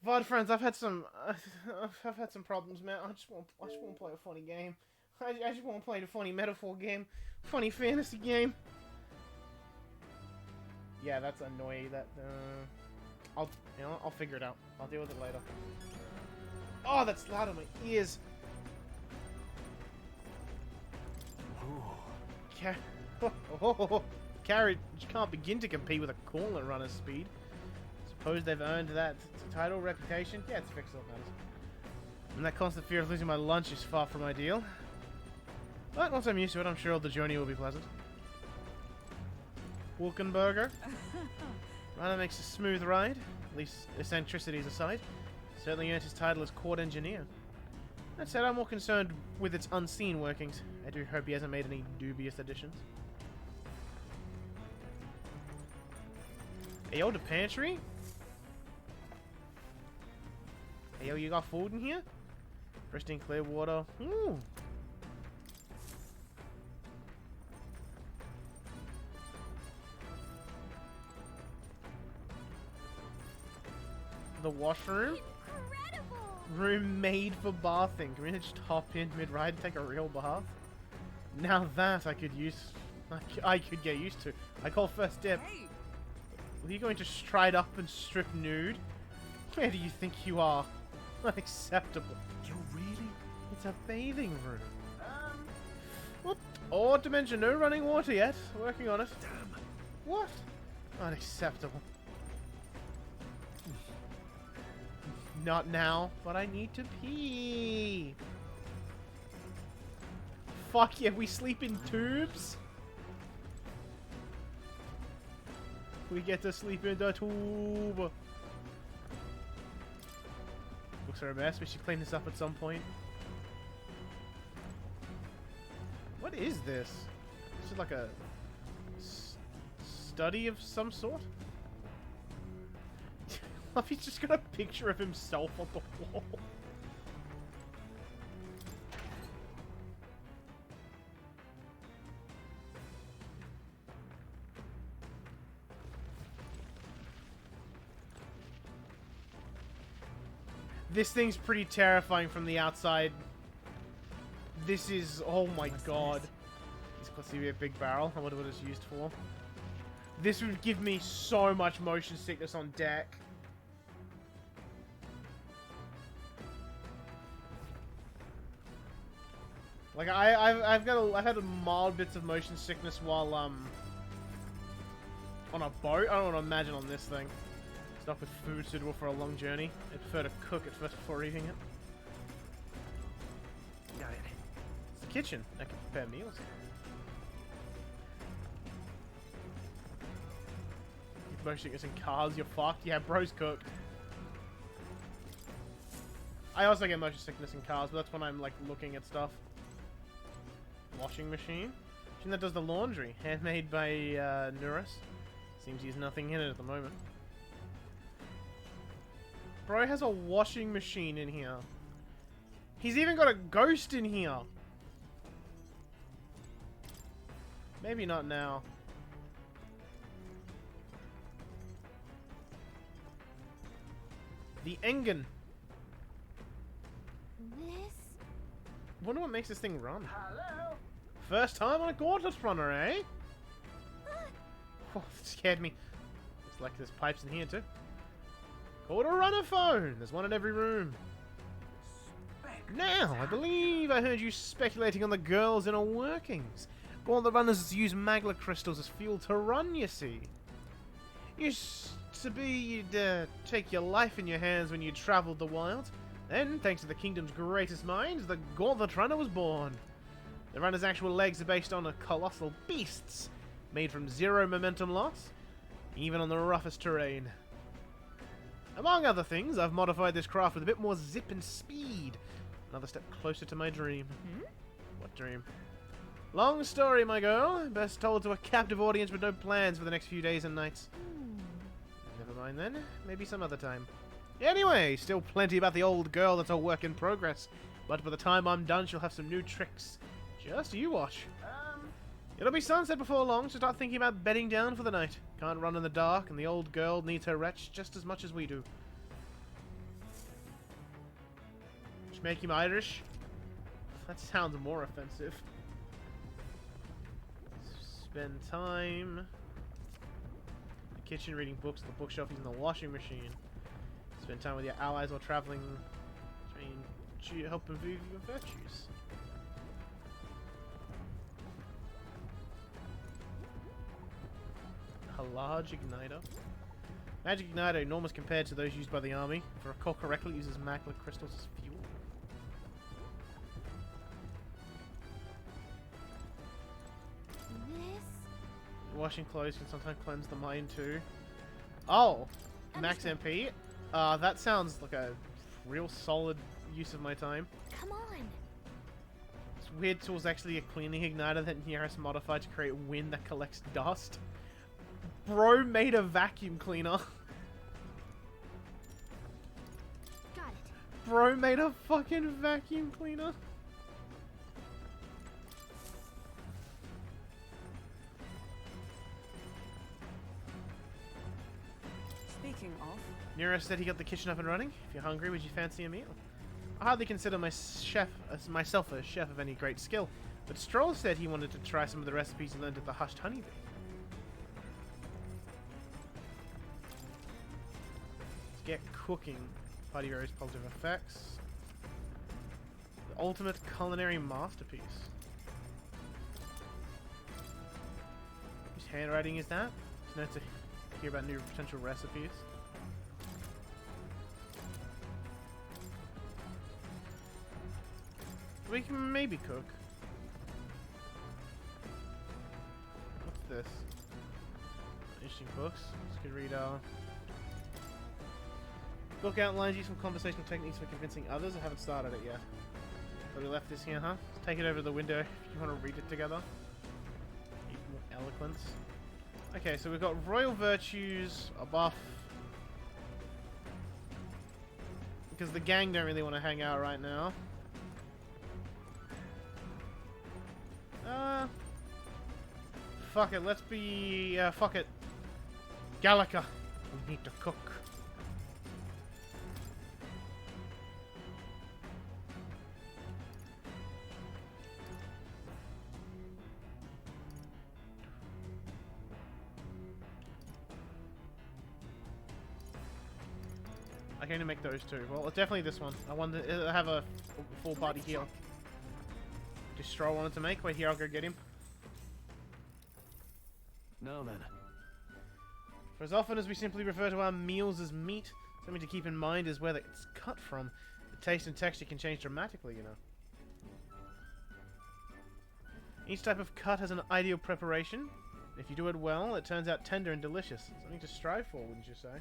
VOD friends, I've had some problems, man. I just want to play a funny game. I just want to play the funny metaphor game, funny fantasy game. Yeah, that's annoying. I'll figure it out. I'll deal with it later. Oh, that's loud in my ears. Carriage can't begin to compete with a gauntlet runner's speed. Suppose they've earned that title, reputation. Yeah, it's fixed, all matters. And that constant fear of losing my lunch is far from ideal. But once I'm used to it, I'm sure the journey will be pleasant. Wolkenberger. Runner makes a smooth ride, at least eccentricities aside. Certainly earned his title as court engineer. That said, I'm more concerned with its unseen workings. I do hope he hasn't made any dubious additions. Hey, yo, the pantry? Hey, yo, you got food in here? Pristine clear water. Ooh. The washroom? Incredible! Room made for bathing. Can we just hop in mid-ride and take a real bath? Now that I could get used to. I call first dip. Hey. Are you going to stride up and strip nude? Where do you think you are? Unacceptable. You really? It's a bathing room. What? Odd to mention, no running water yet. Working on it. Damn. What? Unacceptable. Not now, but I need to pee. Fuck yeah, we sleep in tubes? We get to sleep in the tube. Looks are a mess. We should clean this up at some point. What is this? This is like a study of some sort? He's just got a picture of himself on the wall. This thing's pretty terrifying from the outside. This is... oh my god. This could be a big barrel. I wonder what it's used for. This would give me so much motion sickness on deck. Like I've had mild bits of motion sickness while on a boat. I don't want to imagine on this thing. Stuff with food suitable for a long journey. I prefer to cook it first before eating it. Got it. It's the kitchen. I can prepare meals. If motion sickness in cars, you're fucked. Yeah, bro's cooked. I also get motion sickness in cars, but that's when I'm like looking at stuff. Washing machine. Machine that does the laundry. Handmade by Nuris. Seems he's nothing in it at the moment. Bro has a washing machine in here. He's even got a ghost in here. Maybe not now. The Engen. This? Wonder what makes this thing run. Hello? First time on a gauntlet runner, eh? Oh, it scared me. Looks like there's pipes in here too. Called a runner phone. There's one in every room. Now, I believe I heard you speculating on the girls' inner workings. Gauntlet runners use magma crystals as fuel to run, you see. Used to be you'd take your life in your hands when you travelled the wild. Then, thanks to the kingdom's greatest minds, the Gauntlet Runner was born. The runner's actual legs are based on colossal beasts, made from zero momentum loss, even on the roughest terrain. Among other things, I've modified this craft with a bit more zip and speed. Another step closer to my dream. What dream? Long story, my girl. Best told to a captive audience with no plans for the next few days and nights. Never mind then. Maybe some other time. Anyway, still plenty about the old girl that's a work in progress. But by the time I'm done, she'll have some new tricks. Just you watch. It'll be sunset before long, so start thinking about bedding down for the night. Can't run in the dark, and the old girl needs her rest just as much as we do. Make him Irish? That sounds more offensive. Spend time in the kitchen reading books, the bookshelf using the washing machine. Spend time with your allies while traveling. Help improve your virtues. A large igniter. Magic igniter, enormous compared to those used by the army. If I recall correctly, it uses magma crystals as fuel. Washing clothes can sometimes cleanse the mind too. Oh! Max MP? That sounds like a real solid use of my time. Come on. This weird tool is actually a cleaning igniter that Nearest modified to create wind that collects dust. Bro made a vacuum cleaner. Got it. Bro made a fucking vacuum cleaner. Speaking of, Nearest said he got the kitchen up and running. If you're hungry, would you fancy a meal? I hardly consider myself a chef of any great skill, but Stroll said he wanted to try some of the recipes he learned at the Hushed Honeybee. Let's get cooking. Party Rose positive effects. The ultimate culinary masterpiece. Whose handwriting is that? It's nice to hear about new potential recipes. We can maybe cook. What's this? Interesting books. Let's go read book outlines useful conversational techniques for convincing others. I haven't started it yet. So we left this here, huh? Let's take it over to the window if you want to read it together. Need more eloquence. Okay, so we've got royal virtues, a buff. Because the gang don't really want to hang out right now. Fuck it, let's be, fuck it. Gallica. We need to cook. I can only make those two. Well, definitely this one. I want to have a full body heal. Just Stroll wanted to make. Wait here, I'll go get him. Now then. For as often as we simply refer to our meals as meat, something to keep in mind is where it's cut from. The taste and texture can change dramatically, you know. Each type of cut has an ideal preparation. If you do it well, it turns out tender and delicious. Something to strive for, wouldn't you say?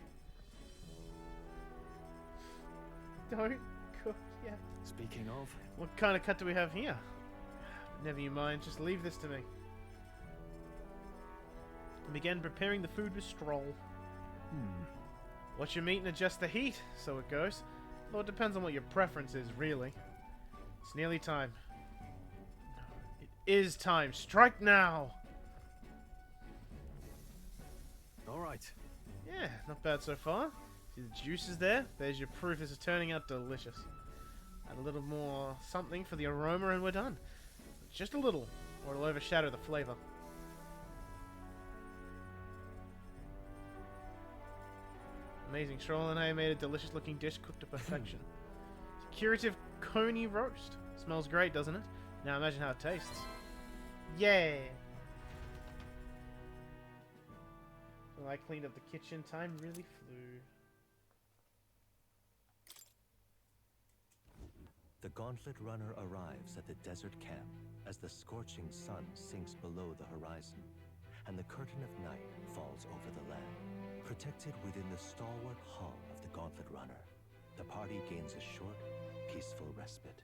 Don't cook yet. Speaking of, What kind of cut do we have here? Never you mind, just leave this to me. And begin preparing the food with Stroll. Watch your meat and adjust the heat, so it goes. Though it depends on what your preference is, really. It's nearly time. It is time. Strike now! alright. Yeah, not bad so far. See the juice is there? There's your proof this is turning out delicious. Add a little more something for the aroma and we're done. Just a little, or it'll overshadow the flavor. Amazing. Stroll and I made a delicious looking dish cooked to perfection. It's a curative coney roast. Smells great, doesn't it? Now imagine how it tastes. Yeah! When I cleaned up the kitchen, time really flew. The Gauntlet Runner arrives at the desert camp as the scorching sun sinks below the horizon, and the curtain of night falls over the land. Protected within the stalwart hull of the Gauntlet Runner, the party gains a short, peaceful respite.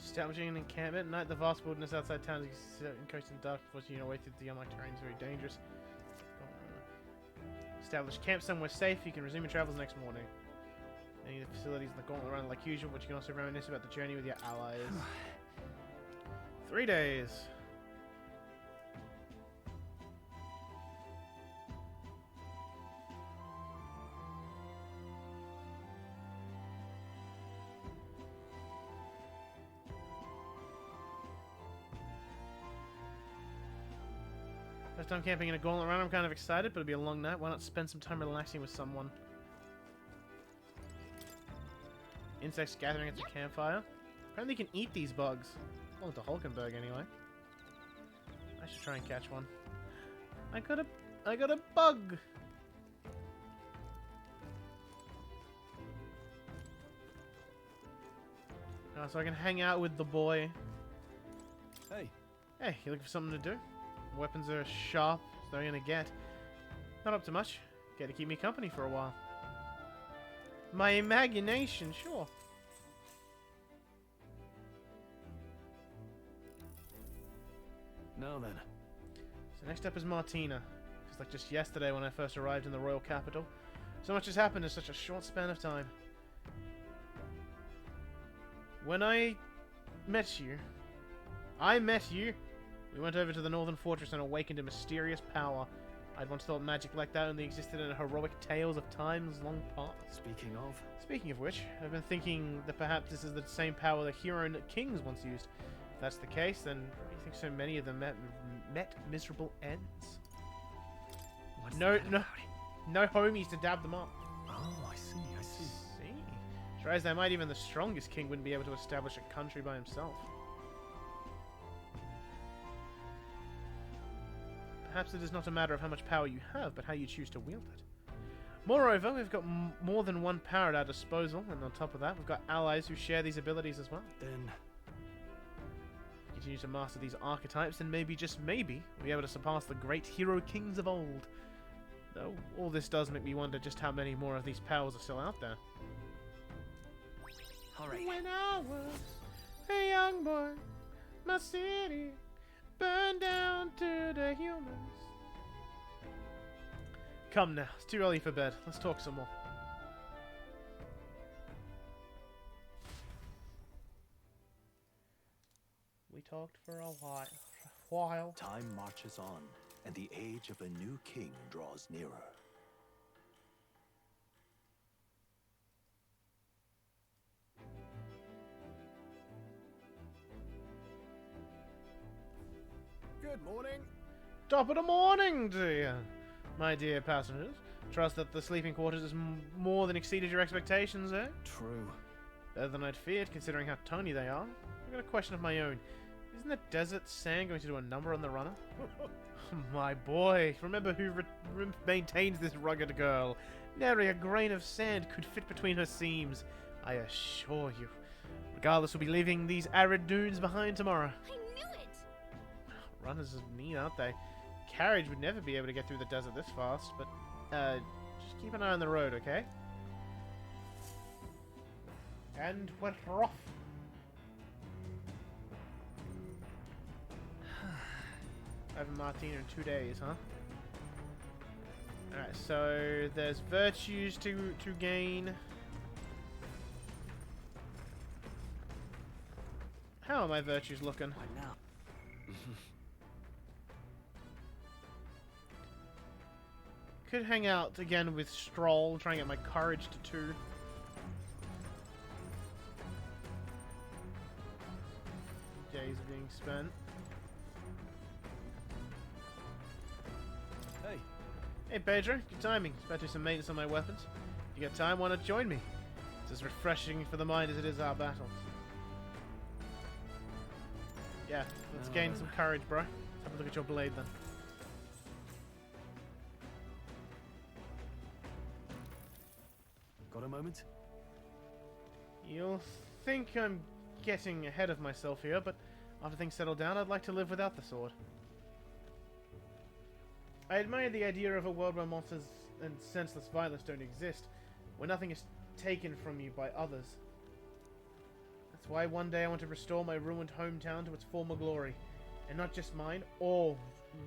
Establishing an encampment at night, the vast wilderness outside town is encased in dark, forcing your way through the unmarked terrain is very dangerous. Establish camp somewhere safe, you can resume your travels next morning. Any of the facilities in the gauntlet run like usual, but you can also reminisce about the journey with your allies. 3 days. First time camping in a gauntlet run, I'm kind of excited, but it'll be a long night. Why not spend some time relaxing with someone? Insects gathering at the campfire. Apparently you can eat these bugs. Well, to Hulkenberg anyway. I should try and catch one. I got a bug! So I can hang out with the boy. Hey. Hey, you looking for something to do? Weapons are sharp, so they're gonna get. Not up to much. Get to keep me company for a while. My imagination, sure. Now then. So next up is Martina. It's like just yesterday when I first arrived in the royal capital. So much has happened in such a short span of time. When I met you, we went over to the northern fortress and awakened a mysterious power. I'd once thought magic like that only existed in heroic tales of times long past. Speaking of which, I've been thinking that perhaps this is the same power the hero kings once used. If that's the case, then why do you think so many of them met miserable ends? No homies to dab them up. Oh, I see. Tries they might even the strongest king wouldn't be able to establish a country by himself. Perhaps it is not a matter of how much power you have, but how you choose to wield it. Moreover, we've got more than one power at our disposal, and on top of that, we've got allies who share these abilities as well. Then Continue to master these archetypes, and maybe, just maybe, we'll be able to surpass the great hero kings of old. Though, all this does make me wonder just how many more of these powers are still out there. Alright. When I was a young boy, my city burned down to the humans. Come now, it's too early for bed. Let's talk some more. We talked for a while. Time marches on, and the age of a new king draws nearer. Good morning. Top of the morning to you, my dear passengers. Trust that the sleeping quarters has more than exceeded your expectations, eh? True. Better than I'd feared, considering how tiny they are. I've got a question of my own. Isn't that desert sand going to do a number on the runner? My boy, remember who maintains this rugged girl. Nary a grain of sand could fit between her seams, I assure you. Regardless, we'll be leaving these arid dunes behind tomorrow. I knew it! Runners are neat, aren't they? Carriage would never be able to get through the desert this fast, but just keep an eye on the road, okay? And we're off. I have a Martina in 2 days, huh? Alright, so there's virtues to gain. How are my virtues looking? What now? Could hang out again with Stroll, try and get my courage to 2. Days being spent. Hey. Hey Pedro, good timing. About to do some maintenance on my weapons. You got time? Why not join me? It's as refreshing for the mind as it is our battles. Yeah, let's gain some courage, bro. Let's have a look at your blade then. Got a moment? You'll think I'm getting ahead of myself here, but after things settle down, I'd like to live without the sword. I admire the idea of a world where monsters and senseless violence don't exist, where nothing is taken from you by others. That's why one day I want to restore my ruined hometown to its former glory. And not just mine, all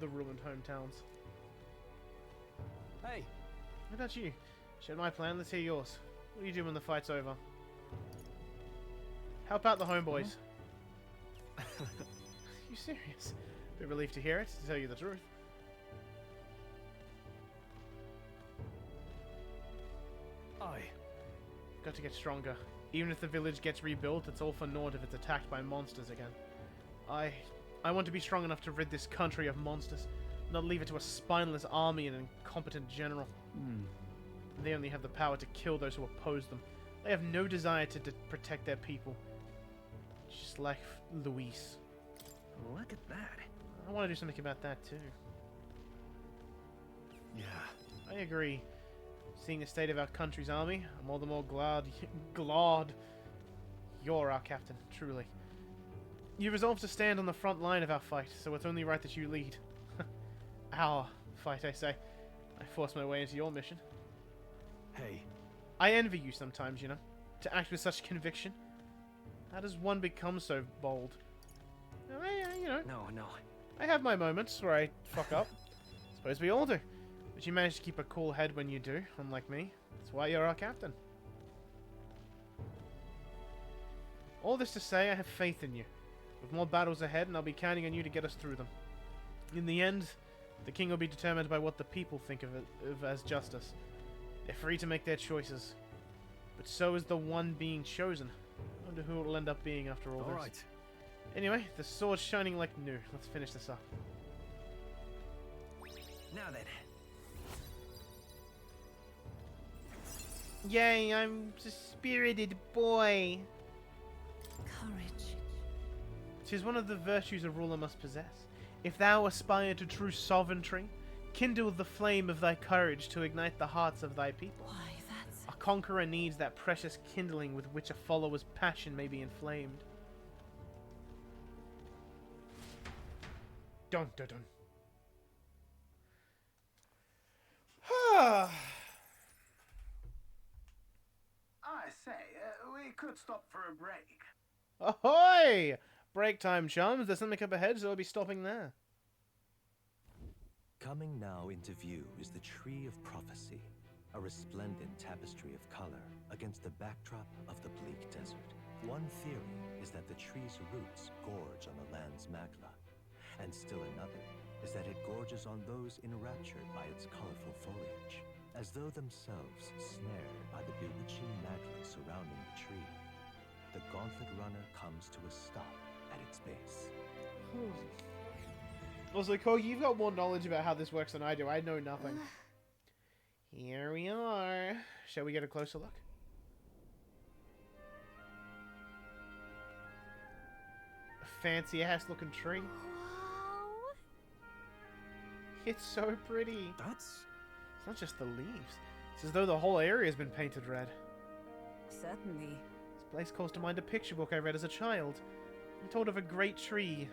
the ruined hometowns. Hey. What about you? Share my plan, let's hear yours. What do you do when the fight's over? Help out the homeboys. You serious? Bit relieved to hear it, to tell you the truth. Aye. Got to get stronger. Even if the village gets rebuilt, it's all for naught if it's attacked by monsters again. I want to be strong enough to rid this country of monsters, not leave it to a spineless army and an incompetent general. They only have the power to kill those who oppose them. They have no desire to protect their people. Just like Luis. Look at that. I want to do something about that too. Yeah. I agree. Seeing the state of our country's army, I'm all the more glad you're our captain, truly. You resolved to stand on the front line of our fight, so it's only right that you lead. Our fight, I say. I forced my way into your mission. Hey. I envy you sometimes, you know, to act with such conviction. How does one become so bold? You know, No. I have my moments where I fuck up. Suppose we all do. But you manage to keep a cool head when you do, unlike me. That's why you're our captain. All this to say, I have faith in you. With more battles ahead, and I'll be counting on you to get us through them. In the end, the king will be determined by what the people think of as justice. They're free to make their choices. But so is the one being chosen. I wonder who it'll end up being after all this. Alright. Anyway, the sword's shining like new. Let's finish this up. Now then. Yay, I'm a spirited boy. Courage. 'Tis one of the virtues a ruler must possess. If thou aspire to true sovereignty, kindle the flame of thy courage to ignite the hearts of thy people. Why, that's... A conqueror needs that precious kindling with which a follower's passion may be inflamed. Dun dun dun. I say, we could stop for a break. Ahoy! Break time, chums. There's something up ahead, so we'll be stopping there. Coming now into view is the Tree of Prophecy, a resplendent tapestry of color against the backdrop of the bleak desert. One theory is that the tree's roots gorge on the land's magla, and still another is that it gorges on those enraptured by its colorful foliage, as though themselves snared by the bewitching magla surrounding the tree. The gauntlet runner comes to a stop at its base. Also, Cole, you've got more knowledge about how this works than I do. I know nothing. Here we are. Shall we get a closer look? A fancy-ass looking tree. Wow. It's so pretty. That's... It's not just the leaves. It's as though the whole area has been painted red. Certainly. This place calls to mind a picture book I read as a child. It told of a great tree,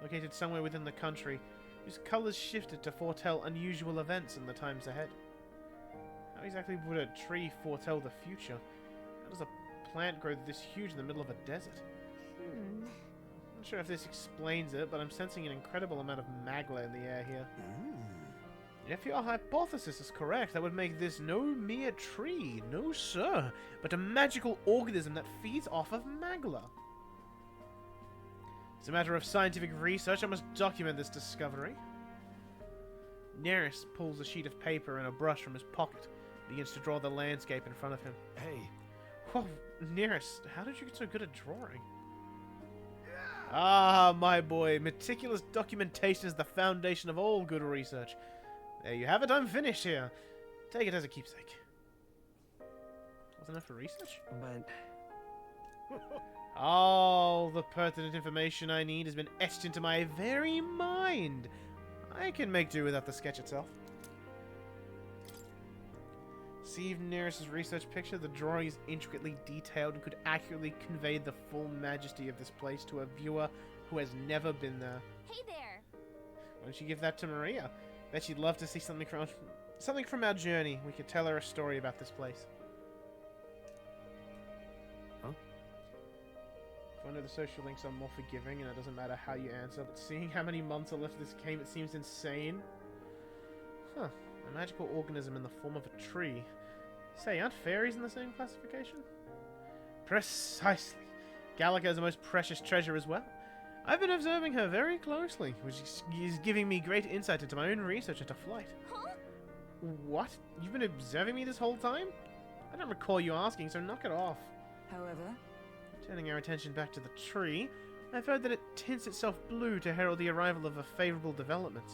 located somewhere within the country, whose colours shifted to foretell unusual events in the times ahead. How exactly would a tree foretell the future? How does a plant grow this huge in the middle of a desert? I'm not sure if this explains it, but I'm sensing an incredible amount of magla in the air here. If your hypothesis is correct, that would make this no mere tree, no sir, but a magical organism that feeds off of magla. As a matter of scientific research, I must document this discovery. Nearest pulls a sheet of paper and a brush from his pocket, begins to draw the landscape in front of him. Hey. Whoa, Nearest, how did you get so good at drawing? Ah, my boy, meticulous documentation is the foundation of all good research. There you have it, I'm finished here. Take it as a keepsake. Wasn't enough for research? But... All the pertinent information I need has been etched into my very mind. I can make do without the sketch itself. See Nearest's research picture, the drawing is intricately detailed and could accurately convey the full majesty of this place to a viewer who has never been there. Hey there. Why don't you give that to Maria? Bet she'd love to see something from our journey. We could tell her a story about this place. Huh? If I know the social links are more forgiving and it doesn't matter how you answer, but seeing how many months are left of this game, it seems insane. Huh. A magical organism in the form of a tree. Say, aren't fairies in the same classification? Precisely. Gallica is the most precious treasure as well. I've been observing her very closely, which is giving me great insight into my own research into flight. Huh? What? You've been observing me this whole time? I don't recall you asking, so knock it off. However, Turning our attention back to the tree, I've heard that it tints itself blue to herald the arrival of a favourable development.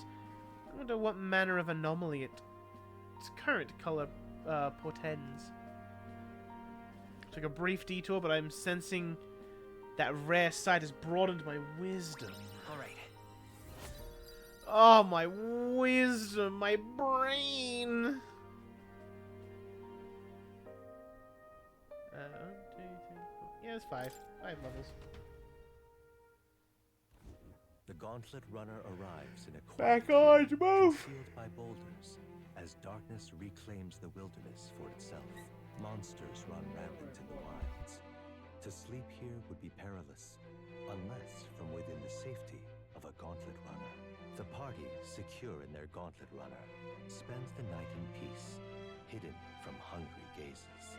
I wonder what manner of anomaly its current colour portends. Took a brief detour, but I'm sensing that rare sight has broadened my wisdom. Alright. Oh, my wisdom, my brain! 1, 2, 3, 4. Yeah, it's 5. 5 levels. The Gauntlet Runner arrives in a Back quiet on, cave move! concealed by boulders. As darkness reclaims the wilderness for itself, monsters run rampant in the wilds. To sleep here would be perilous, unless from within the safety of a Gauntlet Runner. The party, secure in their Gauntlet Runner, spends the night in peace, hidden from hungry gazes.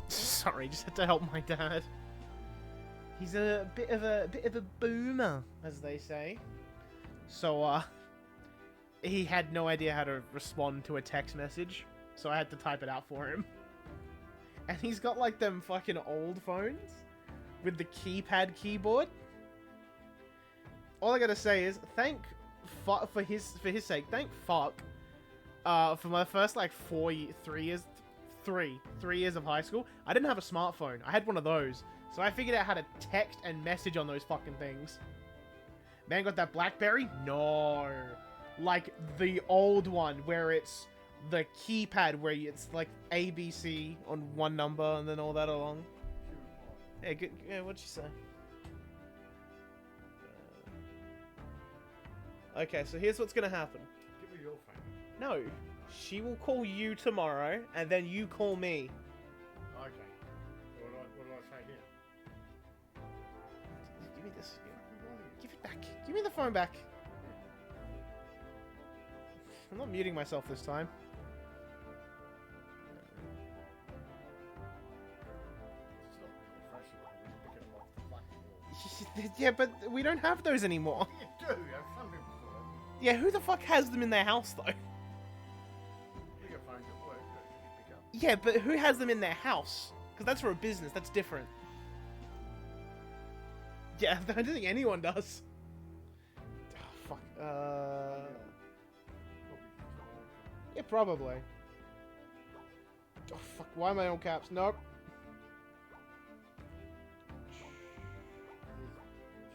Sorry, just had to help my dad. He's a bit of a boomer, as they say. So he had no idea how to respond to a text message, so I had to type it out for him. And he's got like them fucking old phones with the keypad keyboard. All I gotta say is thank fuck for his sake. Thank fuck for my first like 3 years of high school. I didn't have a smartphone. I had one of those, so I figured out how to text and message on those fucking things. Man got that BlackBerry? No, like the old one where it's the keypad where it's like ABC on one number and then all that along. Yeah, good. Yeah, what'd you say? Okay, so here's what's gonna happen. Give me your phone. No, she will call you tomorrow, and then you call me. Okay. What do I say here? Give me this. Give it back. Give me the phone back. I'm not muting myself this time. It's not professional. We pick it off the fucking wall. Yeah, but we don't have those anymore. You do. Some people do. Yeah, who the fuck has them in their house though? We can find your work that you pick up. Yeah, but who has them in their house? Because that's for a business. That's different. Yeah, I don't think anyone does. Oh, fuck. Yeah, probably. Oh fuck! Why am I on caps? Nope.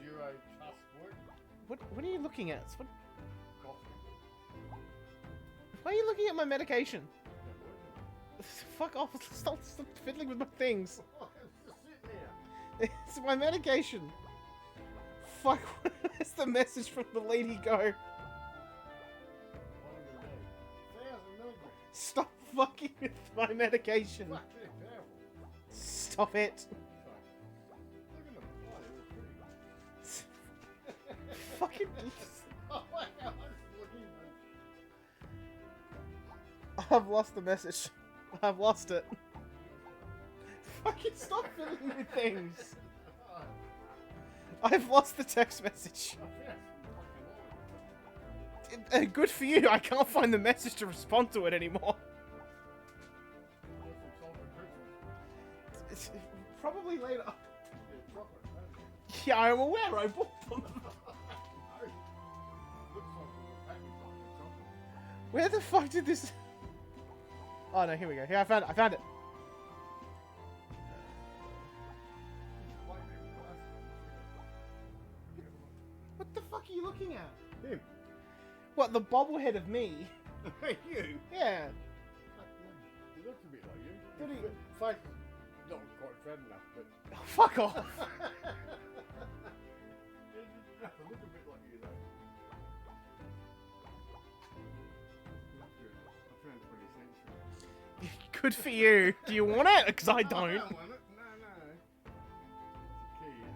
Duo passport. What are you looking at? What? Coffee. Why are you looking at my medication? Fuck off! Stop fiddling with my things. Oh, it's just sitting there. It's my medication. Fuck! Where's the message from the lady go? 1,000 milligrams. Stop fucking with my medication. Fuck, they're powerful. Stop it. Look at them. Oh, they look pretty. Fucking. Oh my god, I'm looking at I've lost the message. I've lost it. Fucking stop fiddling with things. I've lost the text message. Good for you. I can't find the message to respond to it anymore. It's probably later. Yeah, I'm aware. I bought them. Where the fuck did this? Oh no, here we go. Here, I found it. I found it. What the fuck are you looking at? Him. What, the bobblehead of me? You? Yeah. He looks a bit like you. Did he? Face not quite fat enough, but Oh, fuck off. he doesn't look a bit like you though. Looks good. I found 20 cents. Good for you. Do you want it? Because I don't. I don't want it. No, no. It's a key.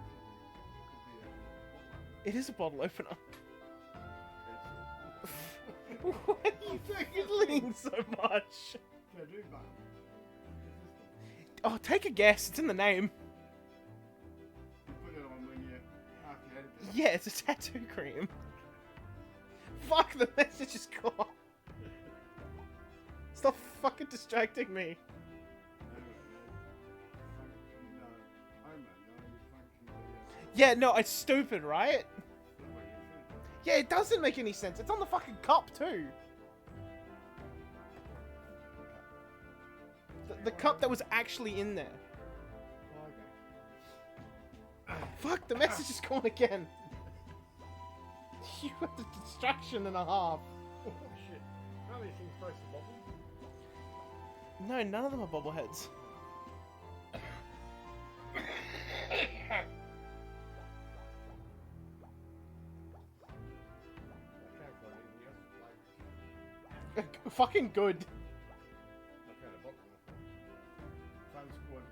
It could be a It is a bottle opener. pencil. Why are you fiddling so much? Tattoo button. Oh, take a guess. It's in the name. You put it on when you after you had it. Yeah, it's a tattoo cream. Fuck, the message is gone. Stop fucking distracting me. Yeah, no, it's stupid, right? Yeah, it doesn't make any sense. It's on the fucking cup, too. The cup that was actually in there. Fuck, the message is gone again. You had a distraction and a half. Oh shit. How many things supposed to bubble? No, none of them are bobbleheads. I can't find anything else to play with. Fucking good. I found a bottle. Fun squad.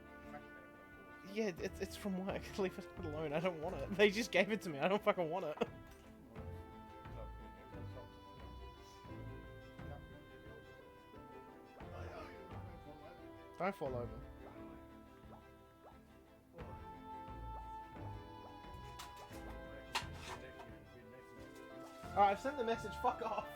Yeah, it's from work. Leave it alone. I don't want it. They just gave it to me. I don't fucking want it. Don't fall over. Alright, I've sent the message. Fuck off.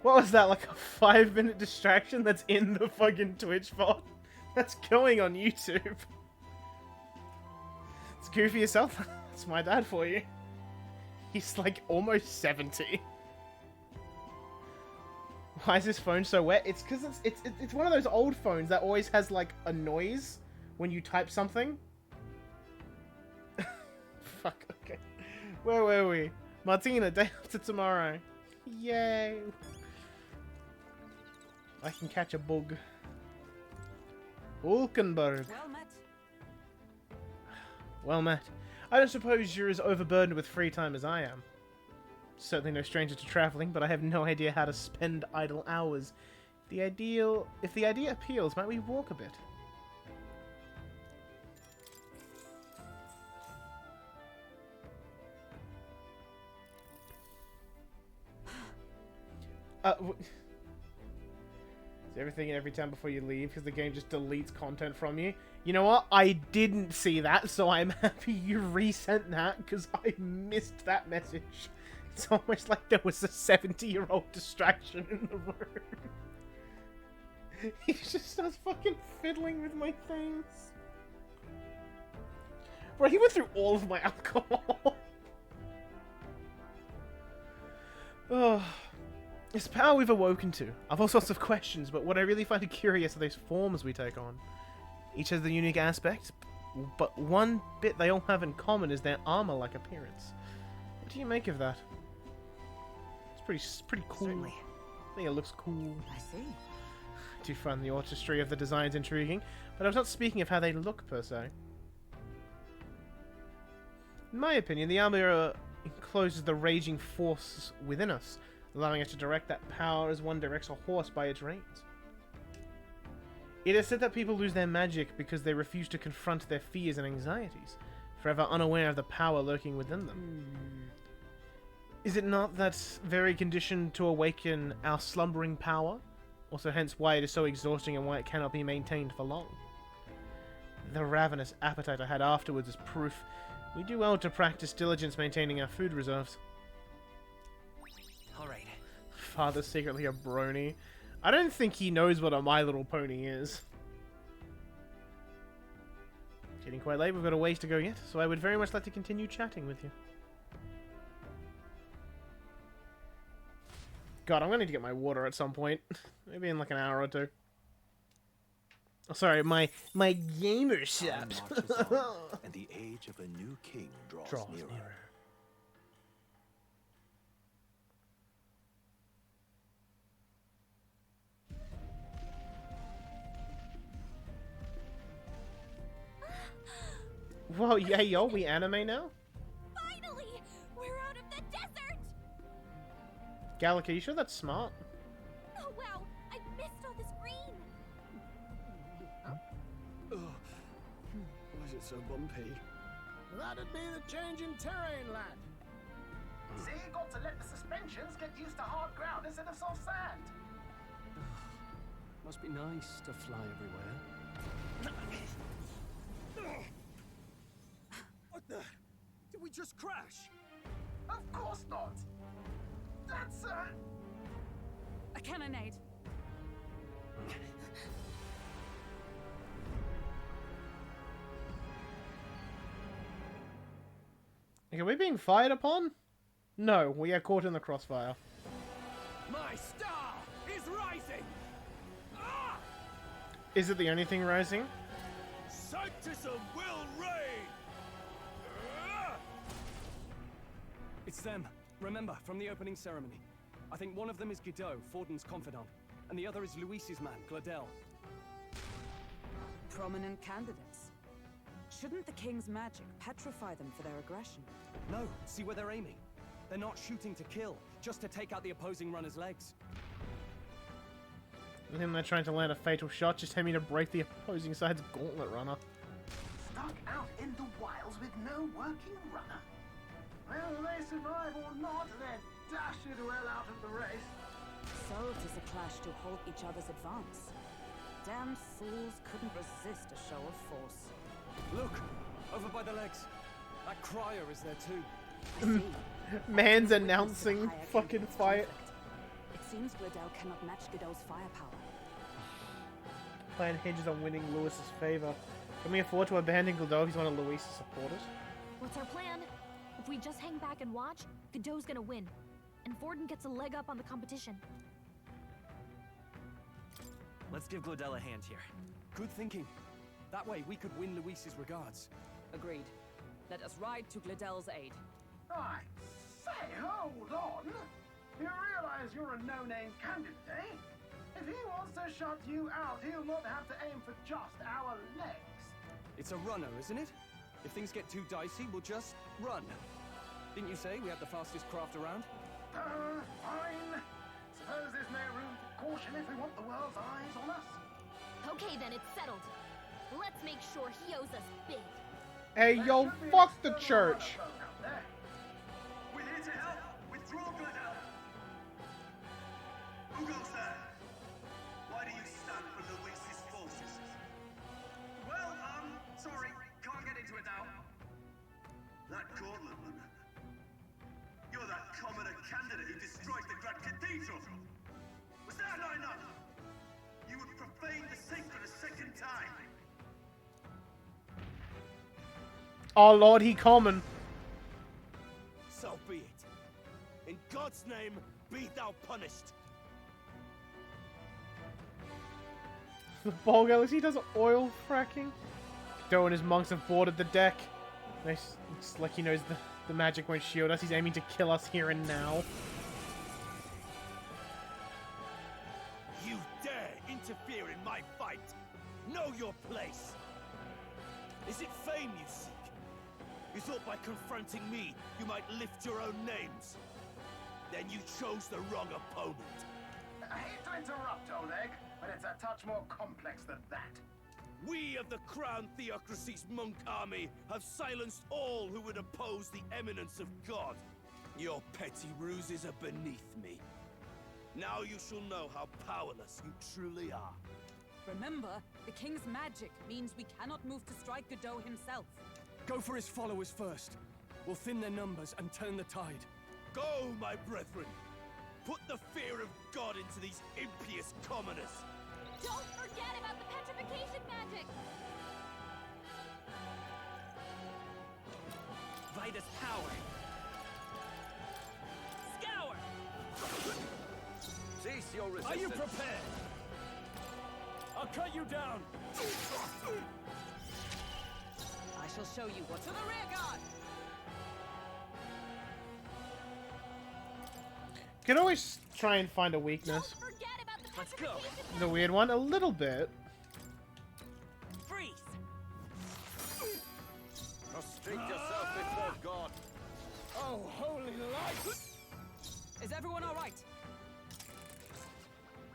What was that, like a 5-minute distraction that's in the fucking Twitch bot? That's going on YouTube. It's goofy yourself. That's my dad for you. He's like almost 70. Why is this phone so wet? It's because it's one of those old phones that always has like a noise when you type something. Fuck, okay. Where were we? Martina, day after tomorrow. Yay. I can catch a bug. Hulkenberg. Well met. Well met. I don't suppose you're as overburdened with free time as I am. Certainly no stranger to traveling, but I have no idea how to spend idle hours. If the idea appeals, might we walk a bit? Is everything in every time before you leave because the game just deletes content from you? You know what? I didn't see that, so I'm happy you resent that because I missed that message. It's almost like there was a 70-year-old distraction in the room. He just starts fucking fiddling with my things. Bro, he went through all of my alcohol. Oh. It's power we've awoken to. I've all sorts of questions, but what I really find curious are those forms we take on. Each has their unique aspects, but one bit they all have in common is their armor-like appearance. What do you make of that? It's pretty cool. Certainly. I think it looks cool. I see. I do find the artistry of the designs intriguing, but I was not speaking of how they look, per se. In my opinion, the armor encloses the raging force within us, allowing us to direct that power as one directs a horse by its reins. It is said that people lose their magic because they refuse to confront their fears and anxieties, forever unaware of the power lurking within them. Is it not that very condition to awaken our slumbering power? Also hence why it is so exhausting and why it cannot be maintained for long. The ravenous appetite I had afterwards is proof we do well to practice diligence maintaining our food reserves. Alright. Father's secretly a brony. I don't think he knows what a My Little Pony is. It's getting quite late, we've got a ways to go yet, so I would very much like to continue chatting with you. God, I'm gonna need to get my water at some point. Maybe in like an hour or two. Oh, sorry, my gamer set. And the age of a new king draws nearer. Whoa, yeah, yo, we anime now? Finally! We're out of the desert! Gallic, are you sure that's smart? Oh wow! I missed all this green! Why is it so bumpy? That'd be the change in terrain, lad. See, you got to let the suspensions get used to hard ground instead of soft sand. Must be nice to fly everywhere. What the? Did we just crash? Of course not. That's A cannonade. Are we being fired upon? No, we are caught in the crossfire. My star is rising! Ah! Is it the only thing rising? Sanctism will reign! Ah! It's them. Remember, from the opening ceremony. I think one of them is Guido, Forden's confidant, and the other is Luis's man, Gladel. Prominent candidates. Shouldn't the king's magic petrify them for their aggression? No, see where they're aiming. They're not shooting to kill, just to take out the opposing runner's legs. And then they're trying to land a fatal shot, just aiming to break the opposing side's gauntlet runner. stuck out in the wilds with no working runner. Whether they survive or not, they're dashed well out of the race. So it is a clash to halt each other's advance. Damned fools couldn't resist a show of force. Look, over by the legs. That crier is there too. I see. Man's announcing Higher fucking conflict. fight. It seems Gladel cannot match Godot's firepower. Plan hinges on winning Lewis's favor. Can we afford to abandon Godot if he's one of Luis's supporters? What's our plan? If we just hang back and watch, Godot's gonna win. And Forden gets a leg up on the competition. Let's give Gladel a hand here. Good thinking. That way we could win Luis's regards. Agreed. Let us ride to Gladel's aid. I say, hold on. You realize you're a no-name candidate, eh? If he wants to shut you out, he'll not have to aim for just our legs. It's a runner, isn't it? If things get too dicey, we'll just run. Didn't you say we had the fastest craft around? Fine. Suppose there's no room for caution if we want the world's eyes on us. Okay, then it's settled. Let's make sure he owes us big. Hey, yo, fuck the church. We're here to help. Withdraw, good help. Who goes there? Why do you stand for Luis's forces? Well, sorry, can't get into it now. That Gauntlet, you're that commoner candidate who destroyed the Grand Cathedral. Was that not enough? You would profane the sacred a second time. Oh Lord, he common. So be it. In God's name, be thou punished. The Bolgal, he does oil fracking. Doe and his monks have boarded the deck. Nice. Looks like he knows the magic won't shield us. He's aiming to kill us here and now. You dare interfere in my fight. Know your place. Is it fame you seek? You thought by confronting me, you might lift your own names. Then you chose the wrong opponent. I hate to interrupt, Oleg, but it's a touch more complex than that. We of the Crown Theocracy's monk army have silenced all who would oppose the eminence of God. Your petty ruses are beneath me. Now you shall know how powerless you truly are. Remember, the king's magic means we cannot move to strike Godot himself. Go for his followers first. We'll thin their numbers and turn the tide. Go, my brethren! Put the fear of God into these impious commoners! Don't forget about the petrification magic! Vitus power! Scour! Cease your resistance. Are you prepared? I'll cut you down! I shall show you what to the rear guard! Could always try and find a weakness. Don't forget about the Let's go. petrification The weird one, a little bit. Freeze! Prostrate yourself before God. Oh, holy light! Is everyone alright?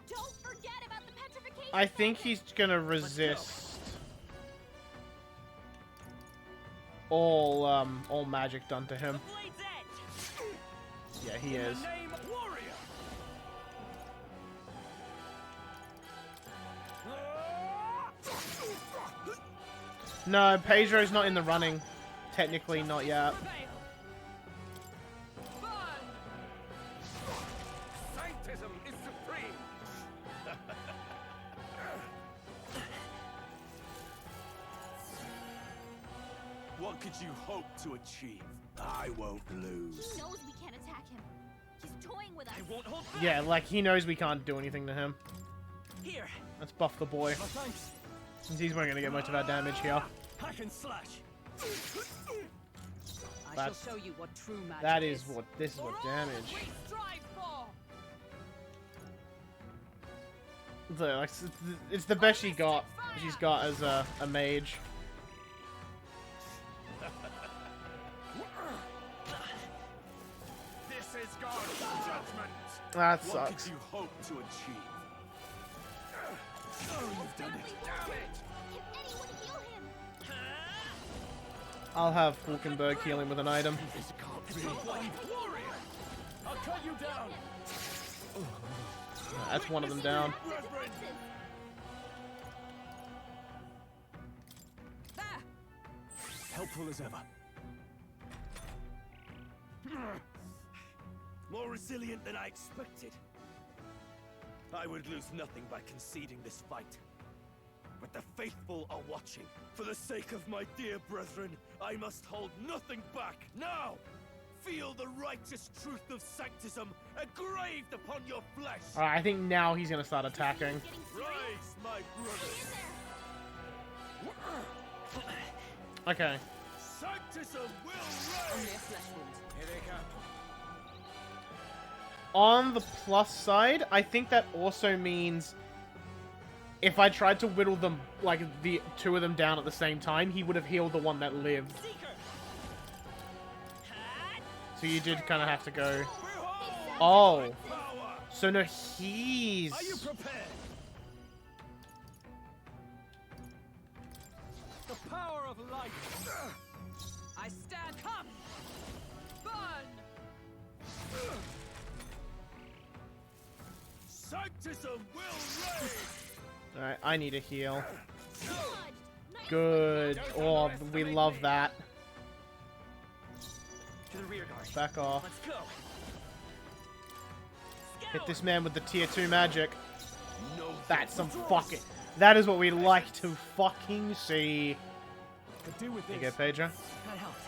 Don't forget about the petrification I think magic! he's gonna resist all magic done to him. Blade's edge. Yeah, he is. Name warrior! No, Pedro's not in the running. Technically, not yet. Sanctism is supreme. What could you hope to achieve? I won't lose. He knows we can't attack him. He's toying with us. I won't hold back. Yeah, like, he knows we can't do anything to him. Here. Let's buff the boy. Oh, thanks. Since he's not gonna get much of our damage here. Hack and slash. I That's- shall show you what true magic That is what, this is what damage. we strive for! It's the best she's got as a mage. This is God's judgment. That What sucks. could you hope to achieve? You've done it. Damn it! Can anyone heal him? I'll have Hulkenberg heal him with an item. This can't be. Warrior! I'll cut you down! That's one of them down. Brethren, There! Helpful as ever. more resilient than I expected. I would lose nothing by conceding this fight. But the faithful are watching. For the sake of my dear brethren, I must hold nothing back. Now! Feel the righteous truth of sanctism engraved upon your flesh! Alright, I think now he's gonna start attacking. Getting serious? Rise, my brothers! Hang in there. Okay. Sanctism will Only reign! a flesh wound. Here they come. On the plus side, I think that also means if I tried to whittle them, like, the two of them down at the same time, he would have healed the one that lived. So you did kind of have to go... Oh. So no, he's... Are you prepared? The power of light. I stand. Come! Burn! Sanctism will reign! Alright, I need a heal. Good. Oh, we love that. To the rear guard. Back off. Let's go. Hit this man with the tier 2 magic. No That's some fucking... That is what we like to fucking see. Could do with Here you this. go, Pedro. That helped.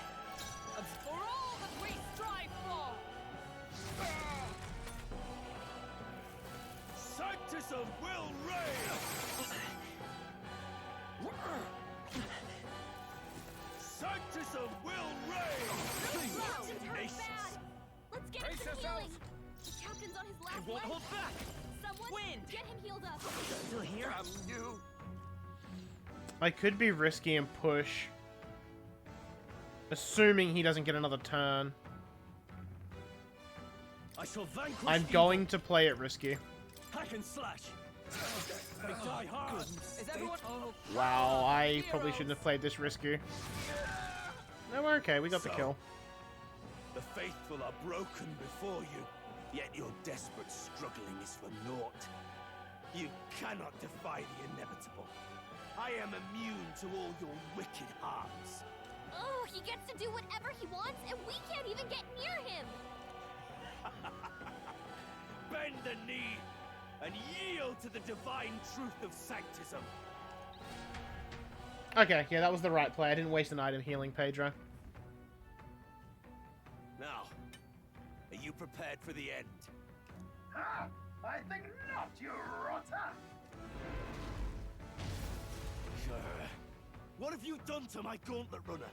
For all that we strive for! Sanctism will reign! Sanctism will reign! Nations. Let's get him some healing. The captain's on his last Won't leg. hold back. Someone Wind. get him healed up. Still here? I could be risky and push. Assuming he doesn't get another turn. I shall vanquish I'm evil. going to play it risky. Hack and slash. They die hard. Is everyone... Oh, Wow, I probably shouldn't have played this risky. No, we're okay. We got the So, kill. The faithful are broken before you, yet your desperate struggling is for naught. You cannot defy the inevitable. I am immune to all your wicked harms. Oh, he gets to do whatever he wants, and we can't even get near him. Bend the knee and yield to the divine truth of sanctism. Okay, yeah, that was the right play. I didn't waste an item healing Pedro. Now, are you prepared for the end? Ah, I think not, you rotter! What have you done to my gauntlet runner?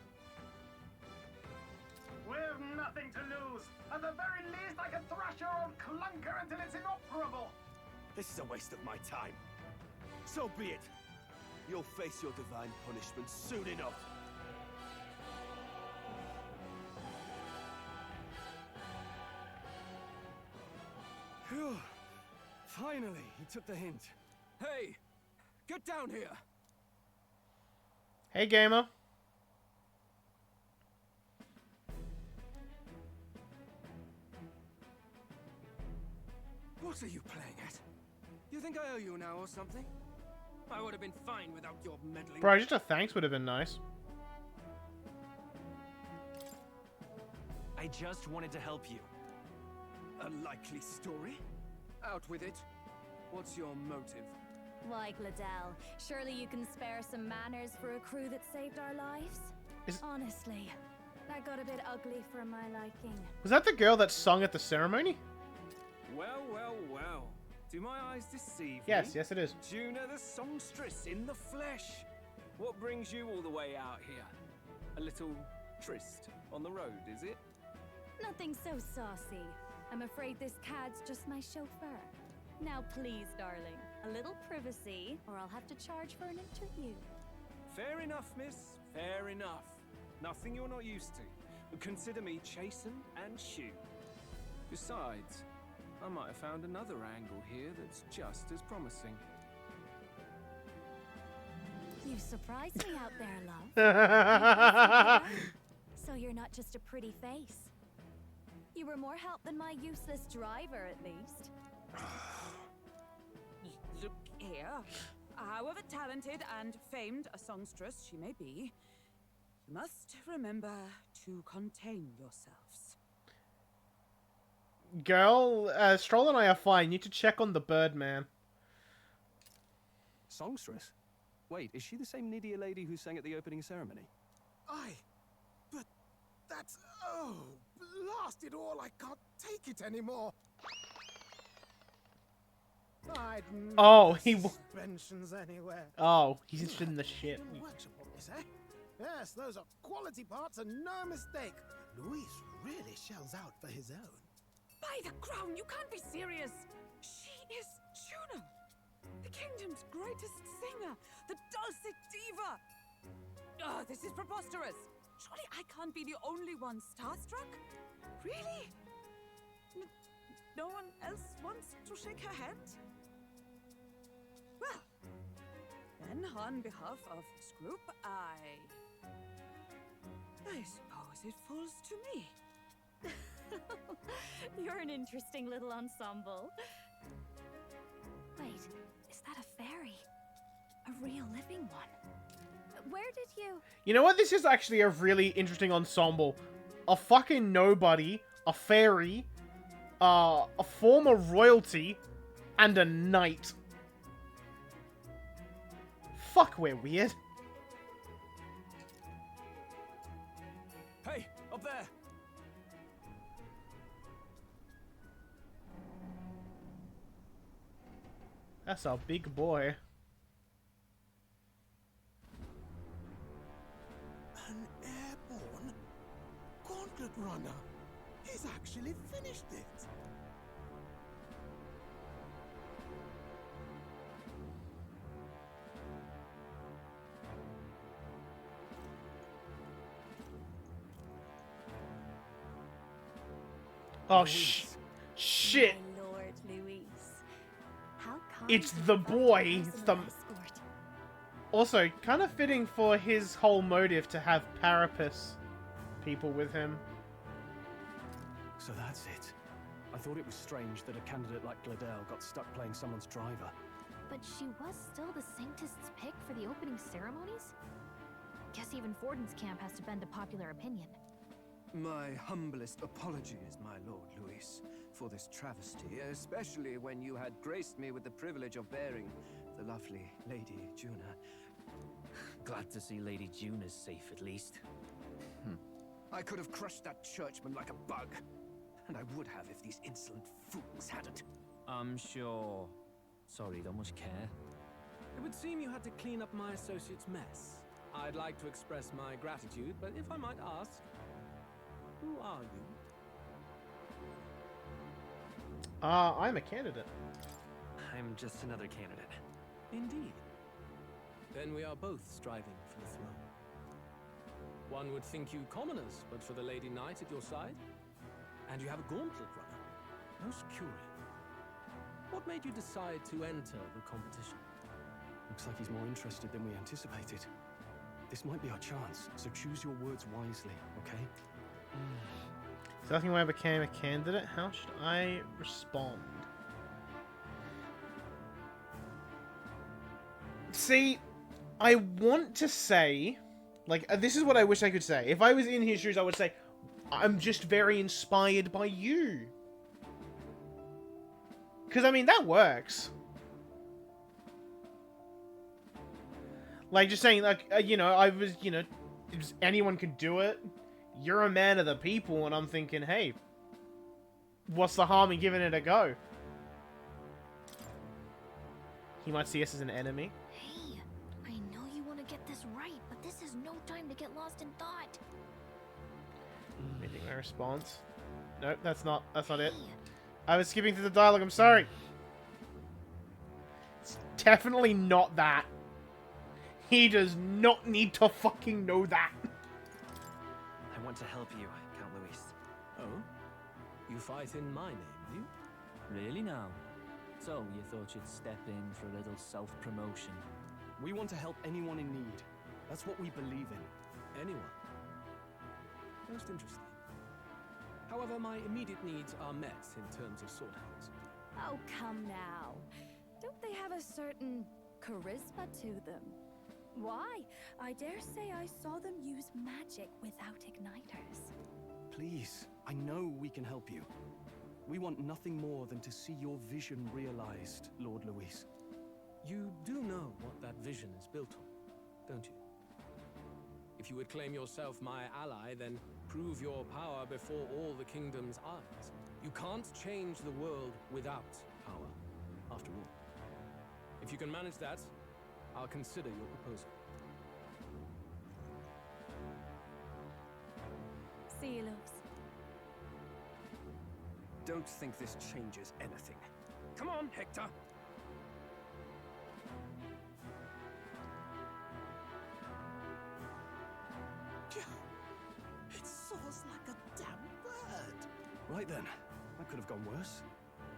We've nothing to lose. At the very least, I can thrash your old clunker until it's inoperable. This is a waste of my time. So be it. You'll face your divine punishment soon enough. Phew. Finally, he took the hint. Hey, get down here. Hey, gamer. What are you playing at? You think I owe you now or something? I would have been fine without your meddling. Bro, just a thanks would have been nice. I just wanted to help you. A likely story? Out with it. What's your motive? Why, Gladell, surely you can spare some manners for a crew that saved our lives? Honestly, that got a bit ugly for my liking. Was that the girl that sung at the ceremony? Well, well, well. Do my eyes deceive Yes, me? yes it is. Juna the songstress in the flesh. What brings you all the way out here? A little tryst on the road, is it? Nothing so saucy. I'm afraid this cad's just my chauffeur. Now please, darling, a little privacy, or I'll have to charge for an interview. Fair enough, miss. Fair enough. Nothing you're not used to. But consider me chastened and shoe. Besides, I might have found another angle here that's just as promising. You surprised me out there, love. So you're not just a pretty face. You were more help than my useless driver, at least. look here. However talented and famed a songstress she may be, you must remember to contain yourselves. Girl, Stroll and I are fine. You need to check on the Birdman. Songstress? Wait, is she the same Nydia lady who sang at the opening ceremony? Aye, but that's... oh, blast it all, I can't take it anymore. I'd Oh, he... suspensions anywhere. Oh, he's interested in the shit. In workshop on this, eh? Yes, those are quality parts and no mistake. Luis really shells out for his own. By the crown, you can't be serious. She is Juna. The kingdom's greatest singer, the dulcet diva! Oh, this is preposterous! Surely I can't be the only one starstruck? Really? No one else wants to shake her hand? Well, then on behalf of this group, I suppose it falls to me. You're an interesting little ensemble. Wait, is that a fairy? A real living one? Where did you... You know what? This is actually a really interesting ensemble. A fucking nobody, a fairy, a former royalty, and a knight. Fuck, we're weird. Hey, up there! That's a big boy. An airborne gauntlet runner. He's actually finished it. Oh, shit. My Lord Louis. How kind It's of the you boy. to It's us the... an escort. Also, kind of fitting for his whole motive to have Parapus people with him. So that's it. I thought it was strange that a candidate like Gladel got stuck playing someone's driver. But she was still the Sanctist's pick for the opening ceremonies? Guess even Forden's camp has to bend to popular opinion. My humblest apologies, my Lord Louis, for this travesty, especially when you had graced me with the privilege of bearing the lovely Lady Juna. Glad to see Lady Juna's safe, at least. I could have crushed that churchman like a bug, and I would have if these insolent fools hadn't. I'm sure. Sorry, don't much care. It would seem you had to clean up my associate's mess. I'd like to express my gratitude, but if I might ask, who are you? I'm a candidate. I'm just another candidate. Indeed. Then we are both striving for the throne. One would think you commoners, but for the Lady Knight at your side. And you have a gauntlet runner. Most curious. What made you decide to enter the competition? Looks like he's more interested than we anticipated. This might be our chance, so choose your words wisely, okay? So asking why I became a candidate, how should I respond? See, I want to say, like, this is what I wish I could say. If I was in his shoes, I would say, I'm just very inspired by you. Because, I mean, that works. Like, just saying, like, you know, I was, you know, anyone could do it. You're a man of the people, and I'm thinking, hey, what's the harm in giving it a go? He might see us as an enemy. Hey, I know you want to get this right, but this is no time to get lost in thought. Reading my response. Nope, that's not it. I was skipping through the dialogue, I'm sorry. It's definitely not that. He does not need to fucking know that. I want to help you, Count Louis. Oh? You fight in my name, do you? Really now? So, you thought you'd step in for a little self-promotion? We want to help anyone in need. That's what we believe in. Anyone. Most interesting. However, my immediate needs are met in terms of swordhounds. Oh, come now. Don't they have a certain charisma to them? Why? I dare say I saw them use magic without igniters. Please, I know we can help you. We want nothing more than to see your vision realized, Lord Louis. You do know what that vision is built on, don't you? If you would claim yourself my ally, then prove your power before all the kingdom's eyes. You can't change the world without power, after all. If you can manage that, I'll consider your proposal. See you, loves. Don't think this changes anything. Come on, Hector! Right then. That could have gone worse.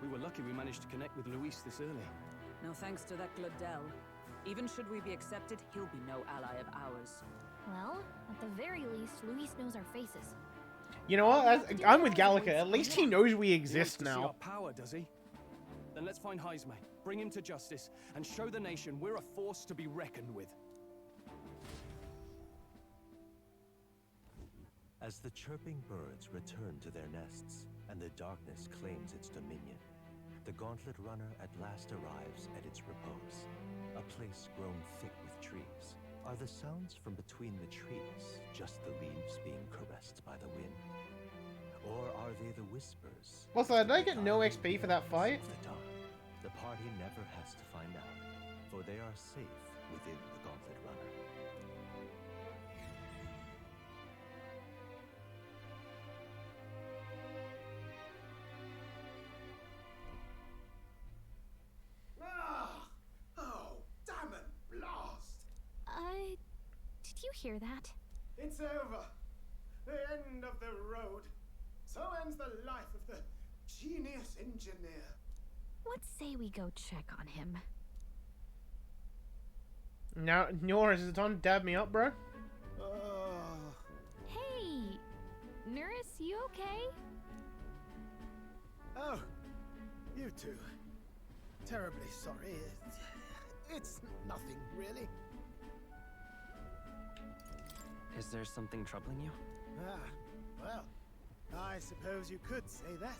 We were lucky we managed to connect with Luis this early. No thanks to that Gladel. Even should we be accepted, he'll be no ally of ours. Well, at the very least, Luis knows our faces. You know what? I'm with Gallica. At least he knows we He exist wants to see now. our power, does he? Then let's find Hismey, bring him to justice, and show the nation we're a force to be reckoned with. As the chirping birds return to their nests and the darkness claims its dominion, the Gauntlet Runner at last arrives at its repose, a place grown thick with trees. Are the sounds from between the trees just the leaves being caressed by the wind? Or are they the whispers? Also, did I get no XP for that fight? Of the dark? The party never has to find out, for they are safe within the Gauntlet Runner. Ah! Oh, damn it, blast! Did you hear that? It's over. The end of the road. So ends the life of the genius engineer. Let's say we go check on him. Now, Norris, is it time to dab me up, bro? Oh. Hey! Nurse, you okay? Oh, you two. Terribly sorry. It's nothing, really. Is there something troubling you? Ah, well, I suppose you could say that.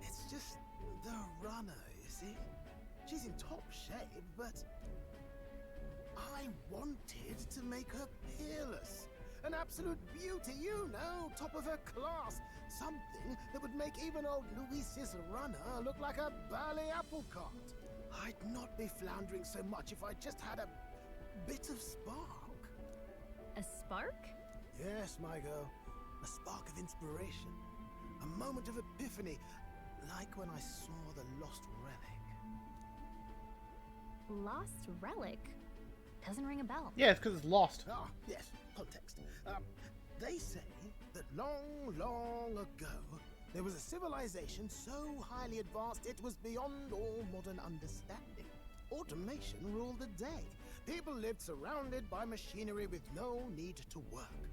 It's just the runner, you see? She's in top shape, but I wanted to make her peerless. An absolute beauty, you know, top of her class. Something that would make even old Luis's runner look like a bally apple cart. I'd not be floundering so much if I just had a bit of spark. A spark? Yes, my girl. A spark of inspiration. A moment of epiphany, like when I saw the lost relic. Lost relic? Doesn't ring a bell. Yeah, it's because it's lost. Ah, yes, context. They say that long, long ago, there was a civilization so highly advanced it was beyond all modern understanding. Automation ruled the day. People lived surrounded by machinery with no need to work.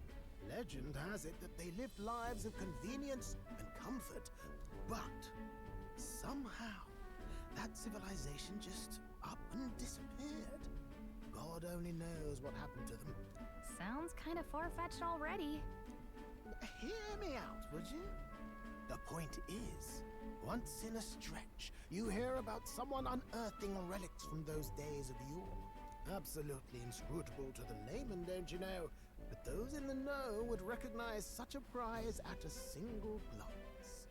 Legend has it that they lived lives of convenience and comfort, but somehow that civilization just up and disappeared. God only knows what happened to them. Sounds kind of far-fetched already. Hear me out, would you? The point is, once in a stretch, you hear about someone unearthing relics from those days of yore. Absolutely inscrutable to the layman, don't you know? But those in the know would recognize such a prize at a single glance.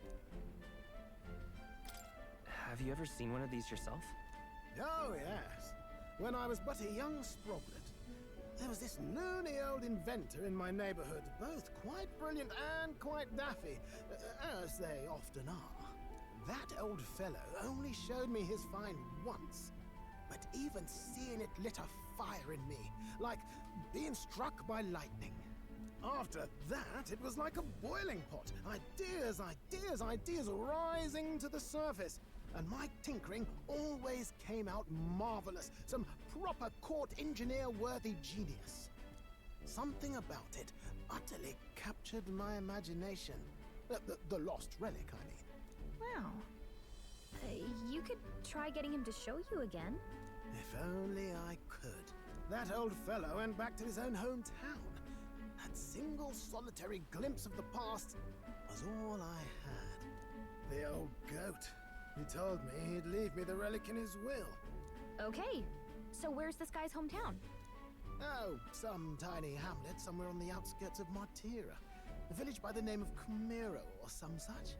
Have you ever seen one of these yourself? Oh, yes. When I was but a young sproglet, there was this loony old inventor in my neighborhood, both quite brilliant and quite daffy, as they often are. That old fellow only showed me his find once, but even seeing it lit a fire in me, like being struck by lightning. After that, it was like a boiling pot. Ideas, ideas, ideas rising to the surface. And my tinkering always came out marvelous. Some proper court engineer-worthy genius. Something about it utterly captured my imagination. The lost relic, I mean. Wow. You could try getting him to show you again. If only I could. That old fellow went back to his own hometown. That single solitary glimpse of the past was all I had. The old goat. He told me he'd leave me the relic in his will. Okay, so where's this guy's hometown? Oh, some tiny hamlet somewhere on the outskirts of Martira. A village by the name of Camiro or some such.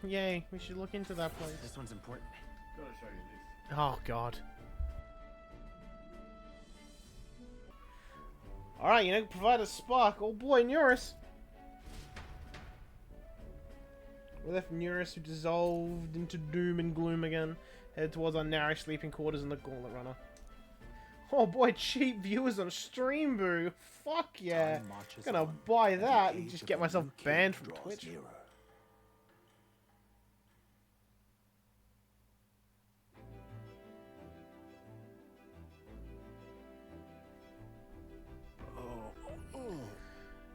Yay, we should look into that place. This one's important. Gotta show you this. Oh, God. Alright, you know, provide a spark. Oh boy, Neuris. We left Neuris, who dissolved into doom and gloom again. Headed towards our narrow sleeping quarters in the Gauntlet Runner. Oh boy, cheap viewers on stream, boo. Fuck yeah. Time marches Gonna on, buy and the that and age just of get the myself new king banned from draws Twitch. nearer.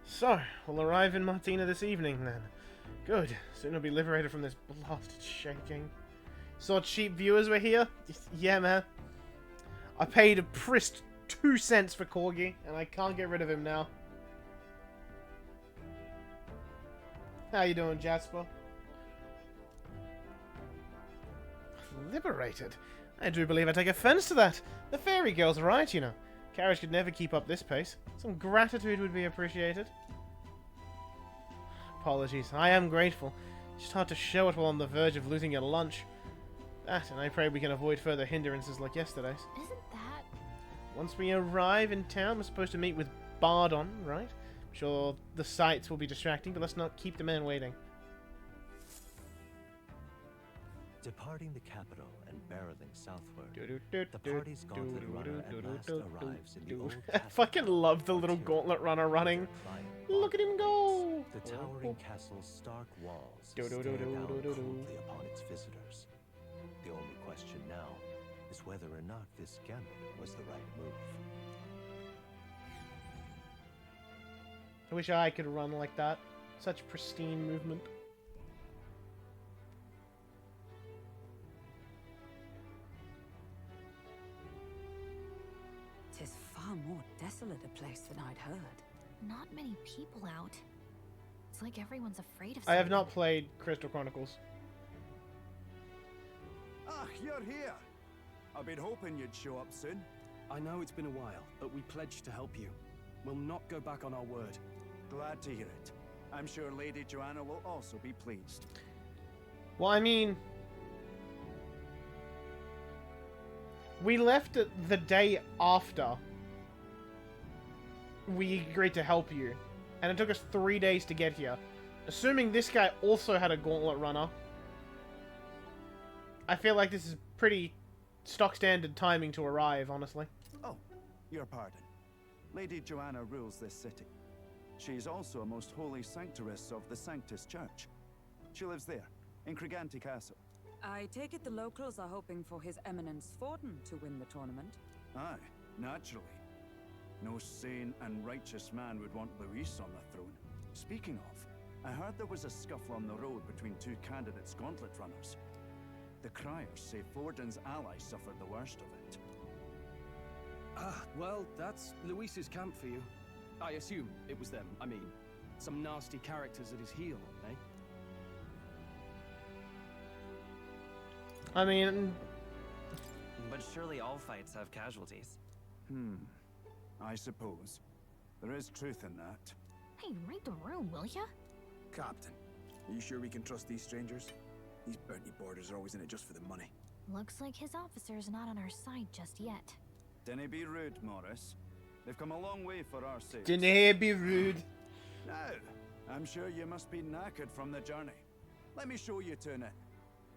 So, we'll arrive in Martina this evening then. Good. Soon I'll be liberated from this blasted shaking. So cheap viewers were here? Yeah, man. I paid a prist 2 cents for Corgi, and I can't get rid of him now. How you doing, Jasper? Liberated? I do believe I take offense to that. The fairy girl's right, you know. Carriage could never keep up this pace. Some gratitude would be appreciated. Apologies. I am grateful. Just hard to show it while on the verge of losing your lunch. That, and I pray we can avoid further hindrances like yesterday's. Isn't that... Once we arrive in town, we're supposed to meet with Bardon, right? I'm sure the sights will be distracting, but let's not keep the man waiting. Departing the capital and barreling southward, the party's gauntlet runner at last arrives in the old I castle fucking love the little frontier gauntlet runner running. with their client Look at him go! The towering castle's stark walls stare down coldly upon its visitors. The only question now is whether or not this gambit was the right move. I wish I could run like that. Such pristine movement. Tis far more desolate a place than I'd heard. Not many people out. It's like everyone's afraid of I have something. not played Crystal Chronicles. Ah, you're here. I've been hoping you'd show up soon. I know it's been a while, but we pledged to help you. We'll not go back on our word. Glad to hear it. I'm sure Lady Joanna will also be pleased. Well, I mean... we left it the day after we agreed to help you. And it took us 3 days to get here. Assuming this guy also had a gauntlet runner, I feel like this is pretty stock standard timing to arrive, honestly. Oh, your pardon. Lady Joanna rules this city. She's also a most holy sanctoress of the Sanctus Church. She lives there, in Criganti Castle. I take it the locals are hoping for His Eminence Forden to win the tournament. Aye, naturally. No sane and righteous man would want Luis on the throne. Speaking of, I heard there was a scuffle on the road between two candidates gauntlet runners. The criers say Forden's allies suffered the worst of it. Ah, well, that's Luis's camp for you. I assume it was them. I mean, some nasty characters at his heel, eh? I mean... But surely all fights have casualties. I suppose. There is truth in that. Hey, read the room, will ya? Captain, are you sure we can trust these strangers? These bounty boarders are always in it just for the money. Looks like his officer's not on our side just yet. Dinna be rude, Morris. They've come a long way for our sake. Dinna be rude. Now, I'm sure you must be knackered from the journey. Let me show you to an inn.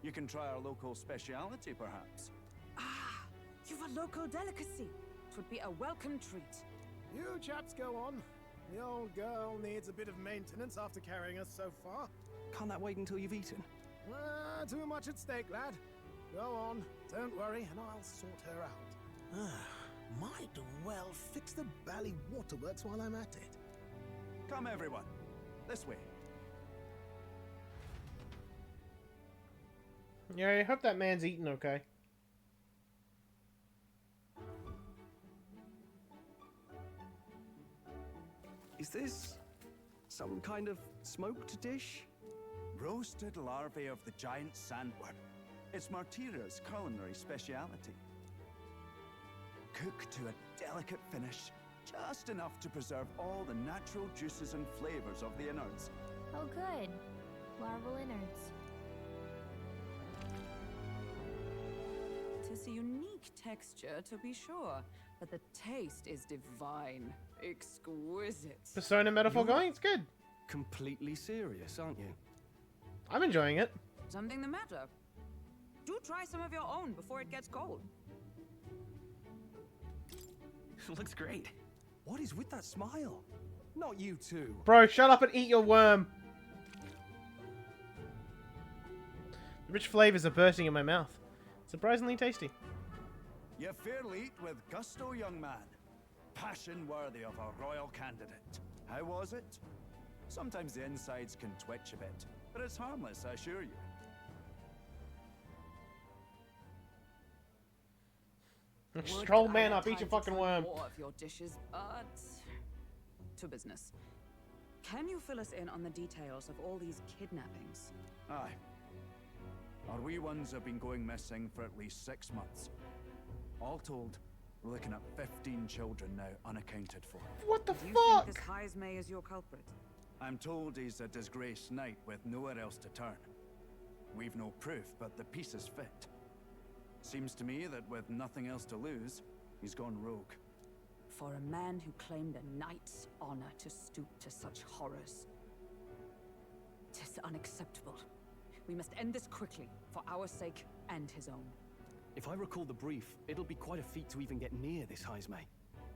You can try our local speciality, perhaps. Ah, you've a local delicacy. It would be a welcome treat. You chaps go on. The old girl needs a bit of maintenance after carrying us so far. Can't that wait until you've eaten? Too much at stake, lad. Go on, don't worry, and I'll sort her out. Might well fix the Bally Waterworks while I'm at it. Come, everyone. This way. Yeah, I hope that man's eating okay. Is this some kind of smoked dish? Roasted larvae of the giant sandworm. It's Martira's culinary speciality. Cooked to a delicate finish, just enough to preserve all the natural juices and flavors of the innards. Oh good. Larval innards. Tis a unique texture, to be sure, but the taste is divine. Exquisite. Persona metaphor going? It's good. Completely serious, aren't you? I'm enjoying it. Something the matter? Do try some of your own before it gets cold. Looks great. What is with that smile? Not you two. Bro, shut up and eat your worm. The rich flavors are bursting in my mouth. Surprisingly tasty. You fairly eat with gusto, young man. Passion worthy of a royal candidate. How was it? Sometimes the insides can twitch a bit, but it's harmless, I assure you. Stroll man up, eat your fucking worm. More of your dishes, but to business. Can you fill us in on the details of all these kidnappings? Aye. Our wee ones have been going missing for at least 6 months. All told, we're looking at 15 children now unaccounted for. What the Do you fuck? think this Hismey is your culprit? I'm told he's a disgraced knight with nowhere else to turn. We've no proof, but the pieces fit. Seems to me that with nothing else to lose, he's gone rogue. For a man who claimed a knight's honor to stoop to such horrors. 'Tis unacceptable. We must end this quickly, for our sake and his own. If I recall the brief, it'll be quite a feat to even get near this Hismey.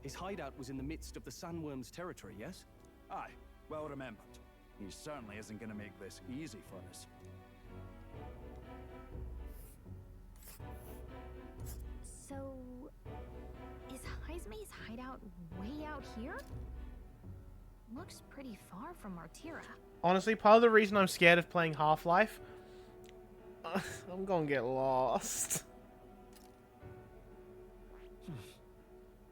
His hideout was in the midst of the Sandworm's territory, yes? Aye, well remembered. He certainly isn't going to make this easy for us. So, is Hismey's hideout way out here? Looks pretty far from Martira. Honestly, part of the reason I'm scared of playing Half-Life, I'm gonna get lost.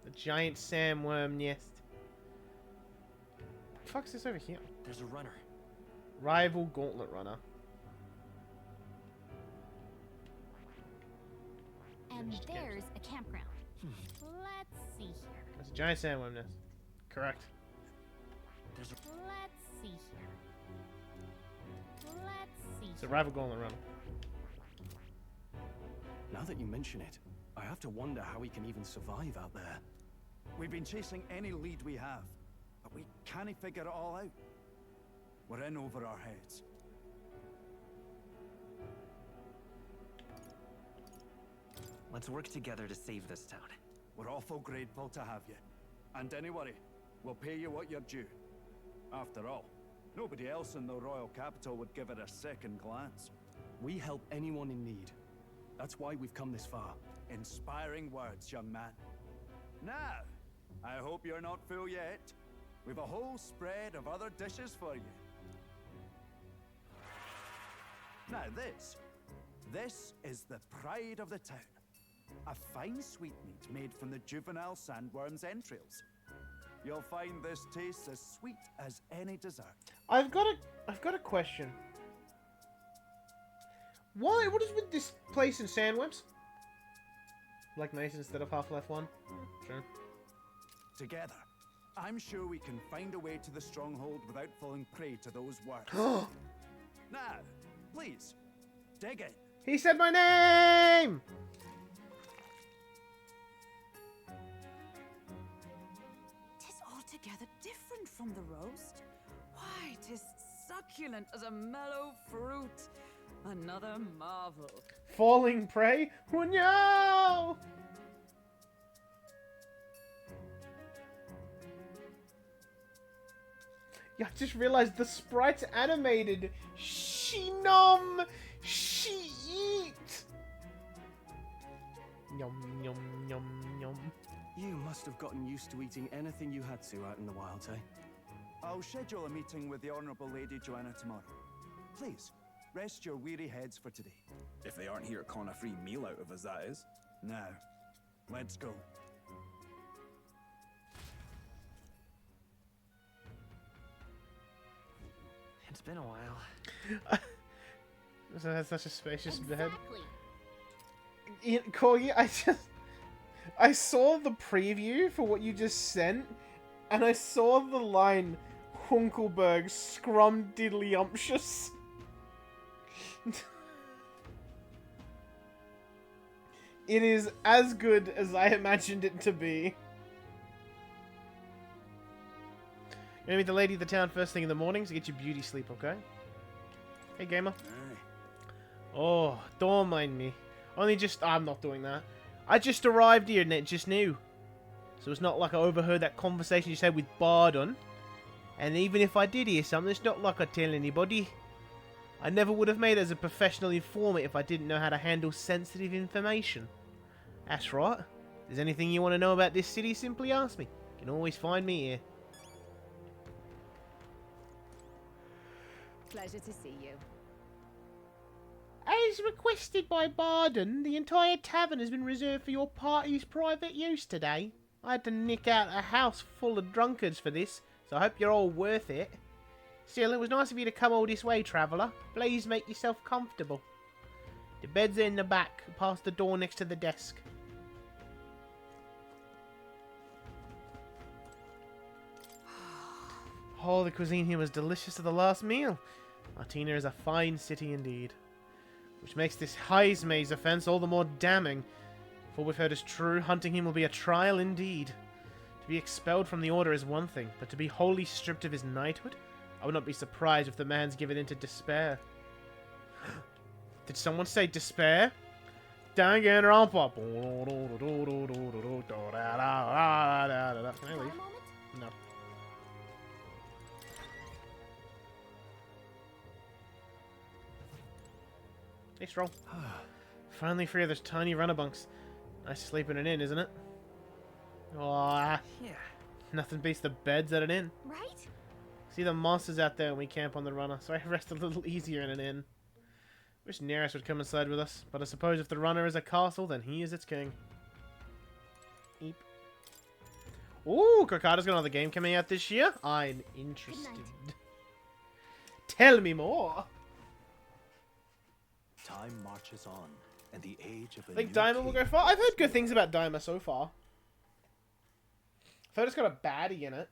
The giant sandworm nest. What the fuck's this over here? There's a runner. Rival gauntlet runner. And there's a campground. Let's see here. That's a giant sandworm nest. Correct. Let's see here. Let's see. It's a rival gauntlet runner. Now that you mention it, I have to wonder how he can even survive out there. We've been chasing any lead we have, but we can't figure it all out. We're in over our heads. Let's work together to save this town. We're awful grateful to have you. And don't worry, we'll pay you what you're due. After all, nobody else in the royal capital would give it a second glance. We help anyone in need. That's why we've come this far. Inspiring words, young man. Now, I hope you're not full yet. We've a whole spread of other dishes for you. Now this is the pride of the town. A fine sweetmeat made from the juvenile sandworm's entrails. You'll find this tastes as sweet as any dessert. I've got a question. What is with this place in Sandworms? Like nice instead of Half-Life 1? Sure. Together, I'm sure we can find a way to the stronghold without falling prey to those words. Now, please, dig in. He said my name! Tis altogether different from the roast. Why, 'tis succulent as a mellow fruit. Another marvel. Falling prey? Oh no! Yeah, I just realized the sprite's animated. She nom! She eat! Yum, yum, yum, yum. You must have gotten used to eating anything you had to out in the wilds, eh? I'll schedule a meeting with the Honourable Lady Joanna tomorrow. Please, rest your weary heads for today. If they aren't here to con a free meal out of us, that is. Now, let's go. It's been a while. That's such a spacious bed. Corgi, I saw the preview for what you just sent, and I saw the line Hunkelberg scrumdiddlyumptious. It is as good as I imagined it to be. You're gonna meet the lady of the town first thing in the morning to get your beauty sleep, okay? Hey, gamer. Oh, don't mind me. I'm not doing that. I just arrived here and it just knew. So it's not like I overheard that conversation you had with Bardon. And even if I did hear something, it's not like I tell anybody. I never would have made it as a professional informant if I didn't know how to handle sensitive information. That's right. If there's anything you want to know about this city, simply ask me. You can always find me here. Pleasure to see you. As requested by Bardon, the entire tavern has been reserved for your party's private use today. I had to nick out a house full of drunkards for this, so I hope you're all worth it. Still, it was nice of you to come all this way, traveller. Please make yourself comfortable. The beds are in the back, past the door next to the desk. Oh, the cuisine here was delicious to the last meal. Martina is a fine city indeed. Which makes this Hismey's offence all the more damning. For we've heard is true, hunting him will be a trial indeed. To be expelled from the order is one thing, but to be wholly stripped of his knighthood? I would not be surprised if the man's given in to despair. Did someone say despair? Danganronpa. Can I leave? No. Hey, Stroll. Finally free of those tiny runner bunks. Nice to sleep in an inn, isn't it? Aww. Yeah. Nothing beats the beds at an inn. Right? See the monsters out there when we camp on the runner, so I rest a little easier in an inn. Wish Nereus would come inside with us, but I suppose if the runner is a castle, then he is its king. Eep. Ooh, Kokata's got another game coming out this year. I'm interested. Tell me more. Time marches on, and the age of I think Daima will go far. I've heard good things about Daima so far. I've heard it's got a baddie in it.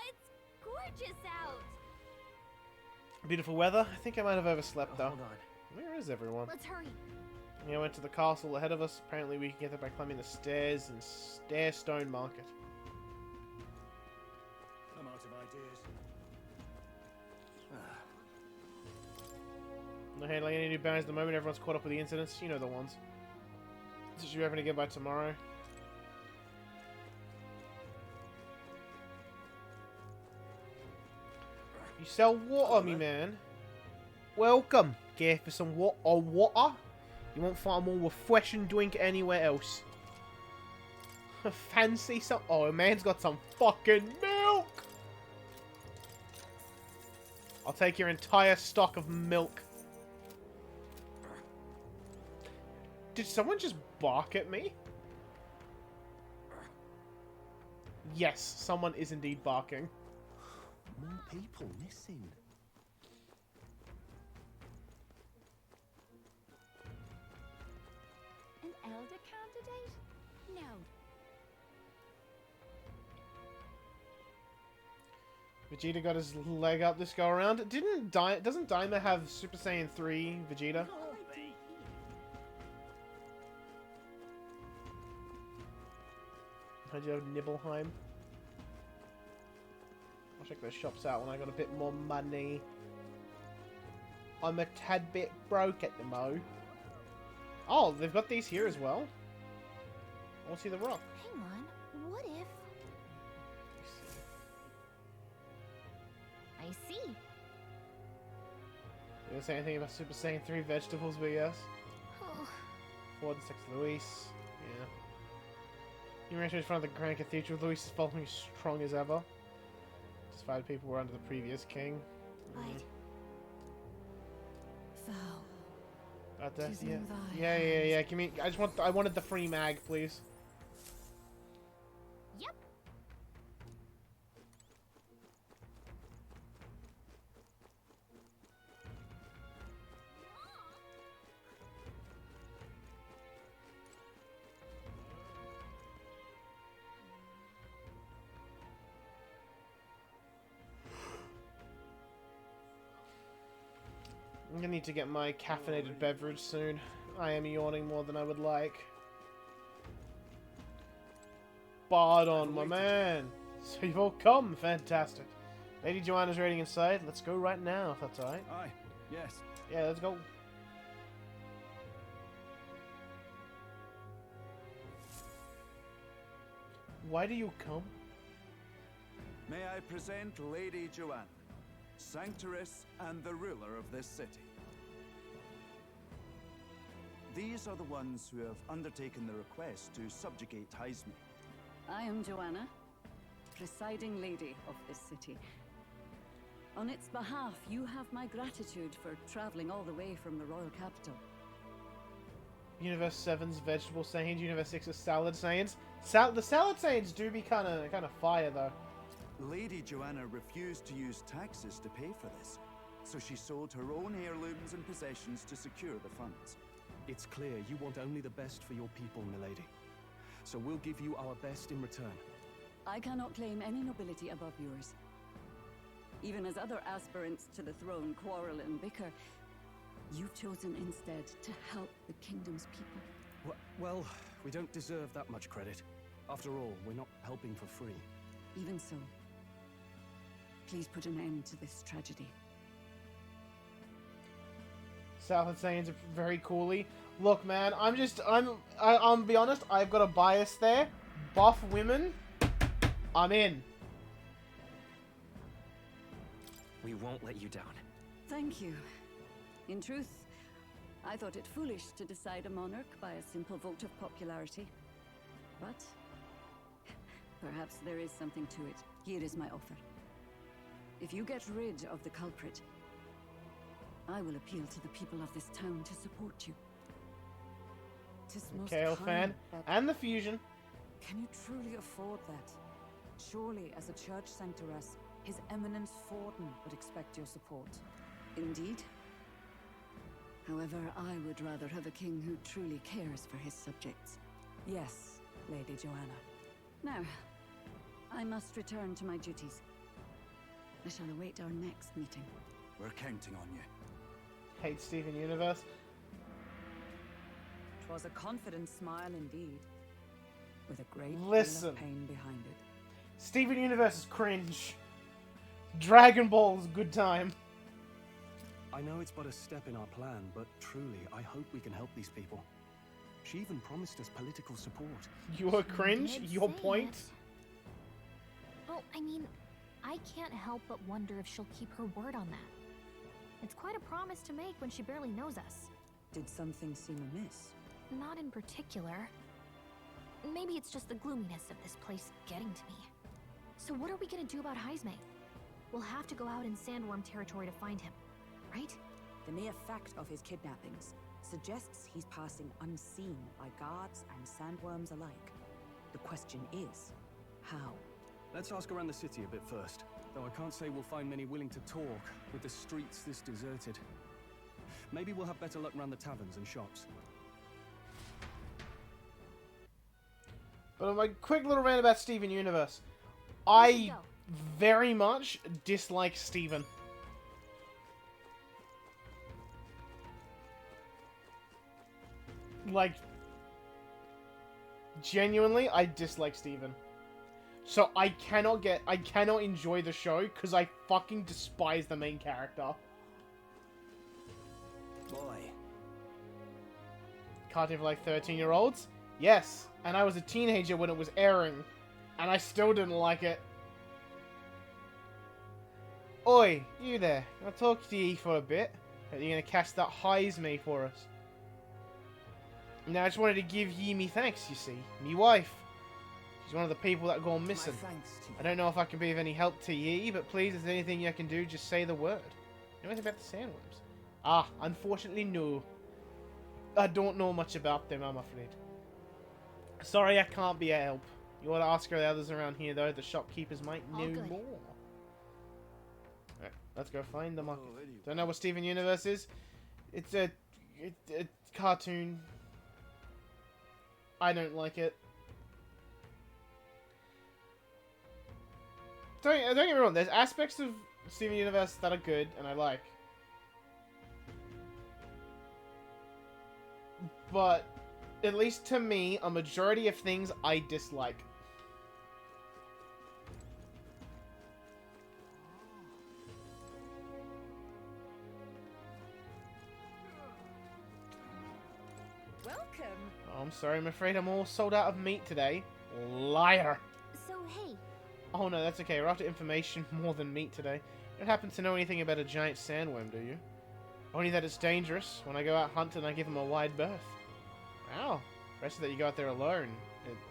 It's gorgeous out. Beautiful weather. I think I might have overslept though. Hold on. Where is everyone? Let's hurry. Yeah, I went to the castle ahead of us. Apparently we can get there by climbing the stairs in Stairstone Market. I'm out of ideas. No handling any new bounds at the moment. Everyone's caught up with the incidents. You know the ones. This should be happening again by tomorrow. You sell water, me man. Welcome. Care for some water? You won't find more refreshing drink anywhere else. Fancy some... Oh, a man's got some fucking milk! I'll take your entire stock of milk. Did someone just bark at me? Yes, someone is indeed barking. More people missing. An elder candidate? No. Vegeta got his leg up this go around. Doesn't Daima have Super Saiyan 3 Vegeta? How'd you have Nibelheim? I'll check those shops out when I got a bit more money. I'm a tad bit broke at the mo. Oh, they've got these here as well. I want to see the rock. Hang on. What if... I see. You didn't say anything about Super Saiyan 3 vegetables, but yes. Oh. 4 and 6 Luis. Yeah. You ran in front of the Grand Cathedral. Luis is following strong as ever. Just 5 people were under the previous king. Right. Thou. Got that? Tis Yeah. in thy Yeah. Give me. I wanted the free mag, please. Yep. I'm gonna need to get my caffeinated beverage soon. I am yawning more than I would like. Bardon, my man! So you've all come, fantastic. Lady Joanna's waiting inside. Let's go right now, if that's alright. Aye, yes. Yeah, let's go. Why do you come? May I present Lady Joanna, Sanctoress and the ruler of this city. These are the ones who have undertaken the request to subjugate Hismey. I am Joanna, presiding lady of this city. On its behalf, you have my gratitude for traveling all the way from the royal capital. Universe 7's vegetable Saiyans, Universe 6's salad Saiyans. The salad Saiyans do be kind of fire though. Lady Joanna refused to use taxes to pay for this, so she sold her own heirlooms and possessions to secure the funds. It's clear you want only the best for your people, milady. So we'll give you our best in return. I cannot claim any nobility above yours. Even as other aspirants to the throne quarrel and bicker, you've chosen instead to help the kingdom's people. Well, we don't deserve that much credit. After all, we're not helping for free. Even so, please put an end to this tragedy. Salad Saiyans are very coolly. Look, man, I'll be honest, I've got a bias there. Buff women, I'm in. We won't let you down. Thank you. In truth, I thought it foolish to decide a monarch by a simple vote of popularity. But perhaps there is something to it. Here is my offer. If you get rid of the culprit, I will appeal to the people of this town to support you. Tis most Kale fan kind, and the fusion. Can you truly afford that? Surely, as a church sanctoress, His Eminence Forden would expect your support. Indeed. However, I would rather have a king who truly cares for his subjects. Yes, Lady Joanna. Now, I must return to my duties. I shall await our next meeting. We're counting on you. Hate Steven Universe. 'Twas a confident smile indeed, with a great deal Listen. of pain behind it. Steven Universe is cringe. Dragon Ball's good time. I know it's but a step in our plan, but truly, I hope we can help these people. She even promised us political support. You are cringe? Did Your say point? it. Well, I mean, I can't help but wonder if she'll keep her word on that. It's quite a promise to make when she barely knows us. Did something seem amiss? Not in particular. Maybe it's just the gloominess of this place getting to me. So what are we gonna do about Hismey? We'll have to go out in Sandworm territory to find him, right? The mere fact of his kidnappings suggests he's passing unseen by guards and sandworms alike. The question is, how? Let's ask around the city a bit first. Though I can't say we'll find many willing to talk, with the streets this deserted. Maybe we'll have better luck around the taverns and shops. But on my quick little rant about Steven Universe, I very much dislike Steven. Like, genuinely, I dislike Steven. So I cannot enjoy the show because I fucking despise the main character. Boy. Cartoon for like 13-year-olds? Yes, and I was a teenager when it was airing, and I still didn't like it. Oi, you there. I'll talk to you for a bit. Are you gonna catch that Hismey for us? Now I just wanted to give ye me thanks, you see. Me wife. She's one of the people that gone missing. I don't know if I can be of any help to ye, but please, if there's anything you can do, just say the word. You know anything about the sandworms? Ah, unfortunately no. I don't know much about them, I'm afraid. Sorry, I can't be a help. You ought to ask the others around here, though. The shopkeepers might know more. Alright, let's go find the market. Don't know what Steven Universe is? It's a cartoon. I don't like it. Don't get me wrong, there's aspects of Steven Universe that are good, and I like. But, at least to me, a majority of things I dislike. Welcome. Oh, I'm sorry, I'm afraid I'm all sold out of meat today. Liar. So, hey, Oh no, that's okay. We're after information more than meat today. You don't happen to know anything about a giant sandworm, do you? Only that it's dangerous. When I go out hunting, I give him a wide berth. Wow. Impressive that you go out there alone.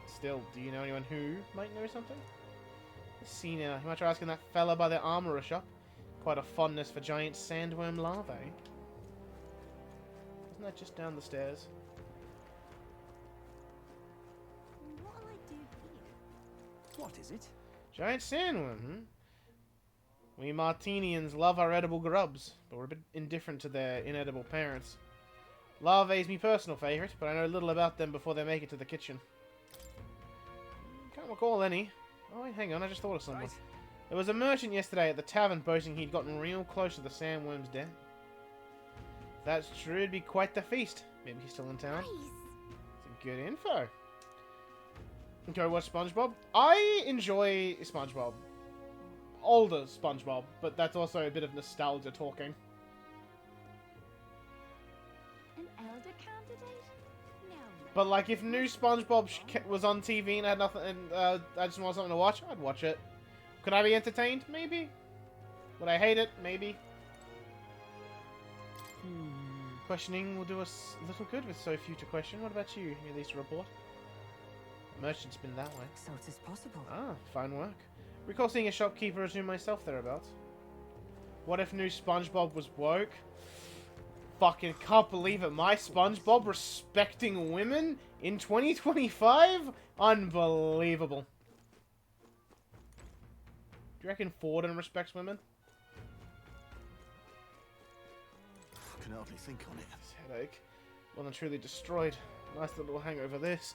Still, do you know anyone who might know something? Let's see now. You might try asking that fella by the armorer shop. Quite a fondness for giant sandworm larvae. Isn't that just down the stairs? What'll I do here? What is it? Giant sandworm, hmm? We Martinians love our edible grubs, but we're a bit indifferent to their inedible parents. Larvae's me personal favourite, but I know little about them before they make it to the kitchen. Can't recall any. Oh wait, hang on, I just thought of someone. Right. There was a merchant yesterday at the tavern boasting he'd gotten real close to the sandworm's den. If that's true, it'd be quite the feast. Maybe he's still in town. Some good info. Go watch SpongeBob. I enjoy SpongeBob. Older SpongeBob, but that's also a bit of nostalgia talking. An elder candidate? No. But like, if new SpongeBob was on TV and I had nothing, and I just want something to watch, I'd watch it. Could I be entertained? Maybe. Would I hate it? Maybe. Questioning will do us a little good with so few to question. What about you? At least report. The merchant's been that way. So it is possible. Ah, fine work. Recall seeing a shopkeeper as myself thereabouts. What if new SpongeBob was woke? Fucking can't believe it. My SpongeBob respecting women in 2025? Unbelievable. Do you reckon Forden respects women? I can hardly think on it. This headache. Well and truly destroyed. Nice little hangover this.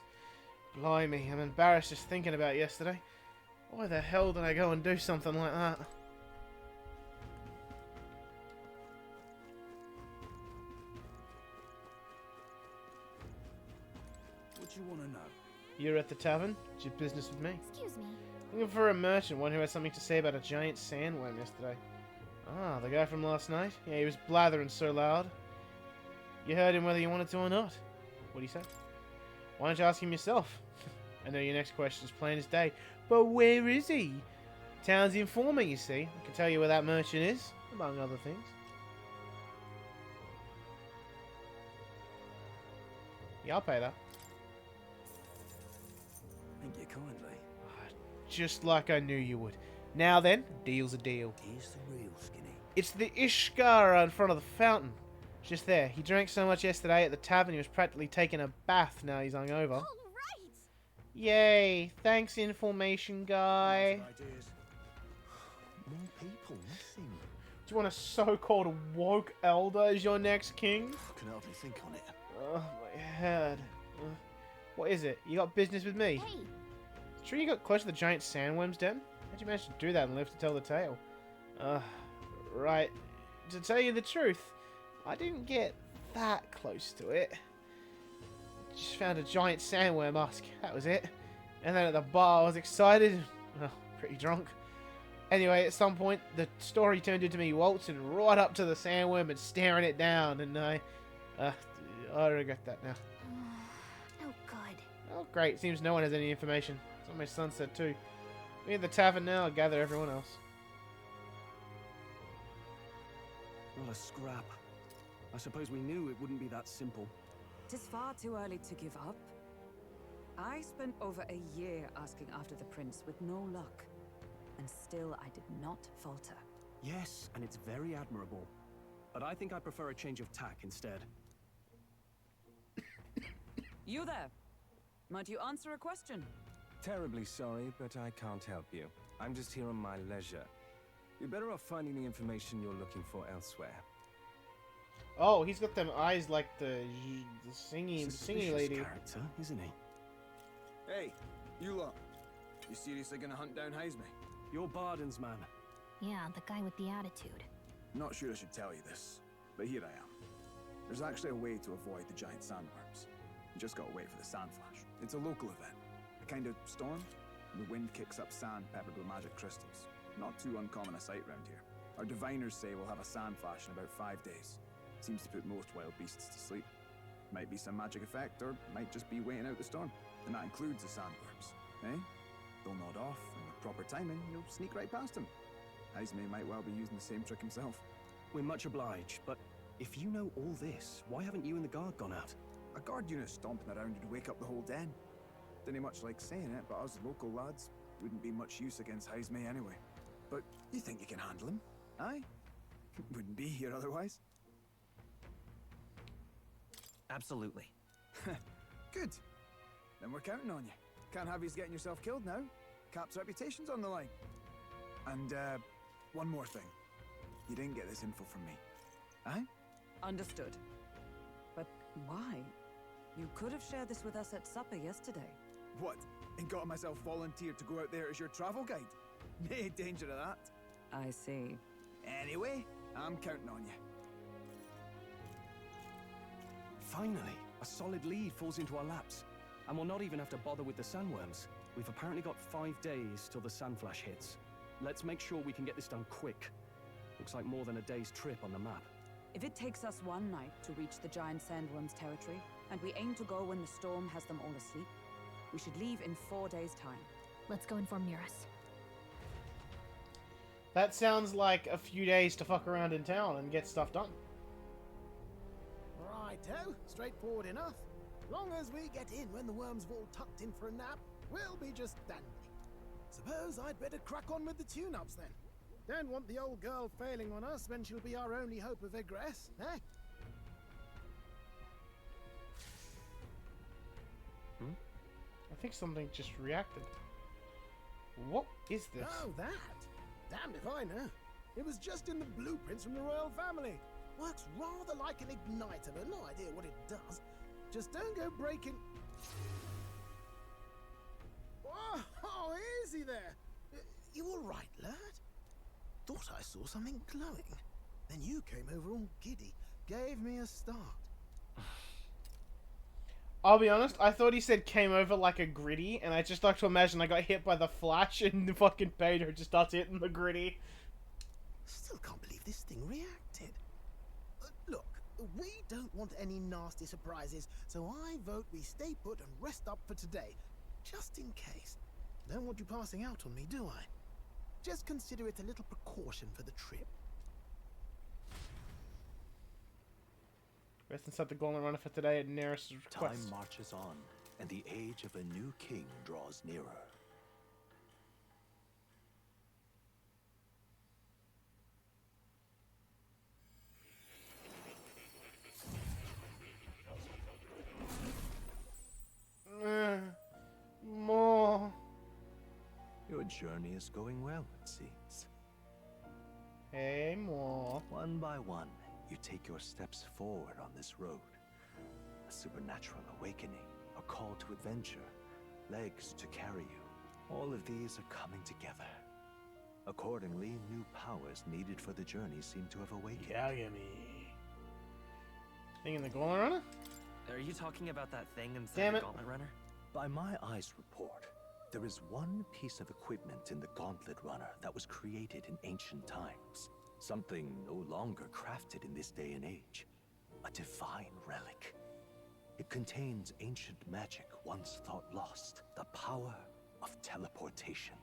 Blimey, I'm embarrassed just thinking about yesterday. Why the hell did I go and do something like that? What do you want to know? You're at the tavern? It's your business with me. excuse me. Looking for a merchant, one who has something to say about a giant sandworm yesterday. Ah, the guy from last night? Yeah, he was blathering so loud. You heard him whether you wanted to or not. What do you say? Why don't you ask him yourself? I know your next question's plain as day. But where is he? Town's informer, you see. I can tell you where that merchant is, among other things. Yeah, I'll pay that. Thank you kindly. Just like I knew you would. Now then, deal's a deal. Here's the real skinny. It's the Ishkara in front of the fountain. Just there. He drank so much yesterday at the tavern he was practically taking a bath now he's hungover. All right. Yay! Thanks, information guy. More people missing. Do you want a so-called woke elder as your next king? I can hardly think on it. Oh, my head. What is it? You got business with me? Hey, Sure you got close to the giant sandworm's den? How'd you manage to do that and live to tell the tale? Right. To tell you the truth, I didn't get that close to it. Just found a giant sandworm husk. That was it. And then at the bar I was excited. Well, pretty drunk. Anyway, at some point, the story turned into me waltzing right up to the sandworm and staring it down, and I regret that now. no good. Oh, great. Seems no one has any information. That's what my son said, too. Me at the tavern now, I'll gather everyone else. What a scrap. I suppose we knew it wouldn't be that simple. Tis far too early to give up. I spent over a year asking after the prince with no luck. And still I did not falter. Yes, and it's very admirable. But I think I prefer a change of tack instead. You there! Might you answer a question? Terribly sorry, but I can't help you. I'm just here on my leisure. You're better off finding the information you're looking for elsewhere. Oh, he's got them eyes like the singing lady. Character, isn't he? Hey, you lot. You seriously gonna hunt down Hismey? You're Barden's man. Yeah, the guy with the attitude. Not sure I should tell you this, but here I am. There's actually a way to avoid the giant sandworms. You just gotta wait for the sand flash. It's a local event. A kind of storm. The wind kicks up sand peppered with magic crystals. Not too uncommon a sight round here. Our diviners say we'll have a sand flash in about 5 days. Seems to put most wild beasts to sleep. Might be some magic effect, or might just be waiting out the storm. And that includes the sandworms, eh? they'll nod off, and with proper timing, you'll sneak right past him. Hismey might well be using the same trick himself. We're much obliged, but if you know all this, why haven't you and the guard gone out? A guard unit stomping around would wake up the whole den. Didn't much like saying it, but us local lads wouldn't be much use against Hismey anyway. But you think you can handle him? Aye? Wouldn't be here otherwise. Absolutely. Good. Then we're counting on you. Can't have you getting yourself killed now. Cap's reputation's on the line. And, one more thing. You didn't get this info from me. Aye? Understood. But why? You could have shared this with us at supper yesterday. What? And got myself volunteered to go out there as your travel guide? No danger of that. I see. Anyway, I'm counting on you. Finally, a solid lead falls into our laps. And we'll not even have to bother with the sandworms. We've apparently got 5 days till the sandflash hits. Let's make sure we can get this done quick. Looks like more than a day's trip on the map. If it takes us one night to reach the giant sandworm's territory, and we aim to go when the storm has them all asleep, we should leave in 4 days' time. Let's go inform Nearest. That sounds like a few days to fuck around in town and get stuff done. Righto, straightforward enough. Long as we get in when the worms have all tucked in for a nap, we'll be just dandy. Suppose I'd better crack on with the tune-ups then. Don't want the old girl failing on us when she'll be our only hope of egress, eh? I think something just reacted. What is this? Oh, that? Damned if I know. It was just in the blueprints from the royal family. Works rather like an igniter, but no idea what it does. Just don't go breaking... Oh, easy there. You all right, lad? Thought I saw something glowing. Then you came over all giddy. Gave me a start. I'll be honest, I thought he said came over like a gritty, and I just like to imagine I got hit by the flash and the fucking Peter just starts hitting the gritty. Still can't believe this thing reacted. Look, we don't want any nasty surprises, so I vote we stay put and rest up for today. Just in case. Don't want you passing out on me, do I? Just consider it a little precaution for the trip. Rest inside the Golden Runner for today at Nearest's request. Time marches on, and the age of a new king draws nearer. More. Your journey is going well, it seems. Hey, more. One by one, you take your steps forward on this road. A supernatural awakening, a call to adventure, legs to carry you. All of these are coming together. Accordingly, new powers needed for the journey seem to have awakened. Yagami. Thing in the Golden Runner? Are you talking about that thing inside Damn the it. Gauntlet Runner? By my eyes report, there is one piece of equipment in the Gauntlet Runner that was created in ancient times. Something no longer crafted in this day and age. A divine relic. It contains ancient magic once thought lost. The power of teleportation.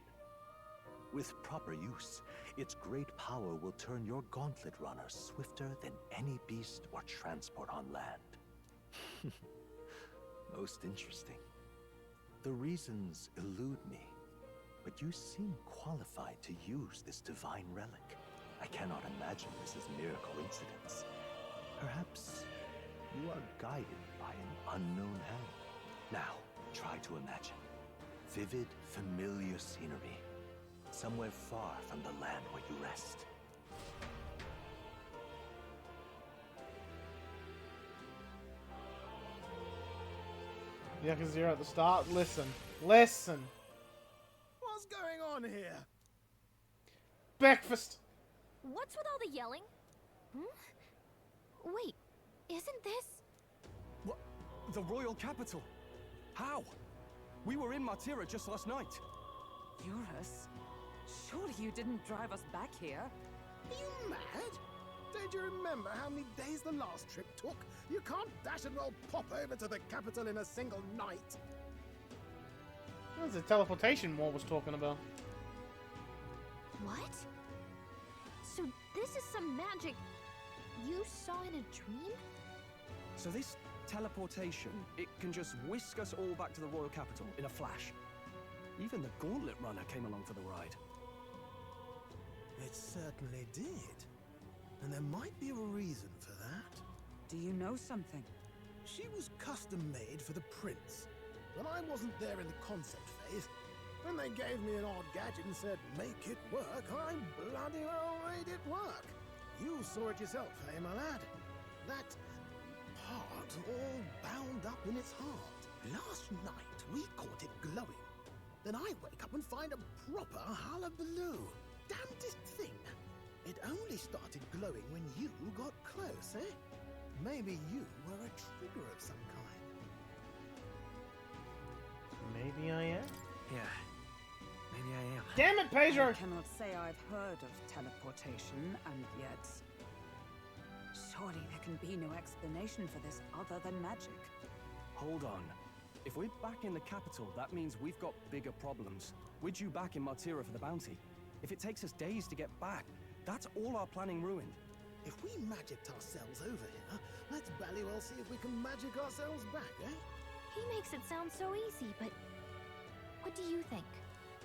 With proper use, its great power will turn your Gauntlet Runner swifter than any beast or transport on land. Most interesting. The reasons elude me, but you seem qualified to use this divine relic. I cannot imagine this is mere coincidence. Perhaps you are guided by an unknown hand. Now, try to imagine. Vivid, familiar scenery. Somewhere far from the land where you rest. Yakuza 0 at the start. Listen. Listen. What's going on here? Breakfast. What's with all the yelling? Wait, isn't this... What? The royal capital? How? We were in Martira just last night. Eurus? Surely you didn't drive us back here? Are you mad? Don't you remember how many days the last trip took? You can't dash and roll pop over to the capital in a single night. That was the teleportation War was talking about. What? So this is some magic you saw in a dream? So this teleportation, it can just whisk us all back to the royal capital in a flash. Even the Gauntlet Runner came along for the ride. It certainly did. And there might be a reason for that. Do you know something? She was custom made for the prince. But I wasn't there in the concept phase. When they gave me an odd gadget and said, make it work, I bloody well made it work. You saw it yourself, eh, my lad? That part all bound up in its heart. Last night, we caught it glowing. Then I wake up and find a proper hullabaloo. Damnedest thing. It only started glowing when you got close, eh? Maybe you were a trigger of some kind. Maybe I am? Yeah. Maybe I am. Damn it, Pedro! I cannot say I've heard of teleportation, and yet... surely there can be no explanation for this other than magic. Hold on. If we're back in the capital, that means we've got bigger problems. We're due back in Martira for the bounty. If it takes us days to get back, that's all our planning ruined. If we magicked ourselves over here, let's bally well see if we can magic ourselves back, eh? He makes it sound so easy, but what do you think?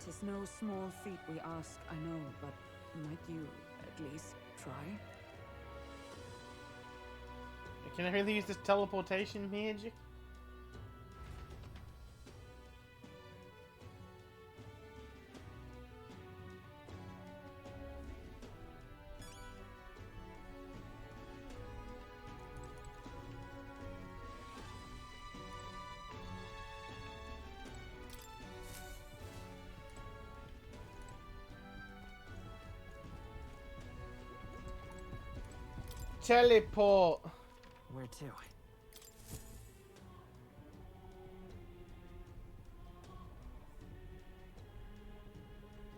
'Tis no small feat we ask, I know, but might you at least try? Can I really use this teleportation magic? Teleport. Where to?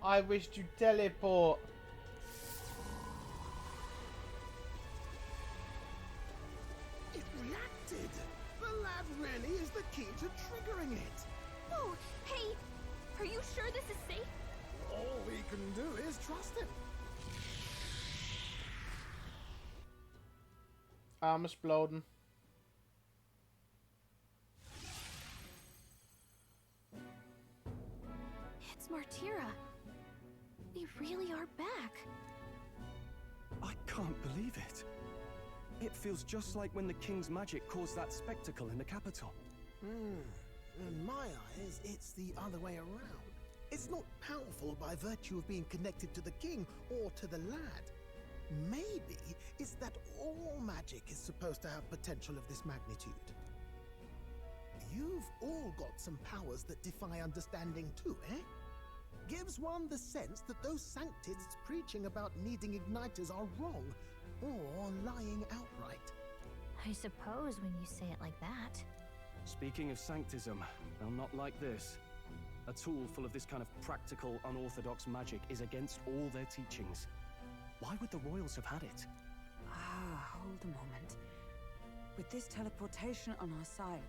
I wish to teleport. It reacted! The lad really is the key to triggering it! Oh, hey! Are you sure this is safe? All we can do is trust him. I'm exploding. It's Martira. We really are back. I can't believe it. It feels just like when the king's magic caused that spectacle in the capital. In my eyes, it's the other way around. It's not powerful by virtue of being connected to the king or to the lad. Maybe it's that all magic is supposed to have potential of this magnitude. You've all got some powers that defy understanding too, eh? Gives one the sense that those sanctists preaching about needing igniters are wrong, or lying outright. I suppose when you say it like that. Speaking of sanctism, well, not like this. A tool full of this kind of practical, unorthodox magic is against all their teachings. Why would the royals have had it? Hold a moment. With this teleportation on our side,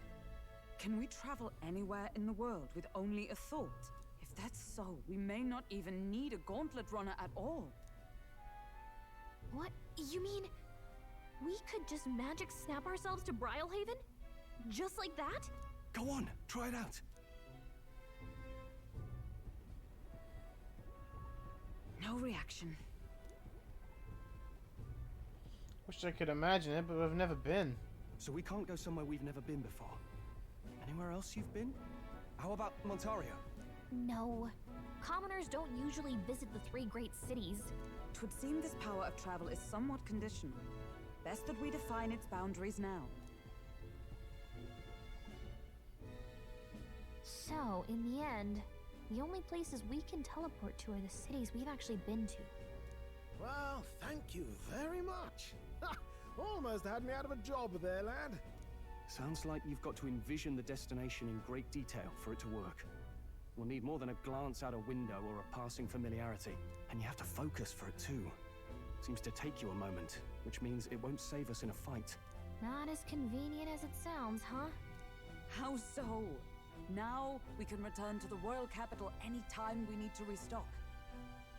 can we travel anywhere in the world with only a thought? If that's so, we may not even need a gauntlet runner at all. What? You mean we could just magic snap ourselves to Brylehaven? Just like that? Go on, try it out. No reaction. Wish I could imagine it, but we've never been. So we can't go somewhere we've never been before. Anywhere else you've been? How about Montario? No. Commoners don't usually visit the 3 great cities. 'Twould seem this power of travel is somewhat conditional. Best that we define its boundaries now. So, in the end, the only places we can teleport to are the cities we've actually been to. Well, thank you very much. Ha! Almost had me out of a job there, lad. Sounds like you've got to envision the destination in great detail for it to work. We'll need more than a glance out a window or a passing familiarity. And you have to focus for it too. Seems to take you a moment, which means it won't save us in a fight. Not as convenient as it sounds, huh? How so? Now we can return to the royal capital any time we need to restock.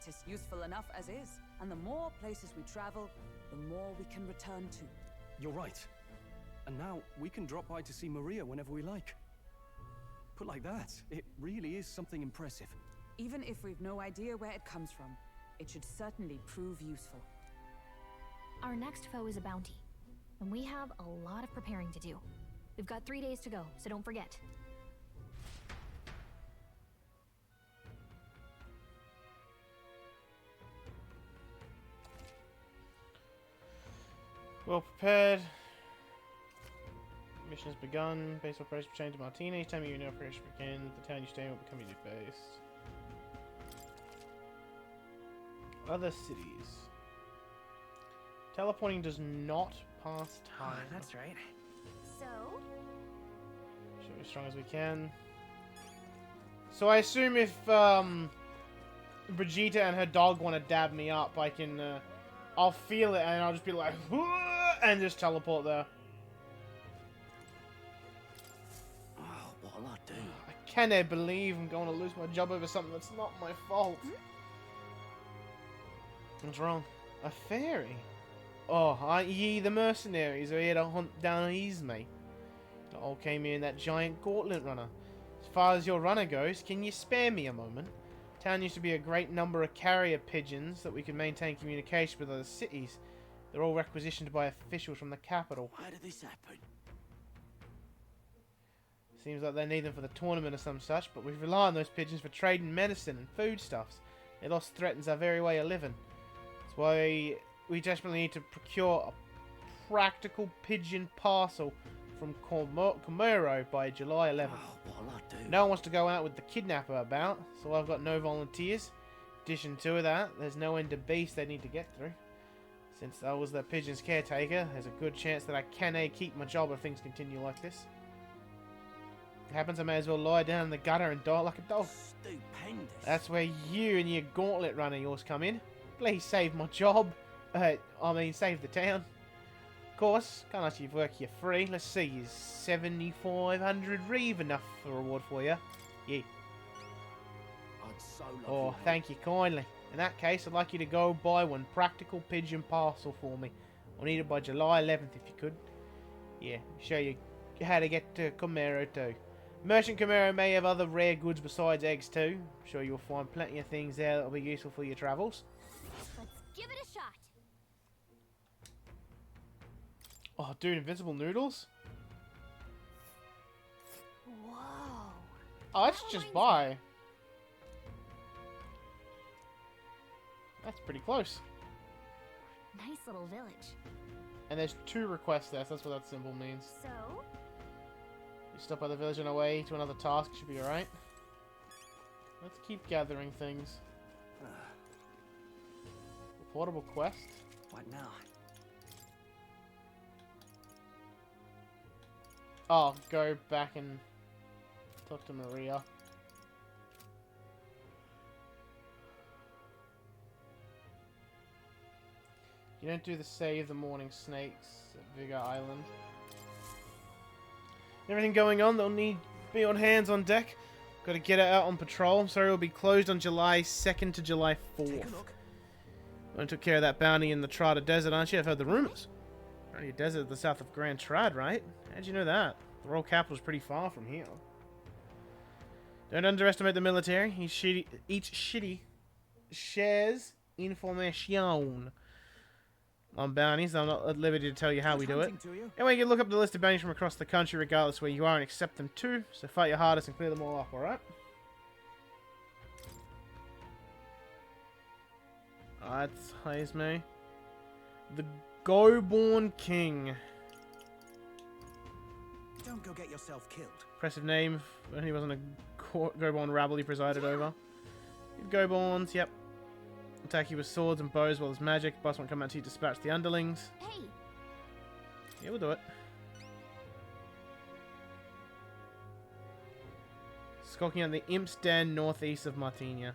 Tis useful enough as is, and the more places we travel, the more we can return to. You're right. And now we can drop by to see Maria whenever we like. Put like that, it really is something impressive. Even if we've no idea where it comes from, it should certainly prove useful. Our next foe is a bounty, and we have a lot of preparing to do. We've got 3 days to go, so don't forget. Well prepared. Mission has begun. Base operations change to Martina. Each time you new operation begins, the town you stay in will become your new base. Other cities. Teleporting does not pass time. That's right. So? Should be as strong as we can. So I assume if Brigitte and her dog want to dab me up, I can I'll feel it and I'll just be like and just teleport there. Oh, what'll I do? I cannot believe I'm going to lose my job over something that's not my fault. What's wrong? A fairy? Oh, ye the mercenaries are here to hunt down Hismey. They all came here in that giant gauntlet runner. As far as your runner goes, can you spare me a moment? Town used to be a great number of carrier pigeons that we could maintain communication with other cities. They're all requisitioned by officials from the capital. Why did this happen? Seems like they need them for the tournament or some such, but we rely on those pigeons for trading medicine and foodstuffs. Their loss threatens our very way of living. That's why we desperately need to procure a practical pigeon parcel from Comero by July 11th. Oh, what'll I do? No one wants to go out with the kidnapper about, so I've got no volunteers. In addition to that, there's no end of beasts they need to get through. Since I was the pigeon's caretaker, there's a good chance that I can keep my job if things continue like this. If it happens, I may as well lie down in the gutter and die like a dog. Stupendous. That's where you and your gauntlet runner yours come in. Please save my job. Save the town. Of course, can't ask you to work here free. Let's see, is 7,500 reeve enough for a reward for you? Yeah. I'd so love Oh, you, thank you kindly. In that case, I'd like you to go buy one practical pigeon parcel for me. I'll need it by July 11th if you could. Yeah, show you how to get to Comero too. Merchant Comero may have other rare goods besides eggs too. I'm sure you'll find plenty of things there that'll be useful for your travels. Let's give it a shot. Oh, dude, invincible noodles? Whoa. Oh, let's just buy. That's pretty close. Nice little village. And there's 2 requests there, so that's what that symbol means. So? You stop by the village on our way to another task, should be alright. Let's keep gathering things. Portable quest? What now? Oh, go back and talk to Maria. You don't do the save the morning snakes at Vigor Island. Everything going on, they'll need be on hands on deck. Got to get it out on patrol. Sorry, it'll be closed on July 2nd to July 4th. I took care of that bounty in the Trada Desert, aren't you? I've heard the rumors. Only desert at the south of Grand Trad, right? How'd you know that? The royal capital's pretty far from here. Don't underestimate the military. Each shitty shares information on bounties. I'm not at liberty to tell you how we do it. Anyway, you can look up the list of bounties from across the country regardless where you are and accept them too. So fight your hardest and clear them all up, alright? That's Hismey. The Go-Born King. Don't go get yourself killed. Impressive name. When he wasn't a Go-Born rabble he presided over. Go-Borns, yep. Attack you with swords and bows while there's magic. Boss won't come out to you to dispatch the underlings. Hey. Yeah, we'll do it. Skulking out the Imp's Den northeast of Martinia.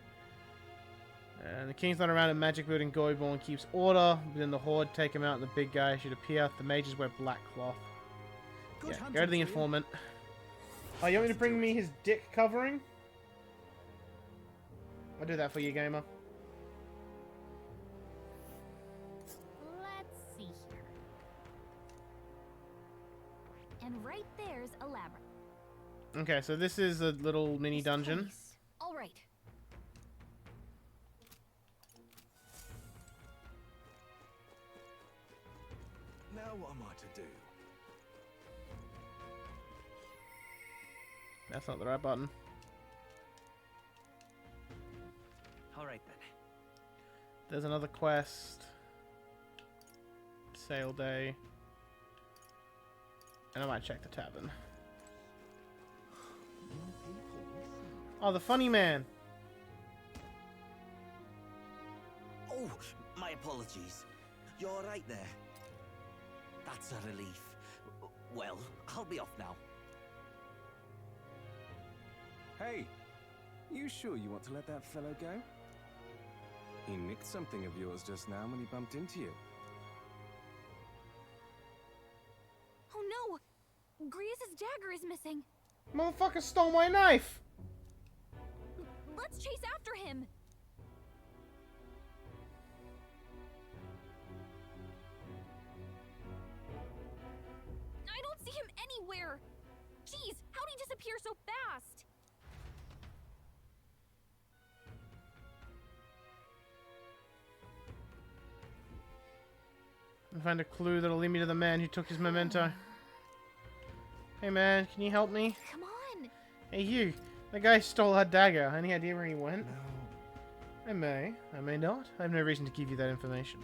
And the king's not around, and magic wielding Goyborn keeps order. Within the horde, take him out, and the big guy should appear. The mages wear black cloth. Yeah, go to the informant. Oh, you want me to bring me his dick covering? I'll do that for you, gamer. Let's see here. And right there's a labyrinth. Okay, so this is a little mini dungeon. All right. Now what am I to do? That's not the right button. Alright then. There's another quest. Sale day. And I might check the tavern. Oh, the funny man. Oh, my apologies. You're all right there. That's a relief. Well, I'll be off now. Hey, you sure you want to let that fellow go? He nicked something of yours just now when he bumped into you. Oh no! Griez's dagger is missing. Motherfucker stole my knife! Let's chase after him! I don't see him anywhere! Jeez, how'd he disappear so fast? I'll find a clue that'll lead me to the man who took his memento. Hey man, can you help me? Come on! Hey you! The guy stole our dagger. Any idea where he went? No. I may not. I have no reason to give you that information.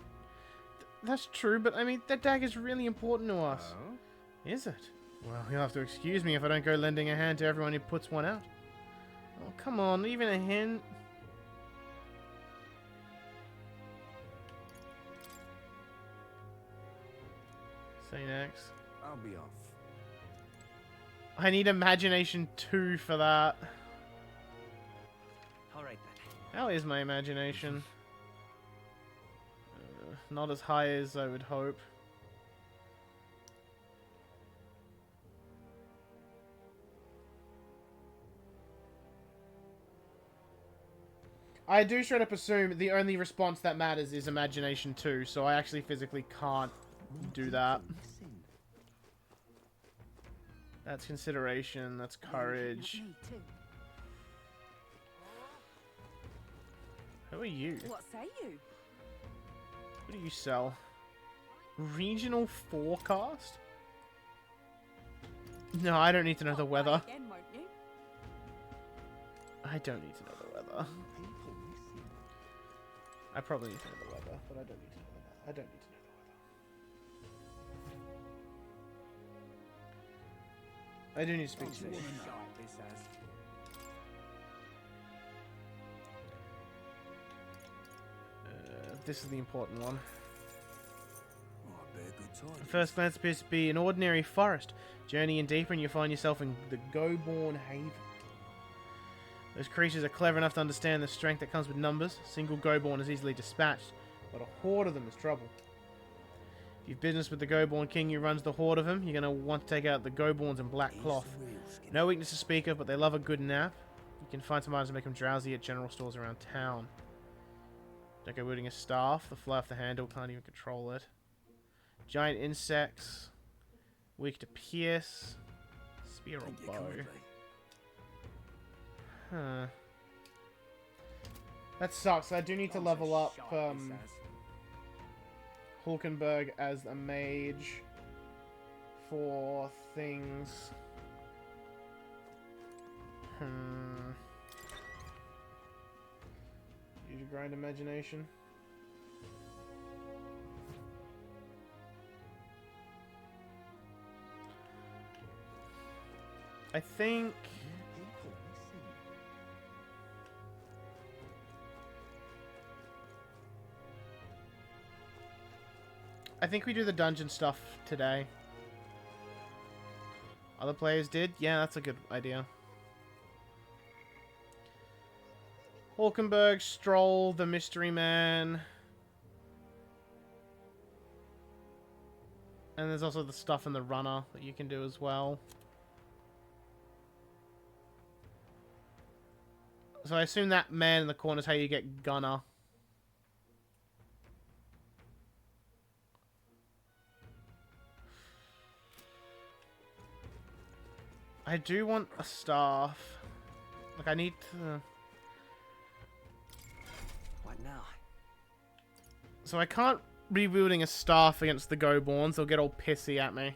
That's true, but I mean, that dagger's really important to us. Oh? Is it? Well, you'll have to excuse me if I don't go lending a hand to everyone who puts one out. Oh, come on, even a hint. Say next. I'll be off. I need imagination 2 for that. Alright then. How is my imagination? Not as high as I would hope. I do straight up assume the only response that matters is imagination 2, so I actually physically can't do that. That's consideration, that's courage. Who are you? What say you? What do you sell? Regional forecast? No, I don't need to know the weather. Again, won't you? I don't need to know the weather. I probably need to know the weather, but I don't need to know the weather. I don't need to know the weather. I do need to speak to you. This is the important one. At first glance appears to be an ordinary forest. Journey in deeper and you find yourself in the Go-born Haven. Those creatures are clever enough to understand the strength that comes with numbers. A single Go-born is easily dispatched, but a horde of them is trouble. If you've business with the Go-born king who runs the horde of them, you're going to want to take out the Go-borns in black cloth. No weakness to speak of, but they love a good nap. You can find some items to make them drowsy at general stores around town. Don't go wielding a staff. The fly off the handle can't even control it. Giant insects. Weak to pierce. Spear or bow. Huh. That sucks. I do need to level up Hulkenberg as a mage for things. Use your grind imagination. I think we do the dungeon stuff today. Other players did? Yeah, that's a good idea. Hulkenberg, Stroll, the Mystery Man. And there's also the stuff in the runner that you can do as well. So I assume that man in the corner is how you get Gunner. I do want a staff. Like, I need to... What now? So I can't be wielding a staff against the Go-Borns. They'll get all pissy at me.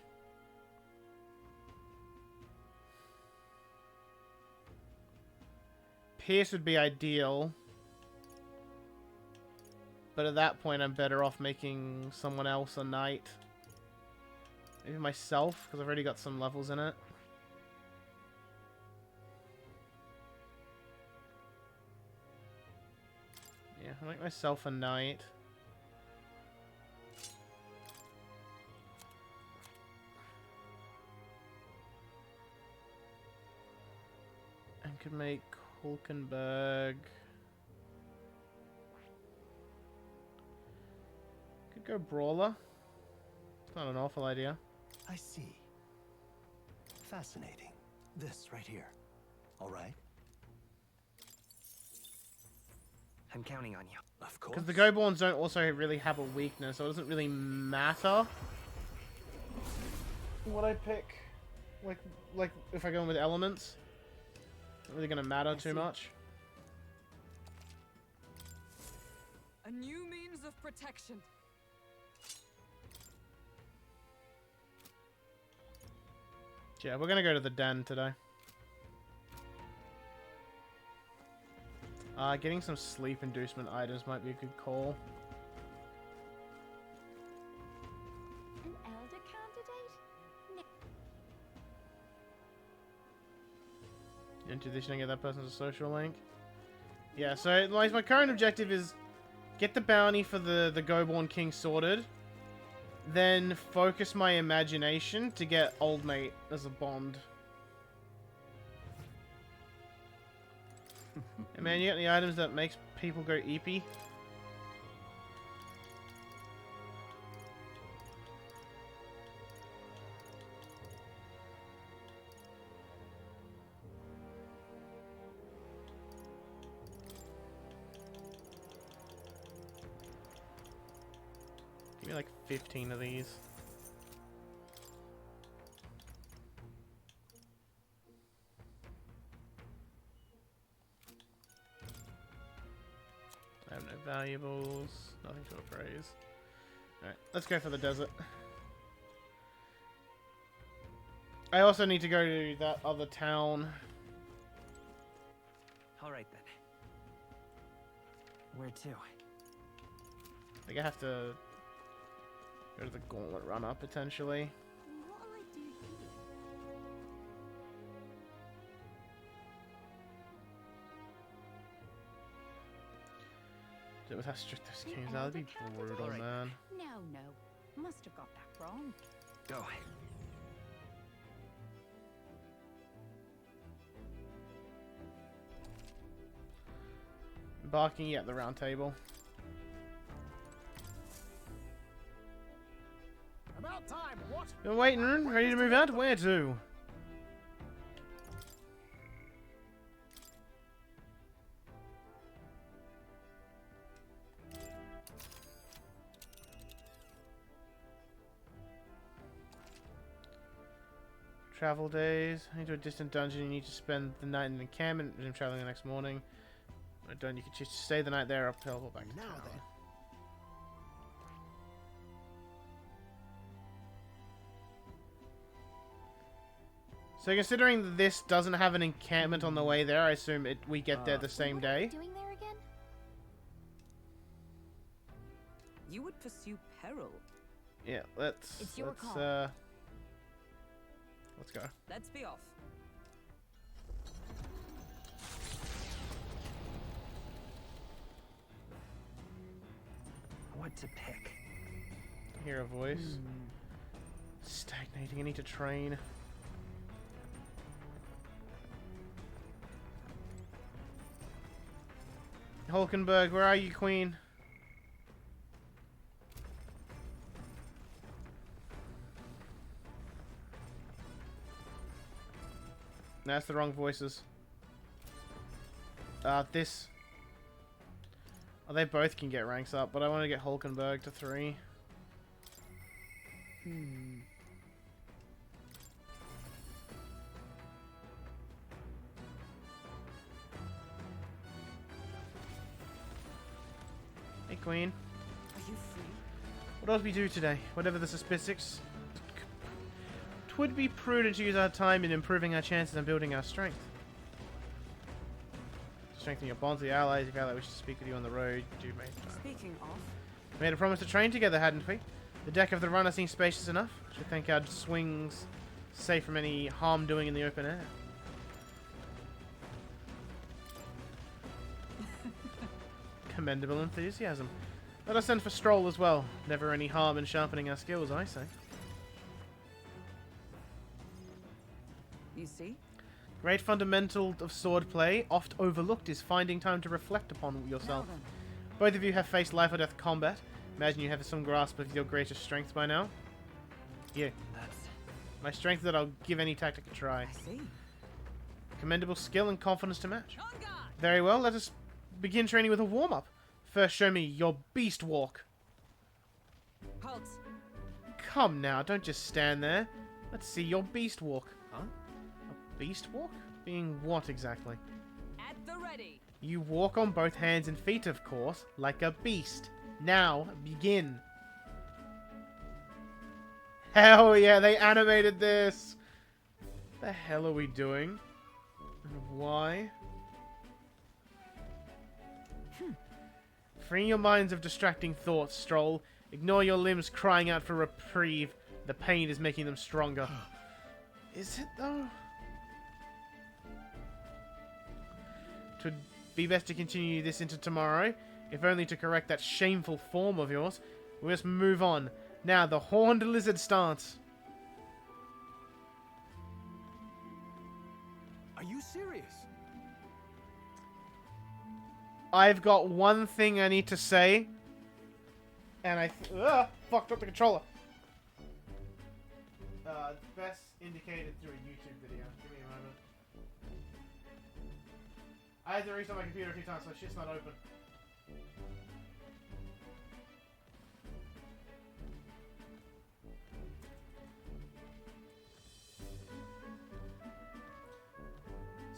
Pierce would be ideal. But at that point, I'm better off making someone else a knight. Maybe myself, because I've already got some levels in it. Yeah, I'll make myself a knight. And could make Hulkenberg. Could go Brawler. It's not an awful idea. I see. Fascinating. This right here. All right? I'm counting on you. Of course. Because the Go-Borns don't also really have a weakness, so it doesn't really matter what I pick. Like if I go in with elements, it's not really gonna matter too much. A new means of protection. Yeah, we're gonna go to the den today. Getting some sleep inducement items might be a good call. An elder candidate? Intuition and get that person as a social link. Yeah, so my current objective is get the bounty for the Go-Born King sorted. Then focus my imagination to get Old Mate as a bond. Hey man, you got any items that makes people go eepy? Give me like 15 of these. I have no valuables, nothing to appraise. Alright, let's go for the desert. I also need to go to that other town. Alright then. Where to? I think I have to go to the Gauntlet Runner, potentially. What'll I do here? It would have strict those kings. That'd be brutal, man. No. Must have got that wrong. Go. Embarking at the round table. About time, what? Been waiting, ready to move out? Where to? Travel days. Into a distant dungeon, you need to spend the night in an encampment, resume traveling the next morning. When done, you can choose to stay the night there or teleport back to town. Then. So considering that this doesn't have an encampment on the way there, I assume we get there the same day. What are we doing there again? You would pursue peril. Yeah, let's go. Let's be off. What to pick? Hear a voice. Stagnating. I need to train. Hulkenberg, where are you, Queen? That's the wrong voices. This... Oh, they both can get ranks up, but I want to get Hulkenberg to 3. Hey, Queen. Are you free? What else we do today? Whatever the suspicious... Twould be prudent to use our time in improving our chances and building our strength. Strengthen your bonds with your allies. If your ally wishes to speak with you on the road, do make time. Speaking of, We made a promise to train together, hadn't we? The deck of the runner seems spacious enough. Should thank our swings safe from any harm doing in the open air. Commendable enthusiasm. Let us send for Stroll as well. Never any harm in sharpening our skills, I say. you see? Great fundamental of swordplay, oft overlooked, is finding time to reflect upon yourself. Now then. Both of you have faced life or death combat. Imagine you have some grasp of your greatest strength by now. Yeah. My strength that I'll give any tactic a try. I see. Commendable skill and confidence to match. Very well, let us begin training with a warm-up. First, show me your beast walk. Halt. Come now, don't just stand there. Let's see your beast walk. Huh? A beast walk? Being what exactly? At the ready. You walk on both hands and feet, of course, like a beast. Now, begin. Hell yeah, they animated this! The hell are we doing? And why? Free your minds of distracting thoughts, Stroll. Ignore your limbs crying out for reprieve. The pain is making them stronger. Is it, though? Twould be best to continue this into tomorrow, if only to correct that shameful form of yours. We must move on. Now, the horned lizard stance. Are you serious? I've got one thing I need to say, and I fucked up the controller. Best indicated through a YouTube video. Give me a moment. I had to restart my computer a few times, so shit's not open.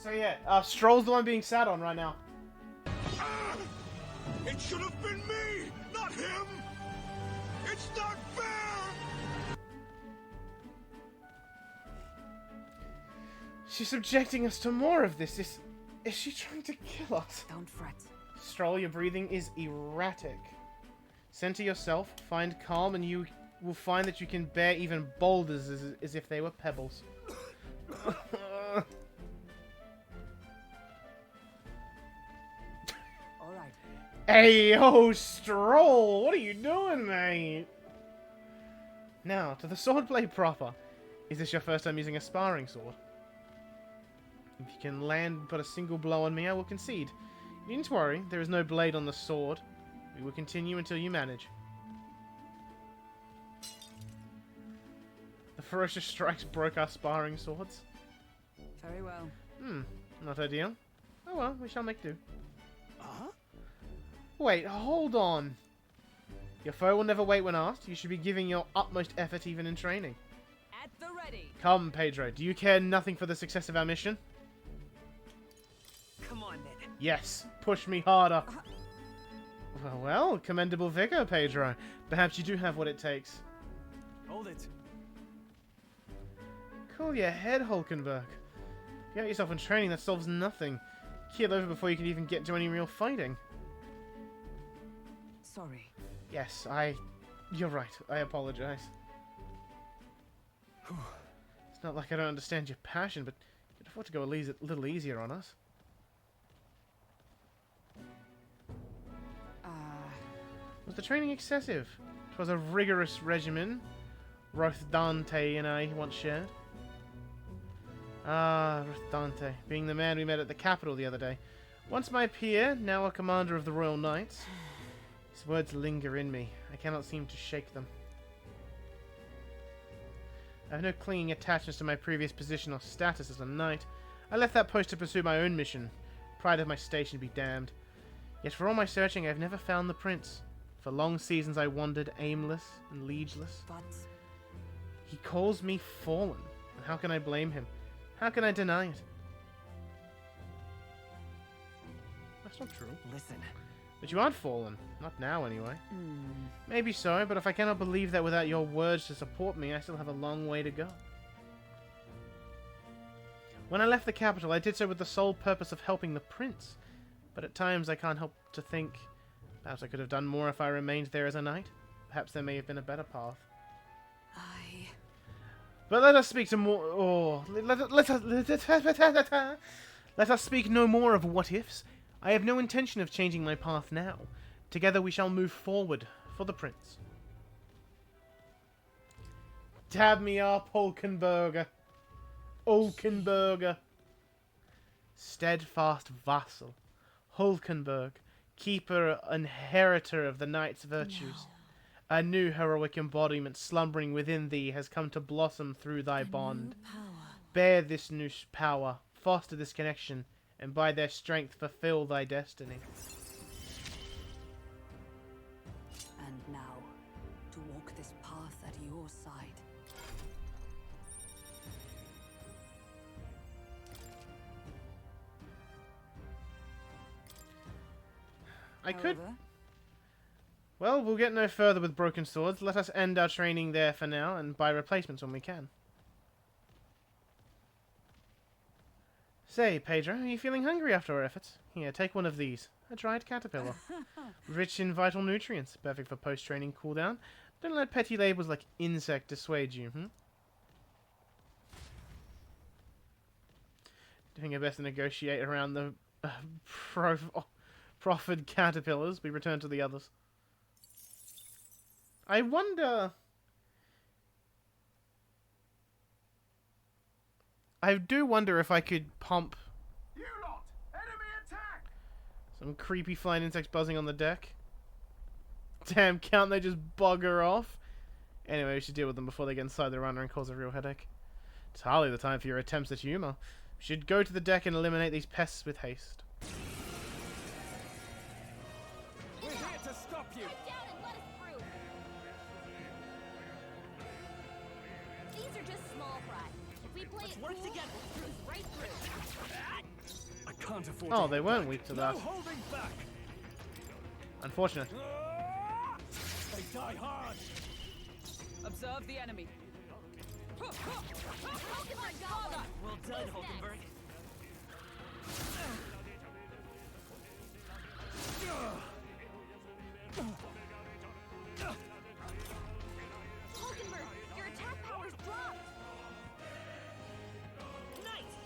So yeah, Stroll's the one being sat on right now. It should have been me, not him! It's not fair! She's subjecting us to more of this. Is she trying to kill us? Don't fret. Stroll, your breathing is erratic. Center yourself, find calm, and you will find that you can bear even boulders as if they were pebbles. Alright. Hey, yo, Stroll! What are you doing, mate? Now, to the swordplay proper. Is this your first time using a sparring sword? If you can land but a single blow on me, I will concede. You needn't worry, there is no blade on the sword. We will continue until you manage. The ferocious strikes broke our sparring swords. Very well. Not ideal. Oh well, we shall make do. Uh-huh. Wait, hold on. Your foe will never wait when asked. You should be giving your utmost effort even in training. At the ready. Come, Pedro. Do you care nothing for the success of our mission? Come on, then. Yes. Push me harder. Well, commendable vigor, Pedro. Perhaps you do have what it takes. Hold it. Cool your head, Hulkenberg. You got yourself in training, that solves nothing. Keel over before you can even get into any real fighting. Sorry. Yes, you're right. I apologize. It's not like I don't understand your passion, but you'd afford to go a little easier on us. Was the training excessive? 'Twas a rigorous regimen. Refantanzio and I once shared. Ah, Refantanzio, being the man we met at the capital the other day. Once my peer, now a commander of the Royal Knights. His words linger in me. I cannot seem to shake them. I have no clinging attachments to my previous position or status as a knight. I left that post to pursue my own mission. Pride of my station be damned. Yet for all my searching, I have never found the prince. For long seasons I wandered aimless and liegeless. But He calls me fallen, and how can I blame him? How can I deny it? That's not true. Listen. But you aren't fallen. Not now, anyway. Maybe so, but if I cannot believe that without your words to support me, I still have a long way to go. When I left the capital, I did so with the sole purpose of helping the prince. But at times I can't help to think, perhaps I could have done more if I remained there as a knight. Perhaps there may have been a better path. But let us speak to more... Oh, let us speak no more of what-ifs. I have no intention of changing my path now. Together we shall move forward for the prince. Tab me up, Hulkenberger. Hulkenberger. Steadfast vassal. Hulkenberg. Keeper and inheritor of the knight's virtues. No. A new heroic embodiment slumbering within thee has come to blossom through thy bond. Bear this new power. Foster this connection. And by their strength fulfill thy destiny. And now, to walk this path at your side. I could... Well, we'll get no further with broken swords. Let us end our training there for now, and buy replacements when we can. Say, Pedro, are you feeling hungry after our efforts? Here, take one of these. A dried caterpillar. Rich in vital nutrients. Perfect for post-training cooldown. Don't let petty labels like insect dissuade you, Doing your best to negotiate around the proffered caterpillars. We return to the others. I wonder... I do wonder if I could pump You lot! Enemy attack! some creepy flying insects buzzing on the deck. Damn, can't they just bugger off? Anyway, we should deal with them before they get inside the runner and cause a real headache. It's hardly the time for your attempts at humor. We should go to the deck and eliminate these pests with haste. We're here to stop you! Down and let us through! These are just small fry. If we play it cool, together, cruise right through. I can't afford Oh, they weren't weak to that. No holding back. Unfortunate. They die hard. Observe the enemy. Well done, Hulkenberg. Hulkenberg, your attack power's dropped. Nice.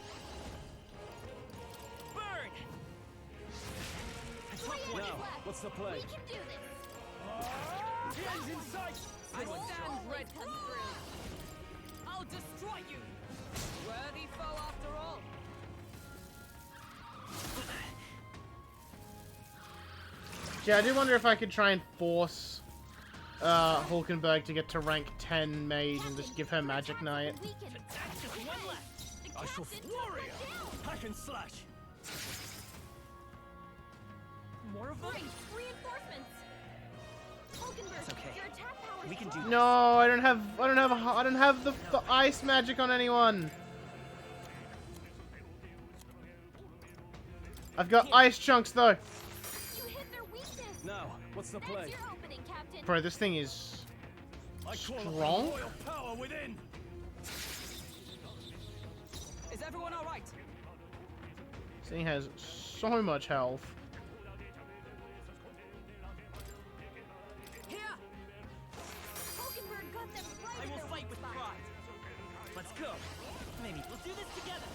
Burn. Now, what's the play? We can do this. The end's in sight. I stand ready. I'll destroy you. Worthy foe after all. Yeah, I do wonder if I could try and force Hulkenberg to get to rank 10 mage and just give her Magic Knight. I shall warrior. Hack and slash. More of them? Reinforcements. Hulkenberg, It's okay. your attack power's We can do No, I don't have the ice magic on anyone. I've got ice chunks though. You hit their weakness. Now, what's the play? That's your opening, Captain. Bro, this thing is I call upon strong. royal power within. Is everyone all right? This thing has so much health. Here. Hulkenberg got them right I in will their fight weak with spot. pride. Let's go. Maybe we'll do this together.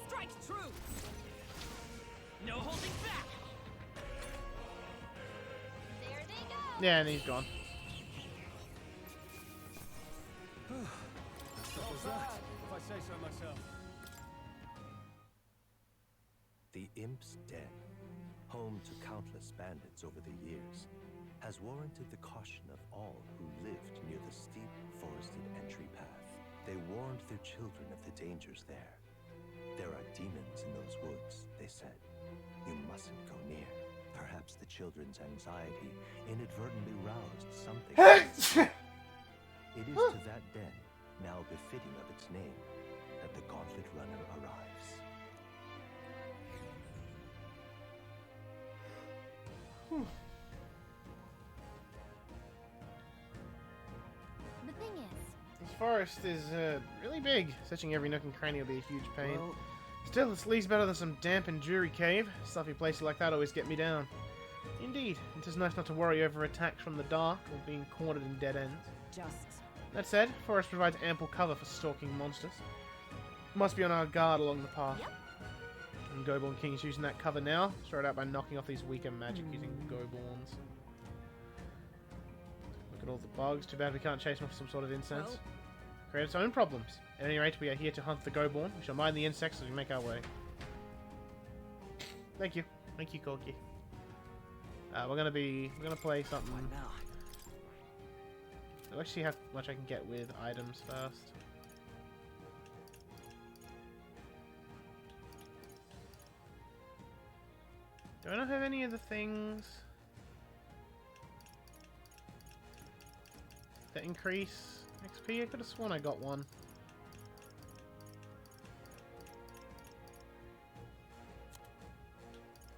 Strike true. No holding back. There they go. Yeah, and he's gone. What was that? If I say so myself. The Imp's Den, home to countless bandits over the years, has warranted the caution of all who lived near the steep forested entry path. They warned their children of the dangers there. There are demons in those woods, they said. You mustn't go near. Perhaps the children's anxiety inadvertently roused something. It is to that den, now befitting of its name, that the Gauntlet Runner arrives. The thing is, This forest is really big. Searching every nook and cranny will be a huge pain. Still, it's at least better than some damp and dreary cave. Stuffy places like that always get me down. Indeed, it is nice not to worry over attacks from the dark or being cornered in dead ends. That said, forest provides ample cover for stalking monsters. Must be on our guard along the path. Yep. And Goborn King is using that cover now. Start out by knocking off these weaker magic using Goborns. Look at all the bugs. Too bad we can't chase them with some sort of incense. Create its own problems. At any rate, we are here to hunt the Goborn. We shall mind the insects as we make our way. Thank you. Thank you, Corky. We're gonna play something. Let's see how much I can get with items first. Do I not have any of the things that increase XP? I could have sworn I got one.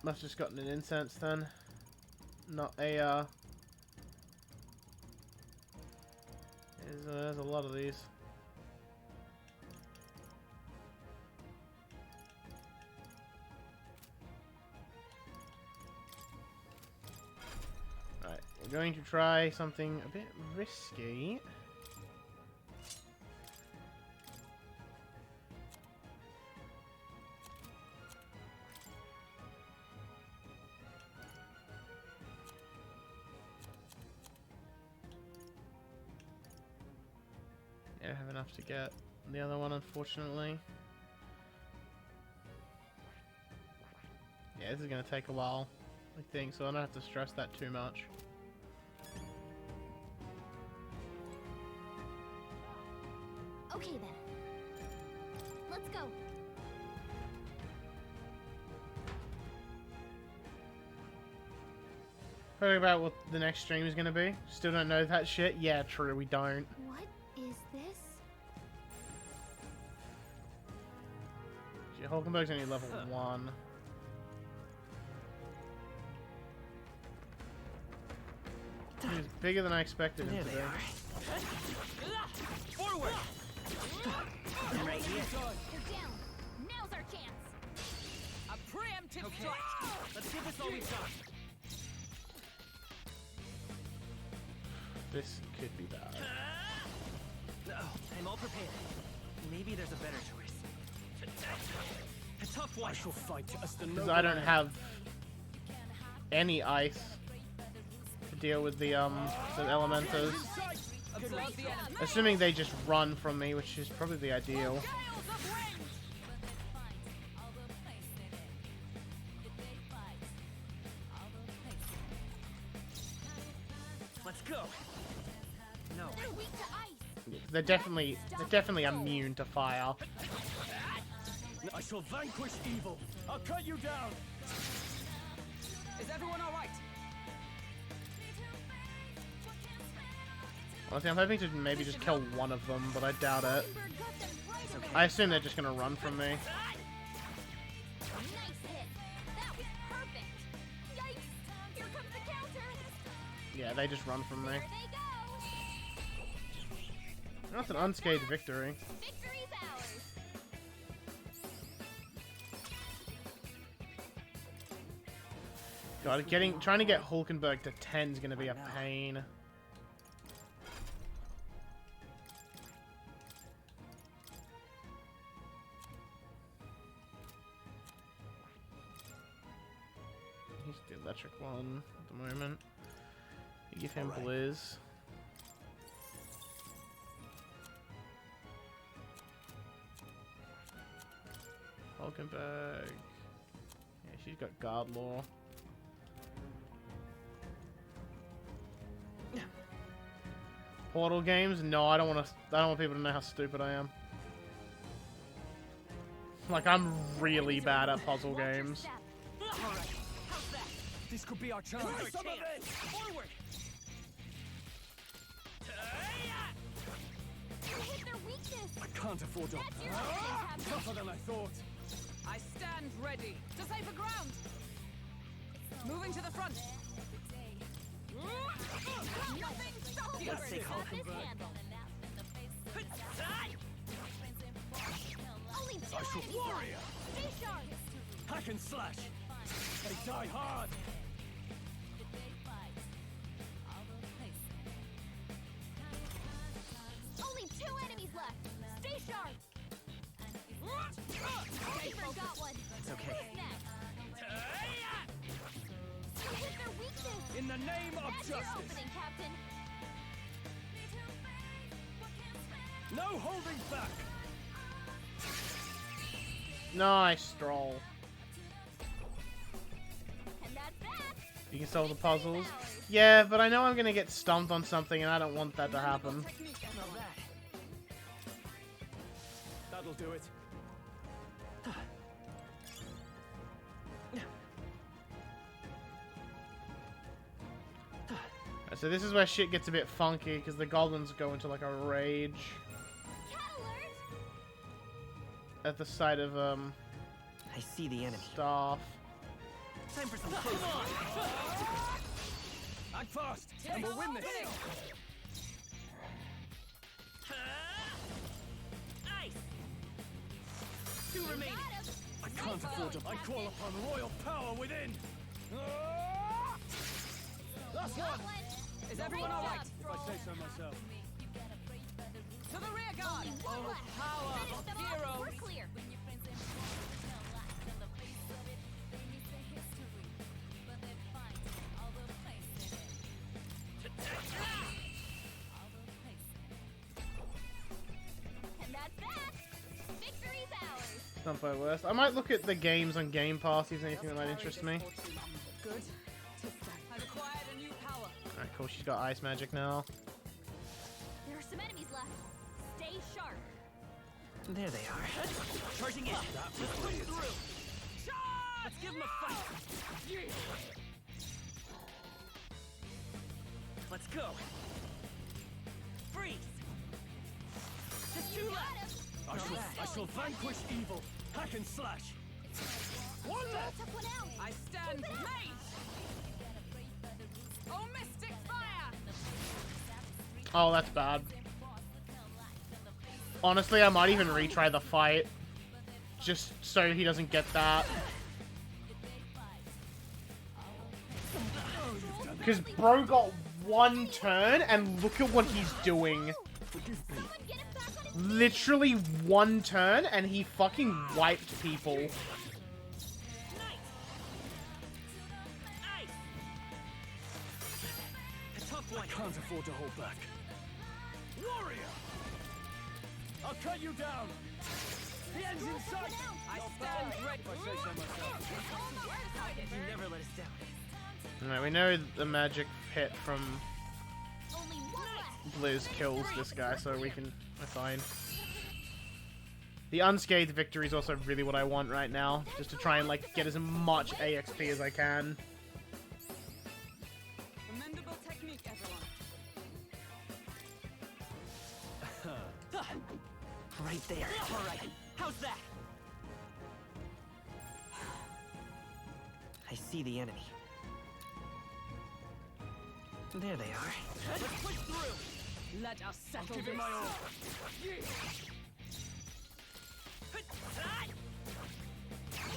Must have just gotten an incense then. Not a, There's a lot of these. Right, we're going to try something a bit risky. I don't have enough to get the other one, unfortunately. Yeah, this is going to take a while, I think, so I don't have to stress that too much. okay then. Let's go. Heard about what the next stream is going to be? Still don't know that shit? Yeah, true, we don't. What is this? Shit, Hulkenberg's only level 1. He's bigger than I expected him to be. Forward! Right here. They're down. Now's our chance. A preemptive strike. Let's give this all we've got. This could be bad. No, I'm all prepared. Maybe there's a better choice. A tough one. I shall fight as the Because I don't have any ice to deal with the elementals. Assuming they just run from me, which is probably the ideal. Let's go. No. They're weak to ice. They're definitely immune to fire. I shall vanquish evil. I'll cut you down. Is everyone all right? Honestly, I'm hoping to maybe just kill one of them, but I doubt it. I assume they're just gonna run from me. Nice hit. That was perfect. Yikes. Here comes the counter. Yeah, they just run from me. There they go. That's an unscathed victory. Victory's ours. God, trying to get Hulkenberg to 10 is gonna be a pain. He's the electric one at the moment. You give him Blizz. Hulkenberg. Yeah, she's got guard law. Portal games? No, I don't want people to know how stupid I am. Like, I'm really bad at puzzle games. This could be our chance. Forward. Hit their weakness. I can't afford to. That's your opening, Captain. Tougher than I thought. I stand ready to safer ground. Moving to the front. Nothing stop you. Let's take hold. Only two I shall enemies warrior. left. Stay sharp. Hack and slash. They die hard. Only two enemies left. Stay sharp. I forgot one. It's okay. Who's next? Hit their weakness. In the name of That's your justice. opening, Captain. No holding back. Nice stroll. And that's that. You can solve the puzzles. Yeah, but I know I'm gonna get stumped on something, and I don't want that to happen. That'll do it. So this is where shit gets a bit funky, because the goblins go into like a rage. At the sight of I see the enemy. Staff. Time for some close. Act fast, and we'll win this. Ice. Two remaining. I can't afford to. I call upon royal power within. Last one. Is everyone all right? If I say so myself. To the rear guard. One left. Power Finish of them off. heroes. We're clear. And that's that. Victory's ours. Not by worst. I might look at the games on Game Pass, if there's anything that might interest me. Good. I've acquired a new power. Alright, cool. She's got ice magic now. There are some enemies left. Stay sharp. There they are. Charging in. Let's push through. Let's give them a fight. Let's go. Freeze. Just two left. I shall vanquish evil. Hack and slash. One left. Took one out. I stand mage. Oh, mystic fire. Oh, that's bad. Honestly, I might even retry the fight. Just so he doesn't get that. Because bro got one turn, and look at what he's doing. Literally one turn, and he fucking wiped people. I can't afford to hold back. Warrior! I'll cut you down! The end's in sight! I stand ready. If I say so myself. You never let us down. Alright, we know the magic hit from Only one left. Blizz kills this guy, so we're fine. The unscathed victory is also really what I want right now, just to try and like get as much AXP as I can. Commendable technique, everyone. Right there. All right. How's that? I see the enemy. There they are. Let's push through. Let us settle Give this. it my all. You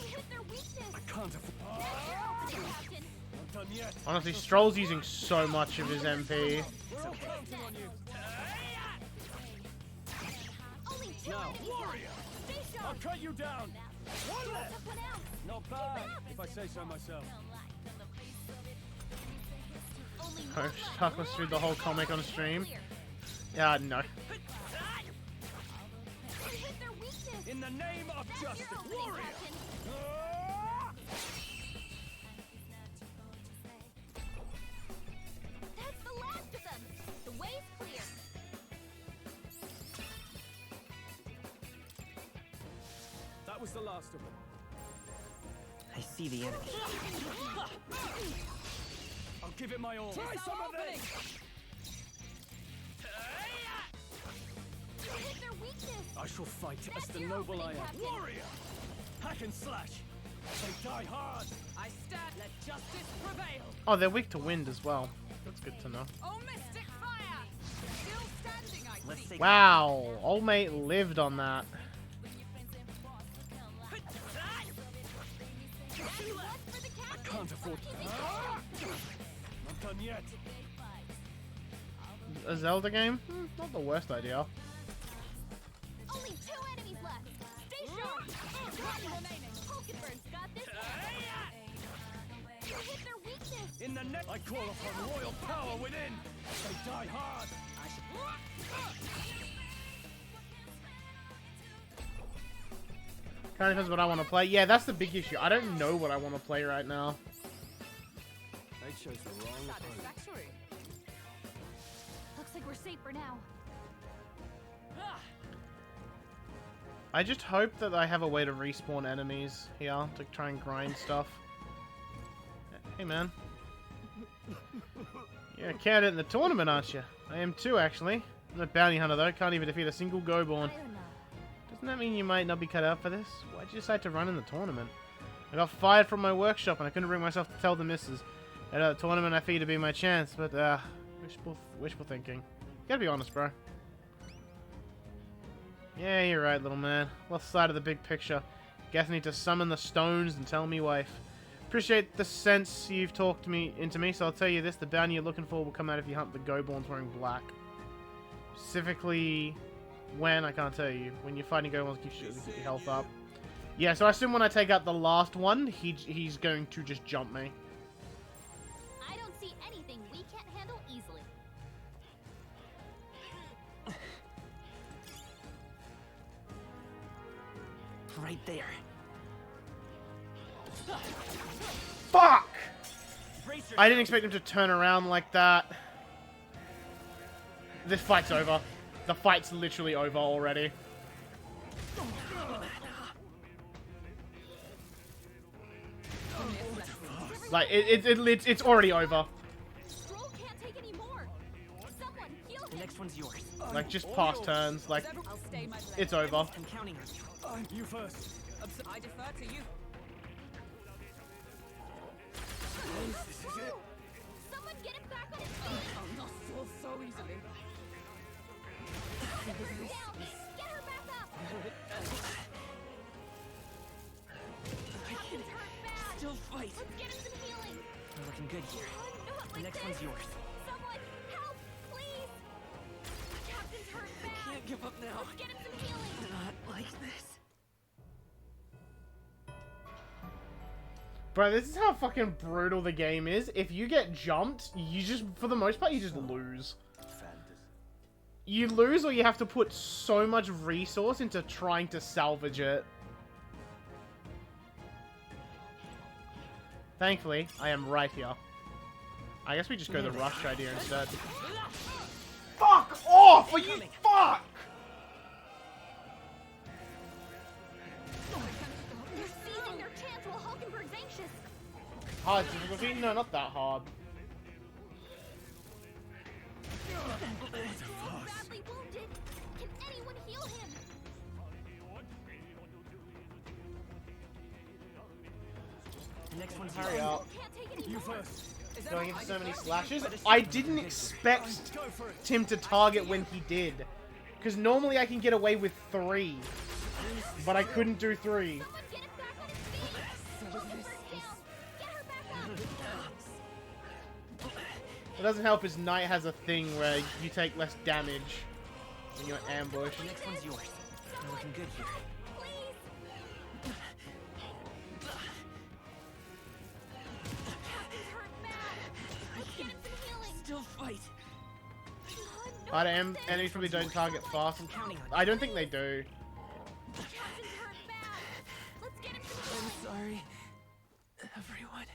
hit their weakness. I can't afford. That's your opening, Captain. Not done yet. Honestly, Stroll's using so much of his MP. We're all counting on you. Only two Now, enemies warrior! left. Stay I'll sharp. cut you down. One left. Took one out. Not bad, if I say so myself. Only I one stuck us through the whole comic on stream. Yeah, no. You hit their weakness. In the name of That's justice, your opening, warrior! Captain. That's the last of them. The way's clear. That was the last of them. I see the enemy. I'll give it my all. Try some of this! Hit their weakness. I shall fight as the noble I am. Warrior! Hack and slash! They die hard! I stand, let justice prevail! Oh, they're weak to wind as well. That's good to know. Oh, mystic fire! Still standing, I see. Wow, old mate lived on that. I can't afford Not done yet. A Zelda game? Not the worst idea. Only 2 enemies left. Stay sharp. One remaining. Hulkenberg's got this. You hit their weakness. In the neck, I call upon royal power within. They die hard. Kind of depends what I want to play. Yeah, that's the big issue. I don't know what I want to play right now. They chose the wrong opponent. Satisfactory. Looks like we're safe for now. I just hope that I have a way to respawn enemies here to try and grind stuff. Hey, man. You're a candidate in the tournament, aren't you? I am too, actually. I'm a bounty hunter, though. Can't even defeat a single go-born. Doesn't that mean you might not be cut out for this? Why'd you decide to run in the tournament? I got fired from my workshop and I couldn't bring myself to tell the missus. At the tournament I figured to be my chance, but wishful thinking. You gotta be honest, bro. Yeah, you're right, little man. Left side of the big picture. Guess I need to summon the stones and tell me wife. Appreciate the sense you've talked into me, so I'll tell you this. The bounty you're looking for will come out if you hunt the go-borns wearing black. Specifically, when, I can't tell you. When you're fighting go-borns, keep your health up. Yeah, so I assume when I take out the last one, he's going to just jump me. I don't see anything we can't handle easily. Right there. Fuck! I didn't expect him to turn around like that. This fight's over. The fight's literally over already. Like, it's already over. The next one's yours. Like, just past turns. Like, it's over. I'm counting on you. You first. I defer to you. This is it. Someone get him back on his feet. I'll not fall so easily. Get her down. Get her back up. Captain's hurt bad. Still fight. Let's get him some healing. We're looking good here. Not The like next this. one's yours. Someone help, please. Captain's hurt bad. I can't give up now. Let's get him some healing. Not like this. Bro, this is how fucking brutal the game is. If you get jumped, you just, for the most part, you just lose. You lose or you have to put so much resource into trying to salvage it. Thankfully, I am right here. I guess we just go the rush idea instead. Fuck off! Are you fuck? They're seizing their chance while Hulkenberg's anxious. Hard difficulty? No, not that hard. Badly wounded. Can anyone heal him? The next one's Hurry yours. up. Can't take any You more. first. Going into so many slashes. I didn't expect Tim to target when he did. Because normally I can get away with 3. But I couldn't do 3. Someone get him back on his feet. Hulkenberg's down. Get her back up. It doesn't help his knight has a thing where you take less damage when you're ambushed. The next one's yours. We're looking good here. Please. Captain's hurt bad. Let's get him some healing. Still fight. No, Hard enemies probably don't target fast. I don't think they do. Captain's hurt bad. Let's get him some healing. I'm sorry, everyone.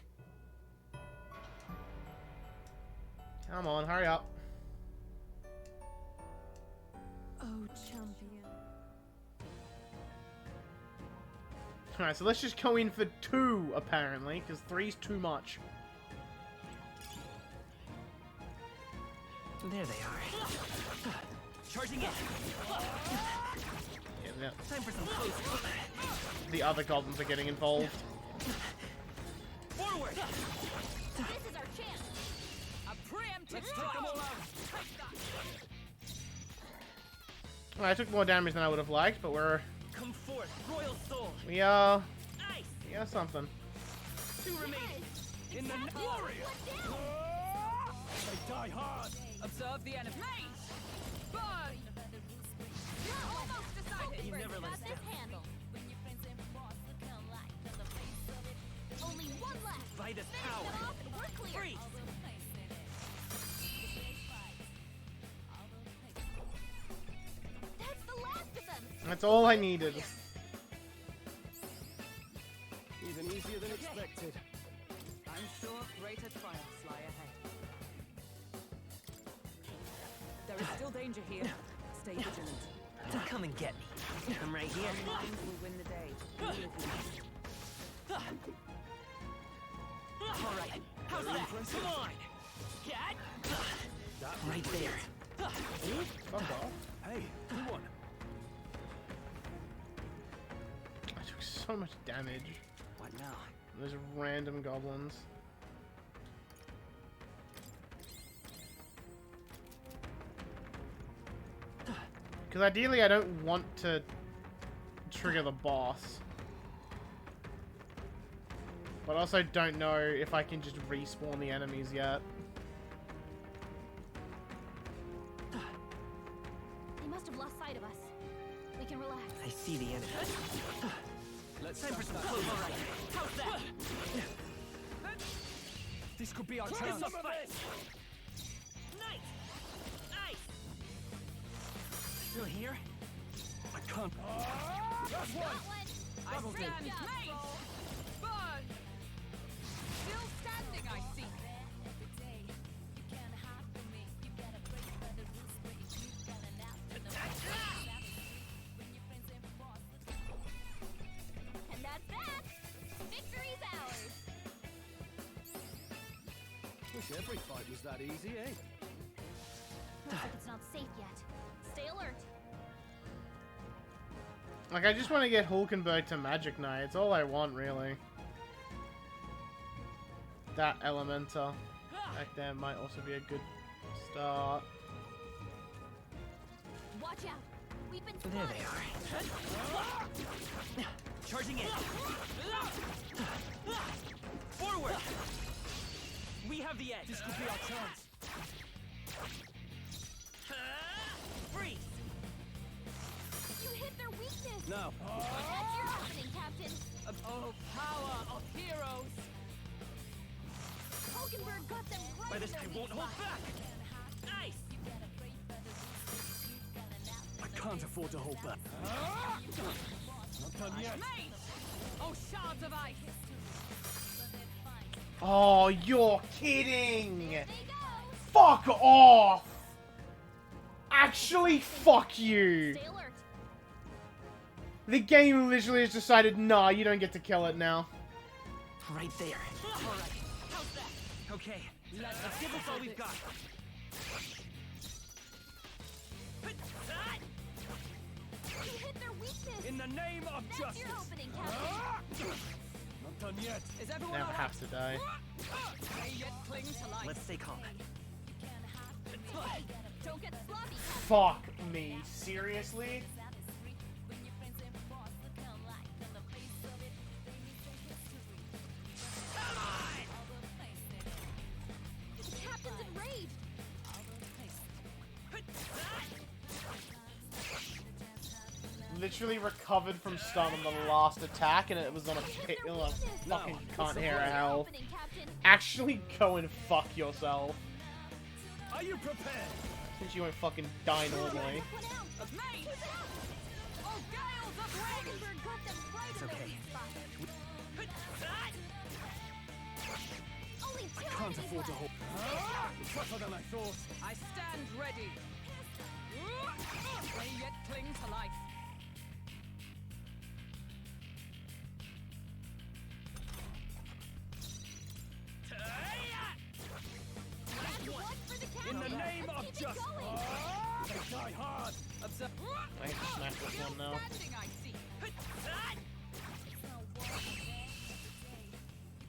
Come on, hurry up. Oh, champion. Alright, so let's just go in for 2, apparently, because 3's too much. There they are. Charging in. Yeah, Time for some close. the other goblins are getting involved. Forward. This is our chance. A preemptive Let's take them all out. Well, I took more damage than I would have liked, but Come forth, royal soul. we are Ice. Something. 2 remain. In the warrior. They die hard. Observe the enemy. Burn. You're almost decided. You never let us down. Handle. Only one left. By this power. We're clear. Freeze. That's the last of them. That's all I needed. Even easier than expected. I'm sure greater triumphs lie ahead. There is still danger here. Stay vigilant. Come and get me. I'm right here. Lines will win the day. All right. How's that? Come on. Right there. Fuck off. Hey, who won? I took so much damage. What now? Those random goblins. Because ideally I don't want to trigger the boss. But I also don't know if I can just respawn the enemies yet. They must have lost sight of us. We can relax. I see the enemy. Let's Time for some that. close. All right. How's that? This could be our Try chance. some of this. Nice. Nice. Still here? I can't. That's one. I Double stand dip. mate. Burn. Still standing, I see. And that's that. Victory's ours. Wish every fight was that easy, eh? Looks like it's not safe yet. Stay alert. Like, I just want to get Hulkenberg to Magic Knight. It's all I want, really. That Elementor back there might also be a good start. Watch out. We've been There they are. Charging in. Forward. We have the edge. This could be our chance. Freeze. You hit their weakness. No. That's your opening, Captain. Oh, power of heroes. Hulkenberg got them right. By this in I their won't weak hold spot. back. Nice. I can't afford to hold back. Not done yet. Mate. Oh, shards of ice. Oh, you're kidding! Fuck off! Actually, fuck you! Stay alert. The game literally has decided, nah, you don't get to kill it now. Right there. All right. How's that? Okay. Let's give us all we've got. You hit their weakness. In the name of That's justice. your opening, Captain. Not done yet. Is everyone Never all has to die. May yet cling to life. Let's stay calm. Hey, don't get sloppy, Captain. Fuck me. Seriously? The captain's enraged. Literally recovered from stun on the last attack, and it was on a pit. Oh, fucking can't hear a health. Opening, Captain. Actually go and fuck yourself. Are you prepared? Since you won't fucking die normally. Of mate. Oh, gales of wind. Hulkenberg got them right It's in their okay. weak spot. Only two Can't enemies afford to left. hold. Tougher than I thought. I stand ready. May yet cling to life.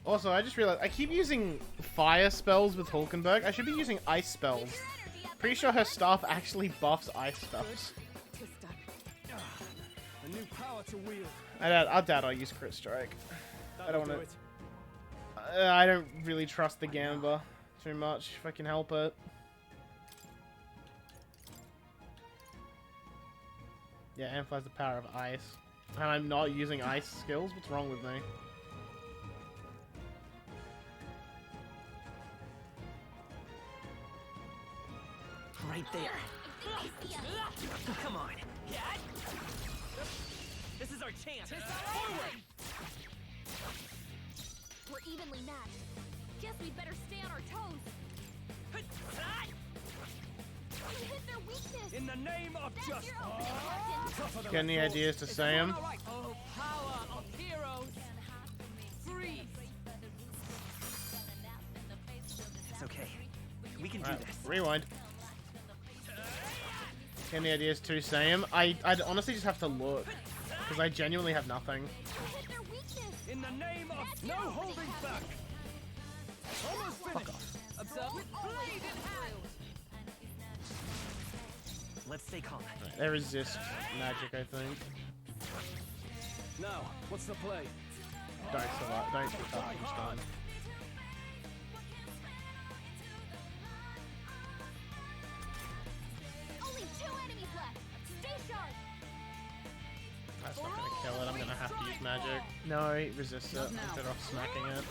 Also, I just realized I keep using fire spells with Hulkenberg. I should be using ice spells. Pretty sure her staff actually buffs ice spells. A new power to wield. I doubt I'll use Crit Strike. I don't want to. I don't really trust the Gamba too much if I can help it. Yeah, amplifies the power of ice. And I'm not using ice skills? What's wrong with me? Right there. Come on. This is our chance. Forward! We're evenly matched. Guess we'd better stay on our toes. You hit their weakness. In the name of That's justice. your opening, Captain. Got any ideas to say him? Oh, power of heroes. Freeze. It's okay. We can do Alright, this. rewind. Any ideas to say him? I'd honestly just have to look. Because I genuinely have nothing. In the name of no holding back. Almost finished. Fuck off. Observe with blade in hand. Let's stay calm. Right, they resist magic, I think. Now, what's the play? Don't survive. Don't get that stun. Only 2 enemies left. Stay sharp. That's not gonna kill it. I'm gonna have to use magic. No, it resists it. I'm better off smacking it.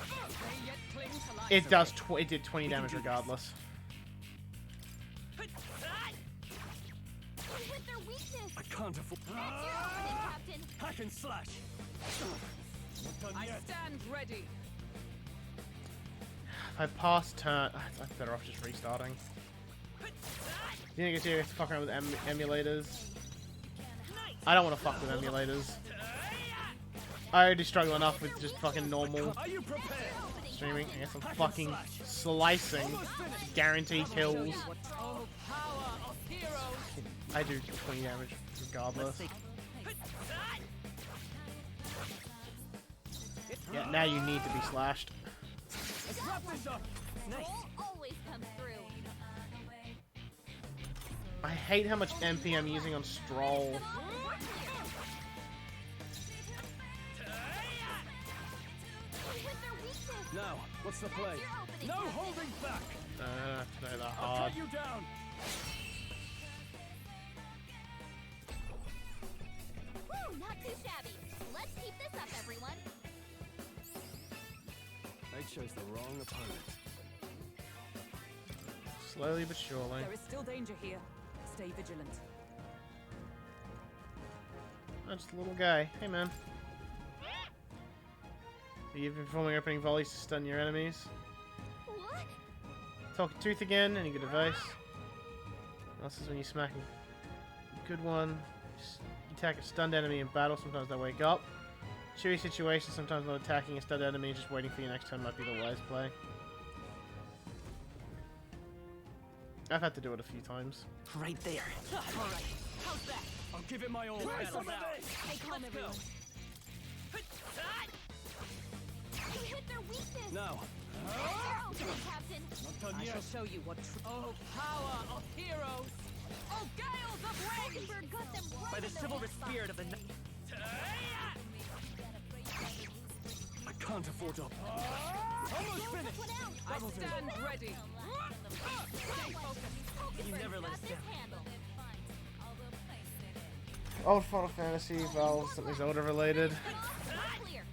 It does. It did 20 damage regardless. You hit their weakness. I can't afford. That's your opening, Captain. Hack and slash. Not done I yet. stand ready. If I pass turn, I'm better off just restarting. You think it's serious to fuck around with emulators? I don't want to fuck with emulators. I already struggle enough with just fucking normal streaming. I guess I'm fucking slicing. Guarantee kills. Oh, power of heroes. I do 20 damage regardless. Yeah, now you need to be slashed. Let's wrap this up. Nice. Always come through. I hate how much MP I'm using on Stroll. Now, what's the play? No holding back. Play that I'll hard. cut you down. Woo, not too shabby. Let's keep this up, everyone. I chose the wrong opponent. Slowly but surely. There is still danger here. Stay vigilant. Oh, just a little guy. Hey, man. So you've been performing opening volleys to stun your enemies. What? Talking tooth again, any good advice? This is when you smack a good one. You attack a stunned enemy in battle, sometimes they wake up. Chewy situation, sometimes not attacking a stunned enemy, just waiting for your next turn might be the wise play. I've had to do it a few times. Right there. Alright, how's that? I'll give it my all. Let's Stay calm, everyone. You hit their weakness. Now. That's your opening, Captain. Not done I yet. shall show you what oh, power of heroes. Oh, gales of rage. Hulkenberg got them right By the in their chivalrous weak spot. spirit of the night. I can't afford to. Almost Don't finished. put one out. I stand ready. Stay focused. You never let us Got down. this handled. Old Final Fantasy, Valve, something Zelda related. Clear.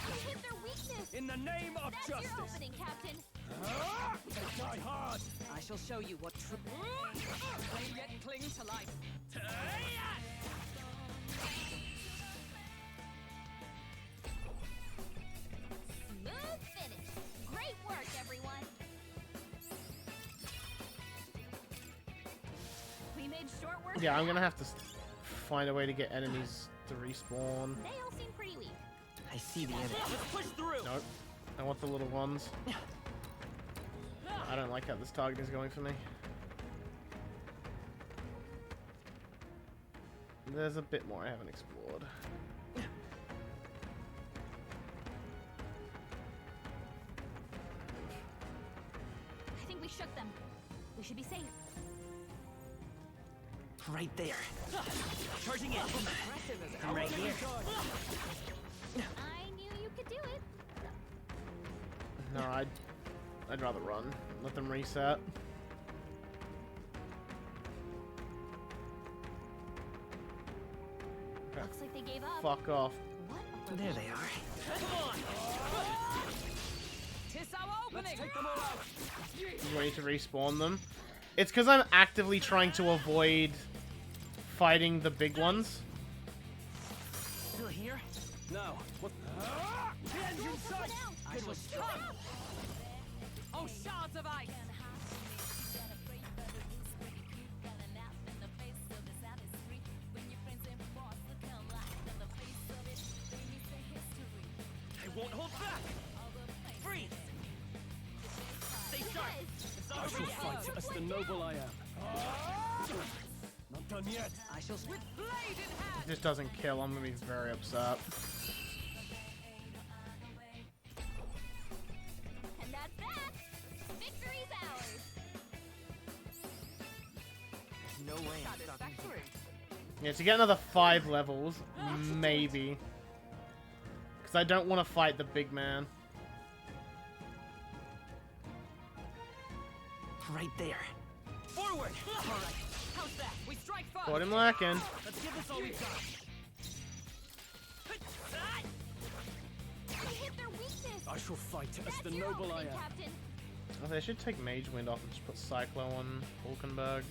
You hit their weakness. In the name of That's justice. your opening, Captain. They die hard. I shall show you what true. They yet cling to life. Smooth finish. Great work, everyone. We made short work. Yeah, I'm gonna have to find a way to get enemies to respawn. They all seem pretty weak. I see the enemy. Let's push through. Nope. I want the little ones. I don't like how this target is going for me. There's a bit more I haven't explored. We shook them. We should be safe. Right there. Charging in. I'm right here. I knew you could do it. No, I'd rather run. Let them reset. Okay. Looks like they gave up. Fuck off. There they are. Come on! Tis our opening. Take them all out. You need to respawn them. It's because I'm actively trying to avoid fighting the big ones. Still here? No. What? The engine sight! Good one. Oh, shards of ice. I won't hold back! Freeze! Stay sharp! It's I not shall over yet! fight as the noble I am. Not done yet. I shall With blade in hand. If this doesn't kill, I'm gonna be very upset. And that's that. Victory's ours. No way I'm stopping Satisfactory. Yeah, to get another 5 levels, maybe. Because I don't want to fight the big man. right there. Forward! Alright, how's that? We strike first! Caught him lacking. Let's give this all we've got. We hit their weakness. I shall fight as the noble I am. Captain. Oh, they should take Mage Wind off and just put Cyclo on Hulkenberg.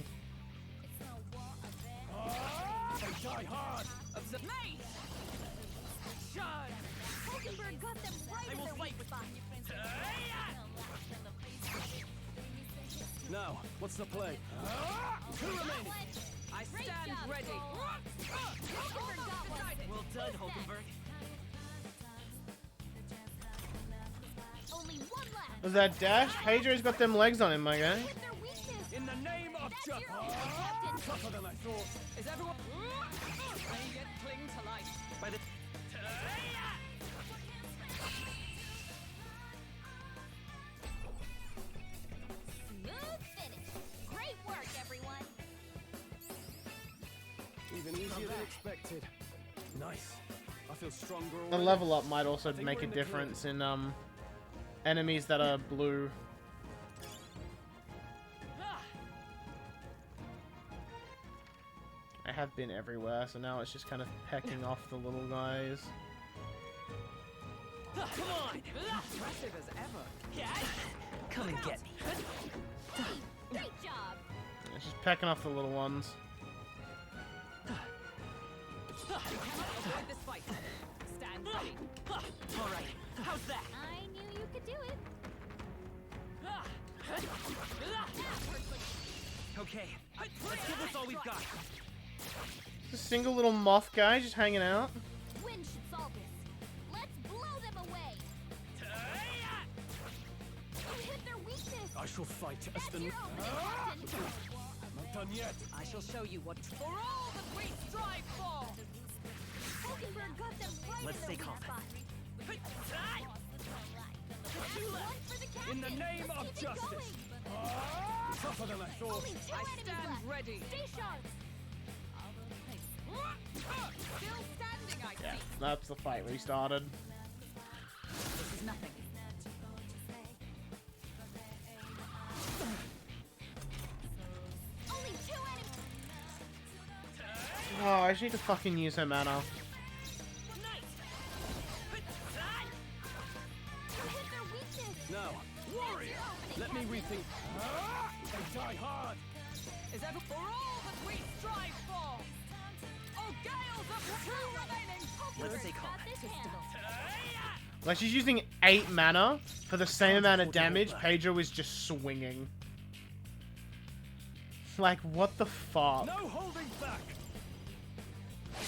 They die hard! Observe me! Shard! Hulkenberg got them right in their weak spot. Now, what's the play? Two remaining. I stand ready. Hulkenberg got one. Well done, Hulkenberg. Only one left. Was that Dash? Pedro's got them legs on him, my guy. With their weakness. In the name of justice! Tougher than I thought. Is everyone? May yet cling to life. By the Smooth finish. Great work, everyone. Even easier than expected. Nice. I feel stronger The already. level up might also I think make we're a in the clear. difference in enemies that are blue. I have been everywhere, so now it's just kind of pecking off the little guys. Come on! Impressive as ever. Come and get me. Great job. It's just pecking off the little ones. You cannot avoid this fight. Stand ready. Alright, how's that? I knew you could do it. Okay, let's give this all we've got. Just a single little moth guy just hanging out. Wind should solve this. Let's blow them away. You hit their weakness. I shall fight as That's the your opening, Captain. Not done yet. I shall show you what for all that we strive for. Hulkenberg got them right Let's in stay their calm. weak spot. That's Two left. one for the captain. In the name Let's of keep it justice. going. Tougher than I thought. Only two I enemies stand left. ready. Stay sharp. Still standing, I see. That's the fight restarted. This is nothing. Only two enemies. Oh, I just need to fucking use her mana. You hit their weakness. Now, warrior, let me rethink. They die hard. Is ever for all that we strive for. Oh, gales of two remaining. Let's stay calm. Got this handled. Like, she's using 8 mana for the same amount of damage. Pedro is just swinging. Like, what the fuck? No holding back.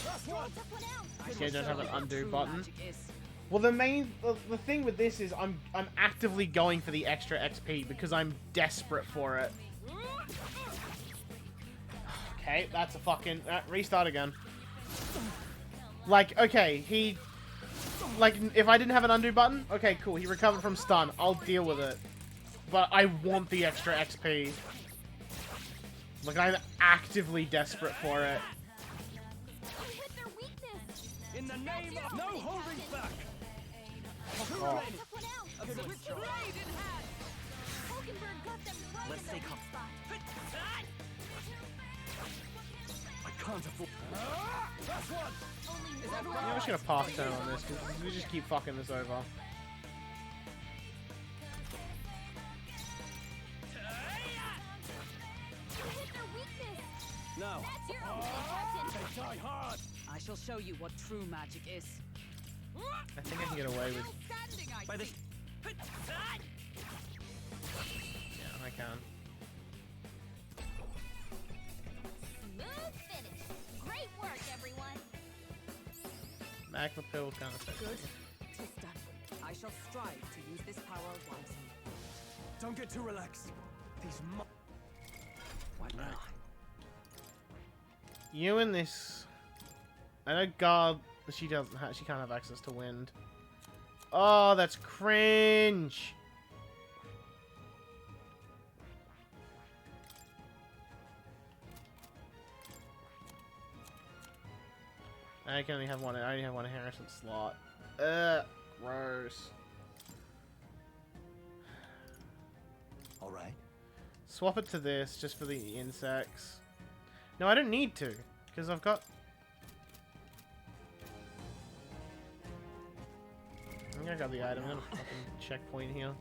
Last one. Took one out. Okay, don't have an undo True button. magic is. Well, the thing with this is I'm actively going for the extra XP because I'm desperate for it. Okay, that's a fucking restart again. Like, okay, if I didn't have an undo button, okay, cool. He recovered from stun. I'll deal with it. but I want the extra XP. Like, I'm actively desperate for it. In the name of no holding back. Oh. Let's stay calm. I can't afford. That's one. Yeah, I'm just gonna pass turn on this because we just keep fucking this over. No. They die hard. I shall show you what true magic is. I think I can get away with. By this. Yeah, I can. Smooth finish. Great work, everyone. Magma pill kind of thing. Good. 'Tis done. I shall strive to use this power wisely. Don't get too relaxed. These What now? You and this. I know guard. She doesn't. She can't have access to wind. Oh, that's cringe. I can only have one. I only have one Harrison slot. Gross. All right. Swap it to this just for the insects. No, I don't need to because I've got. I think I got the item. I'm gonna fucking checkpoint here.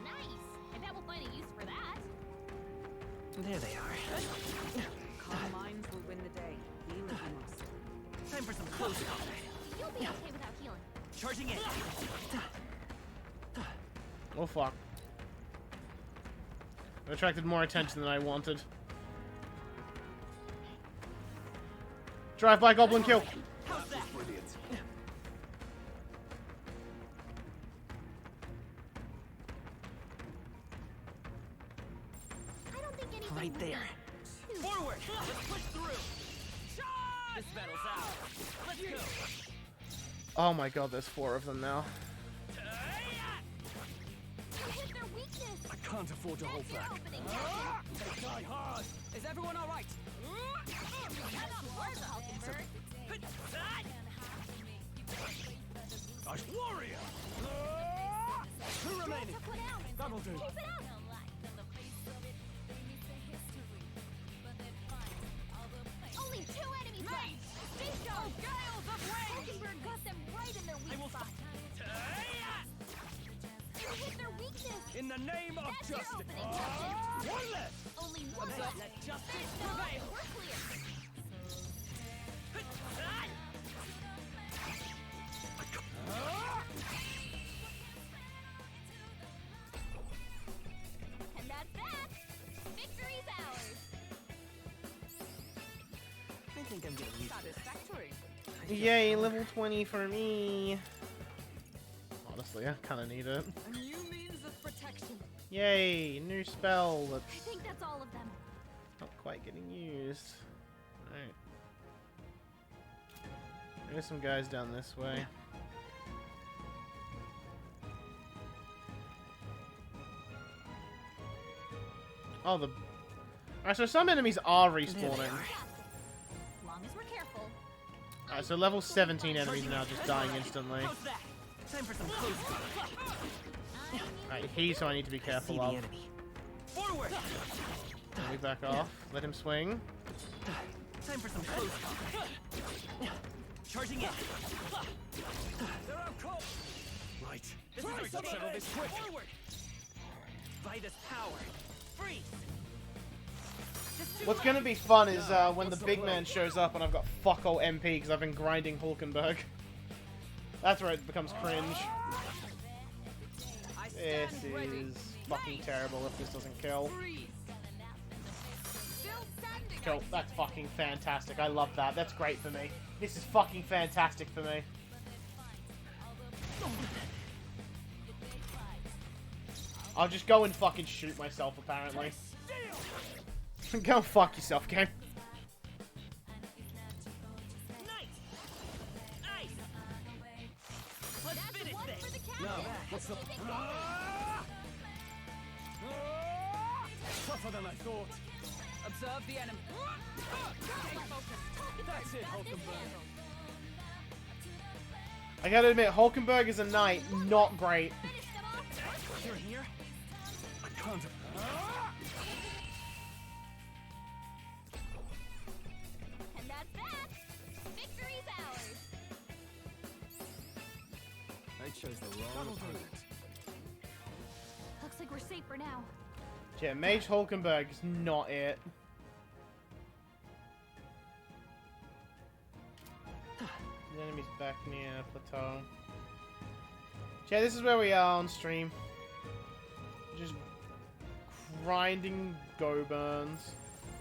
Nice. I bet we'll find a use for that. There they are. Calm minds will win the day. Heal if you must. Time for some close combat. You'll be okay without healing. Charging in. Oh fuck. It attracted more attention than I wanted. Drive-by goblin kill. How's that? Brilliant. I don't think anything. Right there. Forward. Let's push through. This battle's out. Let's go. Oh my god, there's 4 of them now. You hit their weakness. I can't afford to hold That's your back. opening, Captain. They die hard. Is everyone all right? That's yours, Hulkenberg. Nice warrior. Two remaining. That'll do. Keep it up. Only 2 enemies left. Stay strong. Gales of wind! Hulkenberg got them right in their weak spot. You hit their weakness. In the name of That's your justice. opening, Captain. One left. Only 1 left. Let justice No, prevail. we're clear. And that's that. Victory's ours. I think I'm getting used to this. Satisfactory. Yay, level 20 for me. Honestly, I kind of need it. A new means of protection. Yay, new spell I that's think that's all of them. not quite getting used. Alright. There's some guys down this way. Oh, the... Alright, so some enemies are respawning. As long as we're careful. Alright, so level 17 enemies are now just dying instantly. How's that? Time for some close combat. Alright, he's who I need to be I see careful the of. enemy. Forward. Let me back off. Let him swing. Time for some close combat. Charging in. They're out cold. Right. This is our Settle chance. this quick. Forward. By this power. Freeze. What's gonna be fun is when the big man shows up and I've got fuck all MP because I've been grinding Hulkenberg. That's where it becomes cringe. This is fucking terrible if this doesn't kill. Kill. That's fucking fantastic. I love that. That's great for me. This is fucking fantastic for me. I'll just go and fucking shoot myself, apparently. Go fuck yourself, game. Let's finish this. No, what's the... Tougher than I thought. Observe the enemy. Stay focused. That's it, Hulkenberg. I gotta admit, Hulkenberg as a knight, not great. You're here? I can't. And that's that. Victory's ours. I chose the wrong opponent. Looks like we're safe for now. Yeah, Mage Hulkenberg is not it. The enemy's back near plateau. Yeah, this is where we are on stream. Just grinding go burns.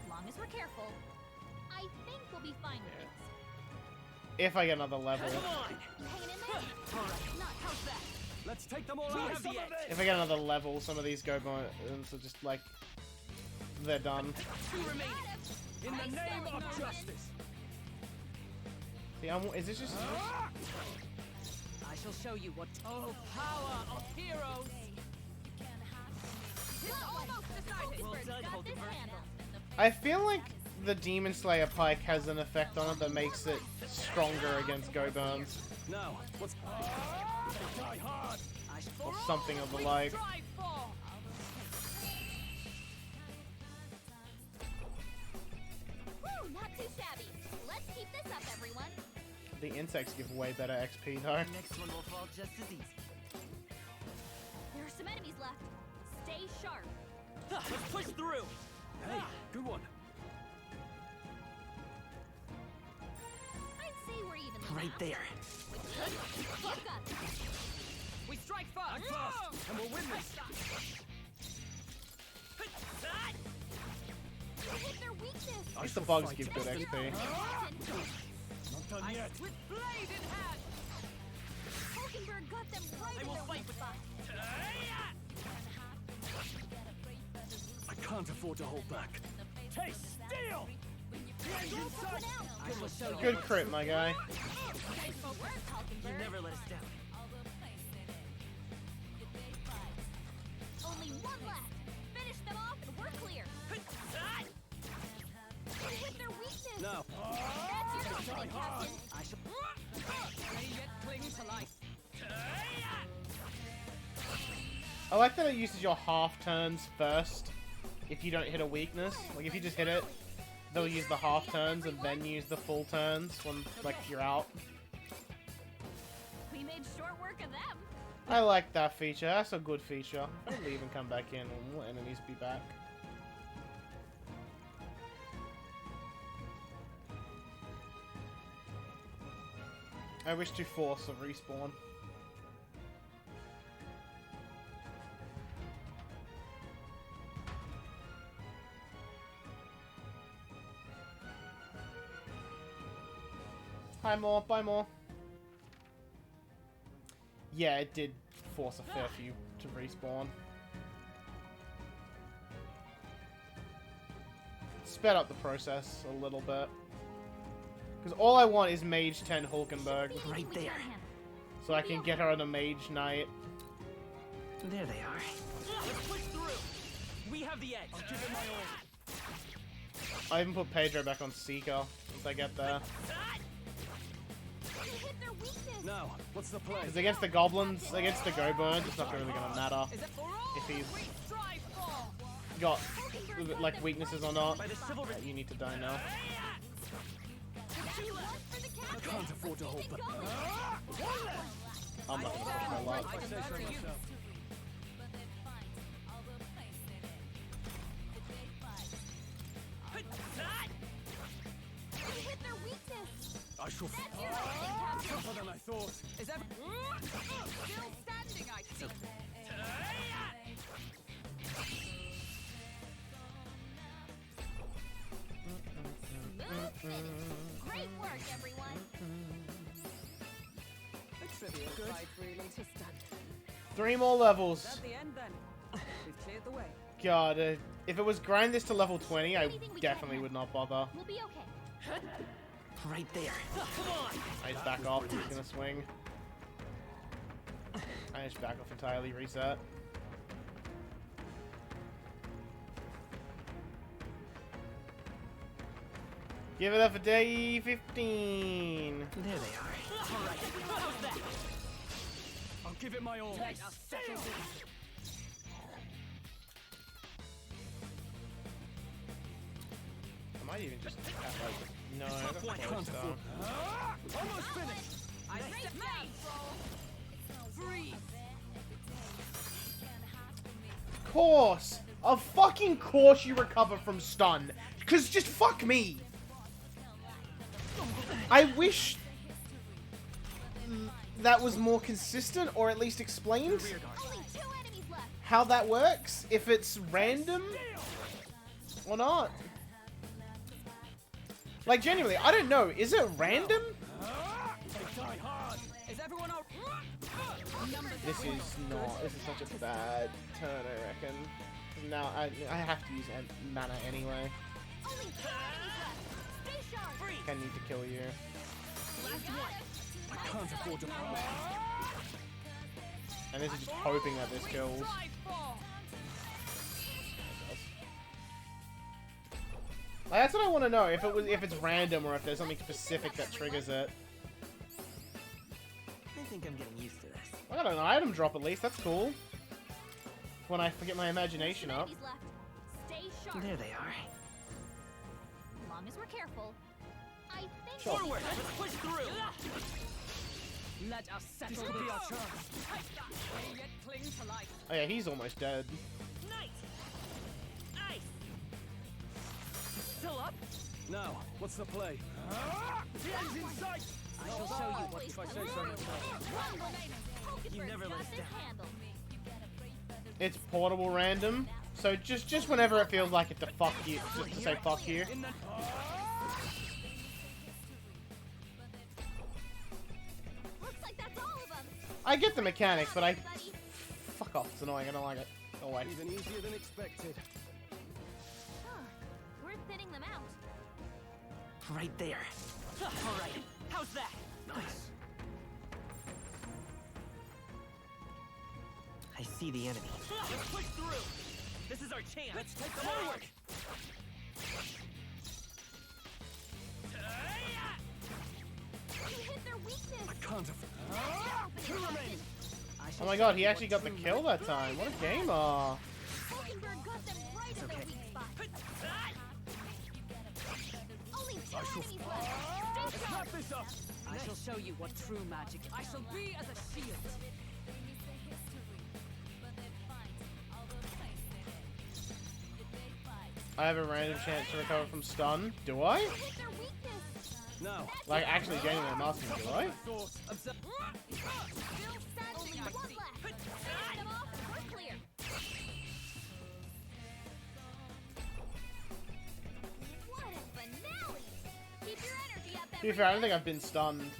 As long as we're careful, I think we'll be fine with If I get another level. this. Hanging in there? Not how's that? Let's take them all out. If I get another level, some of these go burns are just like they're done. Two remaining. In the name of justice. See, is this just? I shall show you what total power of heroes. Well done, Hulkenberg. I feel like the Demon Slayer Pike has an effect on it that makes it stronger against go burns. No. What's die hard? Or something of the like. Woo, not too shabby. Let's keep this up, everyone. The insects give way better XP though. Next one will fall just as easy. There are some enemies left. Stay sharp. Let's push through. Hey, good one. I'd say we're even. Right there. We strike first. And we'll win this. Hit their weakness. At least the bugs give good XP. Not done yet. With blade in hand. Hulkenberg got them right I in will their fight weak with spot. I can't afford to hold back. Hey, steel! I shall show you. Good crit, my guy. You never let us down. Only one left. Finish them off and we're clear. Hit their weakness. No. That's your company, Captain. I shall. Ready yet cling to life. I like that it uses your half turns first. If you don't hit a weakness, like if you just hit it, they'll use the half turns and then use the full turns when like you're out. We made short work of them. I like that feature. That's a good feature. I'll leave and come back in and more enemies be back. I wish to force a respawn. Hi, more. Bye, more. Yeah, it did force a fair few to respawn. Sped up the process a little bit. Because all I want is Mage 10 Hulkenberg. Right there. So I can get her on a Mage Knight. There they are. Let's push through. We have the edge. I'll give it my all. I even put Pedro back on Seeker once I get there. Now, what's the play? Because against the goblins, against the go-burns, it's not really going to matter if he's got like weaknesses or not. You need to die now. I can't afford to hold back. I'm not going to push my luck. I say so myself. Hit their weakness. I shall. Tougher than I thought. Is that still standing? I see. Great work, everyone. The trivia fight really just done. 3 more levels. At the end then. We've cleared the way. God, if it was grind this to level 20, I definitely would not bother. We'll be okay. Right there. Come on. I just back off. He's gonna swing. I just back off entirely. Reset. Give it up for day 15. There they are. All right. How's that? I'll give it my all. I'll settle this. I might even just have like... No, I got I can't close afford. down. Almost finished. I step down. Freeze. Course! Of fucking course you recover from stun. Cause just fuck me! I wish that was more consistent, or at least explained how that works, if it's random or not. Like, genuinely, I don't know. Is it random? Is everyone out? This is not. This is such a bad turn, I reckon. Now I have to use mana anyway. I need to kill you. I can't afford to. And this is just hoping that this kills. Like, that's what I want to know. If it's random or if there's something specific that triggers it. I think I'm getting used to this. I got an item drop at least. That's cool. When I get my imagination up. Stay sharp. There they are. As long as we're careful. I think Sure. Forward. Let's push through. Let us settle This could be our chance. We yet cling to life. Oh yeah, he's almost dead. Nice. Ice. Still up? Now, what's the play? The end's in sight. I shall show you what If I say so myself. You never let us down. It's portable random. So just whenever it feels like it to fuck you, just to say fuck you. looks like that's all of them. I get the mechanics, but fuck off. It's annoying. I don't like it. Go away. Even easier than expected. Huh. We're thinning them out. Right there. All right. How's that? Nice. I see the enemy. Let's push through. This is our chance. Let's take them forward. You hit their weakness. I can't afford. Two remaining. Oh my god, he actually got the kill that time. What a gamer. Hulkenberg got them right in their weak spot. Only 2 enemies left. Stay sharp. This up. I shall show you what true magic. I shall be as a shield. I have a random chance to recover from stun. Do I? Hit their weakness. No. Like, actually, genuinely, I'm asking, do I? Still sadly, one left. Finish them off and we're clear. What a finale! Keep your energy up, To be fair, I don't think I've been stunned.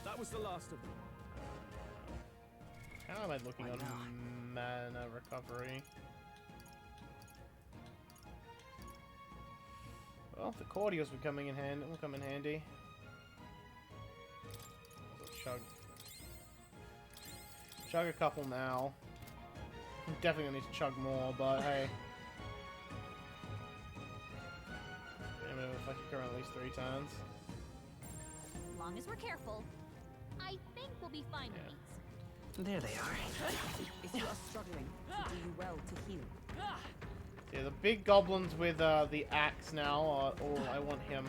That was the last of them. How am I looking on mana recovery? Well, the cordials will come in handy. Chug a couple now. I'm definitely gonna need to chug more, but hey. Damn it, if I could go at least 3 times. As long as we're careful, I think we'll be fine with these. There they are. If you are struggling, do you well to heal. Yeah, the big goblins with the axe now are... Oh, I want him.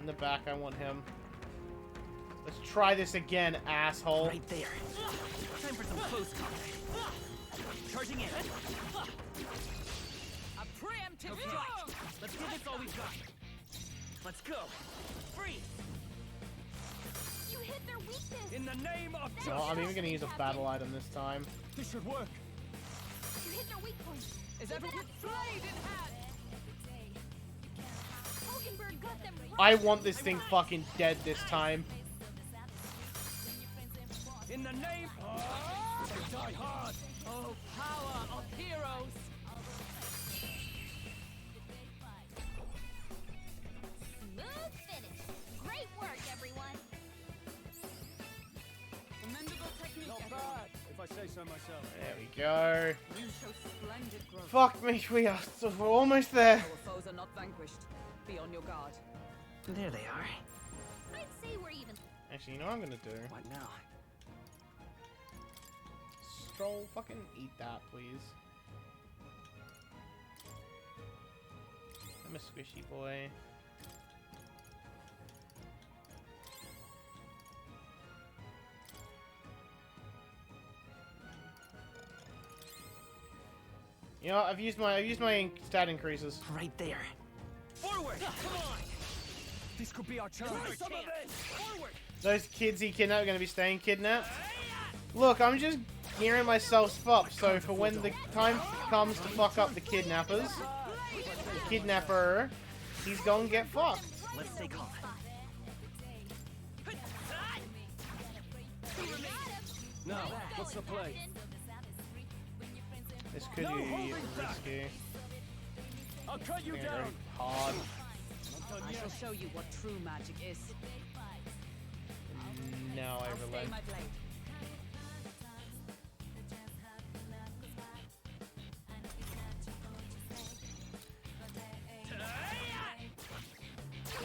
In the back, I want him. Let's try this again, asshole. Right there. Time for some close combat. Charging in. A preemptive strike. Let's give this all we've got. Let's go. Freeze. You hit their weakness. In the name of justice. Well, I'm even gonna use a battle item this time. This should work. You hit their weak point. Is everyone blade in hand? Hulkenberg got them right. I want this thing fucking dead this time. In the name of... They die hard. Oh, power of heroes. Smooth finish. Great work, everyone. Commendable technique. Not bad, if I say so myself. There we go. You show splendid growth. Fuck me, we're almost there. Our foes are not vanquished. Be on your guard. There they are. I'd say we're even. Actually, you know what I'm gonna do? What now? Stroll, fucking eat that, please. I'm a squishy boy. You know, I've used my stat increases. Right there. Forward! Come on! This could be our chance. Forward! Those kids he kidnapped are gonna be staying kidnapped. Look, I'm just gearing myself up so for when the time comes to fuck up the kidnappers, the kidnapper, he's gonna get fucked. Let's stay calm. Now, what's the play? This could be risky. I'll cut you Go down. hard. I shall show you what true magic is. No, I I'll stay relent. my blade.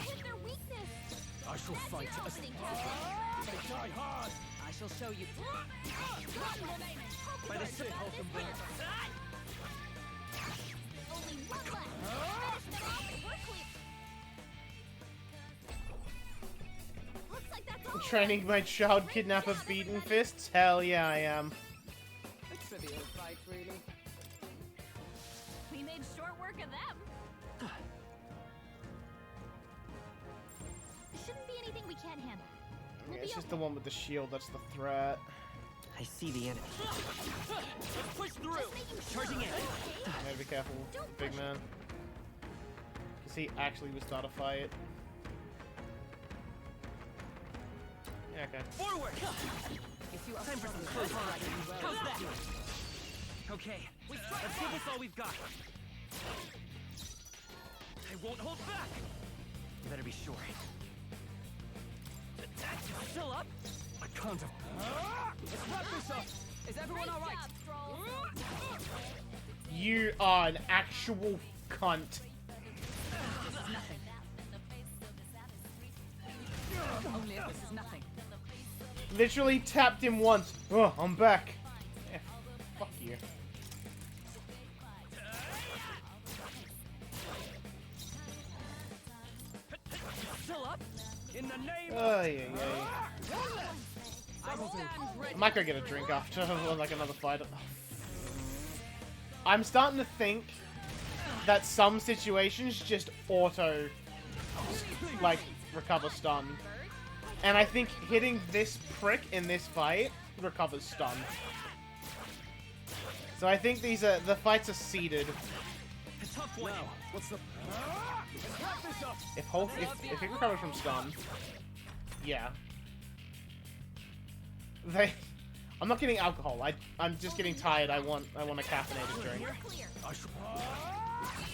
Hit their weakness. I shall fight as They die hard. I shall show you. By the Sith Hulkenberg. Only one left. Finish them off and we're clear. Looks like that's all. Training my child kidnapper beaten fists? Hell yeah, I am. A trivial fight, really. We made short work of them. Shouldn't be anything we can't handle. Yeah, it's just the one with the shield that's the threat. I see the enemy. Let's push through. Charging in. Gotta be careful, big man. Because he actually would start a fight. Yeah, okay. Forward! If you are Time for some strong, close well, How's that? Okay, let's give this all we've got. I won't hold back. You better be sure. Still up? I can't have. Let's wrap this up. Is everyone all right? You are an actual cunt. Only if this is nothing. Literally tapped him once. Oh, I'm back. Yeah, fuck you. Still up? In the name Oh, yeah, yeah. I might go get a drink after, like another fight. I'm starting to think that some situations just auto, like, recover stun. And I think hitting this prick in this fight recovers stun. So I think these are, the fights are seeded. Tough one. Now, what's the? Let's wrap this up. If it recovers from stun, yeah. I'm not getting alcohol. I'm just getting tired. I want a caffeinated drink.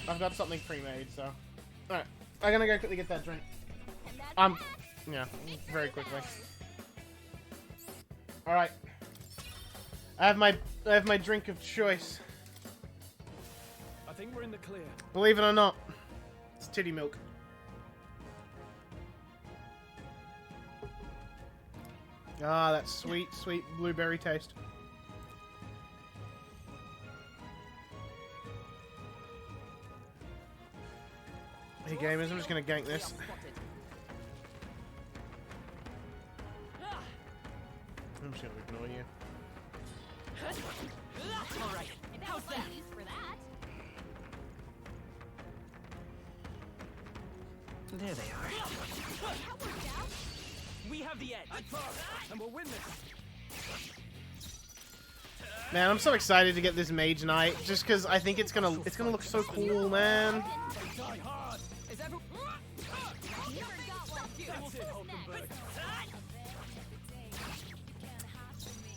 I've got something pre-made, so. Alright. I'm gonna go quickly get that drink. Yeah, very quickly. Alright. I have my drink of choice. I think we're in the clear. Believe it or not, it's titty milk. Ah, that sweet, sweet blueberry taste. Hey gamers, I'm just gonna gank this. I'm just gonna ignore you. Alright, how's that? For that. There they are. We have the edge. And we'll win this. Man, I'm so excited to get this Mage Knight, just because I think it's gonna look so cool, man. Die hard. Is everyone? That's it, Hulkenberg.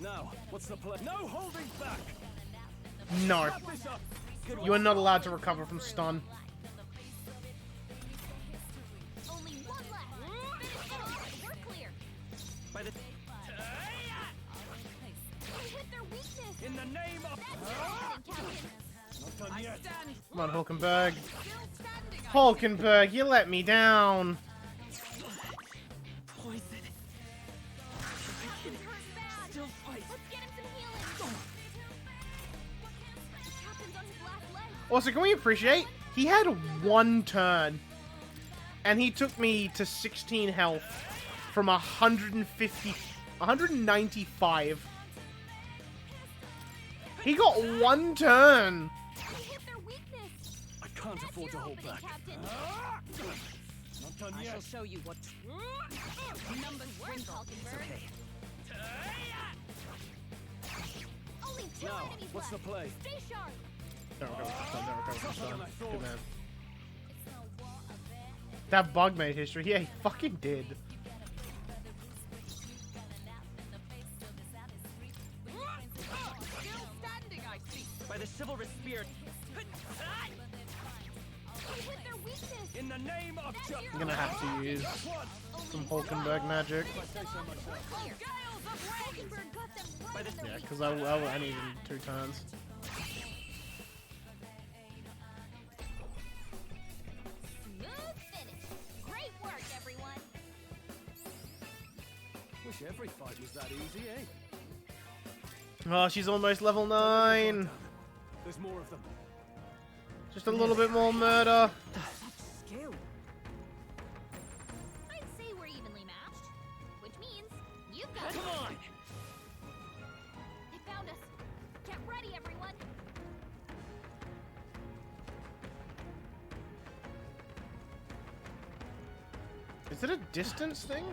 Now, what's the play? No holding back. No. Wrap this up. You are not allowed to recover from stun. Only one left. We're clear. By the Hit their In the name of... Not done yet. Come on, Hulkenberg. Hulkenberg, you let me down. Poison. Still fight. Also, can we appreciate? He had one turn. And he took me to 16 health from 195. He got one turn. I can't afford to hold back. Not done yet. I shall show you what numbers dwindle. It's okay. Now, what's the play? There we go. Good man. That bug made history. Yeah, he fucking did. By the chivalrous spirit. In the name of I'm gonna have to use some Hulkenberg magic. Yeah, because I need him 2 turns. Wish every fight was that easy, eh? Oh, she's almost level 9. There's more of them. Just a little bit more murder. Skill. I'd say we're evenly matched, which means you've got. Come on! They found us. Get ready, everyone. Is it a distance thing?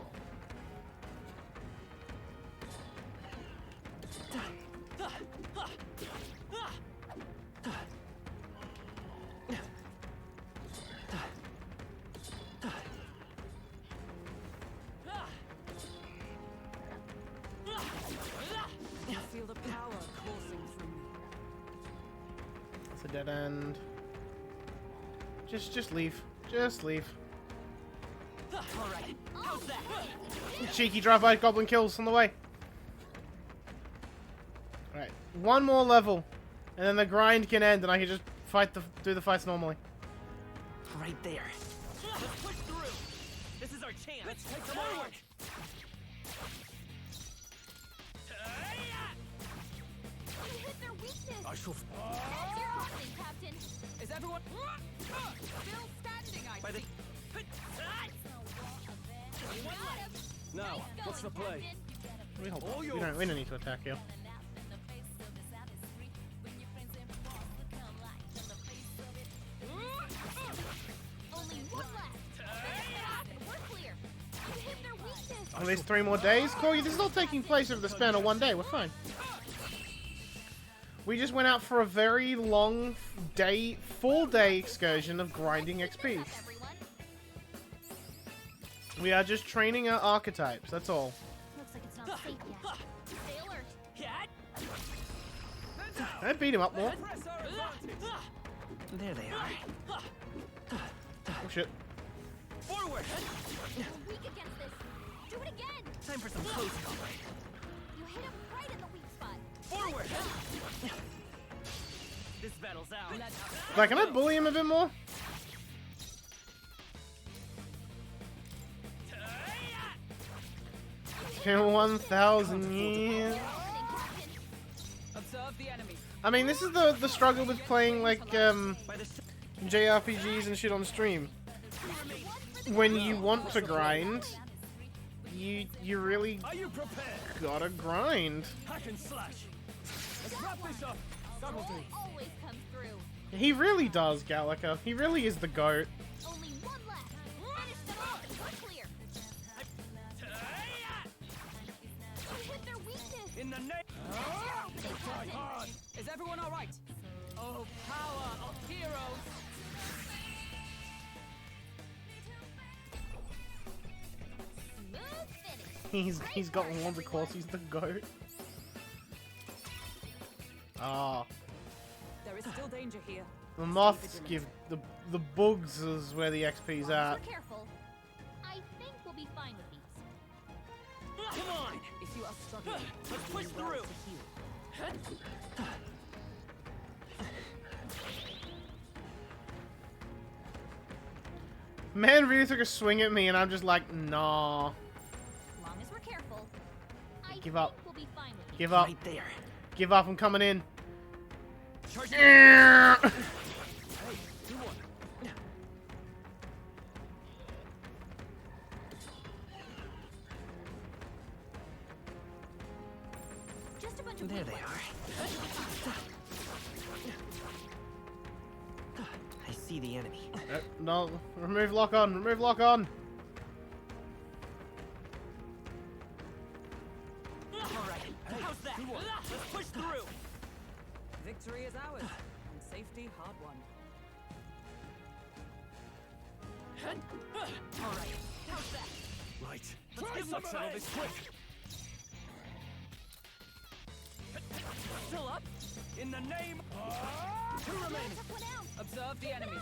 I feel the power coursing through me. It's a dead end. Just leave. Just leave. Alright, how's that? Cheeky drive-by goblin kills on the way. Alright, one more level. And then the grind can end and I can just do the fights normally. Right there. Let's push through. This is our chance. Let's take them forward. You hit their weakness. I shall... That's your opening, Captain. Is everyone still standing? I By the... see. Now, what's the play? We don't need to attack you. Only one left. We're clear. You hit their weakness. Oh, there's 3 more days? Corey, this is all taking place over the span of 1 day. We're fine. We just went out for a very long day, full-day excursion of grinding XP. We are just training our archetypes, that's all. Looks like it's not safe yet. Stay alert. I beat him up more. There they are. Oh shit. Forward! You're weak against this. Do it again. Time for some close combat. You hit him right in the weak spot. Forward! This battle's out. Like, can I bully him a bit more? It's been 1,000 years. Observe the enemy. I mean, this is the struggle with playing, like, JRPGs and shit on stream. When you want to grind, you really gotta grind. Hack and slash. Let's wrap this up. That'll do. Always comes through. He really does, Gallica. He really is the GOAT. Only one left. Finish them off and we're clear. You hit their weakness. In the name... Try hard. Is everyone all right? Oh, power of heroes! Smooth finish. He's got one because he's the GOAT. Ah. There is still danger here. The moths give the bugs is where the XP's at. We're careful. I think we'll be fine with these. Come on! If you are struggling, Let's push through. Man really took a swing at me, and I'm just like, nah. As long as we're careful, I Give up. think we'll be fine with Give up. Right there. Give up. I'm coming in. Charge Yeah. Hey, do one. Just a bunch of There they weak are. I see the enemy. No, remove lock on. Remove lock on. Alright, how's that? Let's push through. Victory is ours, and safety hard won. Alright, how's that? Right. Let's settle this quick. Still up? In the name Two remaining. Observe the enemy.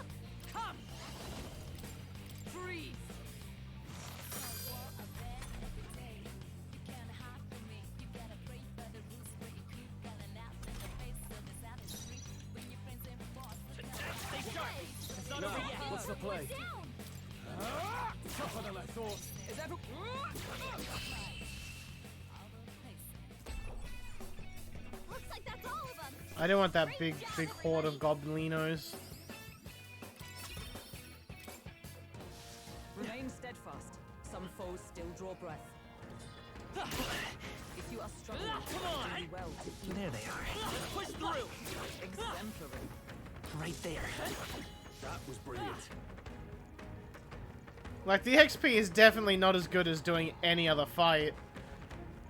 Come! Freeze! Stay sharp. It's not Now, over yet. what's the play? Tougher than I thought. Is everyone... Looks like that's all of them. I don't want that big horde of goblinos. Remain steadfast. Some foes still draw breath. If you are struggling, Come on. do well to heal. There they are. Let's push through. Exemplary. Right there. That was brilliant. Like, the XP is definitely not as good as doing any other fight.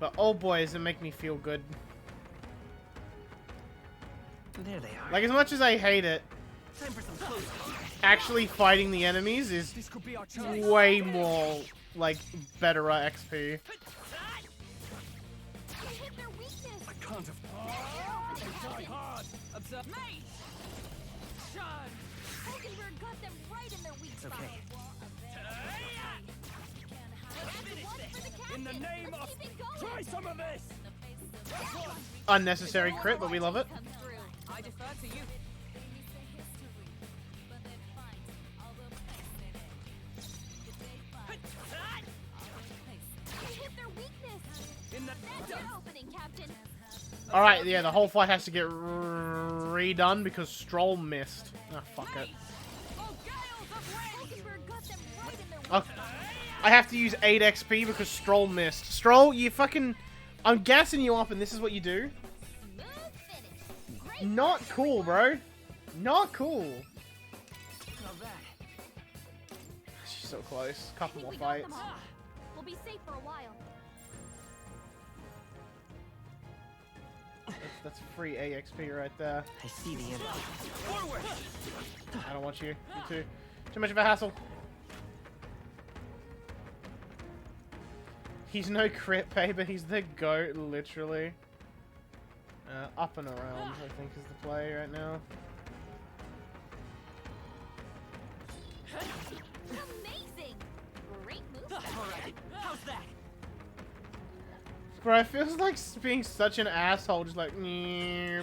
But oh boy, does it make me feel good. There they are. Like, as much as I hate it, Time for some close combat. actually fighting the enemies is This could be our chance. way more, like, better XP. They hit their weakness. I can't have. Die hard. Observe. Mage! Shun! Hulkenberg got them right in their weak It's spot. okay. In the name of. Try some of this. Unnecessary crit, but we love it. I defer to you. They hit their weakness. In the. That's your opening, Captain. Alright, yeah, the whole fight has to get redone because Stroll missed. Ah, fuck it. Hulkenberg got them right in their weak Oh, I have to use 8 XP because Stroll missed. Stroll, you fucking... I'm gassing you up and this is what you do? Not cool, bro. Not cool. Not bad. She's so close. Couple more We got them fights. all. We'll be safe for a while. That's free AXP right there. I see the enemy. Forward. I don't want you. You too. Too much of a hassle. He's no crit pay, but he's the GOAT, literally. Up and around, I think, is the play right now. Amazing! Great move. Alright, how's that? Bro, it feels like being such an asshole, just like, poke. Yeah,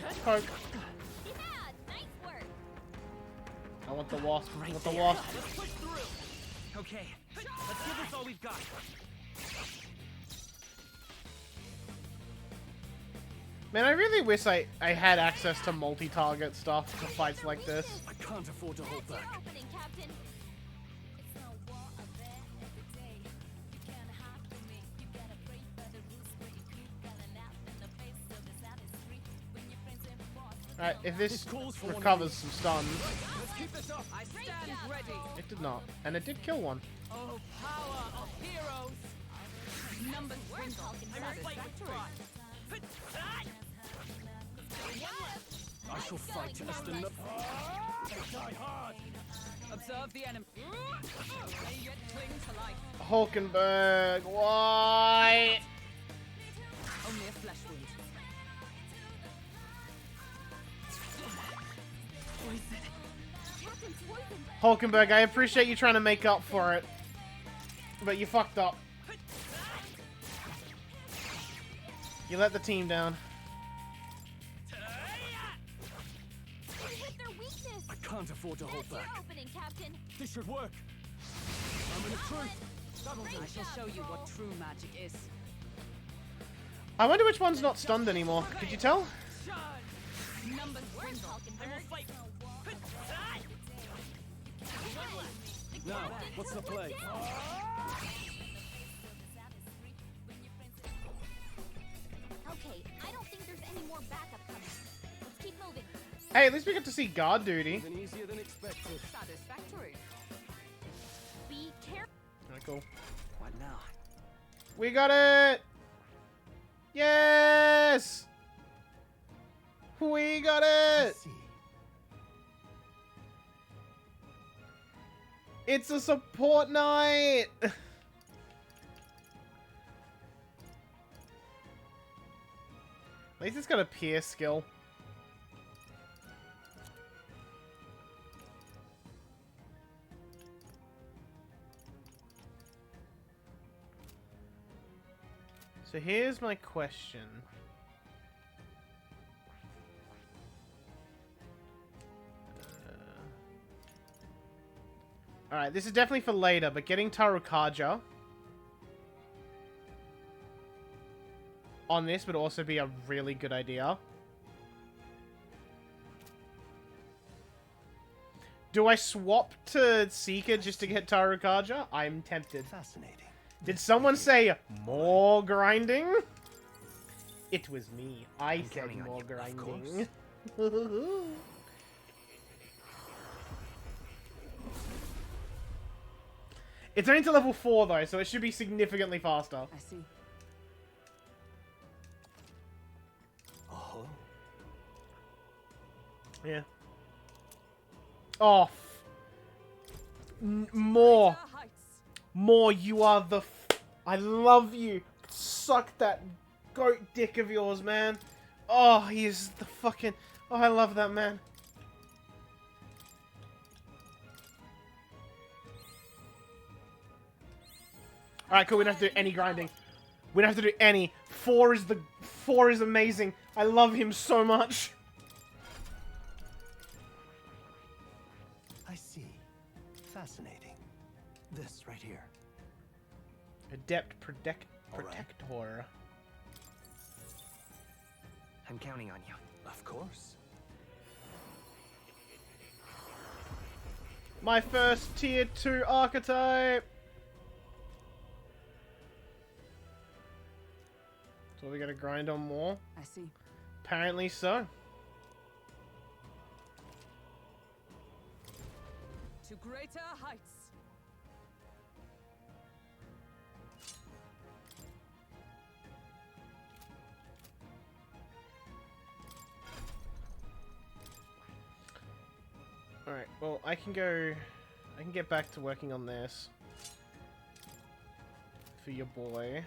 nice work. I want the wasp. I Right want the there. wasp. Let's push through. Okay, let's give this all we've got. Man, I really wish I had access to multi-target stuff for fights like this. I can't afford to hold That's your back. opening, Captain. Alright, if this calls for one of recovers some stuns. Let's keep this up. I stand ready. It did not. And it did kill one. Oh, power of heroes! Numbers dwindle. Satisfactory. I shall fight as the. Die hard. Observe the enemy. May yet cling to life. Hulkenberg, why? Only a flesh wound. Hulkenberg, I appreciate you trying to make up for it. But you fucked up. You let the team down. can't afford to hold back. Opening, Captain. This should work. I'm in the truth. That'll do. I shall show you what true magic is. I wonder which one's not stunned anymore. Could you tell? Numbers dwindle. I will fight. Now, what's the play? Okay, I don't think there's any more backup coming. Let's keep moving. Hey, at least we got to see guard duty. Even easier than expected. Satisfactory. Be careful. Alright, cool. What now? We got it! Yes! We got it! It's a support night! At least it's got a pierce skill. So here's my question. Alright, this is definitely for later, but getting Tarukaja on this would also be a really good idea. Do I swap to Seeker just to get Tarukaja? I'm tempted. Fascinating. Did someone say more grinding? It was me. I said more grinding. It's only to level 4 though, so it should be significantly faster. I see. Oh. Yeah. Oh. More. More, you are the I love you. Suck that goat dick of yours, man. Oh, he is the fucking... Oh, I love that man. Alright, cool. We don't have to do any grinding. We don't have to do any. 4 is amazing. I love him so much. I see. Fascinating. This right here. Adept Protector. I'm counting on you. Of course. My first tier 2 archetype. So we gotta grind on more? I see. Apparently so. To greater heights. Alright, well, I can get back to working on this. For your boy.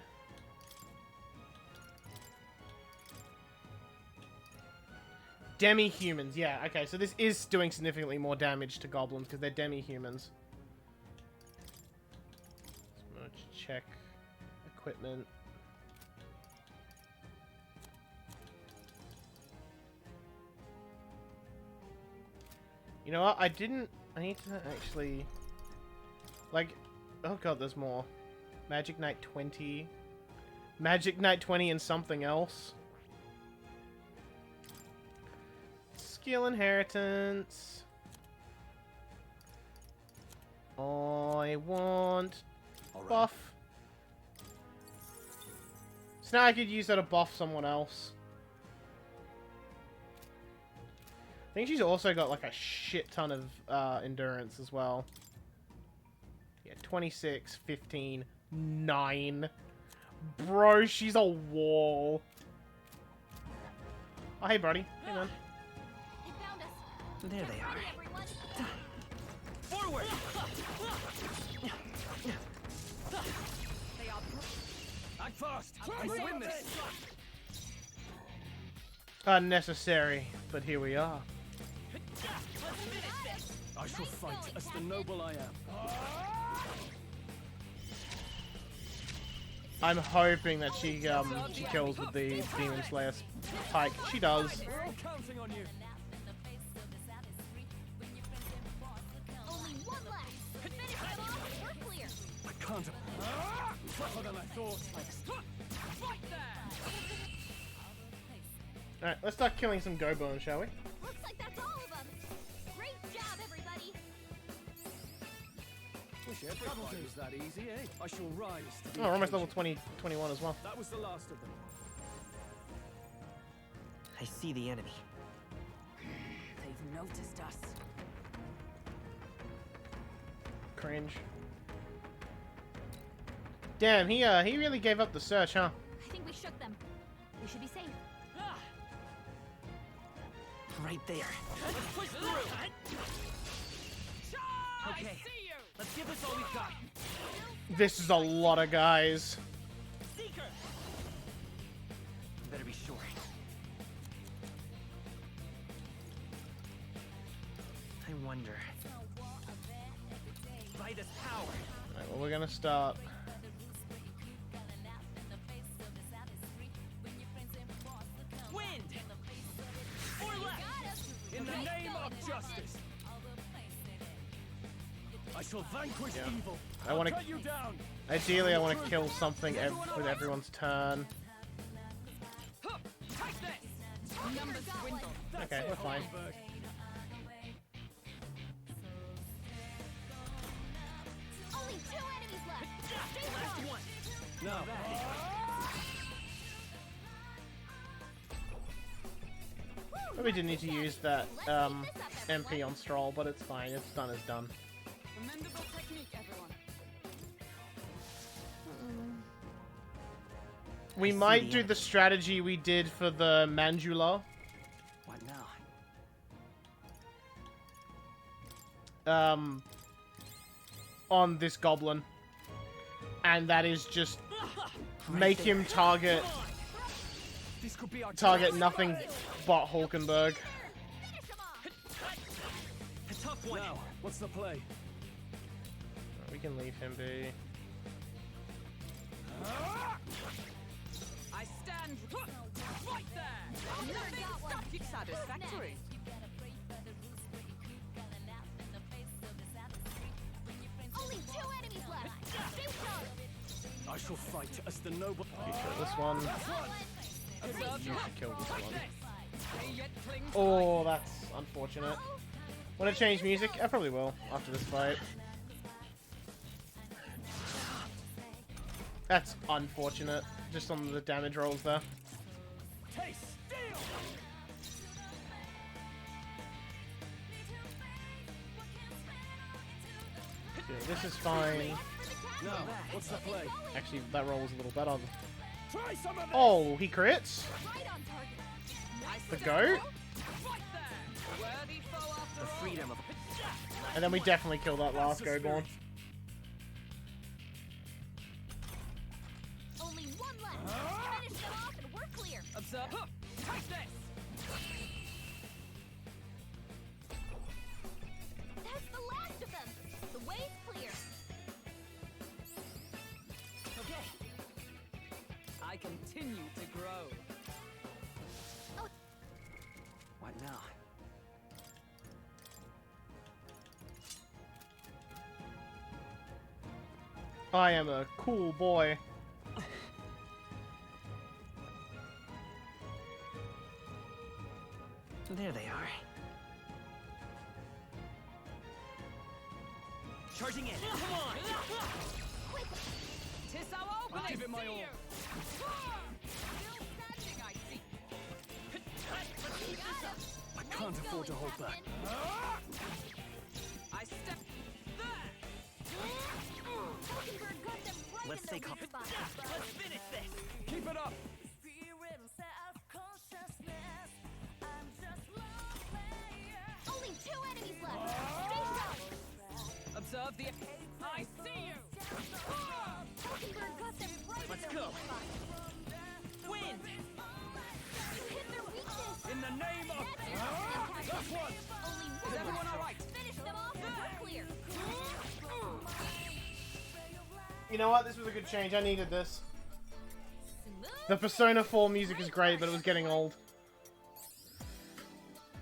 Demi-humans, yeah, okay, so this is doing significantly more damage to goblins because they're demi-humans. So let's check equipment. You know what, I need to actually, like, oh god, there's more. Magic Knight 20. Magic Knight 20 and something else. Skill inheritance. I want buff. So now I could use that to buff someone else. I think she's also got like a shit ton of endurance as well. Yeah, 26, 15, 9. Bro, she's a wall. Oh, hey, buddy. Hey, man. There they are. Forward! Act fast! I'm to win this! Unnecessary, but here we are. I shall fight as the noble I am. I'm hoping that she kills with the Demon Slayer pike. She does. We're all counting on you. Tougher than I thought. Fight there! Alright, let's start killing some Goburn, shall we? Looks like that's all of them. Great job, everybody. Wish every fight was that easy, eh? I shall rise to the Oh, we're almost level occasion. 21 as well. That was the last of them. I see the enemy. They've noticed us. Cringe. Damn, he really gave up the search, huh? I think we shook them. We should be safe. Right there. Let's push through. Okay, let's give this all we've got. This is a lot of guys. Seeker. Better be sure. I wonder. By this power. Alright, well, we're gonna start. Wind. Or left. In the name of justice. I shall vanquish evil. I want to. Cut you down. Ideally, I want to kill something with everyone's turn. Okay, we're fine. Only 2 enemies left. Stay strong. No. Probably didn't need to use that MP on Stroll, but it's fine. It's done as done. Commendable technique, everyone. We might do the strategy we did for the Manjula. What now? On this goblin. And that is just make him target nothing but Hulkenberg. A tough one. Now, what's the play? We can leave him be. I stand. Right there. Nothing satisfactory. Only 2 enemies left. Stay strong. I shall fight as the noble. You kill this one. You should kill this one. Oh, that's unfortunate. Want to change music? I probably will after this fight. That's unfortunate. Just on the damage rolls there. Taste steel. Okay, this is fine. Now, what's the play? Actually, that roll was a little better. Try some of this. Oh, he crits? The goat? The freedom of. And then we definitely kill that last Goborn. Only 1 left. Finish them off and we're clear. Observe. Take this. That's the last of them. The way's clear. Okay. I continue to grow. What now? I am a cool boy. There they are. Charging in. Come on. Tis our opening. Give it my all. I can't afford to hold back. I step there. Hulkenberg got them right Let's in stay the calm. weak spot. Let's finish this. Keep it up. Only 2 enemies left. Stay strong. Observe the. I see you. Hulkenberg got them right Let's in the go. weak spot. Wind. You hit their weakness. In the name of. That's one. Only 1 Is everyone left. all right? Finish them off and we're clear. You know what? This was a good change. I needed this. The Persona 4 music is great, but it was getting old.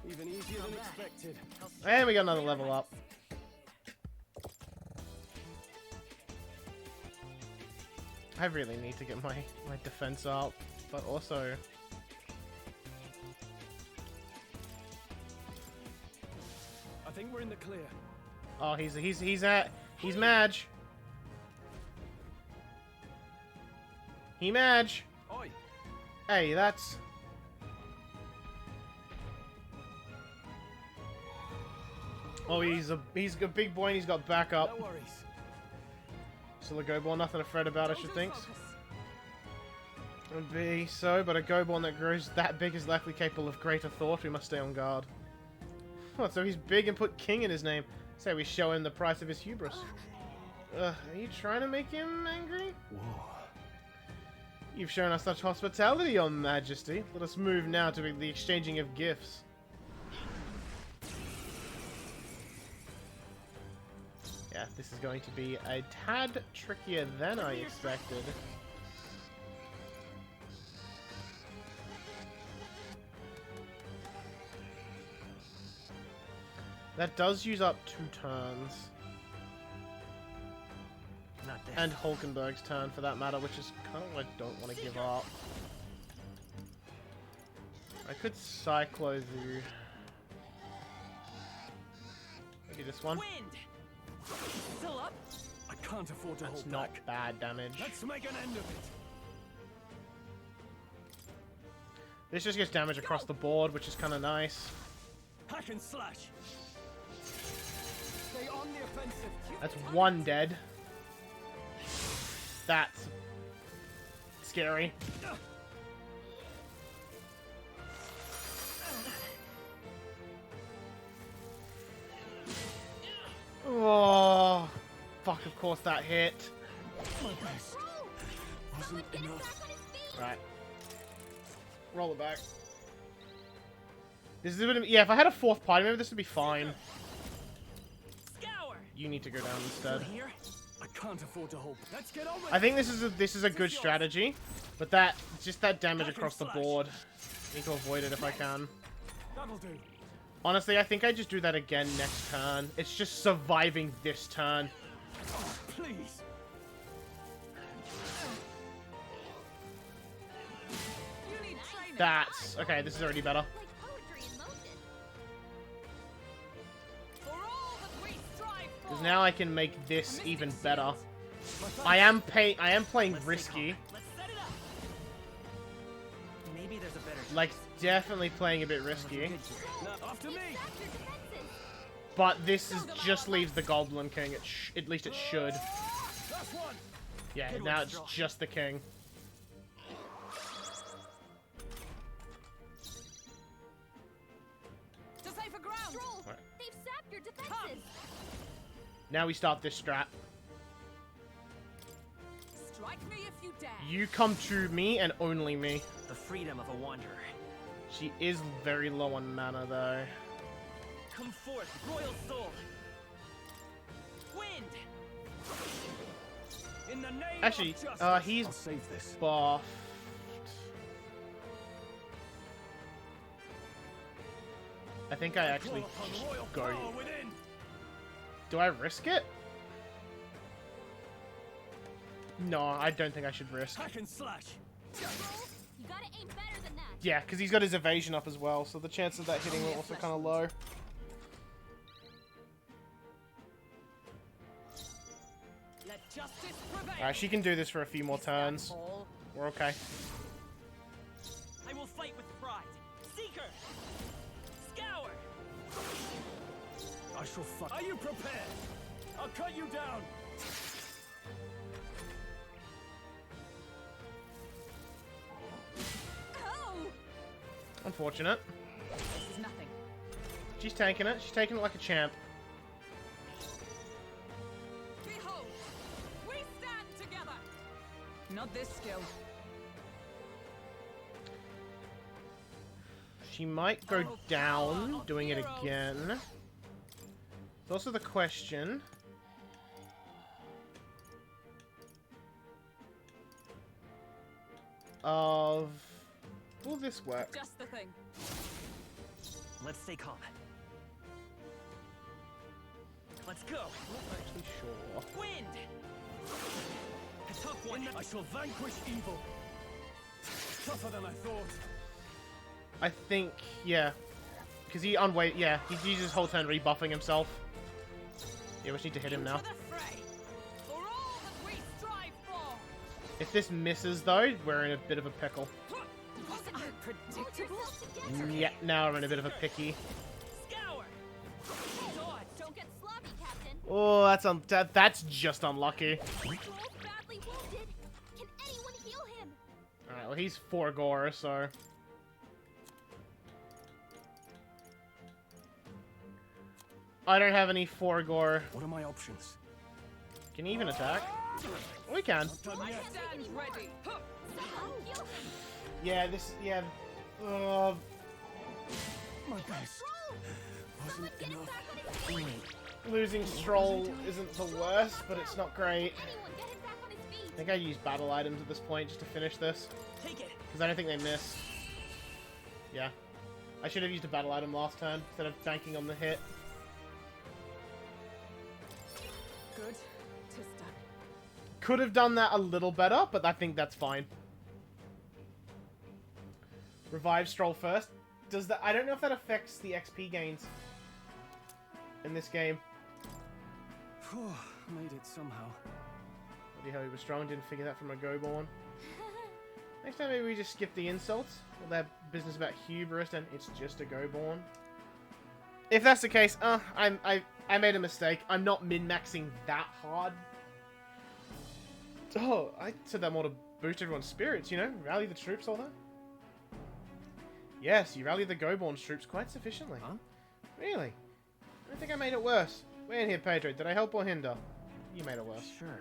Even easier than expected. And we got another level up. I really need to get my defense up, but also... I think we're in the clear. Oh, he's mage. He mage. Oi. Hey, that's... Oh, he's a big boy and he's got backup. No worries. Still a Goborn, nothing to fret about, I should think. Would be so, but a Goborn that grows that big is likely capable of greater thought. We must stay on guard. Oh, so he's big and put king in his name. Say we show him the price of his hubris. Are you trying to make him angry? Whoa. You've shown us such hospitality, Your Majesty. Let us move now to the exchanging of gifts. Yeah, this is going to be a tad trickier than I expected. That does use up 2 turns. Not this. And Hulkenberg's turn, for that matter, which is kind of what I don't want to give up. I could Cyclo the... Maybe this one. Still up? I can't afford to That's hold not back. bad damage. Let's make an end of it. This just gets damage across the board, which is kind of nice. Hack and slash. Stay on the offensive. That's 1 dead. That's scary. Oh, fuck, of course that hit. My best wasn't enough. Right. Roll it back. This is gonna be, yeah, if I had a 4th party member, this would be fine. You need to go down instead. Here? I can't afford to hold. Let's get on with I think this is a good strategy, but that damage across the board. Need to avoid it if I can. That'll do. Honestly, I think I just do that again next turn. It's just surviving this turn. Oh, please. That's okay. This is already better. Because now I can make this even better. I am playing risky. Maybe there's a better choice. Like, definitely playing a bit risky. After me. But this is just leaves the Goblin King. At least it should. Yeah, now it's just the King. To safer ground. Right. They've sapped your defenses. Now we start this strat. Strike me if you dare. You come to me and only me. The freedom of a wanderer. She is very low on mana, though. Come forth, royal soul. Wind. In the name Actually, of justice. he's I'll save this. buffed. I think I actually just go. Do I risk it? No, I don't think I should risk. Hack and slash. You gotta aim better than that. Yeah, because he's got his evasion up as well, so the chance of that hitting are also kind of low. Let justice prevail. Alright, she can do this for a few more turns. We're okay. I will fight with pride. Seeker. Scour. I shall fight. Are you prepared? I'll cut you down. Oh! Unfortunate. This is nothing. She's taking it. She's taking it like a champ. Behold, we stand together. Not this skill. She might go down, doing it again. It's also the question. Of... Will this work? Just the thing. Let's stay calm. Let's go. Not actually sure. Wind. tough one. I shall vanquish evil. Tougher than I thought. I think, yeah. Because he yeah, he uses his whole turn rebuffing himself. Yeah, we just need to hit him now. If this misses, though, we're in a bit of a pickle. Yeah, now we're in a bit of a picky. Oh, that's just unlucky. Alright, well, he's 4 gore, so... I don't have any 4 gore. What are my options? Can he even attack? We can. Yeah, this... Yeah. My best wasn't enough. Losing Stroll isn't the worst, but it's not great. I think I use battle items at this point just to finish this. Because I don't think they miss. Yeah. I should have used a battle item last turn instead of banking on the hit. Good. Could have done that a little better, but I think that's fine. Revive Stroll first. Does that? I don't know if that affects the XP gains in this game. Made it somehow. Bloody hell, he was strong. Didn't figure that from a Go-Born. Next time, maybe we just skip the insults. All that business about hubris and it's just a Go-Born. If that's the case, I made a mistake. I'm not min-maxing that hard. Oh, I said that more to boost everyone's spirits, you know? Rally the troops, all that. Yes, you rally the Go-Born troops quite sufficiently. Huh? Really? I don't think I made it worse. We're in here, Pedro. Did I help or hinder? You made it worse. Sure.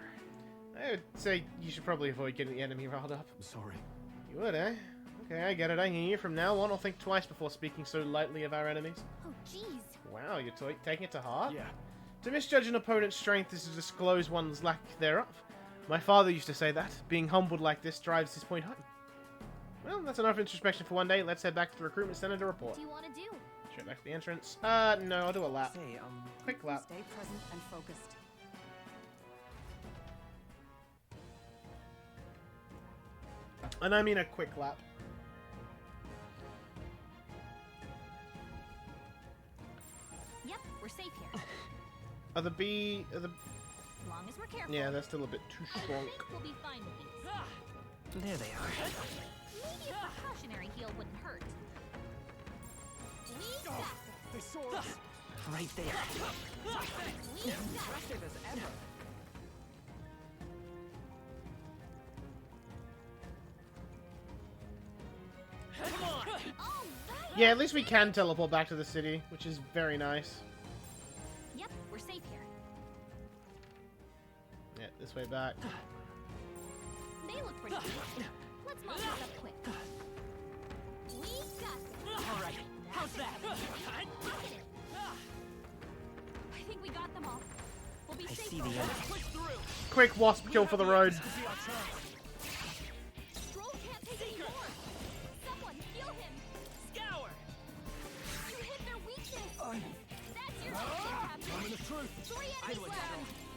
I would say you should probably avoid getting the enemy riled up. I'm sorry. You would, eh? Okay, I get it. I hear you. From now on, I'll think twice before speaking so lightly of our enemies. Oh, jeez. Wow, you're taking it to heart? Yeah. To misjudge an opponent's strength is to disclose one's lack thereof. My father used to say that. Being humbled like this drives his point home. Well, that's enough introspection for one day. Let's head back to the recruitment center to report. What do you want to do? Straight back to the entrance. No, I'll do a lap. Say, quick lap. Stay present and focused. And I mean a quick lap. Yep, we're safe here. Are the bee... Are the... As long as we're careful. Yeah, that's still a bit too strong. I think we'll be fine with these. There they are. Maybe a precautionary heal wouldn't hurt. We got They saw us. Right there. We got Impressive as ever. Yeah, at least we can teleport back to the city, which is very nice. Yep, we're safe here. Yeah, this way back. They look pretty good. Let's mop this up quick. We got this. All right. How's that? I think we got them all. We'll be I safe. see the end. Quick wasp kill for the road. Stroll can't take any more. Someone heal him. Scour. You hit their weakness. That's your Captain. I'm in the truth. 3 enemies left.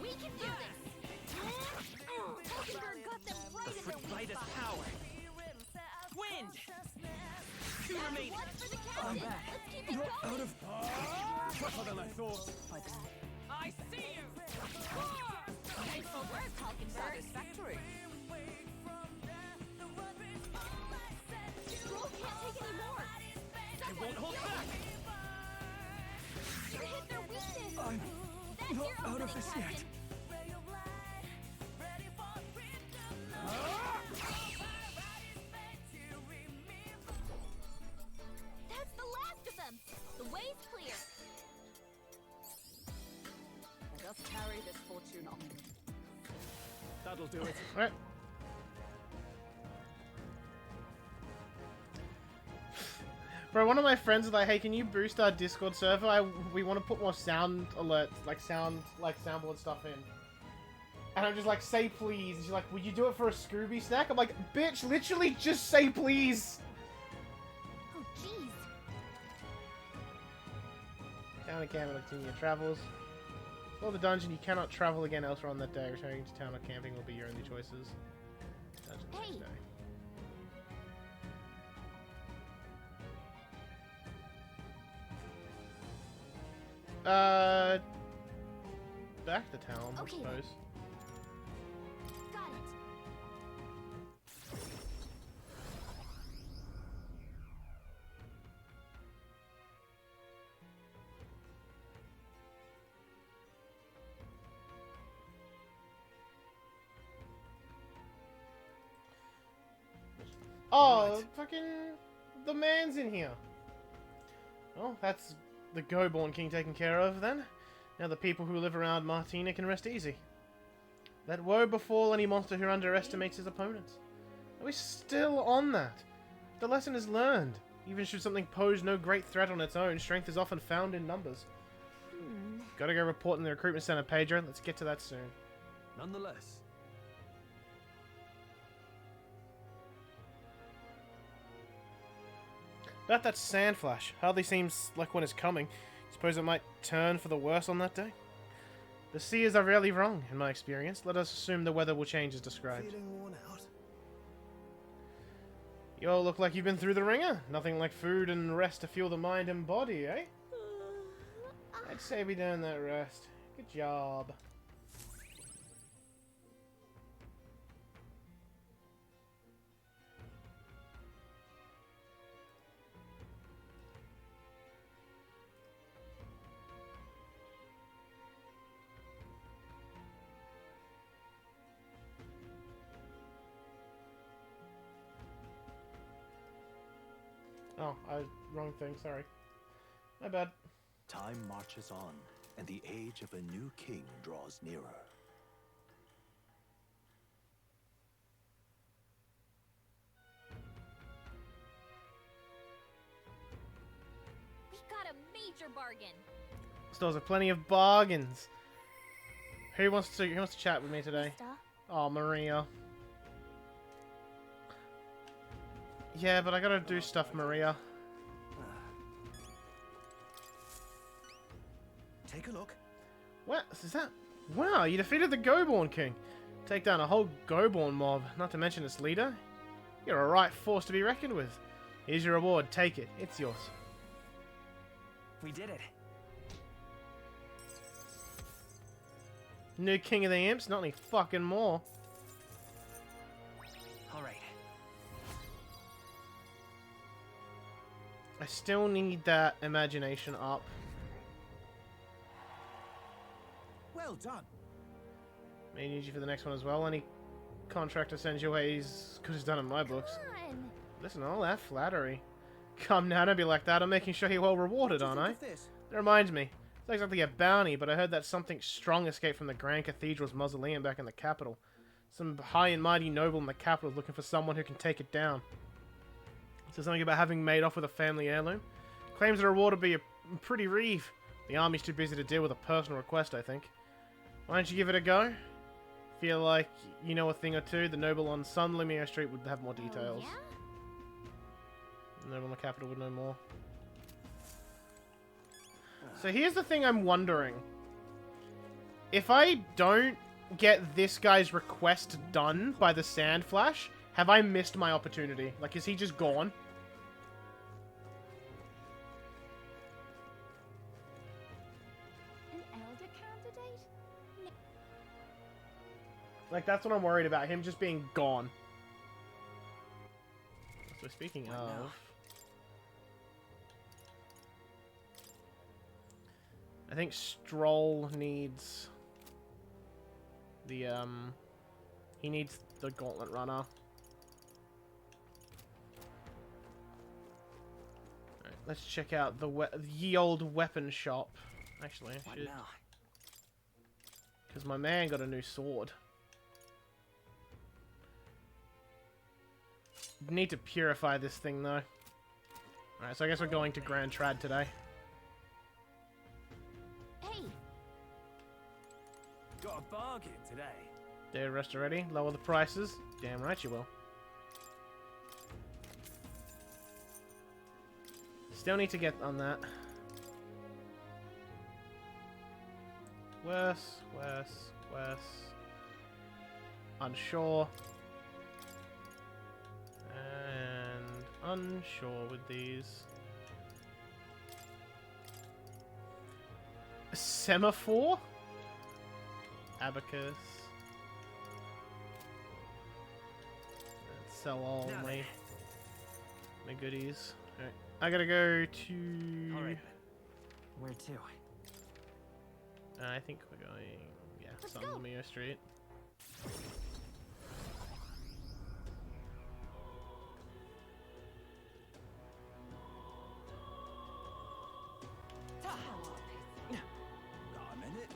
We can do this. Hulkenberg got them right in their weak Brightest spot. power. Wind. 2 remaining. One for the captain. Let's keep it going. Out of... Tougher than I thought. I see you. Nice work, Hulkenberg. Satisfactory. Stroll can't take any more. I won't hold back. You hit their weakness. I'm That's not your out of opening, this Captain. yet. That's the last of them. The way's clear. Let us carry this fortune on. That'll do it. Alright. Bro, one of my friends was like, hey, can you boost our Discord server? We want to put more sound alerts, like soundboard stuff in. And I'm just like, say please. And she's like, will you do it for a Scooby snack? I'm like, bitch, literally just say please. Oh, jeez. Counter camera, continue your travels. For the dungeon, you cannot travel again elsewhere on that day. Returning to town or camping will be your only choices. Dungeon next day. Back to town, I suppose. Got it. Oh, fucking the man's in here. Well, that's the Go-born King taken care of then. Now the people who live around Martina can rest easy. Let woe befall any monster who underestimates his opponents. Are we still on that? The lesson is learned. Even should something pose no great threat on its own, strength is often found in numbers. Gotta go report in the recruitment center, Pedro. Let's get to that soon. Nonetheless. About that sand flash. Hardly seems like one is coming. Suppose it might turn for the worse on that day? The seers are rarely wrong, in my experience. Let us assume the weather will change as described. Feeling worn out? You all look like you've been through the ringer. Nothing like food and rest to fuel the mind and body, eh? I'd say we done that rest. Good job. Oh, wrong thing, sorry. My bad. Time marches on, and the age of a new king draws nearer. We got a major bargain. Stores have plenty of bargains. Who wants to chat with me today? Oh, Maria. Yeah, but I gotta do stuff, Maria. Take a look. What is that? Wow, you defeated the Go-born King. Take down a whole Go-born mob, not to mention its leader. You're a right force to be reckoned with. Here's your reward. Take it. It's yours. We did it. New King of the Imps? Not any fucking more. Alright. I still need that imagination up. Well done. May need you for the next one as well. Any contractor sends your way is good as done in my books. Listen, all that flattery. Come now, don't be like that. I'm making sure you're well rewarded, aren't I? That reminds me. It's not exactly a bounty, but I heard that something strong escaped from the Grand Cathedral's mausoleum back in the capital. Some high and mighty noble in the capital is looking for someone who can take it down. Says something about having made off with a family heirloom. Claims the reward would be a pretty reeve. The army's too busy to deal with a personal request, I think. Why don't you give it a go? Feel like you know a thing or two. The noble on Sun Lumiere Street would have more details. Yeah? The noble in the capital would know more. So here's the thing I'm wondering. If I don't get this guy's request done by the Sand Flash, have I missed my opportunity? Like, is he just gone? An elder candidate? Like, that's what I'm worried about. Him just being gone. So speaking of... I think Stroll needs... the, he needs the Gauntlet Runner. Alright, let's check out the ye old weapon shop. Actually, I should... because my man got a new sword. Need to purify this thing, though. Alright, so I guess we're going to Grand Trad today. Hey! Got a bargain today. Day of rest already? Lower the prices? Damn right you will. Still need to get on that. worse, worse, worse. Unsure. And unsure with these. A semaphore? Abacus. Sell only. My goodies. Alright. I gotta go to... Alright. Where to? I think we're going... Yeah, Sunmere Street.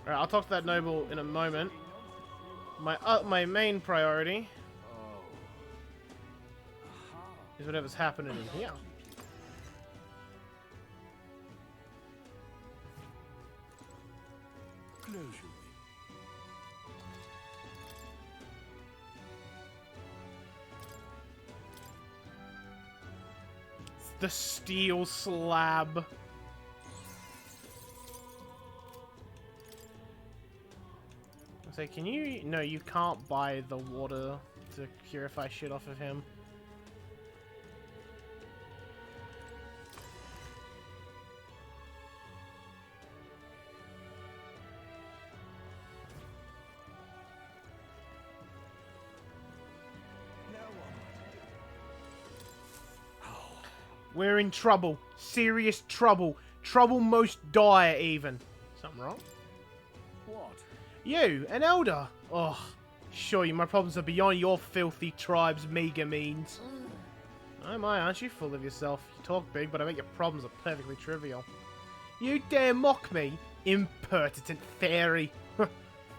Alright, I'll talk to that noble in a moment. My main priority is whatever's happening in here. It's the steel slab. Say, can you... No, you can't buy the water to purify shit off of him. We're in trouble. Serious trouble. Trouble most dire, even. Something wrong? What? You, an elder. Oh, sure, my problems are beyond your filthy tribe's meager means. Oh my, aren't you full of yourself? You talk big, but I bet your problems are perfectly trivial. You dare mock me, impertinent fairy.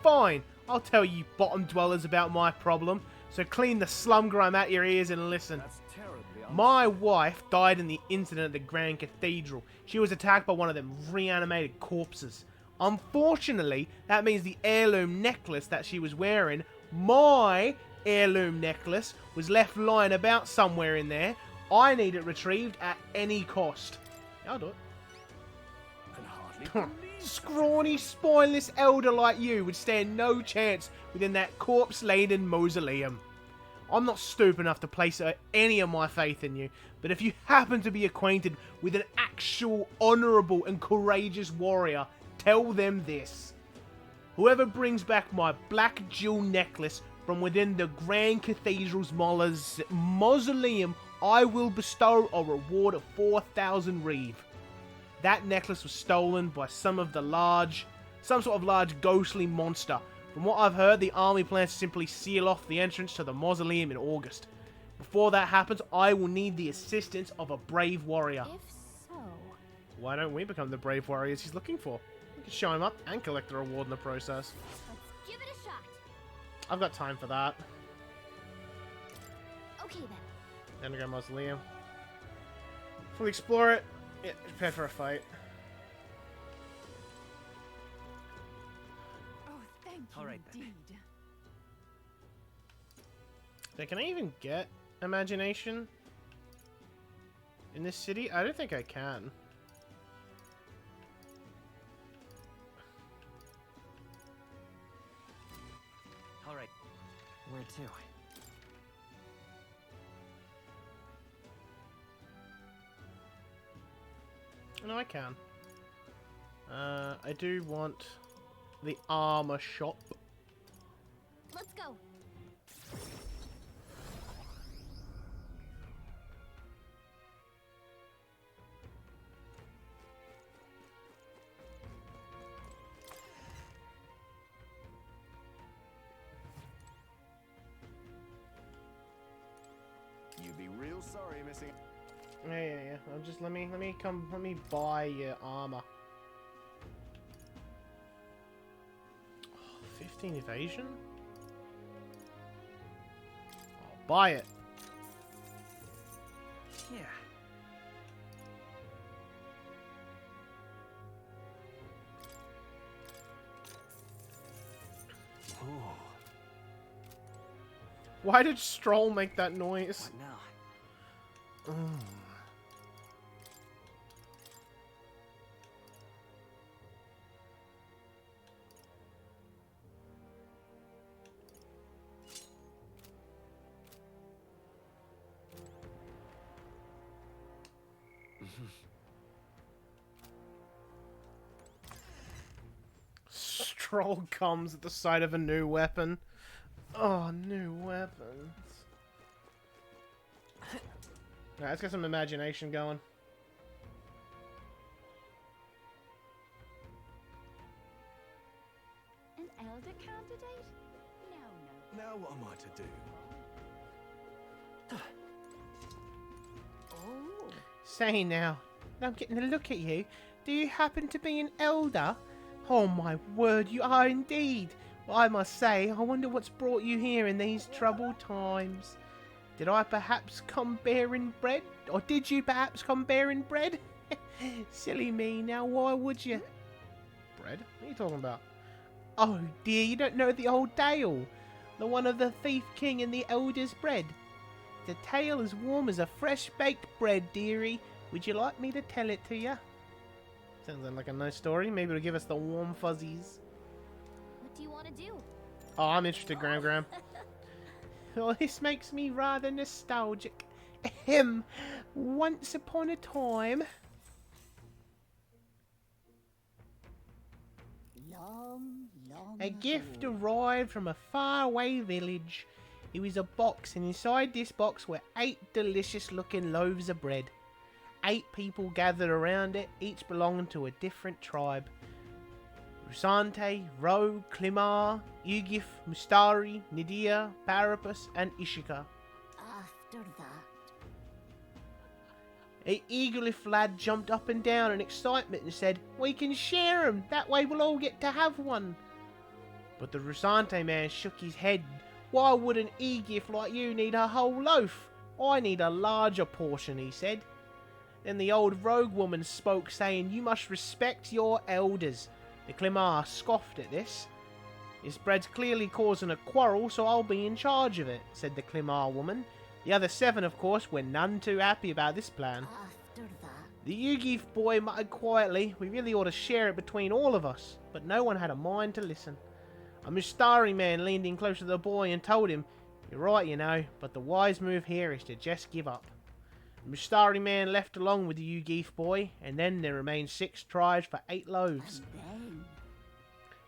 Fine, I'll tell you bottom dwellers about my problem, so clean the slum grime out your ears and listen. That's terribly My wife died in the incident at the Grand Cathedral. She was attacked by one of them reanimated corpses. Unfortunately, that means the heirloom necklace that she was wearing, my heirloom necklace, was left lying about somewhere in there. I need it retrieved at any cost. Yeah, I'll do it. Can hardly Scrawny, spineless elder like you would stand no chance within that corpse-laden mausoleum. I'm not stupid enough to place any of my faith in you, but if you happen to be acquainted with an actual, honourable and courageous warrior, tell them this. Whoever brings back my black jewel necklace from within the Grand Cathedral's mausoleum, I will bestow a reward of 4,000 reeve. That necklace was stolen by some sort of large ghostly monster. From what I've heard, the army plans to simply seal off the entrance to the mausoleum in August. Before that happens, I will need the assistance of a brave warrior. If so... Why don't we become the brave warriors he's looking for? We can show him up and collect the reward in the process. Let's give it a shot. I've got time for that. Okay then. Underground mausoleum. Fully explore it. Yeah, prepare for a fight. All right, then. Then can I even get imagination in this city? I don't think I can. All right. Where to? No, I can. I do want the armor shop. Let's go. You'd be real sorry missing. Yeah. I'm just let me buy your armor. 15 evasion? I'll buy it. Yeah. Ooh. Why did Stroll make that noise? What now? Stroll comes at the sight of a new weapon. Oh, new weapons. Alright, let's get some imagination going. An elder candidate? No, no. Now what am I to do? Oh. Say now, I'm getting a look at you. Do you happen to be an elder? Oh my word, you are indeed. Well, I must say, I wonder what's brought you here in these troubled times. Did I perhaps come bearing bread? Or did you perhaps come bearing bread? Silly me, now why would you? Bread? What are you talking about? Oh dear, you don't know the old tale. The one of the thief king and the elder's bread. The tale as warm as a fresh baked bread, dearie. Would you like me to tell it to you? Sounds like a nice story. Maybe it'll give us the warm fuzzies. What do you want to do? Oh, I'm interested, Gram. Oh, this makes me rather nostalgic. Ahem. Once upon a time... A gift arrived from a faraway village. It was a box, and inside this box were 8 delicious-looking loaves of bread. 8 people gathered around it, each belonging to a different tribe. Rusante, Rogue, Klimar, Ugif, Mustari, Nidia, Parapus, and Ishika. After that. A Eaglif lad jumped up and down in excitement and said, "We can share 'em, that way we'll all get to have one." But the Rusante man shook his head. "Why would an Eaglif like you need a whole loaf? I need a larger portion," he said. Then the old rogue woman spoke, saying, "You must respect your elders." The Klimar scoffed at this. "This bread's clearly causing a quarrel, so I'll be in charge of it," said the Klimar woman. The other 7, of course, were none too happy about this plan. After that. The Ugif boy muttered quietly, "We really ought to share it between all of us," but no one had a mind to listen. A Mustari man leaned in close to the boy and told him, "You're right, you know, but the wise move here is to just give up." The Mustari man left along with the Ugif boy, and then there remained 6 tribes for 8 loaves.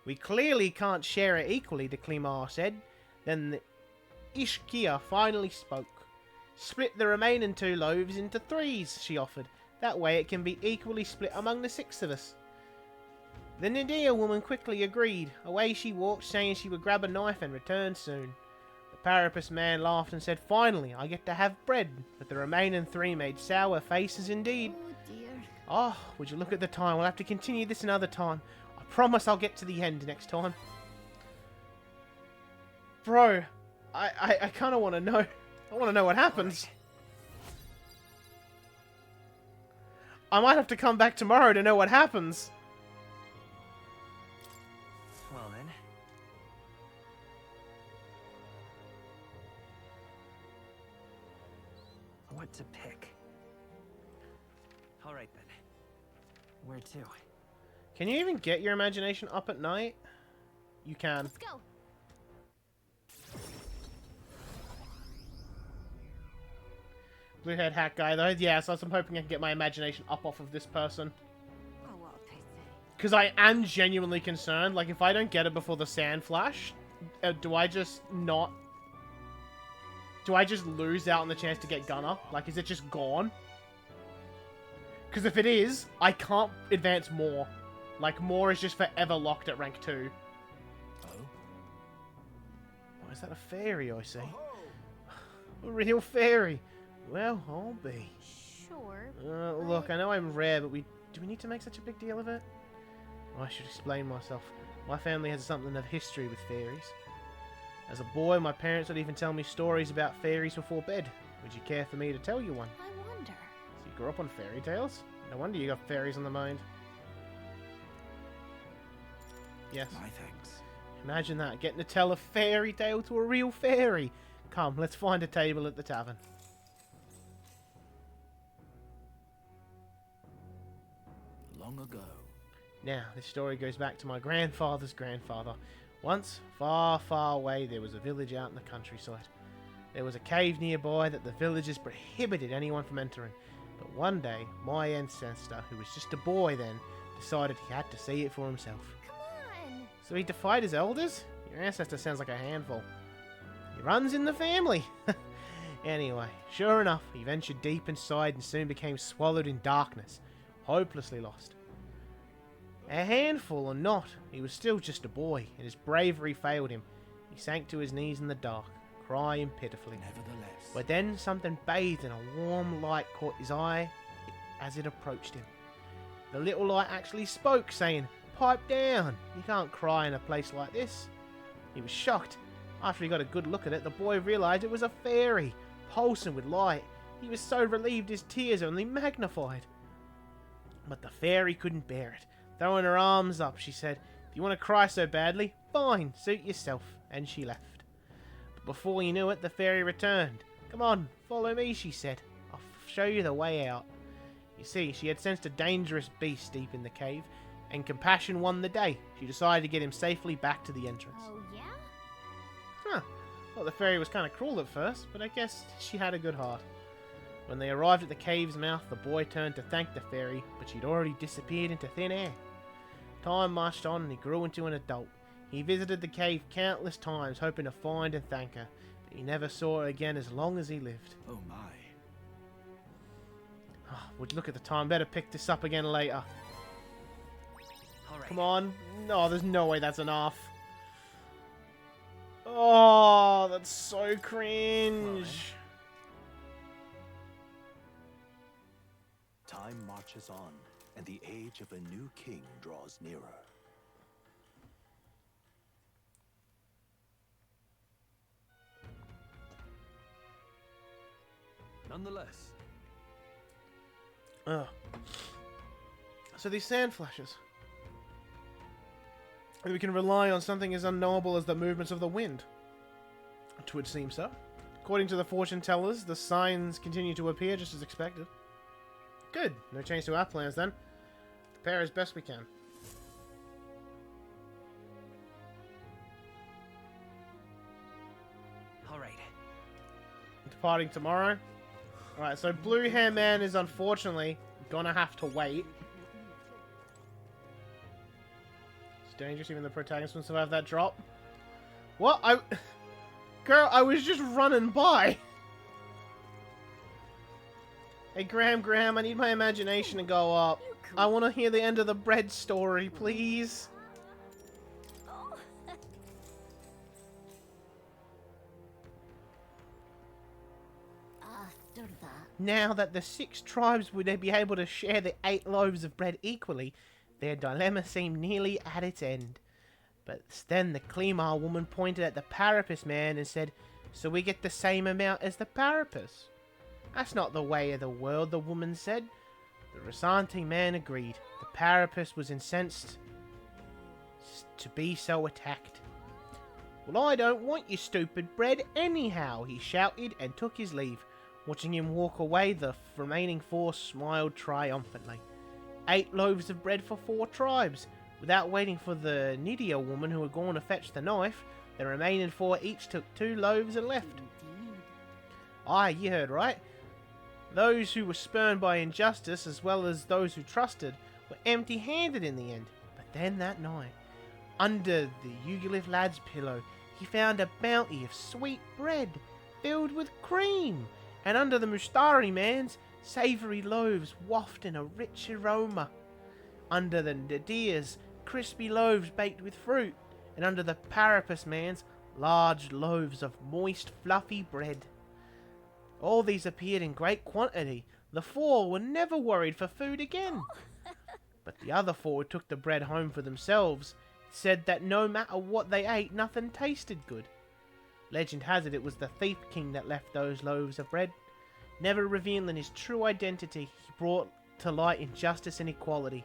"We clearly can't share it equally," the Klimar said. Then the Ishkia finally spoke. "Split the remaining 2 loaves into 3s, she offered. "That way it can be equally split among the 6 of us." The Nidia woman quickly agreed. Away she walked, saying she would grab a knife and return soon. The Parapus man laughed and said, "Finally, I get to have bread." But the remaining 3 made sour faces indeed. Oh dear. Oh, would you look at the time? We'll have to continue this another time. I promise I'll get to the end next time. Bro, I kind of want to know. I want to know what happens. I might have to come back tomorrow to know what happens. Well then. What to pick? Alright then. Where to? Can you even get your imagination up at night? You can. Let's go. Blue-haired hat guy, though. Yeah, so I'm hoping I can get my imagination up off of this person. Oh, what a pity. Because I am genuinely concerned. Like, if I don't get it before the sand flash, do I just not... Do I just lose out on the chance to get Gunner? Like, is it just gone? Because if it is, I can't advance more. Like, more is just forever locked at rank 2. Oh? Oh, is that a fairy, I see? A real fairy. Well, I'll be. Sure. Look, I know I'm rare, but do we need to make such a big deal of it? Oh, I should explain myself. My family has something of history with fairies. As a boy, my parents would even tell me stories about fairies before bed. Would you care for me to tell you one? I wonder. So you grew up on fairy tales? No wonder you got fairies on the mind. Yes. My thanks. Imagine that, getting to tell a fairy tale to a real fairy. Come, let's find a table at the tavern. Long ago. Now, this story goes back to my grandfather's grandfather. Once, far, far away, there was a village out in the countryside. There was a cave nearby that the villagers prohibited anyone from entering. But one day, my ancestor, who was just a boy then, decided he had to see it for himself. Come on! So he defied his elders? Your ancestor sounds like a handful. He runs in the family! Anyway, sure enough, he ventured deep inside and soon became swallowed in darkness, hopelessly lost. A handful or not, he was still just a boy, and his bravery failed him. He sank to his knees in the dark, crying pitifully. Nevertheless, But then something bathed in a warm light caught his eye as it approached him. The little light actually spoke, saying, "Pipe down, you can't cry in a place like this." He was shocked. After he got a good look at it, the boy realised it was a fairy, pulsing with light. He was so relieved his tears only magnified. But the fairy couldn't bear it. Throwing her arms up, she said, "If you want to cry so badly, fine, suit yourself." And she left. But before he knew it, the fairy returned. "Come on, follow me," she said. "I'll show you the way out." You see, she had sensed a dangerous beast deep in the cave, and compassion won the day. She decided to get him safely back to the entrance. Oh, yeah? Huh. Well, the fairy was kind of cruel at first, but I guess she had a good heart. When they arrived at the cave's mouth, the boy turned to thank the fairy, but she'd already disappeared into thin air. Time marched on and he grew into an adult. He visited the cave countless times, hoping to find and thank her, but he never saw her again as long as he lived. Oh my. Oh, would look at the time. Better pick this up again later. All right. Come on. No, there's no way that's enough. Oh, that's so cringe. time marches on, and the age of a new king draws nearer. Nonetheless. So these sand flashes. We can rely on something as unknowable as the movements of the wind. It would seem so. According to the fortune tellers, the signs continue to appear just as expected. Good. No change to our plans then. Prepare as best we can. Alright. Departing tomorrow. Alright, so Blue Hair Man is unfortunately gonna have to wait. It's dangerous, even the protagonist wants to have that drop. What? Girl, I was just running by. Hey, Graham, I need my imagination to go up. I want to hear the end of the bread story, please. Now that the 6 tribes would be able to share the 8 loaves of bread equally, their dilemma seemed nearly at its end. But then the Clemar woman pointed at the Parapus man and said, "So we get the same amount as the Parapus?" "That's not the way of the world," the woman said. The Refantanzio man agreed. The Parapus was incensed to be so attacked. "Well, I don't want your stupid bread anyhow," he shouted and took his leave. Watching him walk away, the remaining 4 smiled triumphantly. 8 loaves of bread for 4 tribes. Without waiting for the Nidia woman who had gone to fetch the knife, the remaining 4 each took 2 loaves and left. Aye, you heard right. Those who were spurned by injustice, as well as those who trusted, were empty-handed in the end. But then that night, under the Yugolith lad's pillow, he found a bounty of sweet bread, filled with cream, and under the Mustari man's, savoury loaves wafting a rich aroma. Under the Nadia's, crispy loaves baked with fruit, and under the Parapus man's, large loaves of moist, fluffy bread. All these appeared in great quantity. The 4 were never worried for food again. But the other 4 who took the bread home for themselves said that no matter what they ate, nothing tasted good. Legend has it was the Thief King that left those loaves of bread. Never revealing his true identity, he brought to light injustice and equality,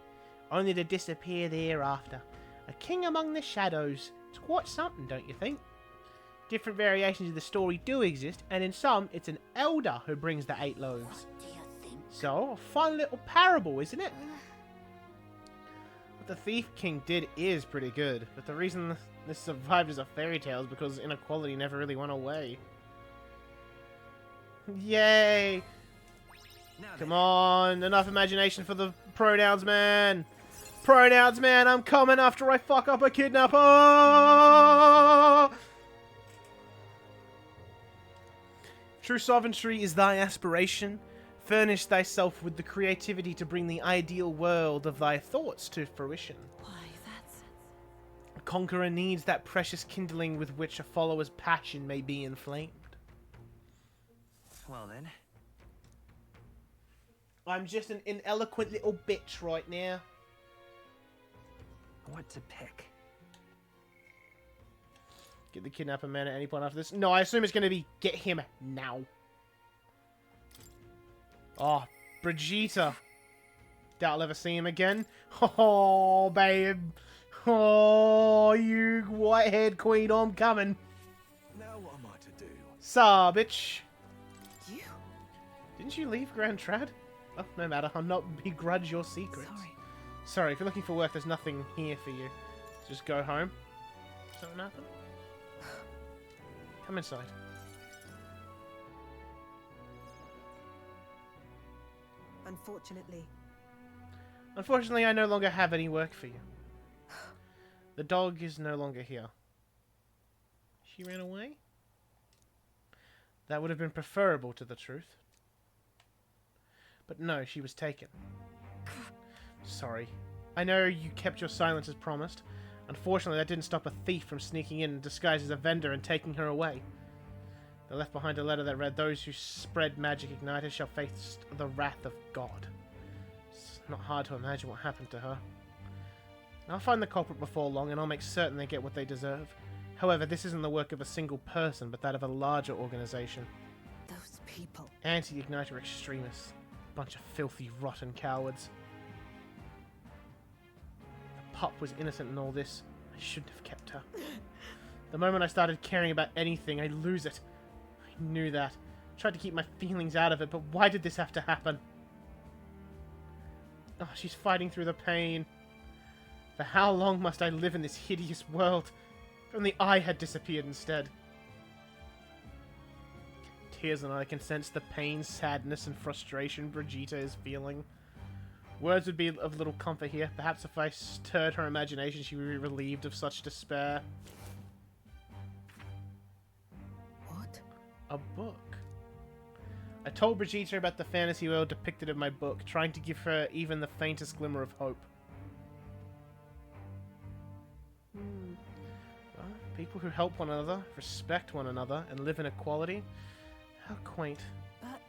only to disappear thereafter. A king among the shadows. It's quite something, don't you think? Different variations of the story do exist, and in some, it's an elder who brings the 8 loaves. So, a fun little parable, isn't it? What the Thief King did is pretty good, but the reason this survived as a fairy tale is because inequality never really went away. Yay! Come on, enough imagination for the pronouns, man. Pronouns, man, I'm coming after I fuck up a kidnapper. True sovereignty is thy aspiration. Furnish thyself with the creativity to bring the ideal world of thy thoughts to fruition. Why, that's... A conqueror needs that precious kindling with which a follower's passion may be inflamed. Well then. I'm just an ineloquent little bitch right now. What to pick? Get the kidnapper man at any point after this. No, I assume it's going to be get him now. Oh, Brigitte. Doubt I'll ever see him again. Oh, babe. Oh, you white-haired queen, I'm coming. Now what am I to do? Saw, bitch. You? Didn't you leave Grand Trad? Oh, no matter. I'll not begrudge your secrets. Sorry, if you're looking for work, there's nothing here for you. Just go home. Something happen? Come inside. Unfortunately, I no longer have any work for you. The dog is no longer here. She ran away? That would have been preferable to the truth. But no, she was taken. Sorry. I know you kept your silence as promised. Unfortunately, that didn't stop a thief from sneaking in disguised as a vendor and taking her away. They left behind a letter that read, "Those who spread magic igniters shall face the wrath of God." It's not hard to imagine what happened to her. I'll find the culprit before long, and I'll make certain they get what they deserve. However, this isn't the work of a single person, but that of a larger organization. Those people. Anti-igniter extremists. Bunch of filthy, rotten cowards. The pup was innocent in all this. I shouldn't have kept her. The moment I started caring about anything, I lose it. I knew that. Tried to keep my feelings out of it, but why did this have to happen? Oh, she's fighting through the pain. For how long must I live in this hideous world? If only I had disappeared instead. Tears and I can sense the pain, sadness, and frustration Brigitte is feeling. Words would be of little comfort here. Perhaps if I stirred her imagination, she would be relieved of such despair. What? A book. I told Brigitte about the fantasy world depicted in my book, trying to give her even the faintest glimmer of hope. Well, people who help one another, respect one another, and live in equality. How quaint. But...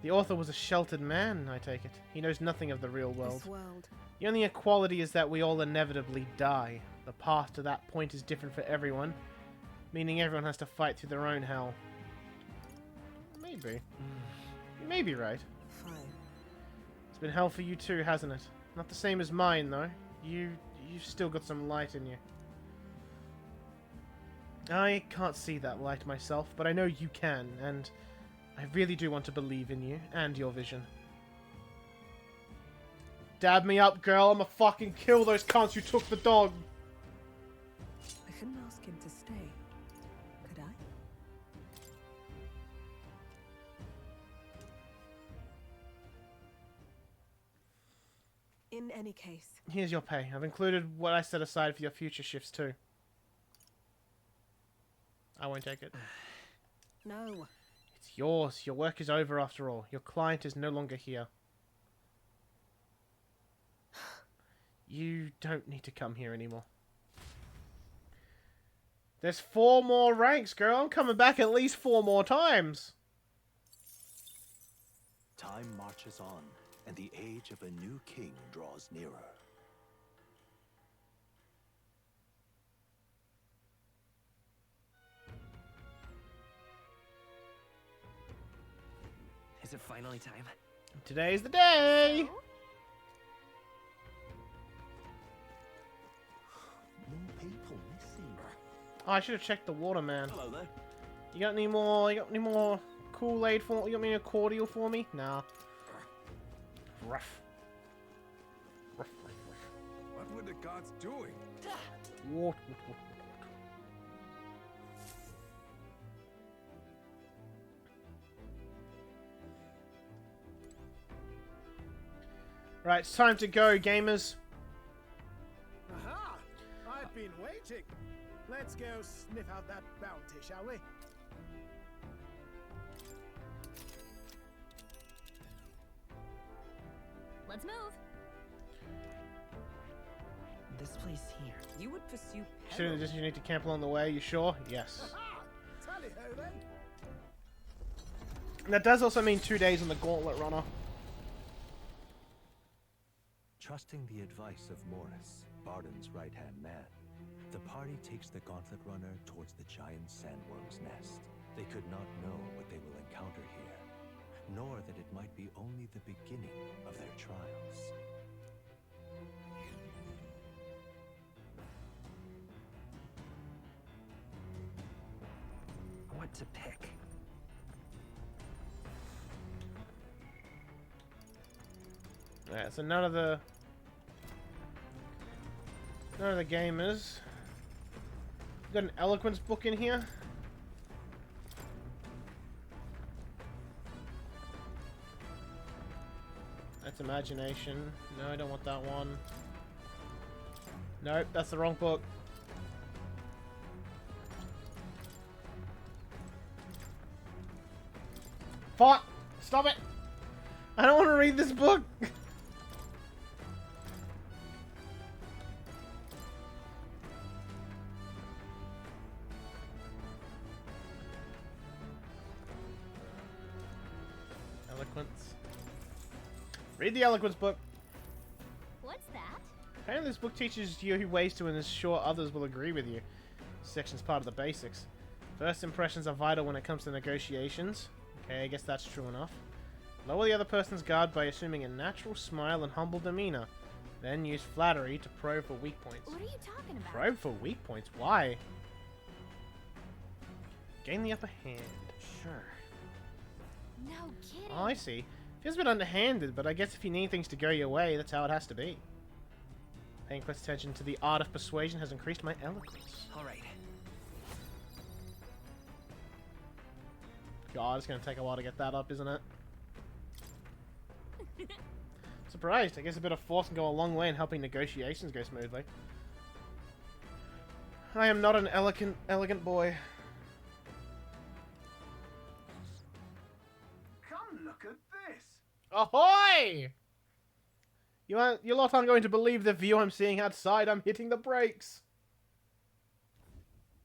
The author was a sheltered man, I take it. He knows nothing of the real world. This world. The only equality is that we all inevitably die. The path to that point is different for everyone, meaning everyone has to fight through their own hell. Maybe. You may be right. Fine. It's been hell for you too, hasn't it? Not the same as mine, though. You've still got some light in you. I can't see that light myself, but I know you can, and I really do want to believe in you and your vision. Dab me up, girl. I'ma fucking kill those cunts who took the dog. I couldn't ask him to stay, could I? In any case. Here's your pay. I've included what I set aside for your future shifts too. I won't take it. No. It's yours. Your work is over after all. Your client is no longer here. You don't need to come here anymore. There's 4 more ranks, girl. I'm coming back at least 4 more times. Time marches on, and the age of a new king draws nearer. Is it finally time? Today's the day! More people missing. Oh, I should have checked the water, man. Hello there. You got any more Kool-Aid for... You got any cordial for me? Nah. Rough. What were the gods doing? What? Right, it's time to go, gamers. Aha! I've been waiting. Let's go sniff out that bounty, shall we? Let's move. This place here. You would pursue Shouldn't just you need to camp along the way, you sure? Yes. Aha! Tally-ho then. And that does also mean 2 days on the Gauntlet Runner. Trusting the advice of Morris, Barden's right-hand man, the party takes the Gauntlet Runner towards the giant sandworm's nest. They could not know what they will encounter here, nor that it might be only the beginning of their trials. What to pick? Alright, so none of the gamers. Got an eloquence book in here. That's imagination. No, I don't want that one. Nope, that's the wrong book. Fuck! Stop it! I don't want to read this book! Eloquence. Read the eloquence book. What's that? Apparently this book teaches you ways to ensure others will agree with you. This section's part of the basics. First impressions are vital when it comes to negotiations. Okay, I guess that's true enough. Lower the other person's guard by assuming a natural smile and humble demeanor. Then use flattery to probe for weak points. What are you talking about? Probe for weak points? Why? Gain the upper hand. Sure. No kidding. Oh, I see. Feels a bit underhanded, but I guess if you need things to go your way, that's how it has to be. Paying close attention to the art of persuasion has increased my eloquence. Alright. God, it's going to take a while to get that up, isn't it? Surprised. I guess a bit of force can go a long way in helping negotiations go smoothly. I am not an elegant boy. Come look at this. Ahoy! You lot aren't going to believe the view I'm seeing outside. I'm hitting the brakes.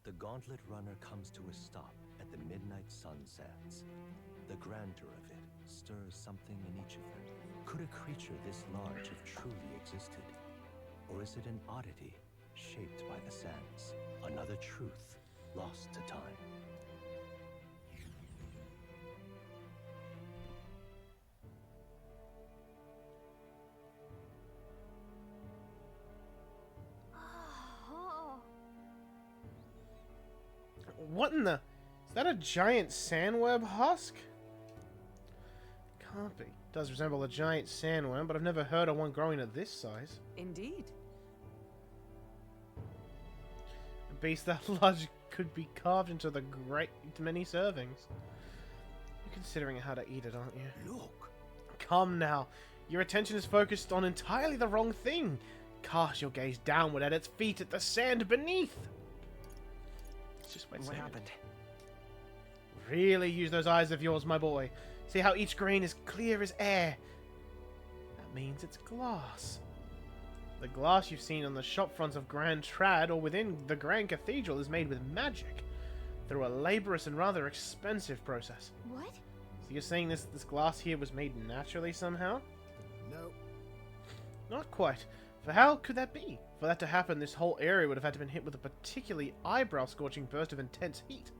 The Gauntlet Runner comes to a stop at the midnight sunsets. The grandeur of it stirs something in each of them. Could a creature this large have truly existed? Or is it an oddity shaped by the sands? Another truth lost to time. What in the... Is that a giant sandworm husk? Can't be. It does resemble a giant sandworm, but I've never heard of one growing at this size. Indeed. A beast that large could be carved into many servings. You're considering how to eat it, aren't you? Look. Come now. Your attention is focused on entirely the wrong thing. Cast your gaze downward at its feet at the sand beneath. It's just what happened? Really use those eyes of yours, my boy. See how each grain is clear as air? That means it's glass. The glass you've seen on the shop fronts of Grand Trad or within the Grand Cathedral is made with magic, through a laborious and rather expensive process. What? So you're saying this glass here was made naturally somehow? No. Not quite. For how could that be? For that to happen, this whole area would have had to been hit with a particularly eyebrow-scorching burst of intense heat.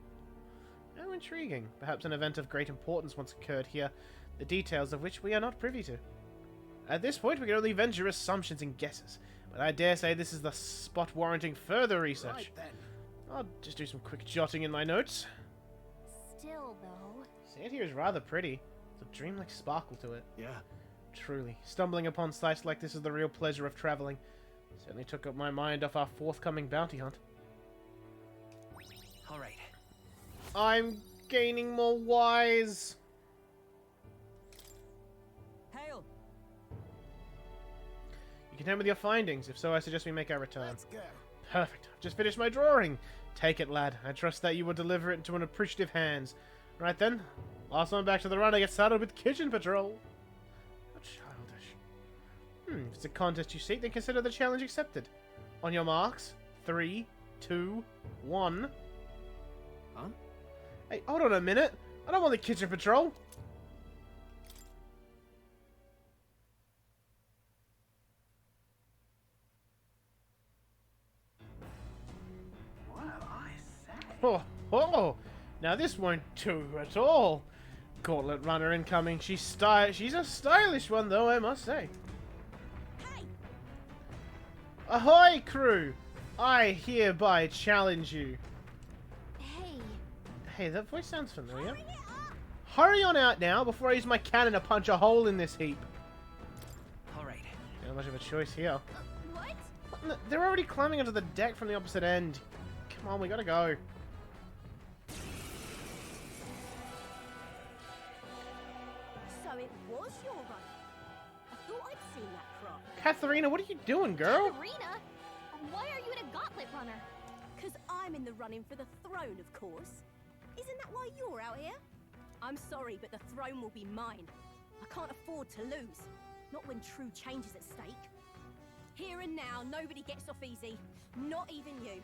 How intriguing. Perhaps an event of great importance once occurred here, the details of which we are not privy to. At this point, we can only venture assumptions and guesses, but I dare say this is the spot warranting further research. Right then. I'll just do some quick jotting in my notes. Still, though. Sand here is rather pretty. There's a dreamlike sparkle to it. Yeah. Truly, stumbling upon sights like this is the real pleasure of traveling. Certainly took up my mind off our forthcoming bounty hunt. Alright. I'm gaining more wise. Hail! content with your findings? If so, I suggest we make our return. Let's go. Perfect. I've just finished my drawing. Take it, lad. I trust that you will deliver it into an appreciative hands. Right then. Last one back to the run. I get started with kitchen patrol. How childish. If it's a contest you seek, then consider the challenge accepted. On your marks. 3, 2, 1. Huh? Hey, hold on a minute. I don't want the kitchen patrol. Oh, now this won't do at all. Gauntlet runner incoming. She's a stylish one, though, I must say. Hey! Ahoy, crew! I hereby challenge you. Hey. Hey, that voice sounds familiar. Hurry on out now before I use my cannon to punch a hole in this heap. Alright. Not much of a choice here. What? They're already climbing onto the deck from the opposite end. Come on, we gotta go. So it was your run. I thought I'd seen that craft. Katharina, what are you doing, girl? Katharina? Why are you in a gauntlet runner? Because I'm in the running for the throne, of course. Isn't that why you're out here? I'm sorry, but the throne will be mine. I can't afford to lose. Not when true change is at stake. Here and now, nobody gets off easy. Not even you.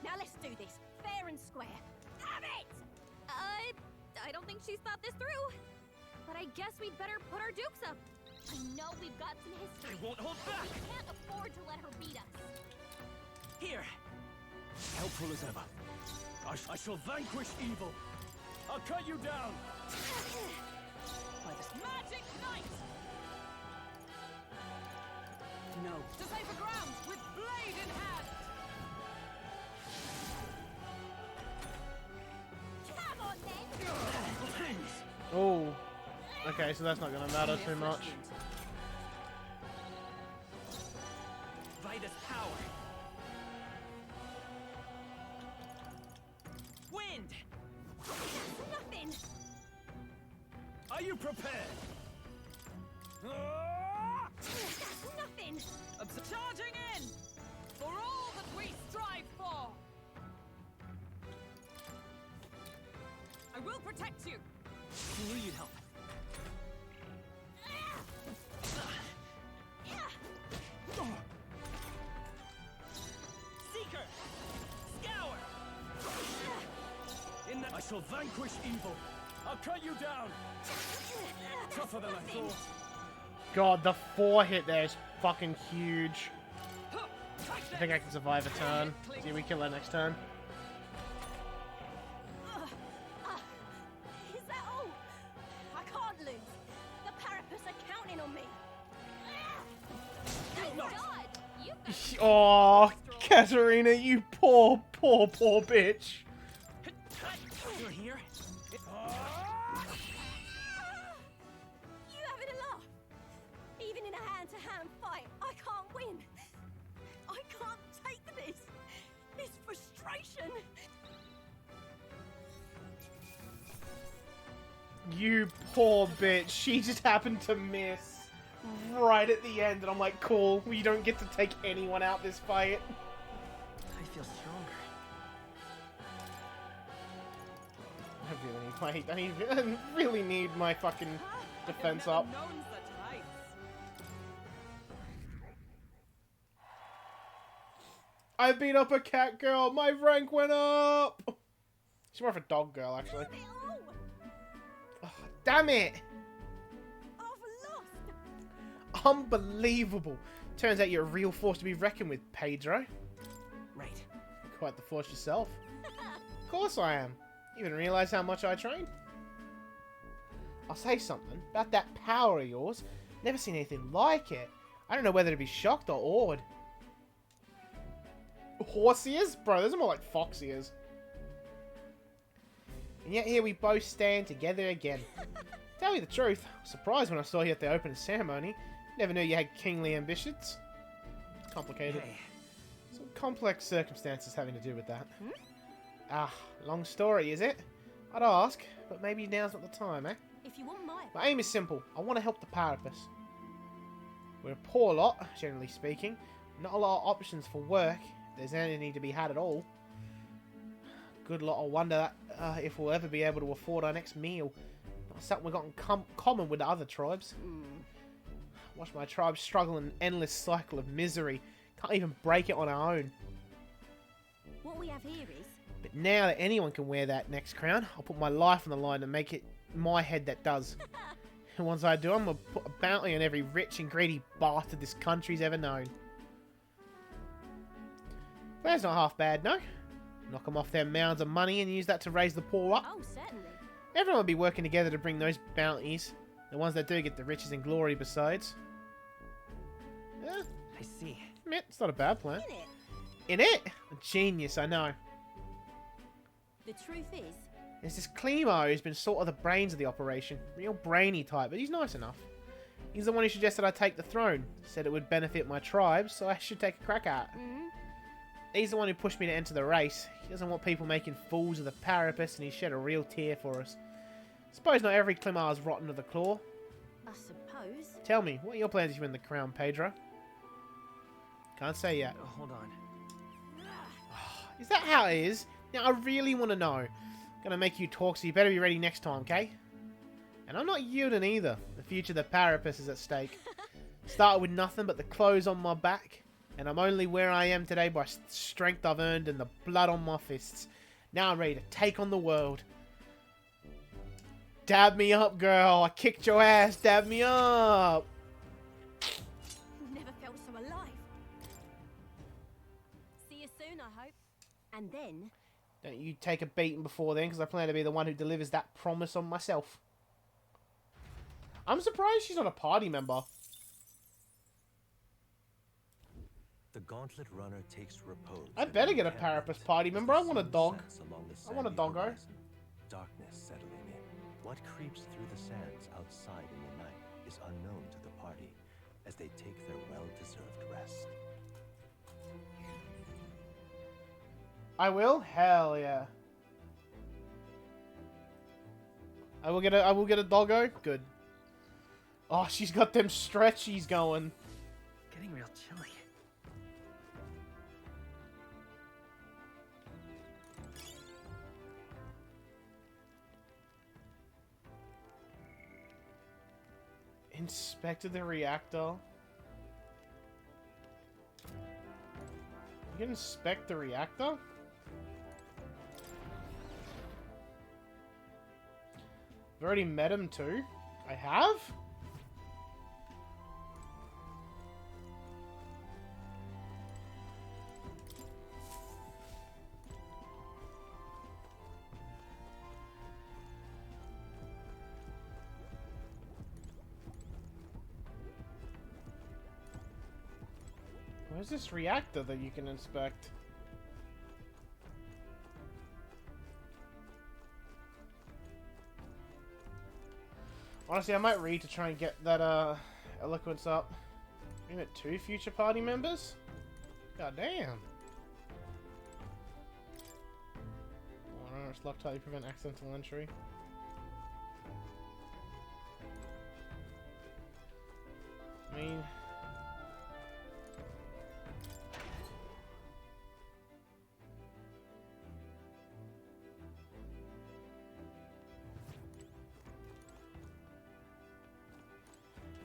Now let's do this, fair and square. Have it! I don't think she's thought this through. But I guess we'd better put our dukes up. I know we've got some history. I won't hold back! We can't afford to let her beat us. Here! Helpful as ever. I shall vanquish evil. I'll cut you down. By this magic knight! No. To safer ground with blade in hand! Come on then! Oh. Okay, so that's not gonna matter too much. Vida's power. Wind! Nothing! Are you prepared? Nothing! Charging in! For all that we strive for! I will protect you! Who need help? Seeker! Scour! I shall vanquish evil. I'll cut you down. Tougher than I thought. God, the 4 hit there is fucking huge. I think I can survive a turn. See if we kill her next turn. Is that all? I can't lose. The Parapus are counting on me. Thank God! You Oh, Katharina, you poor bitch. You're here? You having a laugh? Even in a hand-to-hand fight, I can't win. I can't take this. This frustration. You poor bitch. She just happened to miss right at the end, and I'm like, cool, we don't get to take anyone out this fight. I feel stronger. I really need my fucking defense up. I beat up a cat girl. My rank went up. She's more of a dog girl, actually. Oh, damn it! Unbelievable. Turns out you're a real force to be reckoned with, Pedro. Right. Quite the force yourself. Of course I am. You even realize how much I train? I'll say something about that power of yours. Never seen anything like it. I don't know whether to be shocked or awed. Horse ears? Bro, those are more like fox ears. And yet here we both stand together again. Tell you the truth, I was surprised when I saw you at the opening ceremony. Never knew you had kingly ambitions. It's complicated. Hey. Some complex circumstances having to do with that. Ah, long story, is it? I'd ask, but maybe now's not the time, eh? If you want my My aim is simple. I want to help the Parapus. We're a poor lot, generally speaking. Not a lot of options for work, if there's anything to be had at all. Good lot of wonder that, if we'll ever be able to afford our next meal. Not something we've got in common with the other tribes. Watch my tribe struggle in an endless cycle of misery. Can't even break it on our own. What we have here is... But now that anyone can wear that next crown, I'll put my life on the line and make it my head that does. And once I do, I'm going to put a bounty on every rich and greedy bastard this country's ever known. That's not half bad, no? Knock them off their mounds of money and use that to raise the poor up. Oh, certainly. Everyone will be working together to bring those bounties. The ones that do get the riches and glory besides. Yeah, I see. It's not a bad plan. In it? A genius, I know. The truth is... There's this Clemo who's been sort of the brains of the operation. Real brainy type, but he's nice enough. He's the one who suggested I take the throne. Said it would benefit my tribe, so I should take a crack at it. He's the one who pushed me to enter the race. He doesn't want people making fools of the Parapus, and he shed a real tear for us. Suppose not every Clemo is rotten to the claw. I suppose. Tell me, what are your plans if you win the crown, Pedro? Can't say yet. Oh, hold on. Is that how it is? Now, I really want to know. Gonna make you talk, so you better be ready next time, okay? And I'm not yielding either. The future of the Parapus is at stake. Started with nothing but the clothes on my back. And I'm only where I am today by strength I've earned and the blood on my fists. Now I'm ready to take on the world. Dab me up, girl. I kicked your ass. Dab me up. Never felt so alive. See you soon, I hope. And then... Don't you take a beating before then, because I plan to be the one who delivers that promise on myself. I'm surprised she's not a party member. The Gauntlet Runner takes repose. I better get a Parapus party member. I want a dog. I want a doggo. Darkness settling in. What creeps through the sands outside in the night is unknown to the party as they take their well-deserved rest. I will? Hell yeah. I will get a doggo. Good. Oh, she's got them stretchies going. Getting real chilly. Inspected the reactor. You can inspect the reactor? I've already met him too. I have? Where's this reactor that you can inspect? Honestly, I might read to try and get that eloquence up. We met 2 future party members? God damn. Oh no, it's locked tightly prevent accidental entry. I mean...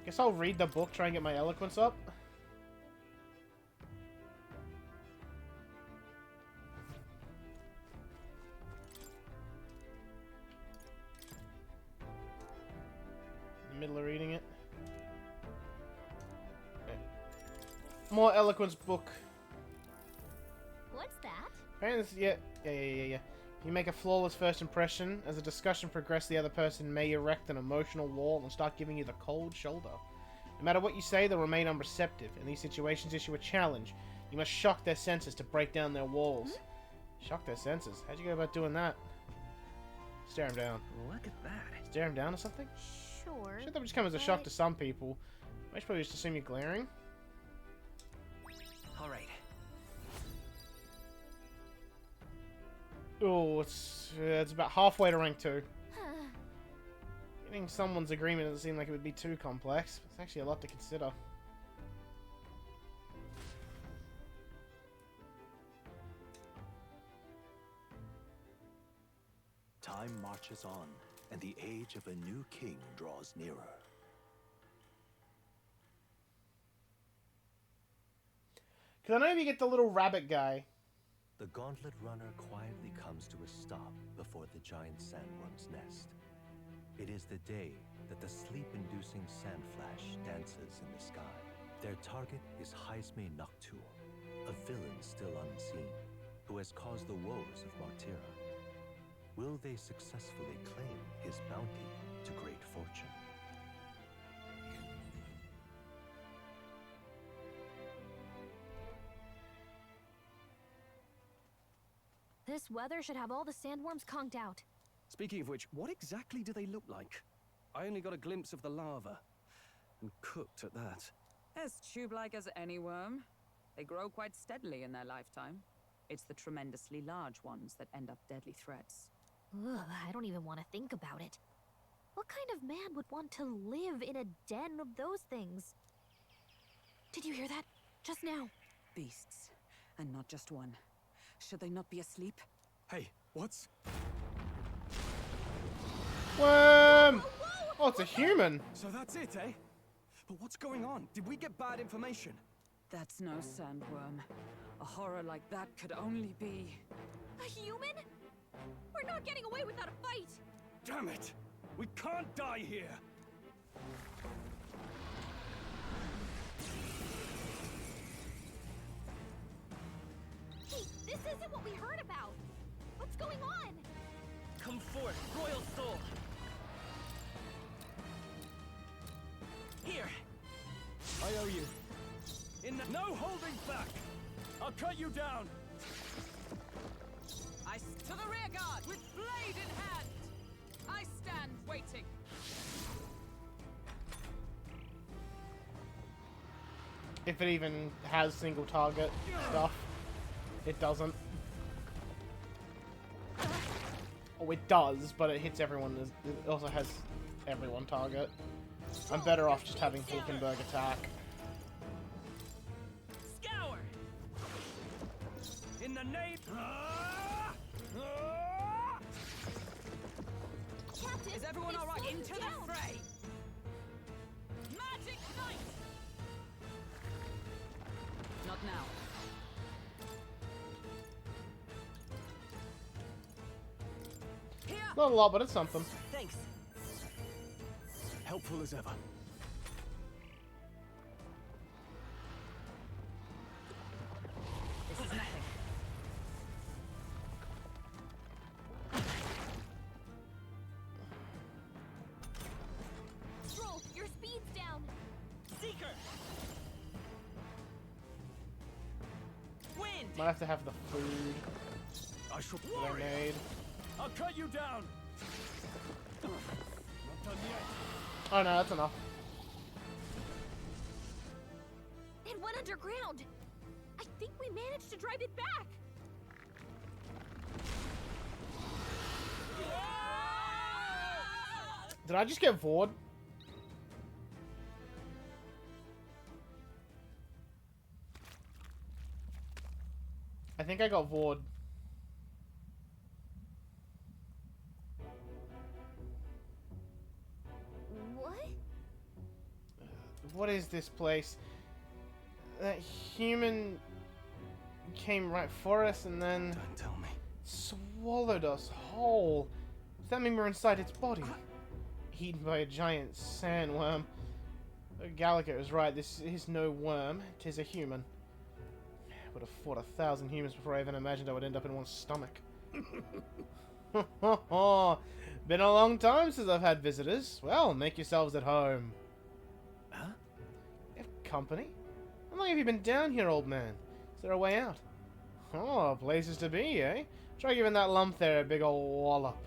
Guess I'll read the book, try and get my eloquence up. In the middle of reading it. Okay. More eloquence book. What's that? Apparently, yeah. You make a flawless first impression. As the discussion progresses, the other person may erect an emotional wall and start giving you the cold shoulder. No matter what you say, they'll remain unreceptive. In these situations, issue a challenge. You must shock their senses to break down their walls. Shock their senses? How'd you go about doing that? Stare him down. Look at that. Stare him down or something? Sure. Should that would just come as a shock to some people. I should probably just assume you're glaring. All right. Oh, it's about halfway to rank 2. Getting someone's agreement doesn't seem like it would be too complex. It's actually a lot to consider. marches on, and the age of a new king draws nearer. Because I know you get the little rabbit guy. The gauntlet runner quietly comes to a stop before the giant sandworm's nest. It is the day that the sleep-inducing sand flash dances in the sky. Their target is Hismey, a villain still unseen, who has caused the woes of Martira. Will they successfully claim his bounty to great fortune? This weather should have all the sandworms conked out. Speaking of which, what exactly do they look like? I only got a glimpse of the larva. And cooked at that. As tube-like as any worm. They grow quite steadily in their lifetime. It's the tremendously large ones that end up deadly threats. Ugh, I don't even want to think about it. What kind of man would want to live in a den of those things? Did you hear that? Just now. Beasts. And not just one. Should they not be asleep? Hey, what's... Worm! Oh, it's a human. So that's it, eh? But what's going on? Did we get bad information? That's no sandworm. A horror like that could only be... A human? We're not getting away without a fight! Damn it! We can't die here! Hey, this isn't what we heard about! What's going on? Come forth, royal soul! Here! I owe you. No holding back! I'll cut you down! To the rear guard, with blade in hand! I stand waiting. If it even has single target stuff. It doesn't. Oh, it does, but it hits everyone. It also has everyone target. I'm better off just having Hulkenberg attack. Scour! In the name... Captain, is everyone all right? Into the fray! Magic Knight! Not now. Here. Not a lot, but it's something. Thanks. Helpful as ever. This is nothing. Stroll, your speed's down. Seeker! Wind! Might have to have the food I shall that I made. I'll cut you down! Not done yet. Oh no, that's enough. It went underground. I think we managed to drive it back. Did I just get Vord? I think I got Vord. What? What is this place? That human came right for us and then Don't tell me. swallowed us whole. Does that mean we're inside its body? Eaten by a giant sandworm. Gallagher is right, this is no worm, 'tis a human. Would have fought 1,000 humans before I even imagined I would end up in one's stomach. Been a long time since I've had visitors. Well, make yourselves at home. Huh? You have company? How long have you been down here, old man? Is there a way out? Oh, places to be, eh? Try giving that lump there a big ol' wallop.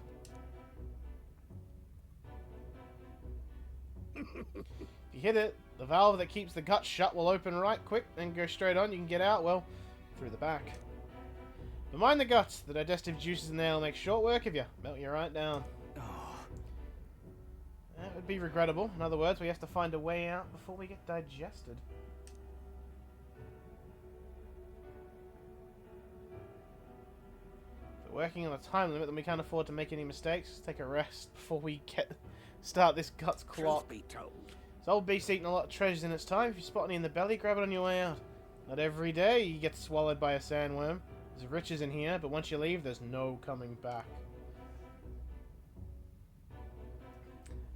If you hit it, the valve that keeps the gut shut will open right quick, then go straight on. You can get out, well, through the back. But mind the guts. The digestive juices in there will make short work of you. Melt you right down. Oh. That would be regrettable. In other words, we have to find a way out before we get digested. If it Working on a time limit, then we can't afford to make any mistakes. Let's take a rest before we start this guts clock. Truth be told. This old beast's eaten a lot of treasures in its time. If you spot any in the belly, grab it on your way out. Not every day you get swallowed by a sandworm. There's riches in here, but once you leave, there's no coming back.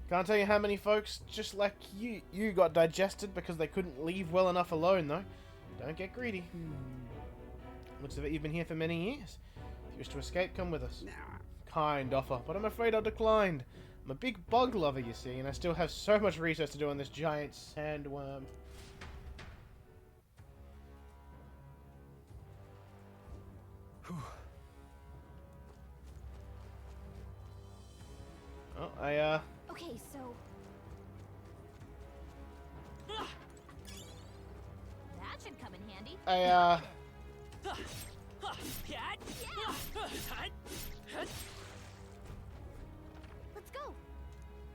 Can't tell you how many folks just like you got digested because they couldn't leave well enough alone, though. Don't get greedy. Looks of it you've been here for many years. If you wish to escape, come with us. Kind offer, but I'm afraid I'll decline. I'm a big bug lover, you see, and I still have so much research to do on this giant sandworm. Oh, Okay, so... That should come in handy. Let's go.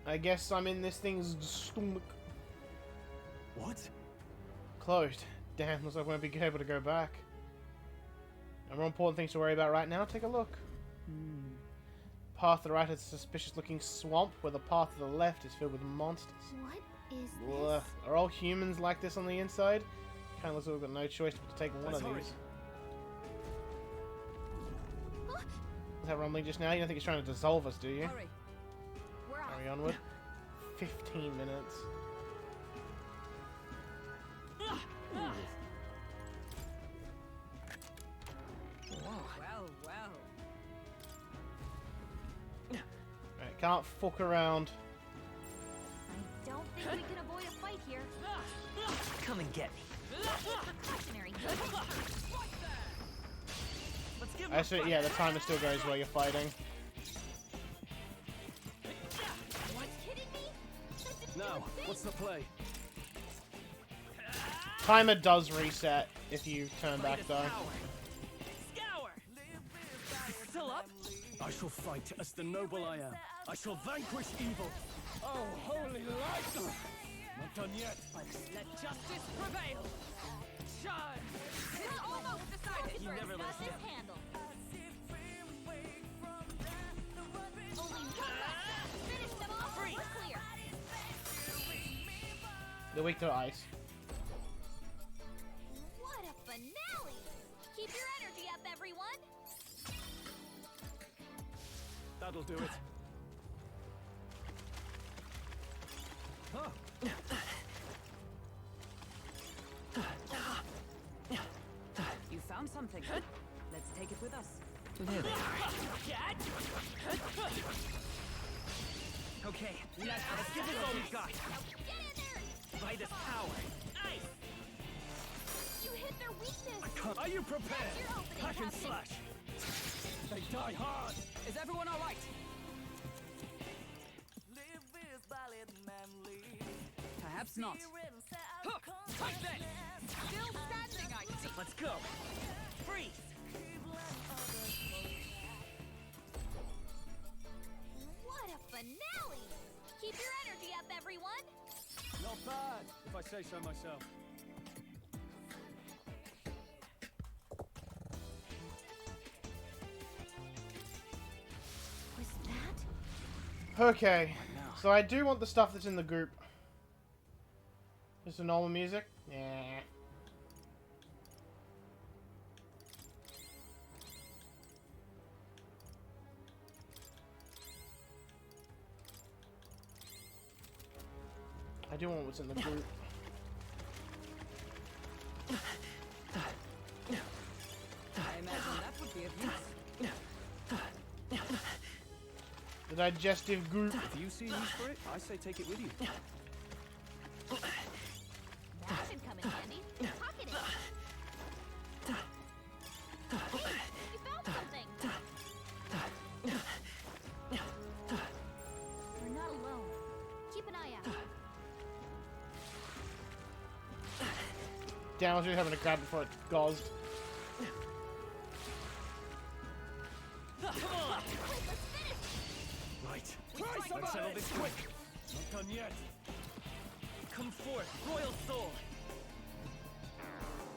I guess I'm in this thing's stomach. What? Closed. Damn, looks like I won't be able to go back. There are more important things to worry about right now. Take a look. Path to the right is a suspicious-looking swamp, where the path to the left is filled with monsters. What is Ugh. Are all humans like this on the inside? Kind of looks like we've got no choice but to take one of these. Is that rumbling just now? You don't think he's trying to dissolve us, do you? Hurry. Hurry onward. 15 minutes. Well. Right, can't fuck around. I don't think we can avoid a fight here. Come and get me. Precautionary. Let's give Actually, yeah, the timer still goes while you're fighting. Now, what's the play? Timer does reset if you turn back, though. Scour! Still up? I shall fight as the noble I am. I shall vanquish evil. Oh, holy light! Not done yet. Let justice prevail. Shine. We're almost decided. You never Got listen. this handle. Only one left. Finish them off. We're clear. They're weak to ice. What a finale! Keep your energy up, everyone. That'll do it. Huh. You found something. Let's take it with us. There they are. Okay, let's give it all we've got. Get in there! By this power. Ice! You hit their weakness. Are you prepared? That's your opening, Hack and Captain. slash. They die hard. Is everyone all right? Perhaps not. Huh, take this! Still standing, I see. Let's go. Freeze! What a finale! Keep your energy up, everyone. Not bad, if I say so myself. Was that? Okay, so I do want the stuff that's in the group. Just the normal music? Yeah. I do want what's in the group. I imagine that would be of use. The digestive group. If you see use for it, I say take it with you. That should come in handy. Pocket it. Hey, you found something. We're not alone. Keep an eye out. Damn, I was really having to grab before it gauzed. Come on! Quick, let's finish. Right. Let's settle this quick. Not done yet. Come forth, royal soul!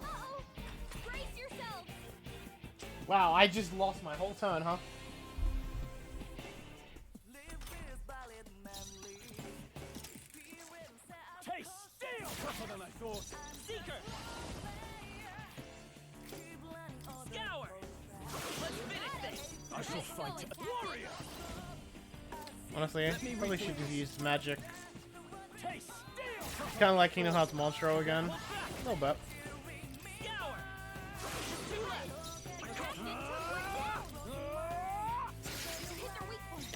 Uh-oh. Brace yourselves. Wow, I just lost my whole turn, huh? Taste steel! Tougher than I thought. Seeker! Scour! Let's finish this! I shall fight. Warrior! Honestly, I probably should have used magic. Taste steel! Kind of like Kingdom Hearts Monstro again. A little bit. Scour!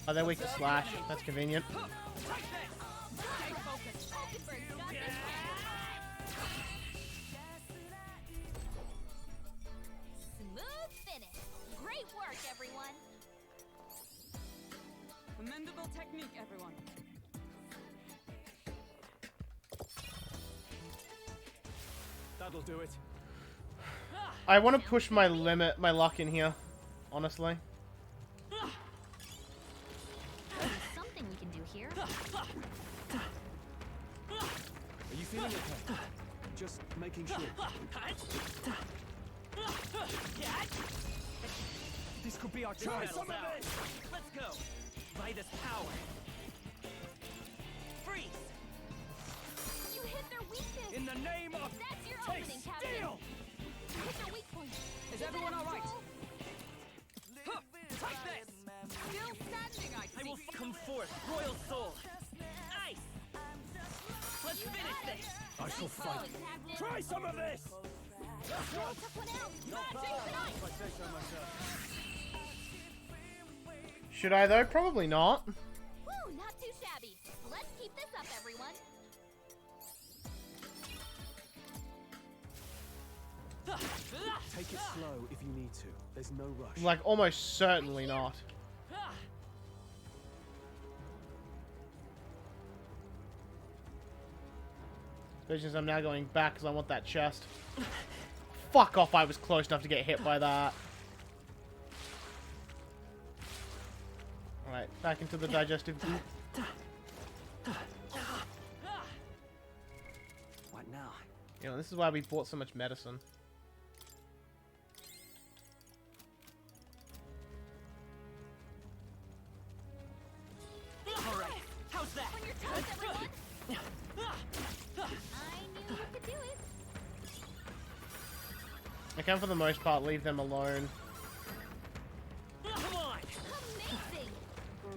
Oh, they're weak to slash. That's convenient. Smooth finish. Great work, everyone. Commendable technique, everyone. That'll do it. I want to push my limit, my luck in here. Honestly. Something we can do here. Are you feeling okay? Just making sure. This could be our chance. Let's go. By this power. Freeze. You hit their weakness. In the name of That's your Taste opening, Captain. Steel! You hit their weak point. Is everyone all right? Take this. Still standing, I see. I will come forth, royal soul. Ice. Let's finish this. I shall fight. Try some of this! Took one out. Magic tonight. If I say so myself. Should I though? Probably not. Woo, not too shabby. Let's keep this up, everyone. Take it slow if you need to. There's no rush. Like, almost certainly not. Especially since I'm now going back because I want that chest. Fuck off, I was close enough to get hit by that. Alright, back into the digestive goop. What now? You know, this is why we bought so much medicine. Alright, how's that? On your toes, everyone. I knew you could do it. I can, for the most part, leave them alone. Come on! Amazing.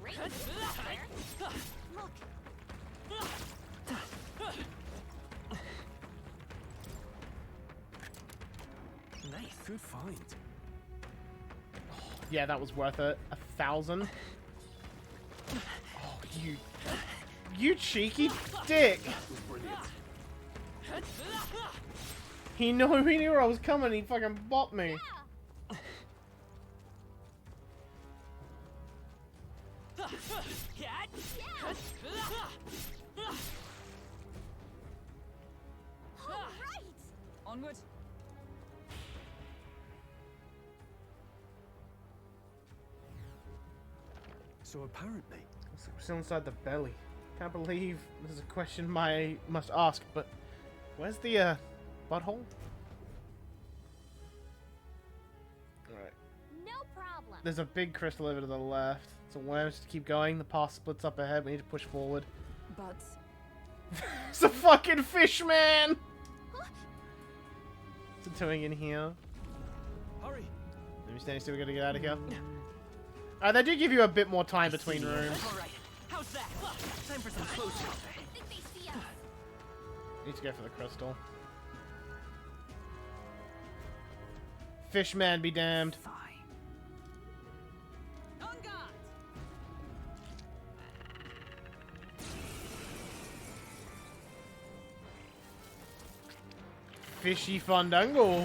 Great. There. Look. Nice. Good find. Yeah, that was worth it. 1,000. Oh, you cheeky dick. He knew I was coming. He fucking bopped me. Onward. So apparently, It's still inside the belly. Can't believe this is a question I must ask, but where's the butthole? Alright. No problem. There's a big crystal over to the left. It's a worm to keep going. The path splits up ahead. We need to push forward. But It's a fucking fish man! What's it doing in here? hurry. Let me stand still. We gotta get out of here. They do give you a bit more time between rooms. Alright, how's that? Time for some closure. I think they see us. Need to go for the crystal. Fishman be damned. on guard. Fishy Fandango.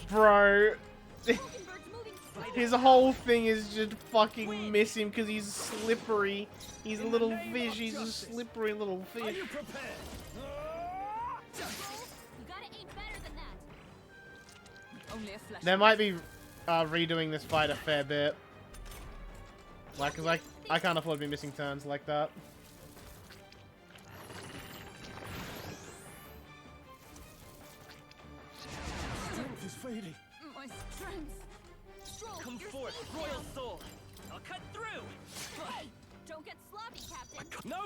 Bro. His whole thing is just fucking miss him because he's slippery. He's a little fish. He's a slippery little fish. You gotta aim better than that. Only a flesh. They might be redoing this fight a fair bit. Like, cause I can't afford to be missing turns like that.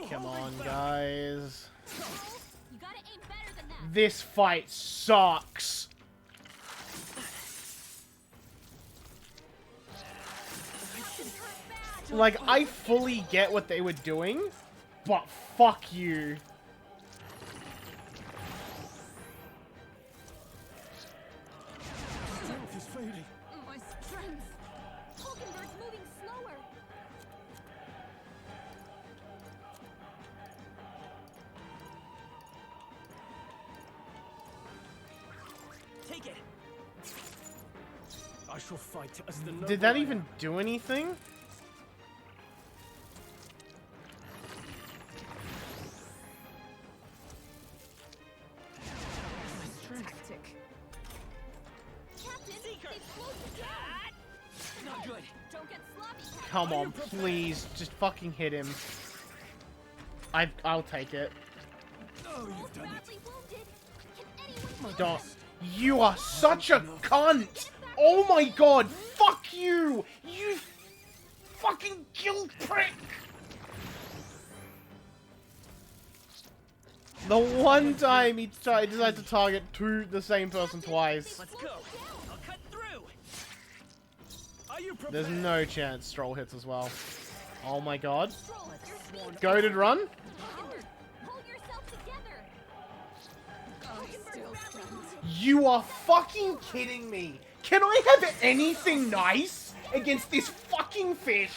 Come on, guys. You gotta aim better than that. This fight sucks. Like, I fully get what they were doing, but fuck you. Strength is fading. My strength. Hulkenberg's moving slower. Take it. I shall fight as the Did that even do anything? Tactic. Captain, they've closed it down. Not good. Don't get sloppy, Captain. Come on, please. Just fucking hit him. I'll take it. Oh, you've done it. Badly wounded. Can anyone Don't. You are such a cunt! Oh my god! Fuck you! You fucking guilt prick! The one time he decided to target the same person twice. Let's go. I'll cut through. Are you prepared? There's no chance Stroll hits as well. Oh my god. Stroll, your speed. Goated run? Hulkenberg, hold yourself together. Hulkenberg's badly wounded. You are fucking kidding me! Can I have anything nice against this fucking fish?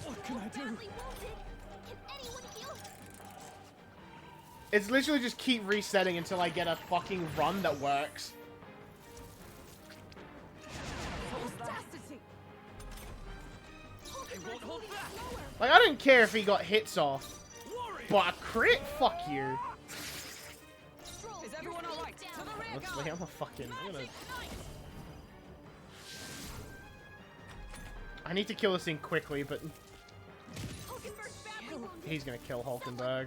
What can I do? Badly wounded. Can anyone heal? It's literally just keep resetting until I get a fucking run that works. Audacity. They won't hold back. Like, I don't care if he got hits off. But a crit? Fuck you. Is everyone alright? To the rear Let's guard. wait, I'm a fucking... I need to kill this thing quickly, but... He's gonna kill Hulkenberg.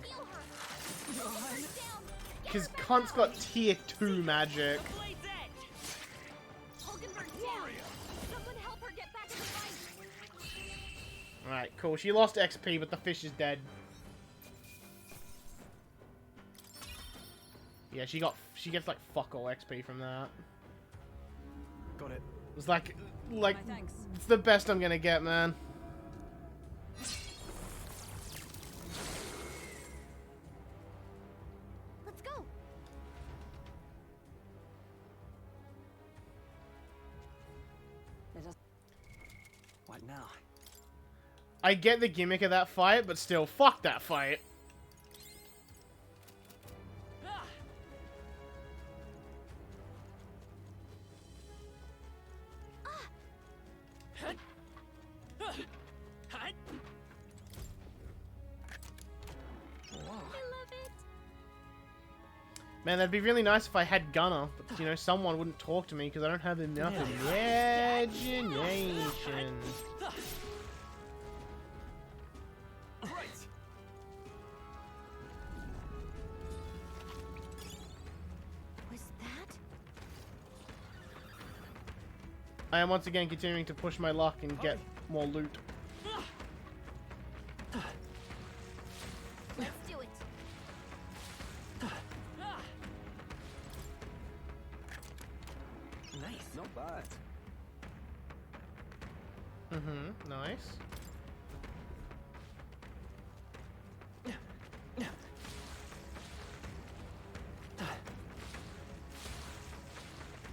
Because cunt's got tier 2 magic. Alright, cool. She lost XP, but the fish is dead. Yeah, she gets like fuck all XP from that. Got it. It's like My thanks. it's the best I'm gonna get, man. Let's go. What now? I get the gimmick of that fight, but still, fuck that fight. Man, that'd be really nice if I had Gunner, but, you know, someone wouldn't talk to me because I don't have enough imagination. Was that? I am once again continuing to push my luck and get more loot. Let's do it. Nice. Not bad. Mm-hmm, nice.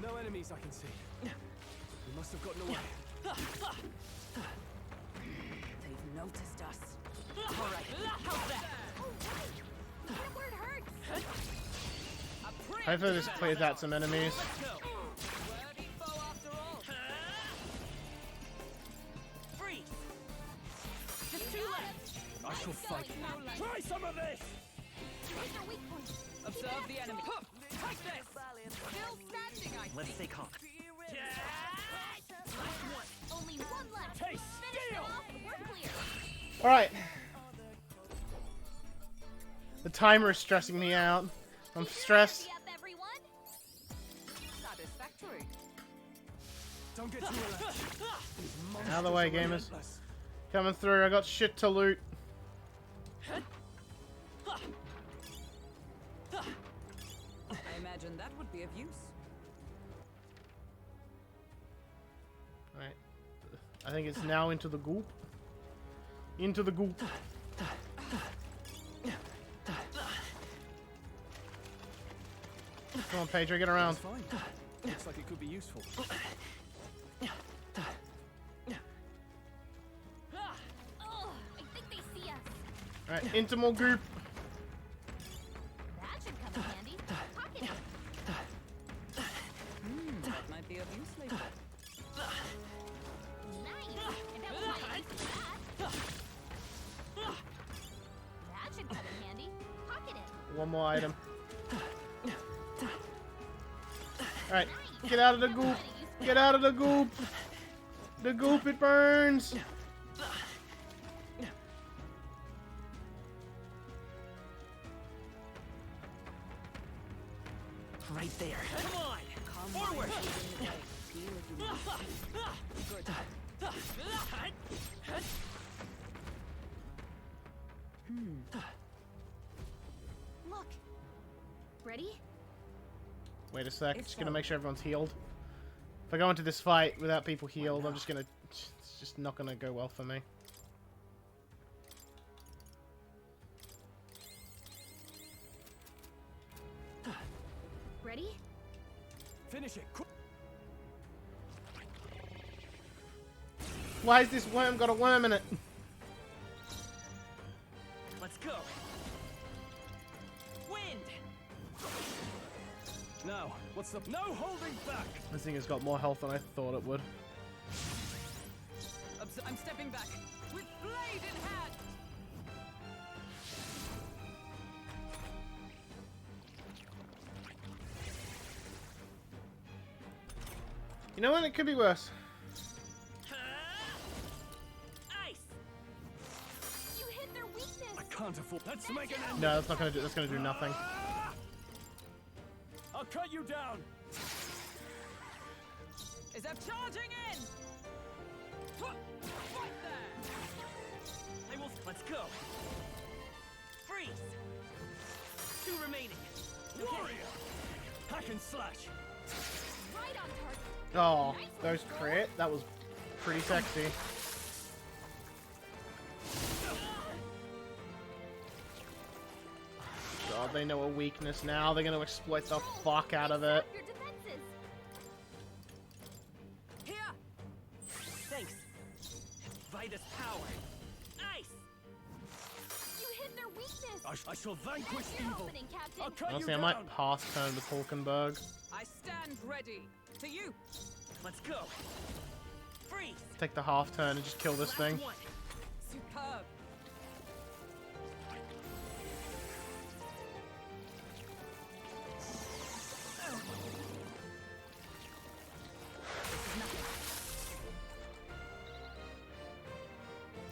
No enemies I can see. We must have gotten away. They've noticed us. All right. How's that? Hit him where it hurts. Hopefully this clears out some enemies. Let's go. Worthy foe after all. Freeze. Just 2 left. I shall fight. Try some of this! These are weak points. Observe the enemy. Take this. Still standing, I Let's stay calm. Only one left. Taste Finish steel. off. We're clear. Alright. The timer is stressing me out. I'm stressed. Hurry up, everyone. Satisfactory. Don't get too relaxed. Out of the way, gamers. Coming through, I got shit to loot. I imagine that would be of use. Alright. I think it's now into the goop. Into the goop. Come on, Pedro, get around. That's fine. Looks like it could be useful. I think they see us. Alright, into more goop. That should come in handy. Pocket it. That might be of use later. Nice. And that was my use of that. That should come in handy. Pocket it. One more item. Alright, get out of the goop. Get out of the goop. The goop, it burns. Right there. Come on! Forward! Look. Ready? Wait a sec, just gonna make sure everyone's healed. If I go into this fight without people healed, I'm just gonna... It's just not gonna go well for me. Ready? Finish it. Why has this worm got a worm in it? Let's go. Wind. Now, what's the... No holding back! This thing has got more health than I thought it would. I'm stepping back with blade in hand. You know what? It could be worse. Ice. You hit their weakness. I can't afford... Let's make an end. No, that's not gonna do. That's gonna do nothing. I'll cut you down. Is that charging in? Right there. I will... Let's go. Freeze. 2 remaining. Warrior. Hack and slash. Right on target. Oh, those crit. That was pretty sexy. God, they know a weakness now. They're gonna exploit the fuck out of it. Your defenses. Here. Thanks. Vitus power. Ice. You hit their weakness. I shall vanquish Your evil. opening, Captain. I'll cut you Honestly, I down. might pass turn with Hulkenberg. I stand ready. To you. Let's go. Freeze. Take the half turn and just kill this thing. One. Superb.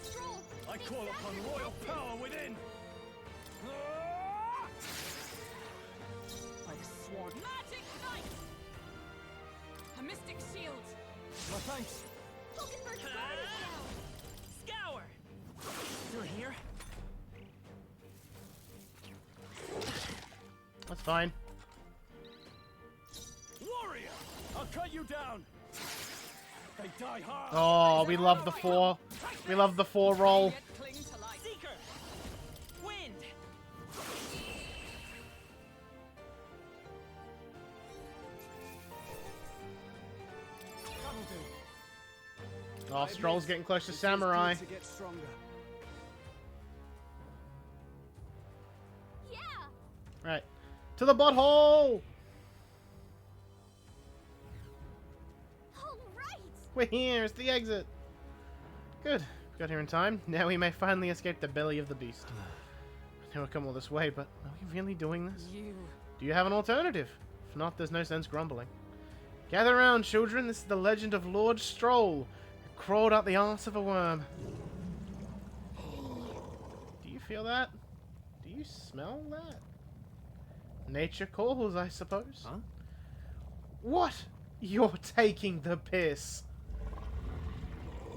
Stroll. I Stay call fast upon and royal defensive. power within. Like sword. Magic knife. A mystic shield. My thanks. Hulkenberg's guard is down. Scour. Still here? That's fine. Warrior. I'll cut you down. They die hard. Oh, we love the 4. We love the 4 roll. Yet cling to life. Seeker. Wind. Oh, Stroll's getting close to Samurai. To get stronger. Yeah. Right. To the butthole! All right. We're here. It's the exit. Good. Got here in time. Now we may finally escape the belly of the beast. I know we've come all this way, but are we really doing this? You. Do you have an alternative? If not, there's no sense grumbling. Gather around, children. This is the legend of Lord Stroll, who crawled out the arse of a worm. Do you feel that? Do you smell that? Nature calls, I suppose. Huh? What? You're taking the piss.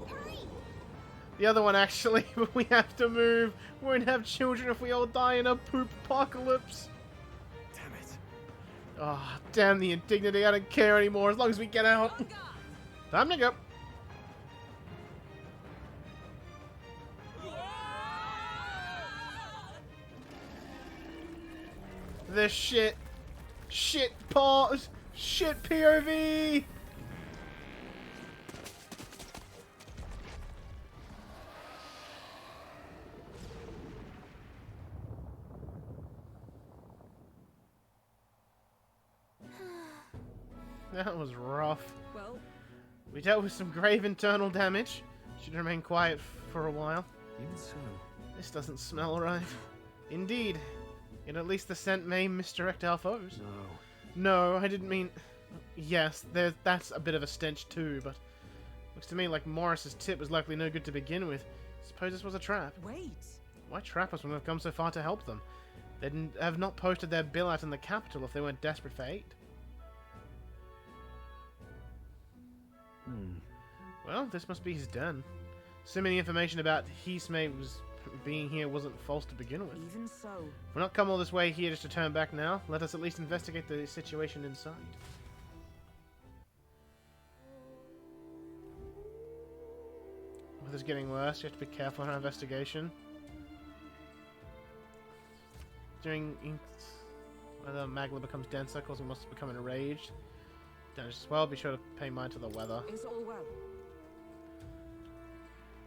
Hurry. The other one, actually, but we have to move. We won't have children if we all die in a poop apocalypse. Damn it. Oh, damn the indignity. I don't care anymore as long as we get out. Time to go. This shit part. Shit POV. That was rough. Well, we dealt with some grave internal damage. Should remain quiet for a while. Even so. This doesn't smell right. Indeed. Yet at least the scent may misdirect our foes. No, I didn't mean... Yes, that's a bit of a stench too, but... Looks to me like Morris's tip was likely no good to begin with. Suppose this was a trap. Wait. Why trap us when we've come so far to help them? They'd have not posted their bill out in the capital if they weren't desperate for aid. Well, this must be his den. Assuming the information about Hismey being here wasn't false to begin with. Even so. We're not come all this way here just to turn back now. Let us at least investigate the situation inside. Weather's getting worse. You have to be careful in our investigation. During weather, magma becomes denser, causing monsters to become enraged. Damage as well. Be sure to pay mind to the weather. Is all well?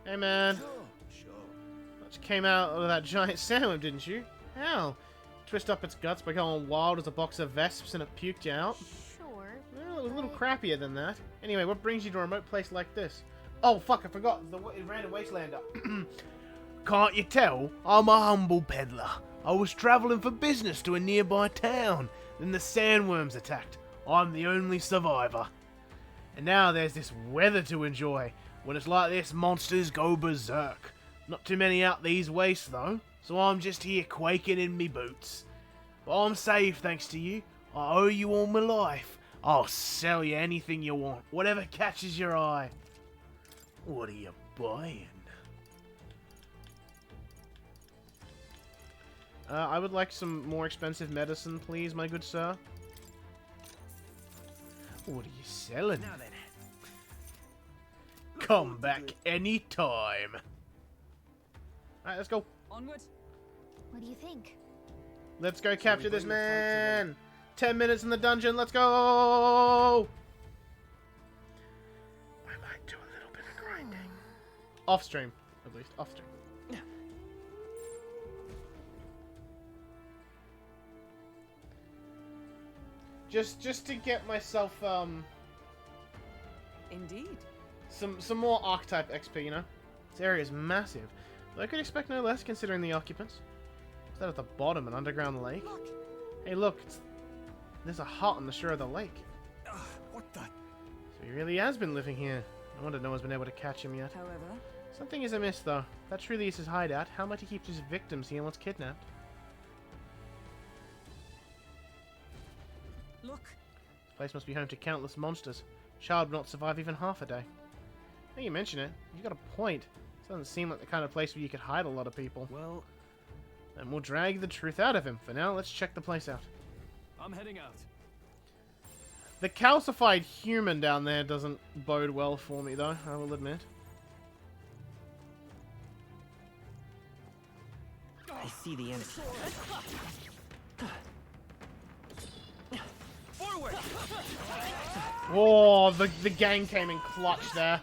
Hey man. Sure. Just came out of that giant sandworm, didn't you? Hell. Twist up its guts by going wild as a box of vesps and it puked you out. Sure. Well, it was a little crappier than that. Anyway, what brings you to a remote place like this? Oh, fuck, I forgot. The random wastelander. Can't you tell? I'm a humble peddler. I was travelling for business to a nearby town. Then the sandworms attacked. I'm the only survivor. And now there's this weather to enjoy. When it's like this, monsters go berserk. Not too many out these wastes, though, so I'm just here quaking in me boots. But I'm safe, thanks to you. I owe you all my life. I'll sell you anything you want, whatever catches your eye. What are you buying? I would like some more expensive medicine, please, my good sir. What are you selling? Now then. Come back anytime. Alright, let's go. Onward. What do you think? Let's go capture this man. 10 minutes in the dungeon. Let's go. I might do a little bit of grinding. Off stream, at least. Off stream. Just to get myself Indeed. some more archetype XP, you know. This area is massive. But I could expect no less considering the occupants. Is that at the bottom, an underground lake? Look. Hey, look, there's a hut on the shore of the lake. What the? So he really has been living here. I wonder no one's been able to catch him yet. However, something is amiss, though. If that truly is his hideout, how might he keep his victims here once kidnapped? look. This place must be home to countless monsters. A child would not survive even half a day. Now you mention it, you got a point. This doesn't seem like the kind of place where you could hide a lot of people. Well, and we'll drag the truth out of him. For now, let's check the place out. I'm heading out. The calcified human down there doesn't bode well for me, though, I will admit. I see the enemy. Forward! Whoa, the gang came in clutch there.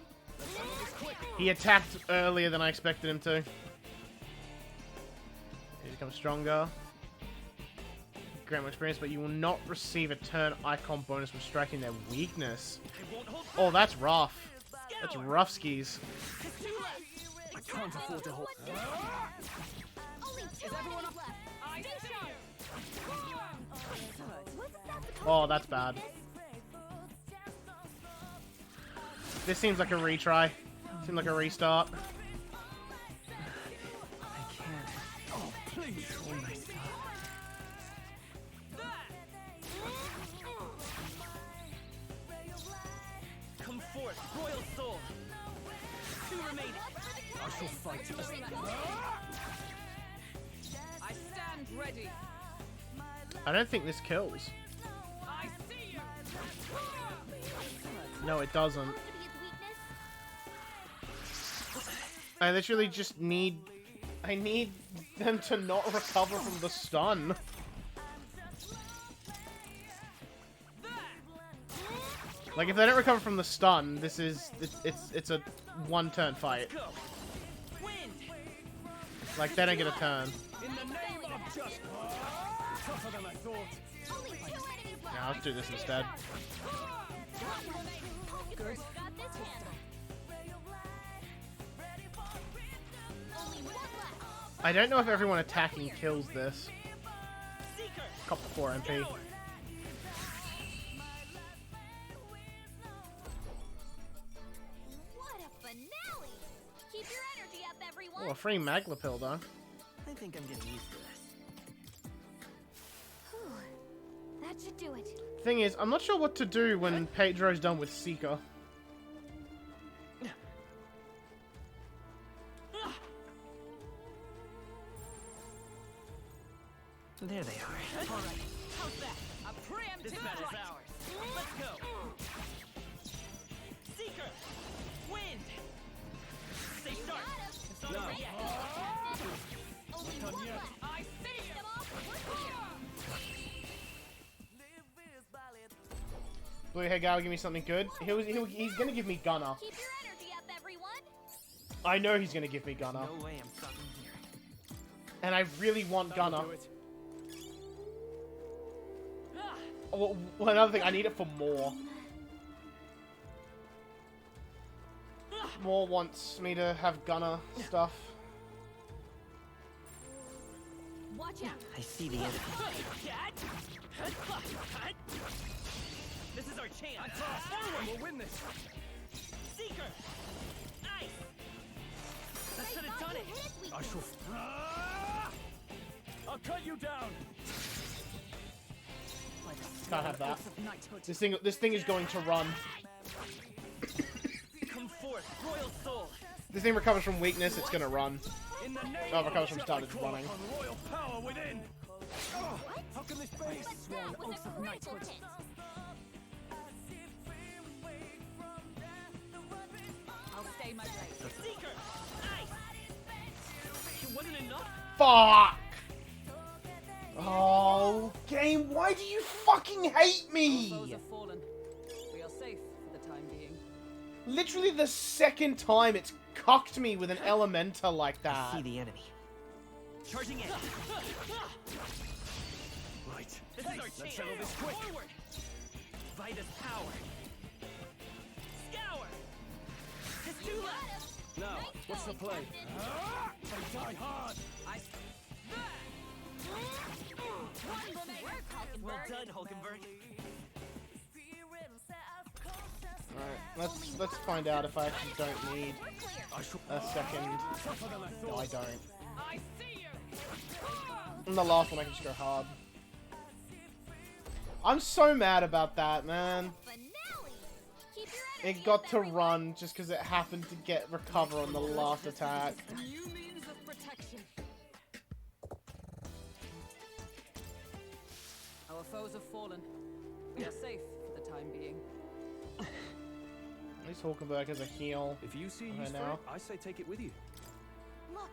He attacked earlier than I expected him to. He becomes stronger. Grant more experience, but you will not receive a turn icon bonus from striking their weakness. Oh, that's rough. That's rough skis. I can't afford to hold. Is everyone up? Oh, that's bad. This seems like a retry. Seems like a restart. I can't. Oh, please. Oh my God. Come forth, royal soul. Two remaining. I shall fight. I stand ready. I don't think this kills. I see you. No, it doesn't. I literally just need... I need them to not recover from the stun. Like, if they don't recover from the stun, this is... It's a one-turn fight. Like, they don't get a turn. In the name of justice. Tougher than I thought. Yeah, let's do this instead. Good. I don't know if everyone attacking kills this. Couple 4 MP. What a finale! Keep your energy up, everyone. Oh, a free Magla pill, though. I think I'm getting used to this. Whew. That should do it. Thing is, I'm not sure what to do when Pedro's done with Seeker. There they are. All right. How's that? A preemptive This battle's strike. ours. Let's go. Seeker! Wind! Safe start! It's not over yet. Only Not done one yet. left. I see you. Blue hair gal, give me something good. He's gonna give me Gunner. Keep your energy up, everyone. I know he's gonna give me Gunner. No way I'm stopping here. And I really want Gunner. Oh, well, another thing, I need it for more. More wants me to have Gunner stuff. Watch out. I see the enemy. This is our chance. We'll win this. Seeker! Nice! That should have done it. I shall. I'll cut you down. Can't have that. This thing is going to run. Come forth, royal soul. This thing recovers from weakness, it's gonna run. In the name Oh, it recovers of from stun, it's I call running. upon royal power within. Oh, how can this be? That was a critical hit. I'll stay my place. Seeker! Nice! It wasn't enough? Fuck! Oh, game, why do you fucking hate Foes me? have fallen. We are safe for the time being. Literally the second time it's cucked me with an elemental like I that. see the enemy. Charging in. Right. This is our Let's chance. settle this quick. Forward. Vitus power. Scour. Just two left. Now, what's the play? They die hard. Well done, Hulkenberg. Alright, let's find out if I actually don't need a second. No, I don't. I see you. And the last one I can just go hard. I'm so mad about that, man. It got to run just because it happened to get recover on the last attack. New means of protection. Our foes have fallen. We are safe for the time being. At least Hulkenberg has a heal. If you see a right use for now. it, I say take it with you. Look.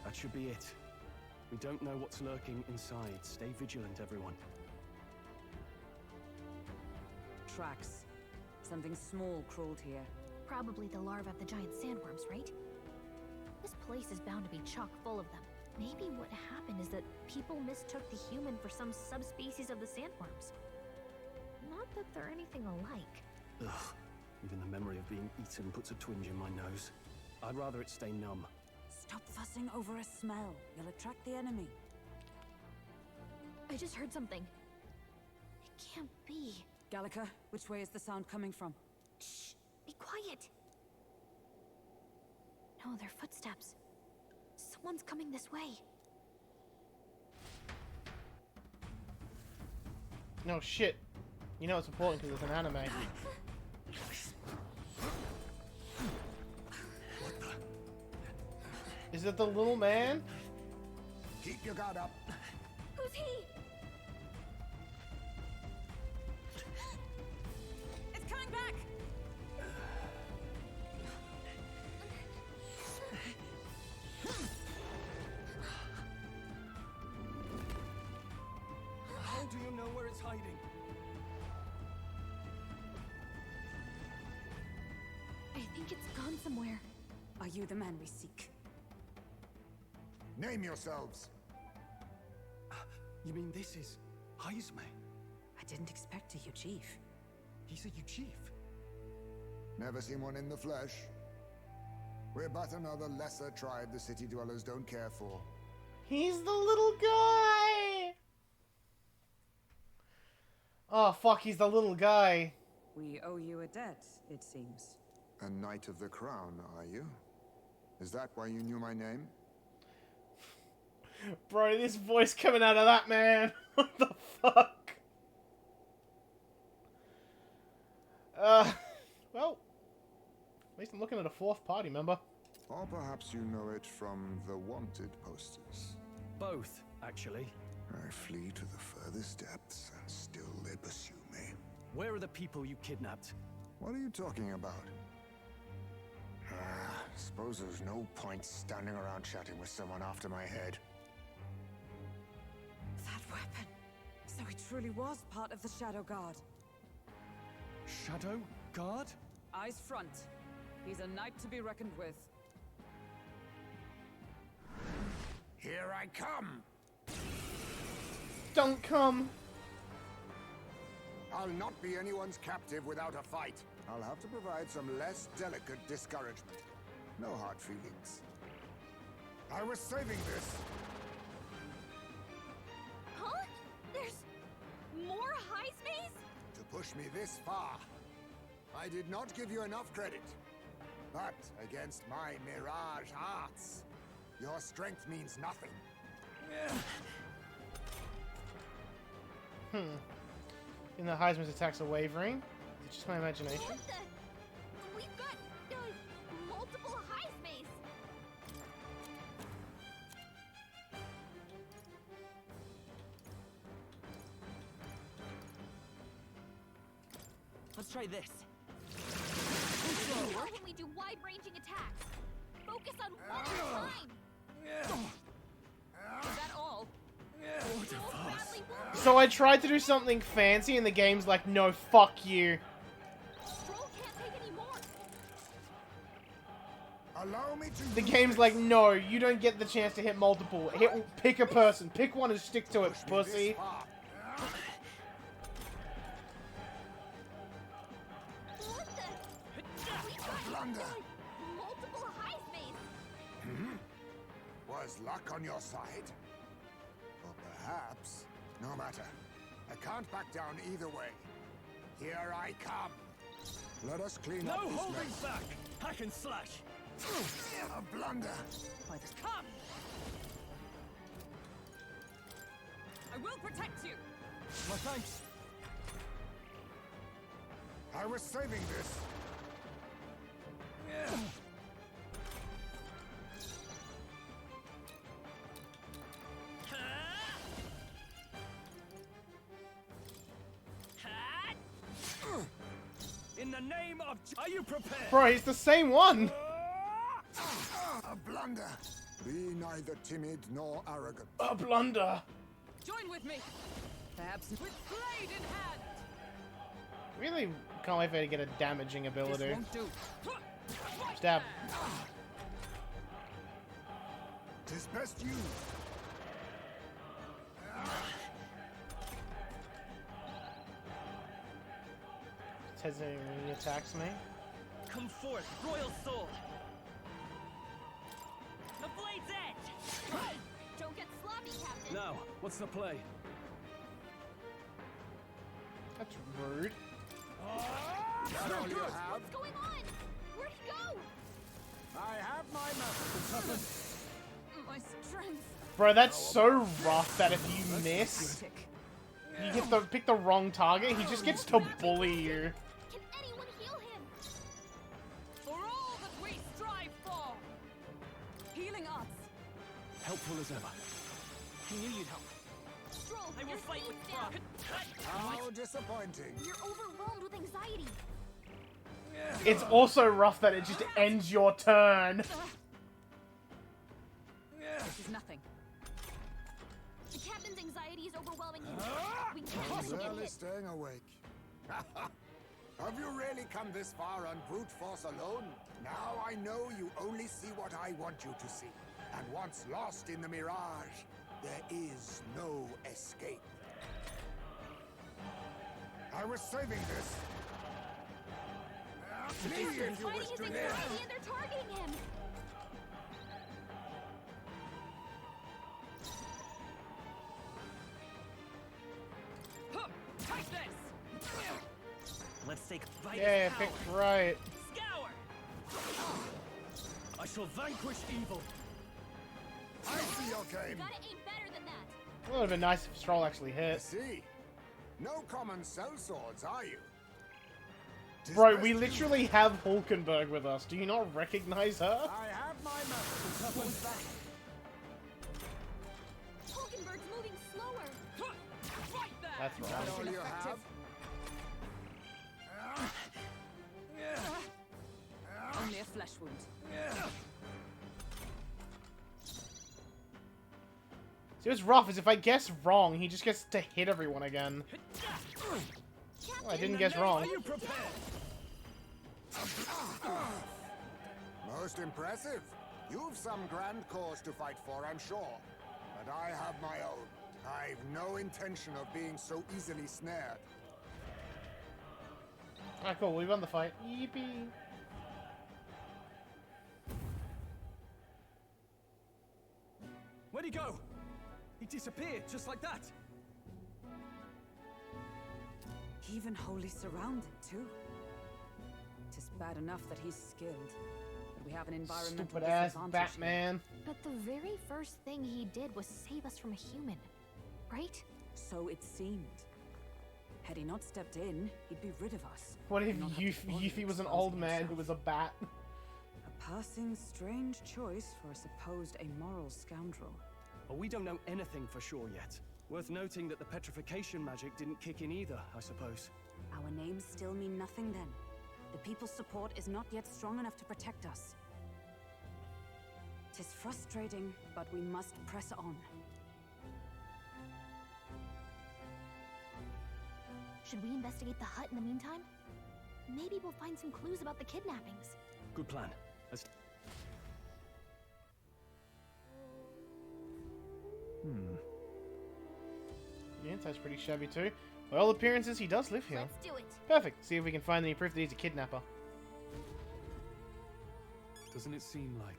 That should be it. We don't know what's lurking inside. Stay vigilant, everyone. Tracks. Something small crawled here. Probably the larvae of the giant sandworms, right? This place is bound to be chock full of them. Maybe what happened is that people mistook the human for some subspecies of the sandworms. Not that they're anything alike. Ugh. Even the memory of being eaten puts a twinge in my nose. I'd rather it stay numb. Stop fussing over a smell. You'll attract the enemy. I just heard something. It can't be. Gallica, which way is the sound coming from? Shh! Be quiet! No, they're footsteps. Someone's coming this way. No shit. You know it's important because it's an anime. Is it the little man? Keep your guard up. Who's he? It's coming back! How do you know where it's hiding? I think it's gone somewhere. Are you the man we seek? Name yourselves. You mean this is Hismey? I didn't expect a chief. He's a chief. Never seen one in the flesh. We're but another lesser tribe the city dwellers don't care for. He's the little guy! Oh, fuck, he's the little guy. We owe you a debt, it seems. A Knight of the Crown, are you? Is that why you knew my name? Bro, this voice coming out of that man. What the fuck? Well, at least I'm looking at a fourth party member. Or perhaps you know it from the wanted posters. Both, actually. I flee to the furthest depths, and still they pursue me. Where are the people you kidnapped? What are you talking about? Suppose there's no point standing around chatting with someone after my head. That weapon. So he truly was part of the Shadow Guard. Shadow Guard? Eyes front. He's a knight to be reckoned with. Here I come! Don't come! I'll not be anyone's captive without a fight. I'll have to provide some less delicate discouragement. No hard feelings. I was saving this. Huh? There's more Hismeys? To push me this far. I did not give you enough credit. But against my mirage arts, your strength means nothing. In the Heisman's attacks are wavering. It's just my imagination. What the? We've got multiple Hismeys. Let's try this. How can we do wide-ranging attacks? Focus on one at a time. Is that all? So I tried to do something fancy and the game's like, no, fuck you. Stroll can't take any more. Allow me to The game's like, no, you don't get the chance to hit multiple. Pick a person. Pick one and stick to it, pussy. What the? We've got Blunder. multiple Hismeys. Was luck on your side? Or perhaps, no matter. I can't back down either way. Here I come. Let us clean up No this holding mess. back! Hack and slash! A blunder. Come! I will protect you! My thanks. I was saving this. In the name of... Are you prepared? Bro, he's the same one. A blunder. Be neither timid nor arrogant. A blunder. Join with me! Perhaps with blade in hand! Really can't wait for her to get a damaging ability. This won't do. Stab. Tis best used. Tezzy attacks me. Come forth, royal soul. The blade's edge. Hey, don't get sloppy, Captain. Now, what's the play? That's rude. That all you have? What's going on? Where'd he go? I have my methods. My strength. Bro, that's so rough that if you miss... you pick the wrong target, he just gets to bully you. Can anyone heal him? For all that we strive for! Healing arts. Helpful as ever. I knew you'd help. Stroll, I will you're fight with safe now. Frog. How disappointing. You're overwhelmed with anxiety. It's also rough that it just ends your turn. This is nothing. The captain's anxiety is overwhelming him. We can't let him get Barely hit. staying awake. Have you really come this far on brute force alone? Now I know you only see what I want you to see. And once lost in the mirage, there is no escape. I was saving this. Leave if you Fighting wish his to anxiety live. and they're targeting him. Take this! Let's take Vitus Yeah, power. picked right. Scour! I shall vanquish evil. I see your You game. gotta aim better than that. It would have been nice if Stroll actually I hit. see. No common cell swords, are you? Bro, we literally have Hulkenberg with us. Do you not recognize her? I have my methods. What was that? Hulkenberg's moving slower. Right there! That's Is right. that all you have? Only a flesh wound. See, what's rough is if I guess wrong, he just gets to hit everyone again. Well, I didn't guess wrong. Are you prepared? Most impressive. You've some grand cause to fight for, I'm sure. But I have my own. I've no intention of being so easily snared. Alright, cool. We won the fight. Yippee. Where'd he go? He disappeared just like that. Even wholly surrounded, too. Tis bad enough that he's skilled, but we have an environmental Stupid ass disadvantage here. Batman. But the very first thing he did was save us from a human, right? So it seemed. Had he not stepped in, he'd be rid of us. What if and not have to bother Yuffie was an exposing old man himself. who was a bat? A passing strange choice for a supposed amoral scoundrel. Well, we don't know anything for sure yet. Worth noting that the petrification magic didn't kick in either, I suppose. Our names still mean nothing then. The people's support is not yet strong enough to protect us. 'Tis frustrating, but we must press on. Should we investigate the hut in the meantime? Maybe we'll find some clues about the kidnappings. Good plan. Let's... The inside's pretty shabby too. By all appearances, he does live here. Let's do it. Perfect. See if we can find any proof that he's a kidnapper. Doesn't it seem like...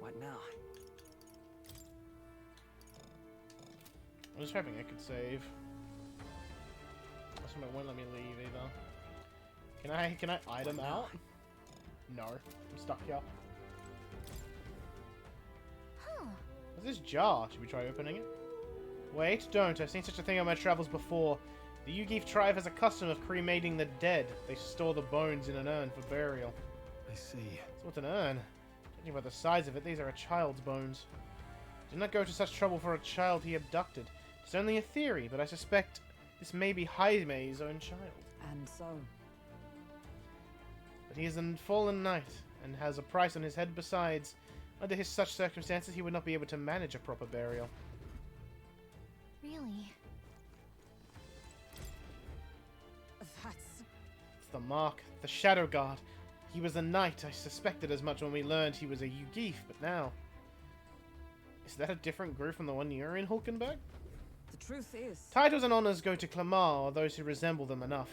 What now? I was hoping I could save. That's why it won't let me leave either. Can I item out? No. I'm stuck here. Huh. What's this jar? Should we try opening it? Wait, don't. I've seen such a thing on my travels before. The Yugi tribe has a custom of cremating the dead. They store the bones in an urn for burial. I see. So what's an urn? Judging by the size of it, these are a child's bones. Did not go to such trouble for a child he abducted. It's only a theory, but I suspect this may be Hismey's own child. And so, But he is a fallen knight, and has a price on his head besides. Under such circumstances, he would not be able to manage a proper burial. Really? that's... It's the mark, the Shadow Guard. He was a knight. I suspected as much when we learned he was a Yugif, but now... Is that a different group from the one you're in, Hulkenberg? The truth is... Titles and honors go to Clamar, or those who resemble them enough.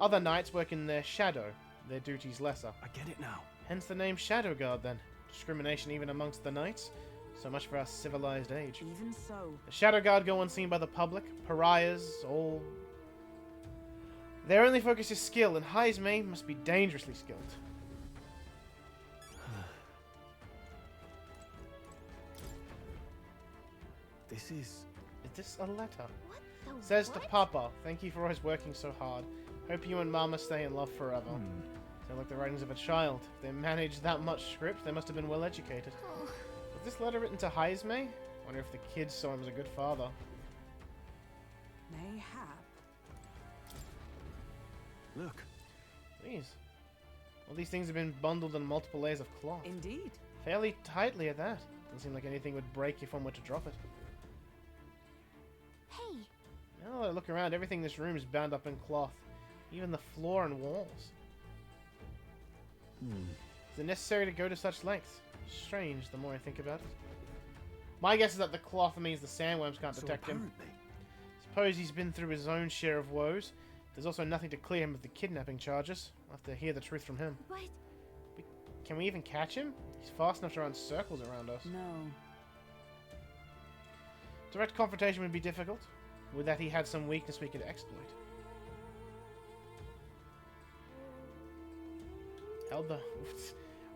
Other knights work in their shadow, their duties lesser. I get it now. Hence the name Shadow Guard, then. Discrimination even amongst the knights. So much for our civilized age. Even so... The Shadow Guard go unseen by the public. Pariahs, all... Their only focus is skill, and Hismey must be dangerously skilled. This is... this a letter? What the Says what? to Papa, thank you for always working so hard. Hope you and Mama stay in love forever. Sound like the writings of a child. If they managed that much script, they must have been well educated. Oh. Was this letter written to Hismey? Wonder if the kids saw him as a good father. Mayhap. Look. Please. All these things have been bundled in multiple layers of cloth. Indeed. Fairly tightly at that. Doesn't seem like anything would break if one were to drop it. Hey. Now that I look around, everything in this room is bound up in cloth. Even the floor and walls. Is it necessary to go to such lengths? Strange, the more I think about it. My guess is that the cloth means the sandworms can't detect him. Suppose he's been through his own share of woes. There's also nothing to clear him of the kidnapping charges. I'll have to hear the truth from him. But... Can we even catch him? He's fast enough to run circles around us. No. Direct confrontation would be difficult. With that, he had some weakness we could exploit. Held the...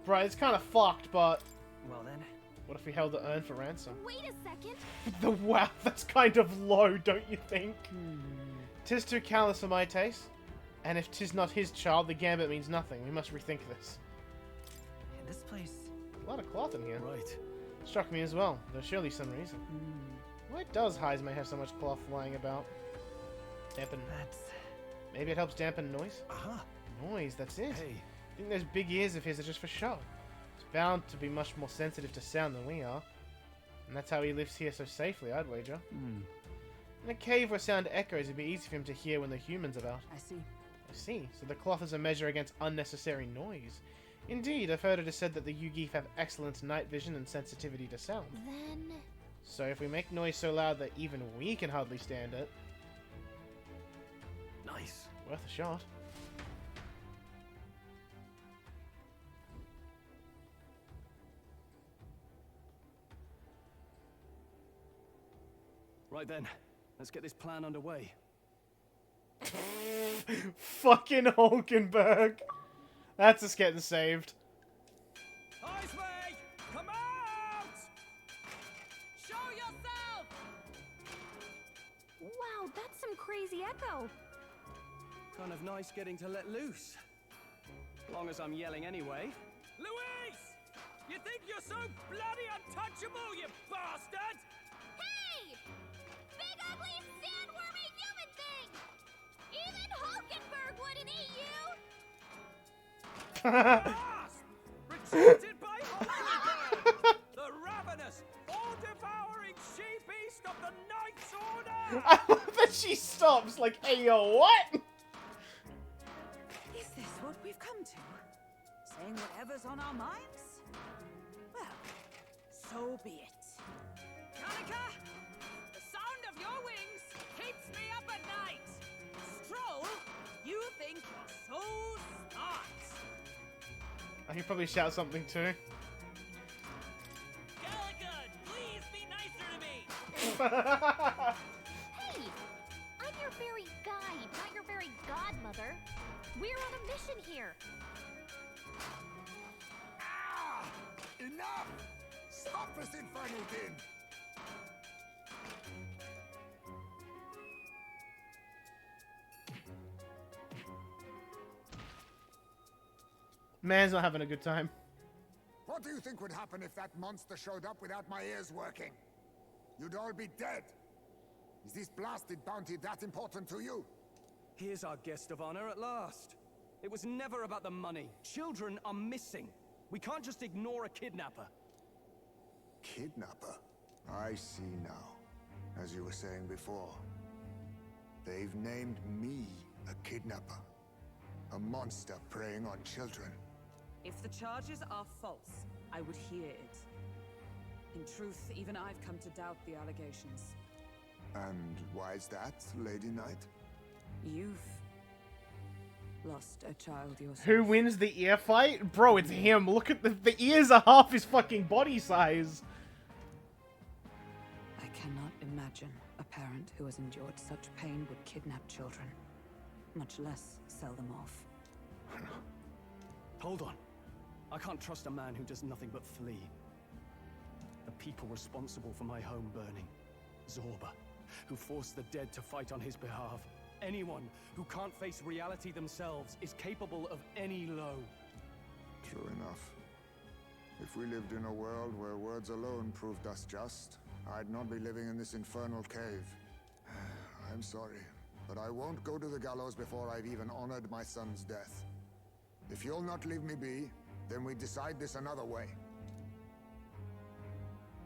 Right, it's kind of fucked, but... Well then. What if we held the urn for ransom? Wait a second. The wow, that's kind of low, don't you think? Tis too callous for my taste. And if tis not his child, the gambit means nothing. We must rethink this. In this place... A lot of cloth in here. Right. Struck me as well. There's surely some reason. Why does Hismey have so much cloth lying about? Dampen... Maybe it helps dampen noise? Noise, that's it. Hey. I think those big ears of his are just for show. He's bound to be much more sensitive to sound than we are. And that's how he lives here so safely, I'd wager. In a cave where sound echoes, it'd be easy for him to hear when the human's about. I see. I see. So the cloth is a measure against unnecessary noise. Indeed, I've heard it is said that the Yugeef have excellent night vision and sensitivity to sound. Then... So if we make noise so loud that even we can hardly stand it... Nice. Worth a shot. Right then, let's get this plan underway. Fucking Hulkenberg. That's us getting saved. Hismey! Come out! Show yourself! Wow, that's some crazy echo. Kind of nice getting to let loose. Long as I'm yelling anyway. Louise! You think you're so bloody untouchable, you bastard? Hey! Big ugly sandwormy human thing! Even Hulkenberg wouldn't eat you! Rejected by Hulkenberg! The ravenous, all-devouring she-beast of the Knight's Order! I love that she stops like, hey, yo, what? Is this what we've come to? Saying whatever's on our minds? Well, so be it. Kanika, the sound of your wings keeps me up at night. Stroll, you think you're so smart. I could probably shout something too. Gallagher, please be nicer to me! Hey! I'm your fairy guide, not your fairy godmother. We're on a mission here. Enough! Stop this infernal din! Man's not having a good time. What do you think would happen if that monster showed up without my ears working? You'd all be dead. Is this blasted bounty that important to you? Here's our guest of honor at last. It was never about the money. Children are missing. We can't just ignore a kidnapper. Kidnapper? I see now. As you were saying before, they've named me a kidnapper. A monster preying on children. If the charges are false, I would hear it. In truth, even I've come to doubt the allegations. And why is that, Lady Knight? You've lost a child yourself. Who wins the ear fight? Bro, it's him. Look at the ears are half his fucking body size. I cannot imagine a parent who has endured such pain would kidnap children, much less sell them off. Hold on. I can't trust a man who does nothing but flee. The people responsible for my home burning. Zorba. who forced the dead to fight on his behalf. Anyone who can't face reality themselves is capable of any low. True enough. If we lived in a world where words alone proved us just, I'd not be living in this infernal cave. I'm sorry, but I won't go to the gallows before I've even honored my son's death. If you'll not leave me be, then we decide this another way.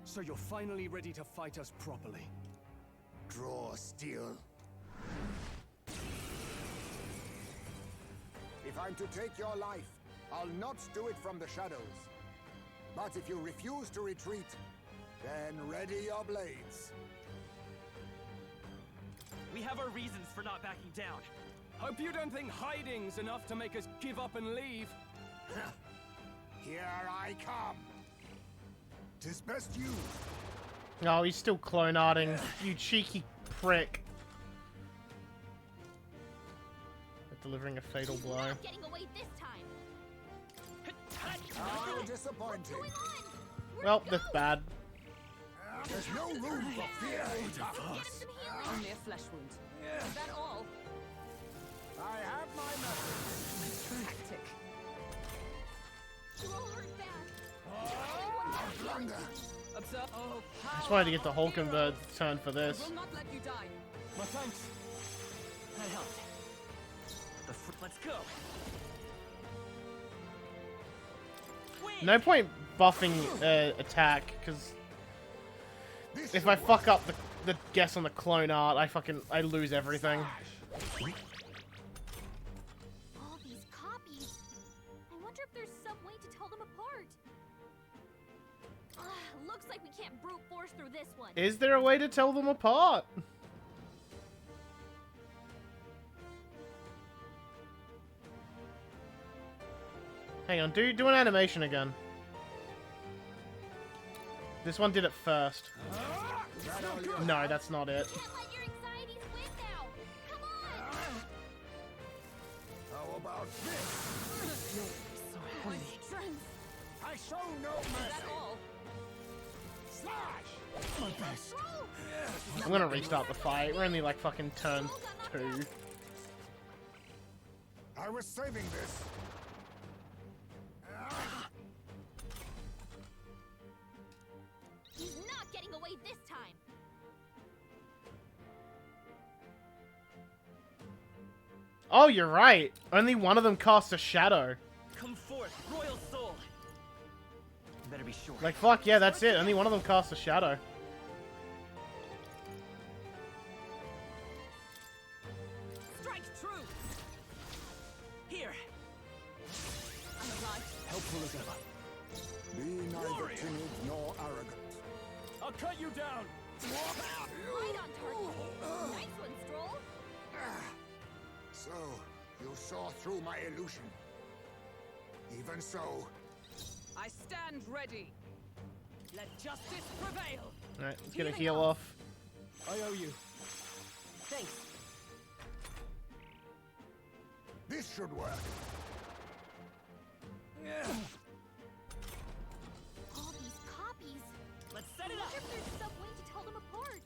So you're finally ready to fight us properly? Draw steel. If I'm to take your life, I'll not do it from the shadows. But if you refuse to retreat, then ready your blades. We have our reasons for not backing down. Hope you don't think hiding's enough to make us give up and leave. Here I come. 'Tis best you. Oh, he's still clone-arting. You cheeky prick. Delivering a fatal blow. Not getting away this time. How disappointing. Well, that's bad. There's no room for fear. Only a flesh wound. Is that all? I have my method. Tactic. You all hurt bad. Blunder. Observe. Oh, I just wanted to get the Hulkenberg turn for this. will not let you die. My thanks. That helped. Let's go. No point buffing attack, because if I fuck up the guess on the clone art, I lose everything. All these copies. I wonder if there's some way to tell them apart. Looks like we can't brute force through this one. Is there a way to tell them apart? Hang on, do an animation again. This one did it first. No, that's not it. How about this? I show no mercy. Slash! My best. I'm gonna restart the fight. We're only like fucking turn 2. I was saving this. He's not getting away this time. Oh, you're right. Only one of them casts a shadow. Come forth, royal soul. Better be sure. Like, fuck, yeah, that's it. Only one of them casts a shadow. Strike true. Here. I'm alive. Helpful as ever. Be neither timid nor arrogant. I'll cut you down. Right on target. Nice one, Stroll. So, you saw through my illusion. Even so, I stand ready. Let justice prevail. Alright, let's get a heal off. I owe you. Thanks. this should work. All these copies. Let's set it I up. wonder if there's some way to tell them apart.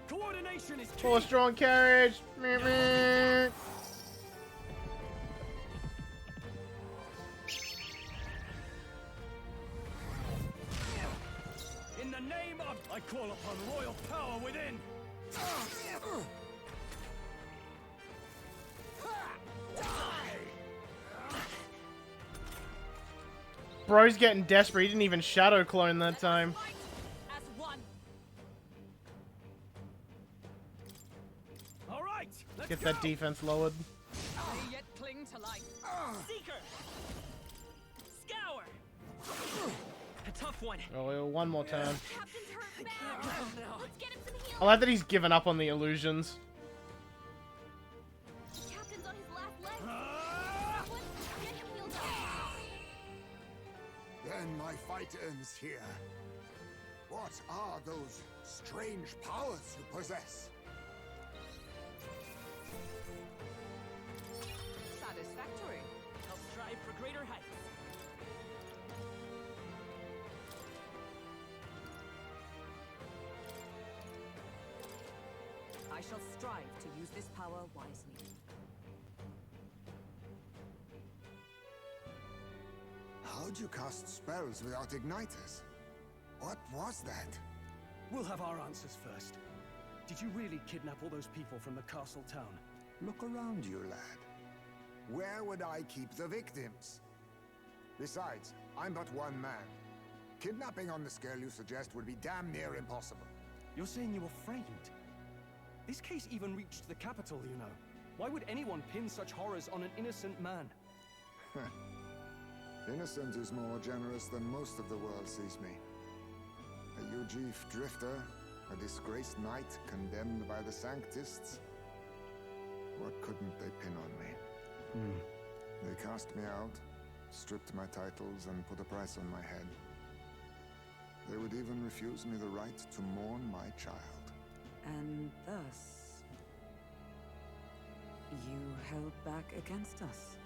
Coordination is key. Full strong carriage. Meh, meh. In the name of... I call upon royal power within. Bro's getting desperate. He didn't even shadow clone that time. As one. All right, let's Get go. that defense lowered. They yet cling to life. Seeker. Scour. A tough one. Oh, one more turn. Captain's hurt bad. Let's get him some healing. I like that he's given up on the illusions. Captain's on his last leg. Someone get him healed up. Then my fight ends here. What are those strange powers you possess? Satisfactory. I'll strive for greater heights. I shall strive to use this power wisely. How'd you cast spells without igniters? What was that? We'll have our answers first. Did you really kidnap all those people from the castle town? Look around you, lad. Where would I keep the victims? Besides, I'm but one man. Kidnapping on the scale you suggest would be damn near impossible. You're saying you were framed? This case even reached the capital, you know. Why would anyone pin such horrors on an innocent man? Innocent is more generous than most of the world sees me. A Ujif drifter, a disgraced knight condemned by the Sanctists. What couldn't they pin on me? They cast me out, stripped my titles, and put a price on my head. They would even refuse me the right to mourn my child. And thus, you held back against us,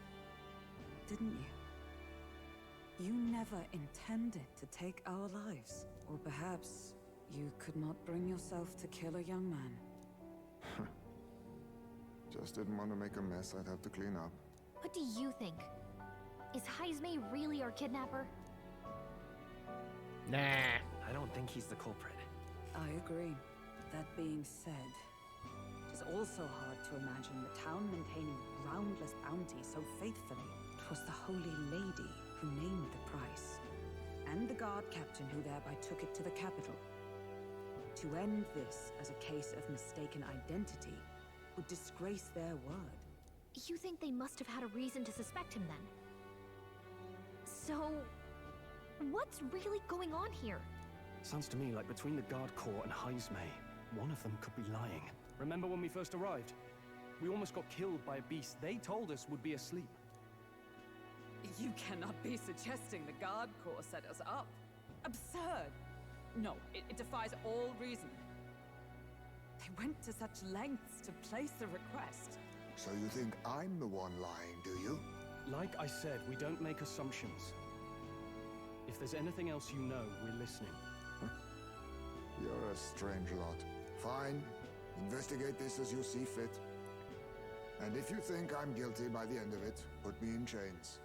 didn't you? You never intended to take our lives. Or perhaps you could not bring yourself to kill a young man. Just didn't want to make a mess I'd have to clean up. What do you think? Is Hismey really our kidnapper? Nah. I don't think he's the culprit. I agree. That being said, it is also hard to imagine the town maintaining a groundless bounty so faithfully. It was the Holy Lady who named the price, and the guard captain who thereby took it to the capital. To end this as a case of mistaken identity would disgrace their word. You think they must have had a reason to suspect him then? So, what's really going on here? Sounds to me like between the Guard Corps and Hismey, one of them could be lying. Remember when we first arrived? We almost got killed by a beast they told us would be asleep. You cannot be suggesting the Guard Corps set us up. Absurd! No, it defies all reason. They went to such lengths to place the request. So you think I'm the one lying, do you? Like I said, we don't make assumptions. If there's anything else you know, we're listening. You're a strange lot. Fine. Investigate this as you see fit. And if you think I'm guilty by the end of it, put me in chains.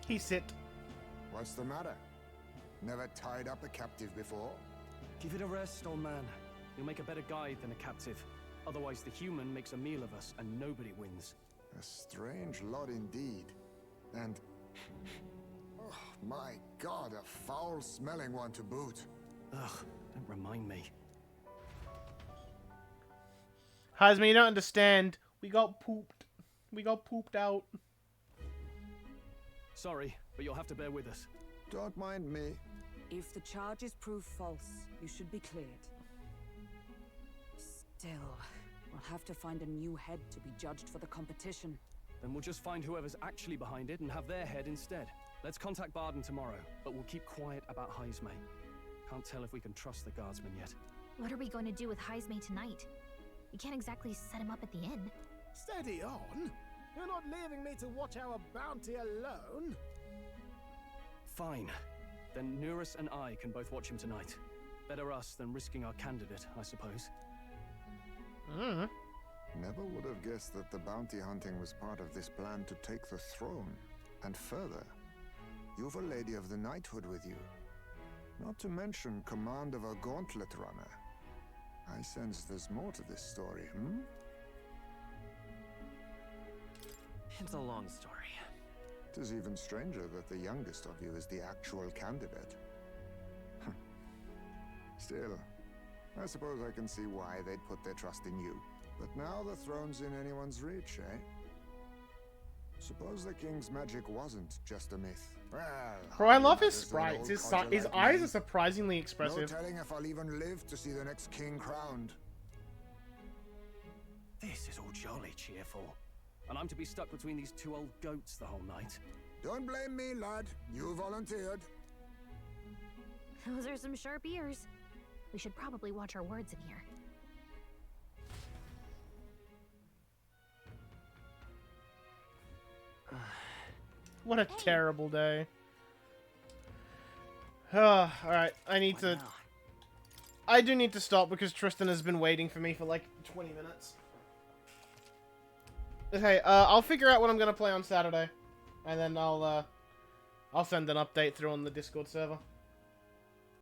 He sit. What's the matter? Never tied up a captive before? Give it a rest, old man. You'll make a better guide than a captive. Otherwise, the human makes a meal of us, and nobody wins. A strange lot indeed. And... oh, my God, a foul-smelling one to boot. Ugh, don't remind me. Hismey, you don't understand. We got pooped. We got pooped out. Sorry, but you'll have to bear with us. Don't mind me. If the charges prove false, you should be cleared. Still, we'll have to find a new head to be judged for the competition. Then we'll just find whoever's actually behind it and have their head instead. Let's contact Barden tomorrow, but we'll keep quiet about Hismey. Can't tell if we can trust the guardsman yet. What are we going to do with Hismey tonight? We can't exactly set him up at the inn. Steady on. You're not leaving me to watch our bounty alone. Fine. Then Nurus and I can both watch him tonight. Better us than risking our candidate, I suppose. Never would have guessed that the bounty hunting was part of this plan to take the throne. And further, you've a Lady of the Knighthood with you. Not to mention command of a gauntlet runner. I sense there's more to this story, It's a long story. It is even stranger that the youngest of you is the actual candidate. Still, I suppose I can see why they'd put their trust in you. But now the throne's in anyone's reach, eh? Suppose the king's magic wasn't just a myth. Well, Bro, I love his sprites. His eyes are surprisingly expressive. No telling if I'll even live to see the next king crowned. This is all jolly cheerful. And I'm to be stuck between these two old goats the whole night. Don't blame me, lad. You volunteered. Those are some sharp ears. We should probably watch our words in here. What a terrible day. Alright, I need to... I do need to stop because Tristan has been waiting for me for like 20 minutes. Okay, I'll figure out what I'm gonna play on Saturday. And then I'll send an update through on the Discord server.